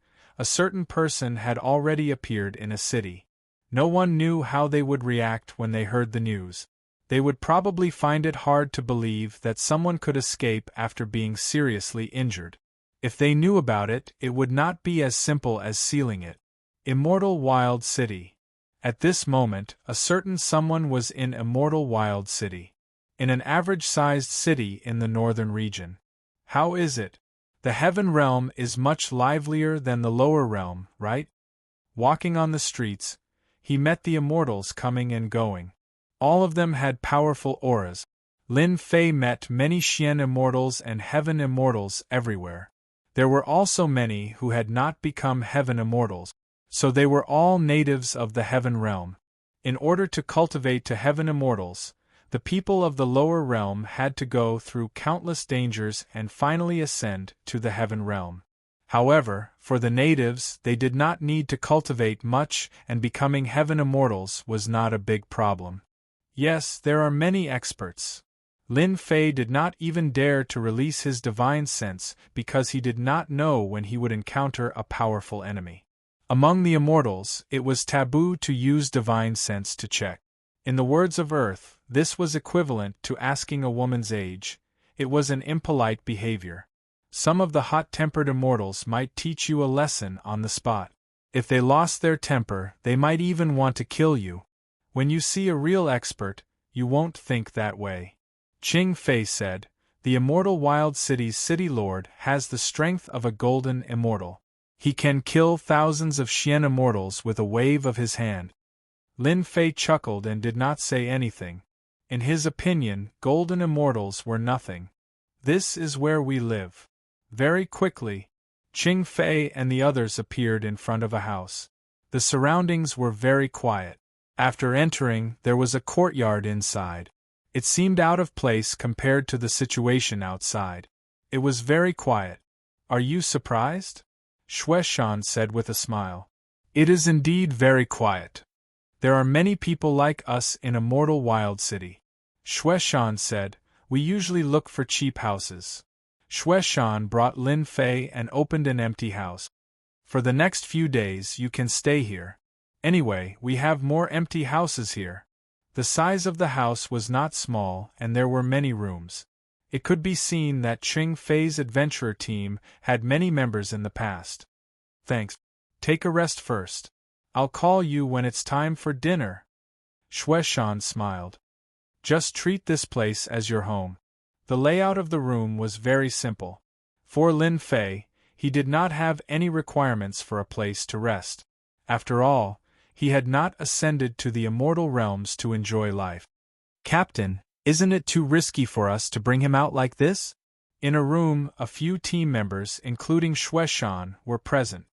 had already appeared in a city. No one knew how they would react when they heard the news. They would probably find it hard to believe that someone could escape after being seriously injured. If they knew about it, it would not be as simple as sealing it. Immortal Wild City. At this moment, a certain someone was in Immortal Wild City. In an average-sized city in the northern region. How is it? The heaven realm is much livelier than the lower realm, right? Walking on the streets, he met the immortals coming and going. All of them had powerful auras. Lin Fei met many Xian immortals and heaven immortals everywhere. There were also many who had not become heaven immortals, so they were all natives of the heaven realm. In order to cultivate to heaven immortals, the people of the lower realm had to go through countless dangers and finally ascend to the heaven realm. However, for the natives, they did not need to cultivate much, and becoming heaven immortals was not a big problem. Yes, there are many experts. Lin Fei did not even dare to release his divine sense because he did not know when he would encounter a powerful enemy. Among the immortals, it was taboo to use divine sense to check. In the words of Earth, this was equivalent to asking a woman's age. It was an impolite behavior. Some of the hot-tempered immortals might teach you a lesson on the spot. If they lost their temper, they might even want to kill you. When you see a real expert, you won't think that way. Qing Fei said, "The immortal Wild City's city lord has the strength of a golden immortal. He can kill thousands of Xian immortals with a wave of his hand." Lin Fei chuckled and did not say anything. In his opinion, golden immortals were nothing. This is where we live. Very quickly, Qing Fei and the others appeared in front of a house. The surroundings were very quiet. After entering, there was a courtyard inside. It seemed out of place compared to the situation outside. It was very quiet. "Are you surprised?" Shueshan said with a smile. "It is indeed very quiet. There are many people like us in Immortal Wild City." Shueshan said, "We usually look for cheap houses." Shueshan brought Lin Fei and opened an empty house. "For the next few days you can stay here. Anyway, we have more empty houses here." The size of the house was not small and there were many rooms. It could be seen that Qing Fei's adventurer team had many members in the past. "Thanks. Take a rest first. I'll call you when it's time for dinner." Shueshan smiled. "Just treat this place as your home." The layout of the room was very simple. For Lin Fei, he did not have any requirements for a place to rest. After all, he had not ascended to the immortal realms to enjoy life. "Captain, isn't it too risky for us to bring him out like this?" In a room, a few team members, including Shueshan, were present.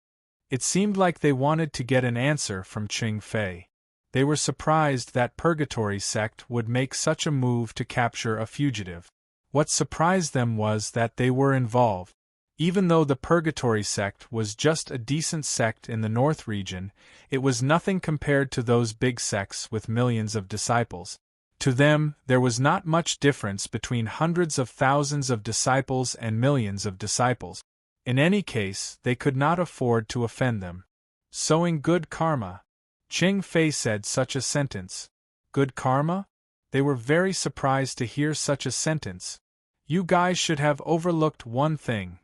It seemed like they wanted to get an answer from Qing Fei. They were surprised that Purgatory sect would make such a move to capture a fugitive. What surprised them was that they were involved. Even though the Purgatory sect was just a decent sect in the North region, it was nothing compared to those big sects with millions of disciples. To them, there was not much difference between hundreds of thousands of disciples and millions of disciples. In any case, they could not afford to offend them. Sowing good karma. Qing Fei said such a sentence. Good karma? They were very surprised to hear such a sentence. "You guys should have overlooked one thing,"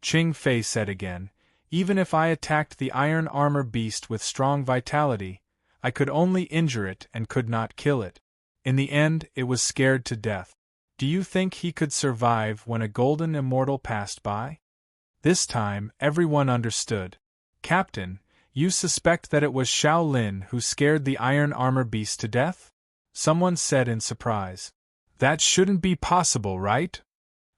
Qing Fei said again. "Even if I attacked the iron armor beast with strong vitality, I could only injure it and could not kill it. In the end, it was scared to death. Do you think he could survive when a golden immortal passed by?" This time, everyone understood. "Captain, you suspect that it was Shaolin who scared the iron armor beast to death?" Someone said in surprise. "That shouldn't be possible, right?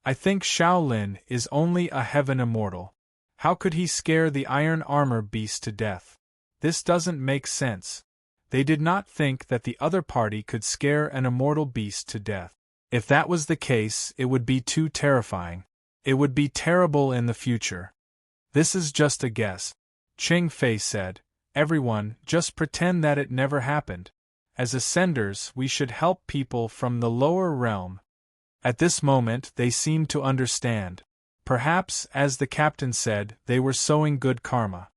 I think Shaolin is only a heaven immortal. How could he scare the iron armor beast to death? This doesn't make sense." They did not think that the other party could scare an immortal beast to death. If that was the case, it would be too terrifying. It would be terrible in the future. "This is just a guess," Qing Fei said. "Everyone, just pretend that it never happened. As ascenders, we should help people from the lower realm." At this moment, they seemed to understand. Perhaps, as the captain said, they were sowing good karma.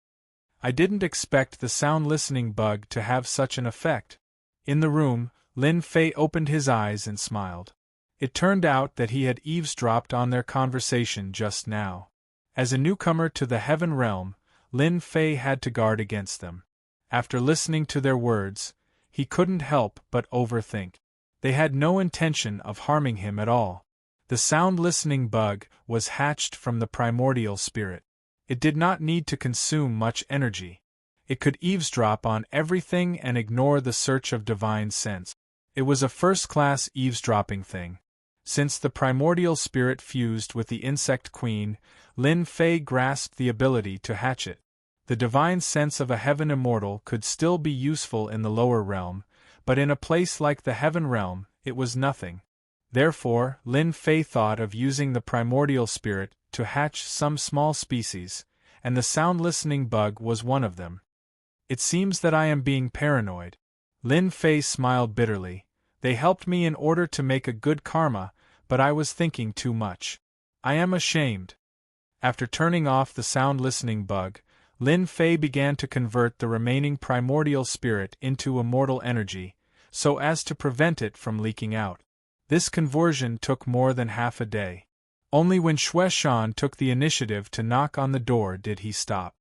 I didn't expect the sound listening bug to have such an effect. In the room, Lin Fei opened his eyes and smiled. It turned out that he had eavesdropped on their conversation just now. As a newcomer to the heaven realm, Lin Fei had to guard against them. After listening to their words, he couldn't help but overthink. They had no intention of harming him at all. The sound-listening bug was hatched from the primordial spirit. It did not need to consume much energy. It could eavesdrop on everything and ignore the search of divine sense. It was a first-class eavesdropping thing. Since the primordial spirit fused with the insect queen, Lin Fei grasped the ability to hatch it. The divine sense of a heaven immortal could still be useful in the lower realm, but in a place like the heaven realm, it was nothing. Therefore, Lin Fei thought of using the primordial spirit to hatch some small species, and the sound-listening bug was one of them. "It seems that I am being paranoid." Lin Fei smiled bitterly. They helped me in order to make a good karma, but I was thinking too much. I am ashamed. After turning off the sound listening bug, Lin Fei began to convert the remaining primordial spirit into immortal energy, so as to prevent it from leaking out. This conversion took more than half a day. Only when Xue Shan took the initiative to knock on the door did he stop.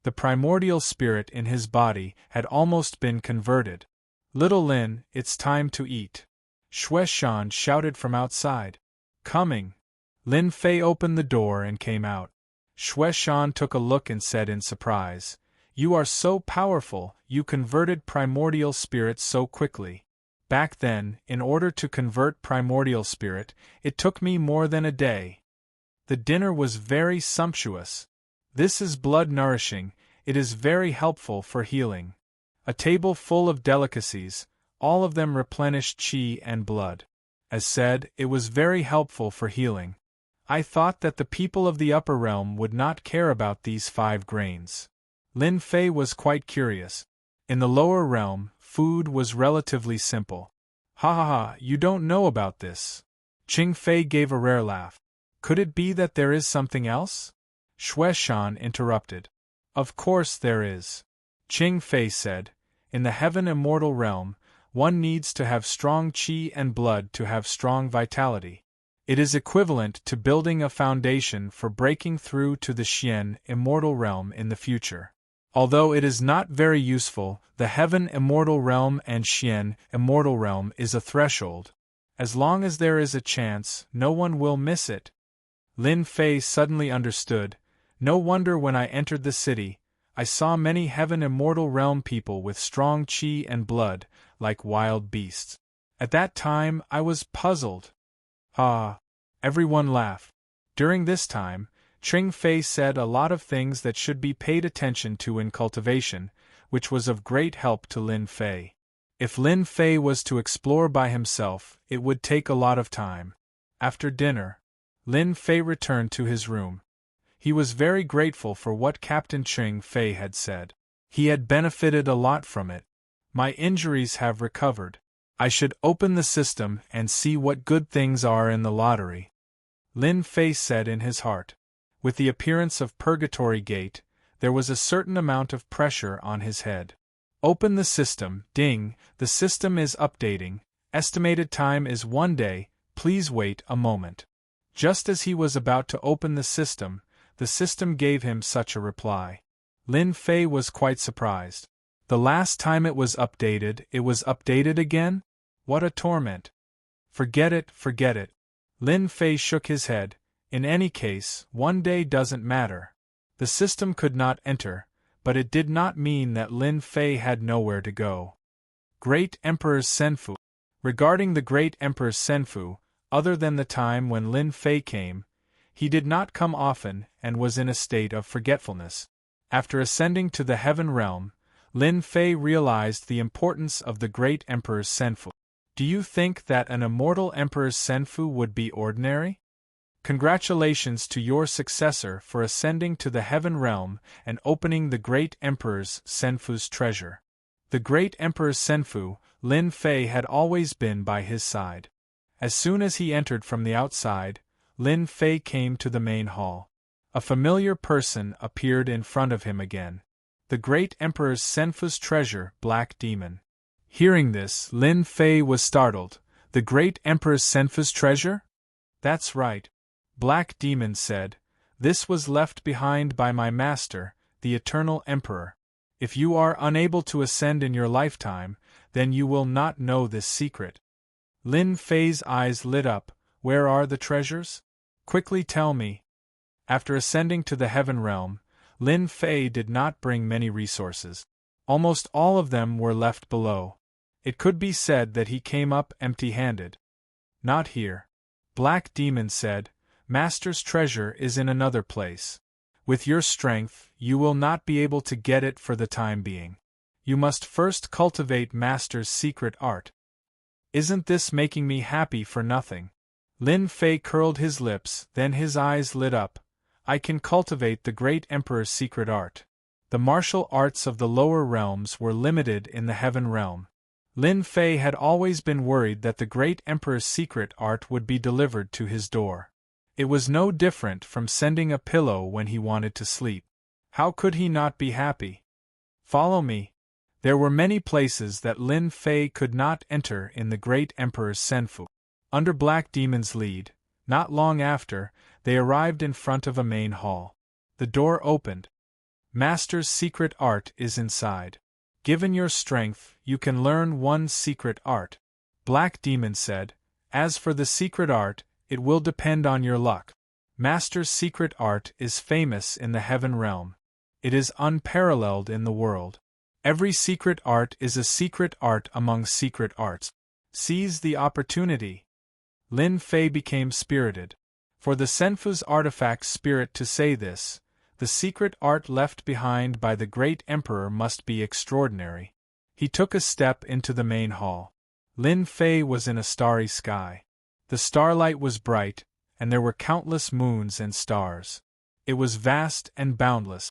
The primordial spirit in his body had almost been converted. "Little Lin, it's time to eat," Xue Shan shouted from outside. "Coming." Lin Fei opened the door and came out. Xue Shan took a look and said in surprise, "You are so powerful, you converted primordial spirit so quickly. Back then, in order to convert primordial spirit, it took me more than a day." The dinner was very sumptuous. This is blood nourishing, it is very helpful for healing. A table full of delicacies, all of them replenished qi and blood. As said, it was very helpful for healing. I thought that the people of the upper realm would not care about these 5 grains. Lin Fei was quite curious. In the lower realm, food was relatively simple. "Ha ha ha, you don't know about this." Qing Fei gave a rare laugh. "Could it be that there is something else?" Xue Shan interrupted. "Of course there is." Qing Fei said, "In the heaven immortal realm, one needs to have strong qi and blood to have strong vitality. It is equivalent to building a foundation for breaking through to the Xian immortal realm in the future. Although it is not very useful, the heaven immortal realm and Xian immortal realm is a threshold. As long as there is a chance, no one will miss it." Lin Fei suddenly understood. "No wonder when I entered the city, I saw many heaven immortal realm people with strong qi and blood, like wild beasts. At that time I was puzzled." "Ah!" Everyone laughed. During this time, Qing Fei said a lot of things that should be paid attention to in cultivation, which was of great help to Lin Fei. If Lin Fei was to explore by himself, it would take a lot of time. After dinner, Lin Fei returned to his room. He was very grateful for what Captain Qing Fei had said. He had benefited a lot from it. "My injuries have recovered. I should open the system and see what good things are in the lottery," Lin Fei said in his heart. With the appearance of Purgatory Gate, there was a certain amount of pressure on his head. "Open the system, ding, the system is updating, estimated time is 1 day, please wait a moment." Just as he was about to open the system gave him such a reply. Lin Fei was quite surprised. The last time it was updated again? What a torment! Forget it, forget it. Lin Fei shook his head. In any case, 1 day doesn't matter. The system could not enter, but it did not mean that Lin Fei had nowhere to go. Great Emperor Senfu. Regarding the Great Emperor Senfu, other than the time when Lin Fei came, he did not come often and was in a state of forgetfulness. After ascending to the heaven realm, Lin Fei realized the importance of the Great Emperor Senfu. Do you think that an immortal Emperor Senfu would be ordinary? Congratulations to your successor for ascending to the heaven realm and opening the Great Emperor Senfu's treasure. The Great Emperor Senfu, Lin Fei had always been by his side. As soon as he entered from the outside, Lin Fei came to the main hall. A familiar person appeared in front of him again. The Great Emperor Senfu's treasure, Black Demon. Hearing this, Lin Fei was startled. The Great Emperor Senfu's treasure? That's right. Black Demon said, "This was left behind by my master, the Eternal Emperor. If you are unable to ascend in your lifetime, then you will not know this secret." Lin Fei's eyes lit up. "Where are the treasures? Quickly tell me." After ascending to the heaven realm, Lin Fei did not bring many resources. Almost all of them were left below. It could be said that he came up empty-handed. "Not here." Black Demon said, "Master's treasure is in another place. With your strength, you will not be able to get it for the time being. You must first cultivate Master's secret art." Isn't this making me happy for nothing? Lin Fei curled his lips, then his eyes lit up. I can cultivate the Great Emperor's secret art. The martial arts of the lower realms were limited in the heaven realm. Lin Fei had always been worried that the great emperor's secret art would be delivered to his door. It was no different from sending a pillow when he wanted to sleep. How could he not be happy? Follow me. There were many places that Lin Fei could not enter in the great emperor's senfu. Under Black Demon's lead, not long after, they arrived in front of a main hall. The door opened. Master's secret art is inside. Given your strength, you can learn one secret art. Black Demon said. As for the secret art, it will depend on your luck. Master's secret art is famous in the heaven realm. It is unparalleled in the world. Every secret art is a secret art among secret arts. Seize the opportunity. Lin Fei became spirited. For the Senfu's artifact spirit to say this, the secret art left behind by the great emperor must be extraordinary. He took a step into the main hall. Lin Fei was in a starry sky. The starlight was bright, and there were countless moons and stars. It was vast and boundless.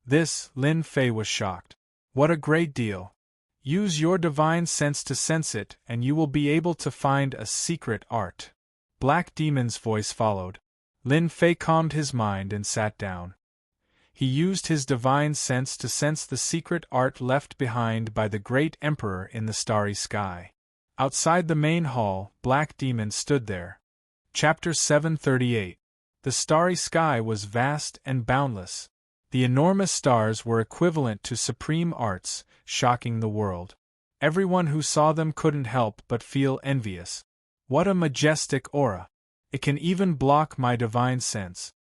This, Lin Fei was shocked. What a great deal! Use your divine sense to sense it, and you will be able to find a secret art. Black Demon's voice followed. Lin Fei calmed his mind and sat down. He used his divine sense to sense the secret art left behind by the great emperor in the starry sky. Outside the main hall, Black Demon stood there. Chapter 738. The starry sky was vast and boundless. The enormous stars were equivalent to supreme arts, shocking the world. Everyone who saw them couldn't help but feel envious. What a majestic aura! It can even block my divine sense.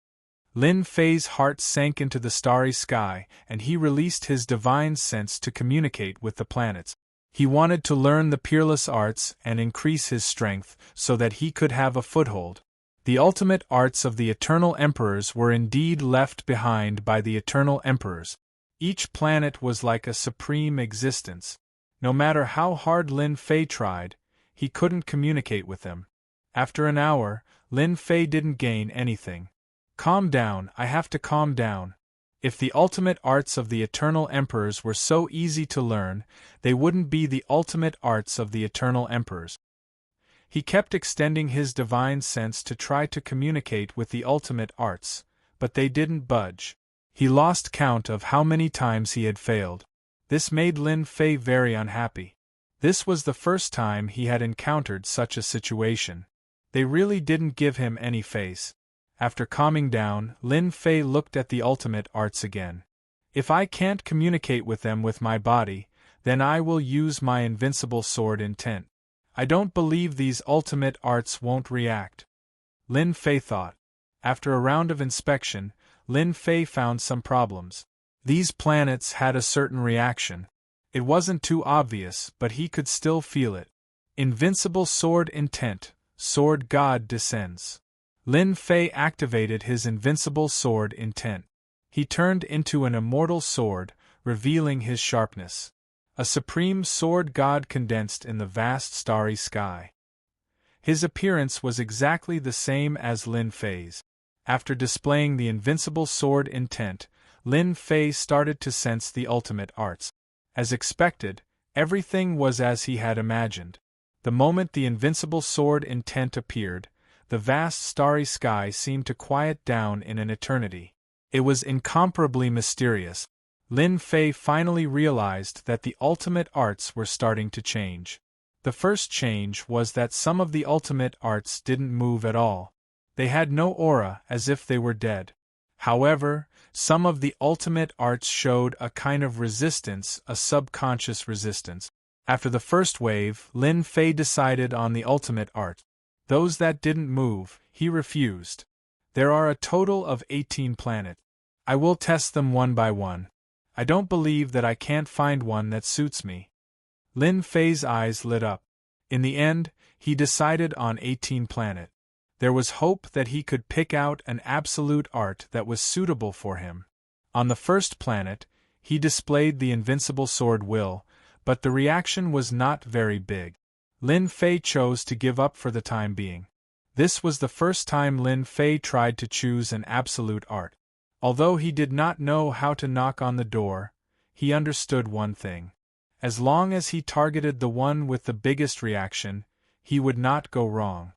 Lin Fei's heart sank into the starry sky, and he released his divine sense to communicate with the planets. He wanted to learn the peerless arts and increase his strength so that he could have a foothold. The ultimate arts of the eternal emperors were indeed left behind by the eternal emperors. Each planet was like a supreme existence. No matter how hard Lin Fei tried, he couldn't communicate with them. After an hour, Lin Fei didn't gain anything. Calm down, I have to calm down. If the ultimate arts of the eternal emperors were so easy to learn, they wouldn't be the ultimate arts of the eternal emperors. He kept extending his divine sense to try to communicate with the ultimate arts, but they didn't budge. He lost count of how many times he had failed. This made Lin Fei very unhappy. This was the first time he had encountered such a situation. They really didn't give him any face. After calming down, Lin Fei looked at the ultimate arts again. If I can't communicate with them with my body, then I will use my invincible sword intent. I don't believe these ultimate arts won't react. Lin Fei thought. After a round of inspection, Lin Fei found some problems. These planets had a certain reaction. It wasn't too obvious, but he could still feel it. Invincible sword intent, sword god descends. Lin Fei activated his invincible sword intent. He turned into an immortal sword, revealing his sharpness. A supreme sword god condensed in the vast starry sky. His appearance was exactly the same as Lin Fei's. After displaying the invincible sword intent, Lin Fei started to sense the ultimate arts. As expected, everything was as he had imagined. The moment the invincible sword intent appeared, the vast starry sky seemed to quiet down in an eternity. It was incomparably mysterious. Lin Fei finally realized that the ultimate arts were starting to change. The first change was that some of the ultimate arts didn't move at all. They had no aura, as if they were dead. However, some of the ultimate arts showed a kind of resistance, a subconscious resistance. After the first wave, Lin Fei decided on the ultimate art. Those that didn't move, he refused. There are a total of 18 planets. I will test them one by one. I don't believe that I can't find one that suits me. Lin Fei's eyes lit up. In the end, he decided on 18 planets. There was hope that he could pick out an absolute art that was suitable for him. On the first planet, he displayed the invincible sword will, but the reaction was not very big. Lin Fei chose to give up for the time being. This was the first time Lin Fei tried to choose an absolute art. Although he did not know how to knock on the door, he understood one thing. As long as he targeted the one with the biggest reaction, he would not go wrong.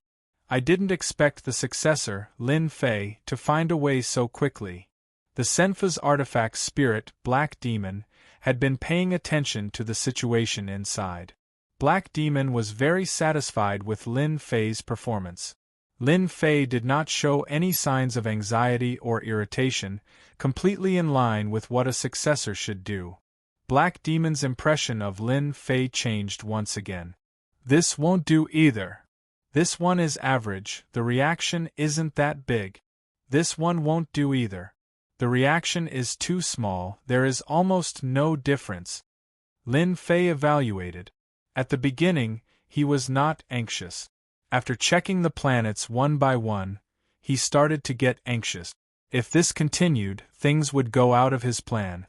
I didn't expect the successor, Lin Fei, to find a way so quickly. The Senfa's artifact spirit, Black Demon, had been paying attention to the situation inside. Black Demon was very satisfied with Lin Fei's performance. Lin Fei did not show any signs of anxiety or irritation, completely in line with what a successor should do. Black Demon's impression of Lin Fei changed once again. This won't do either. This one is average, the reaction isn't that big. This one won't do either. The reaction is too small, there is almost no difference. Lin Fei evaluated. At the beginning, he was not anxious. After checking the planets one by one, he started to get anxious. If this continued, things would go out of his plan.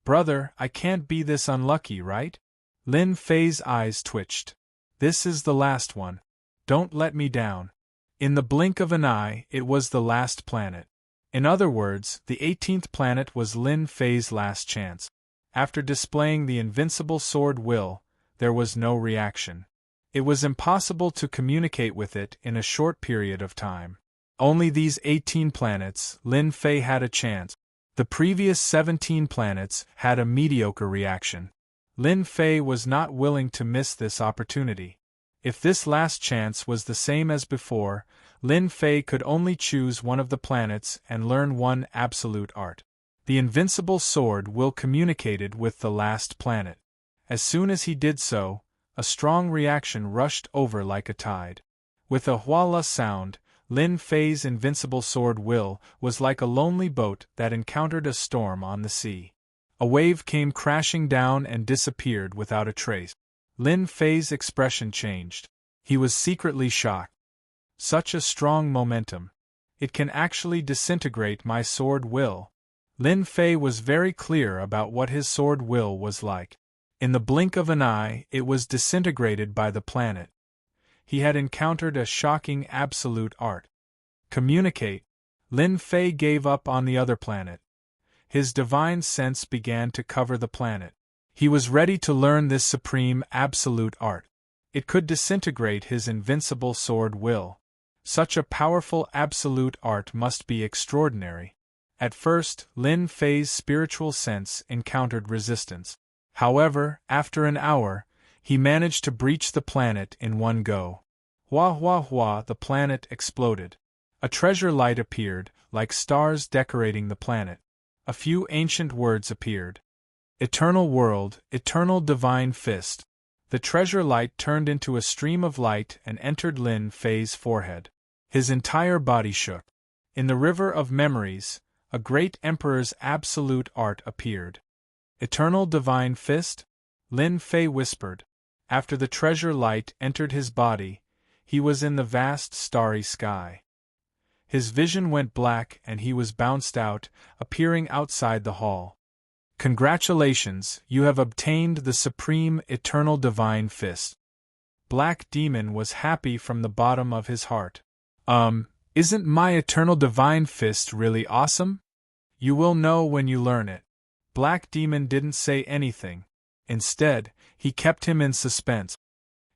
Brother, I can't be this unlucky, right? Lin Fei's eyes twitched. This is the last one. Don't let me down. In the blink of an eye, it was the last planet. In other words, the 18th planet was Lin Fei's last chance. After displaying the invincible sword will, there was no reaction. It was impossible to communicate with it in a short period of time. Only these 18 planets, Lin Fei had a chance. The previous 17 planets had a mediocre reaction. Lin Fei was not willing to miss this opportunity. If this last chance was the same as before, Lin Fei could only choose one of the planets and learn one absolute art. The invincible sword will communicated with the last planet. As soon as he did so, a strong reaction rushed over like a tide. With a huala sound, Lin Fei's invincible sword will was like a lonely boat that encountered a storm on the sea. A wave came crashing down and disappeared without a trace. Lin Fei's expression changed. He was secretly shocked. Such a strong momentum. It can actually disintegrate my sword will. Lin Fei was very clear about what his sword will was like. In the blink of an eye, it was disintegrated by the planet. He had encountered a shocking absolute art. Communicate. Lin Fei gave up on the other planet. His divine sense began to cover the planet. He was ready to learn this supreme absolute art. It could disintegrate his invincible sword will. Such a powerful absolute art must be extraordinary. At first, Lin Fei's spiritual sense encountered resistance. However, after an hour, he managed to breach the planet in one go. Hua hua hua, the planet exploded. A treasure light appeared, like stars decorating the planet. A few ancient words appeared. Eternal world, eternal divine fist. The treasure light turned into a stream of light and entered Lin Fei's forehead. His entire body shook. In the river of memories, a great emperor's absolute art appeared. Eternal divine fist? Lin Fei whispered. After the treasure light entered his body, he was in the vast starry sky. His vision went black and he was bounced out, appearing outside the hall. Congratulations, you have obtained the supreme eternal divine fist. Black Demon was happy from the bottom of his heart. Isn't my eternal divine fist really awesome? You will know when you learn it. Black Demon didn't say anything. Instead, he kept him in suspense.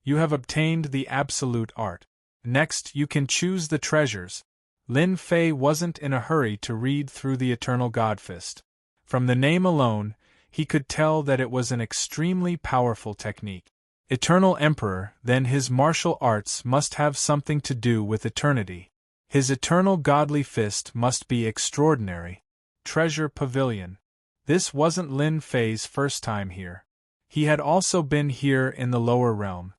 You have obtained the absolute art. Next, you can choose the treasures. Lin Fei wasn't in a hurry to read through the Eternal God Fist. From the name alone, he could tell that it was an extremely powerful technique. Eternal Emperor, then his martial arts must have something to do with eternity. His eternal godly fist must be extraordinary. Treasure Pavilion. This wasn't Lin Fei's first time here. He had also been here in the lower realm.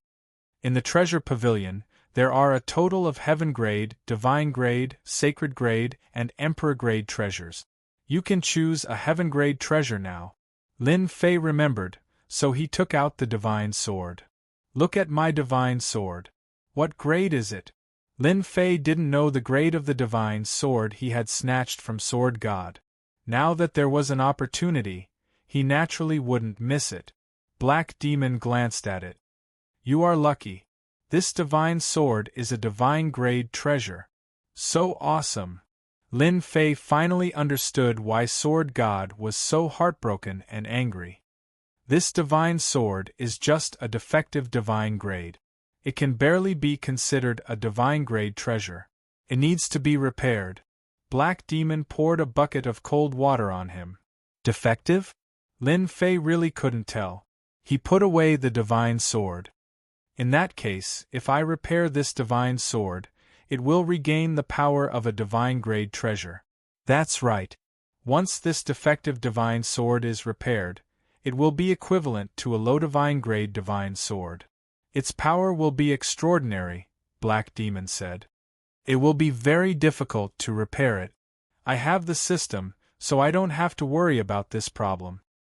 In the Treasure Pavilion, there are a total of Heaven Grade, Divine Grade, Sacred Grade, and Emperor Grade treasures. You can choose a Heaven Grade treasure now. Lin Fei remembered, so he took out the Divine Sword. Look at my Divine Sword. What grade is it? Lin Fei didn't know the grade of the Divine Sword he had snatched from Sword God. Now that there was an opportunity, he naturally wouldn't miss it. Black Demon glanced at it. You are lucky. This Divine Sword is a Divine Grade treasure. So awesome. Lin Fei finally understood why Sword God was so heartbroken and angry. This divine sword is just a defective divine grade. It can barely be considered a divine grade treasure. It needs to be repaired. Black Demon poured a bucket of cold water on him. Defective? Lin Fei really couldn't tell. He put away the divine sword. In that case, if I repair this divine sword, it will regain the power of a divine grade treasure. That's right. Once this defective divine sword is repaired, it will be equivalent to a low divine grade divine sword. Its power will be extraordinary, Black Demon said. It will be very difficult to repair it. I have the system, so I don't have to worry about this problem.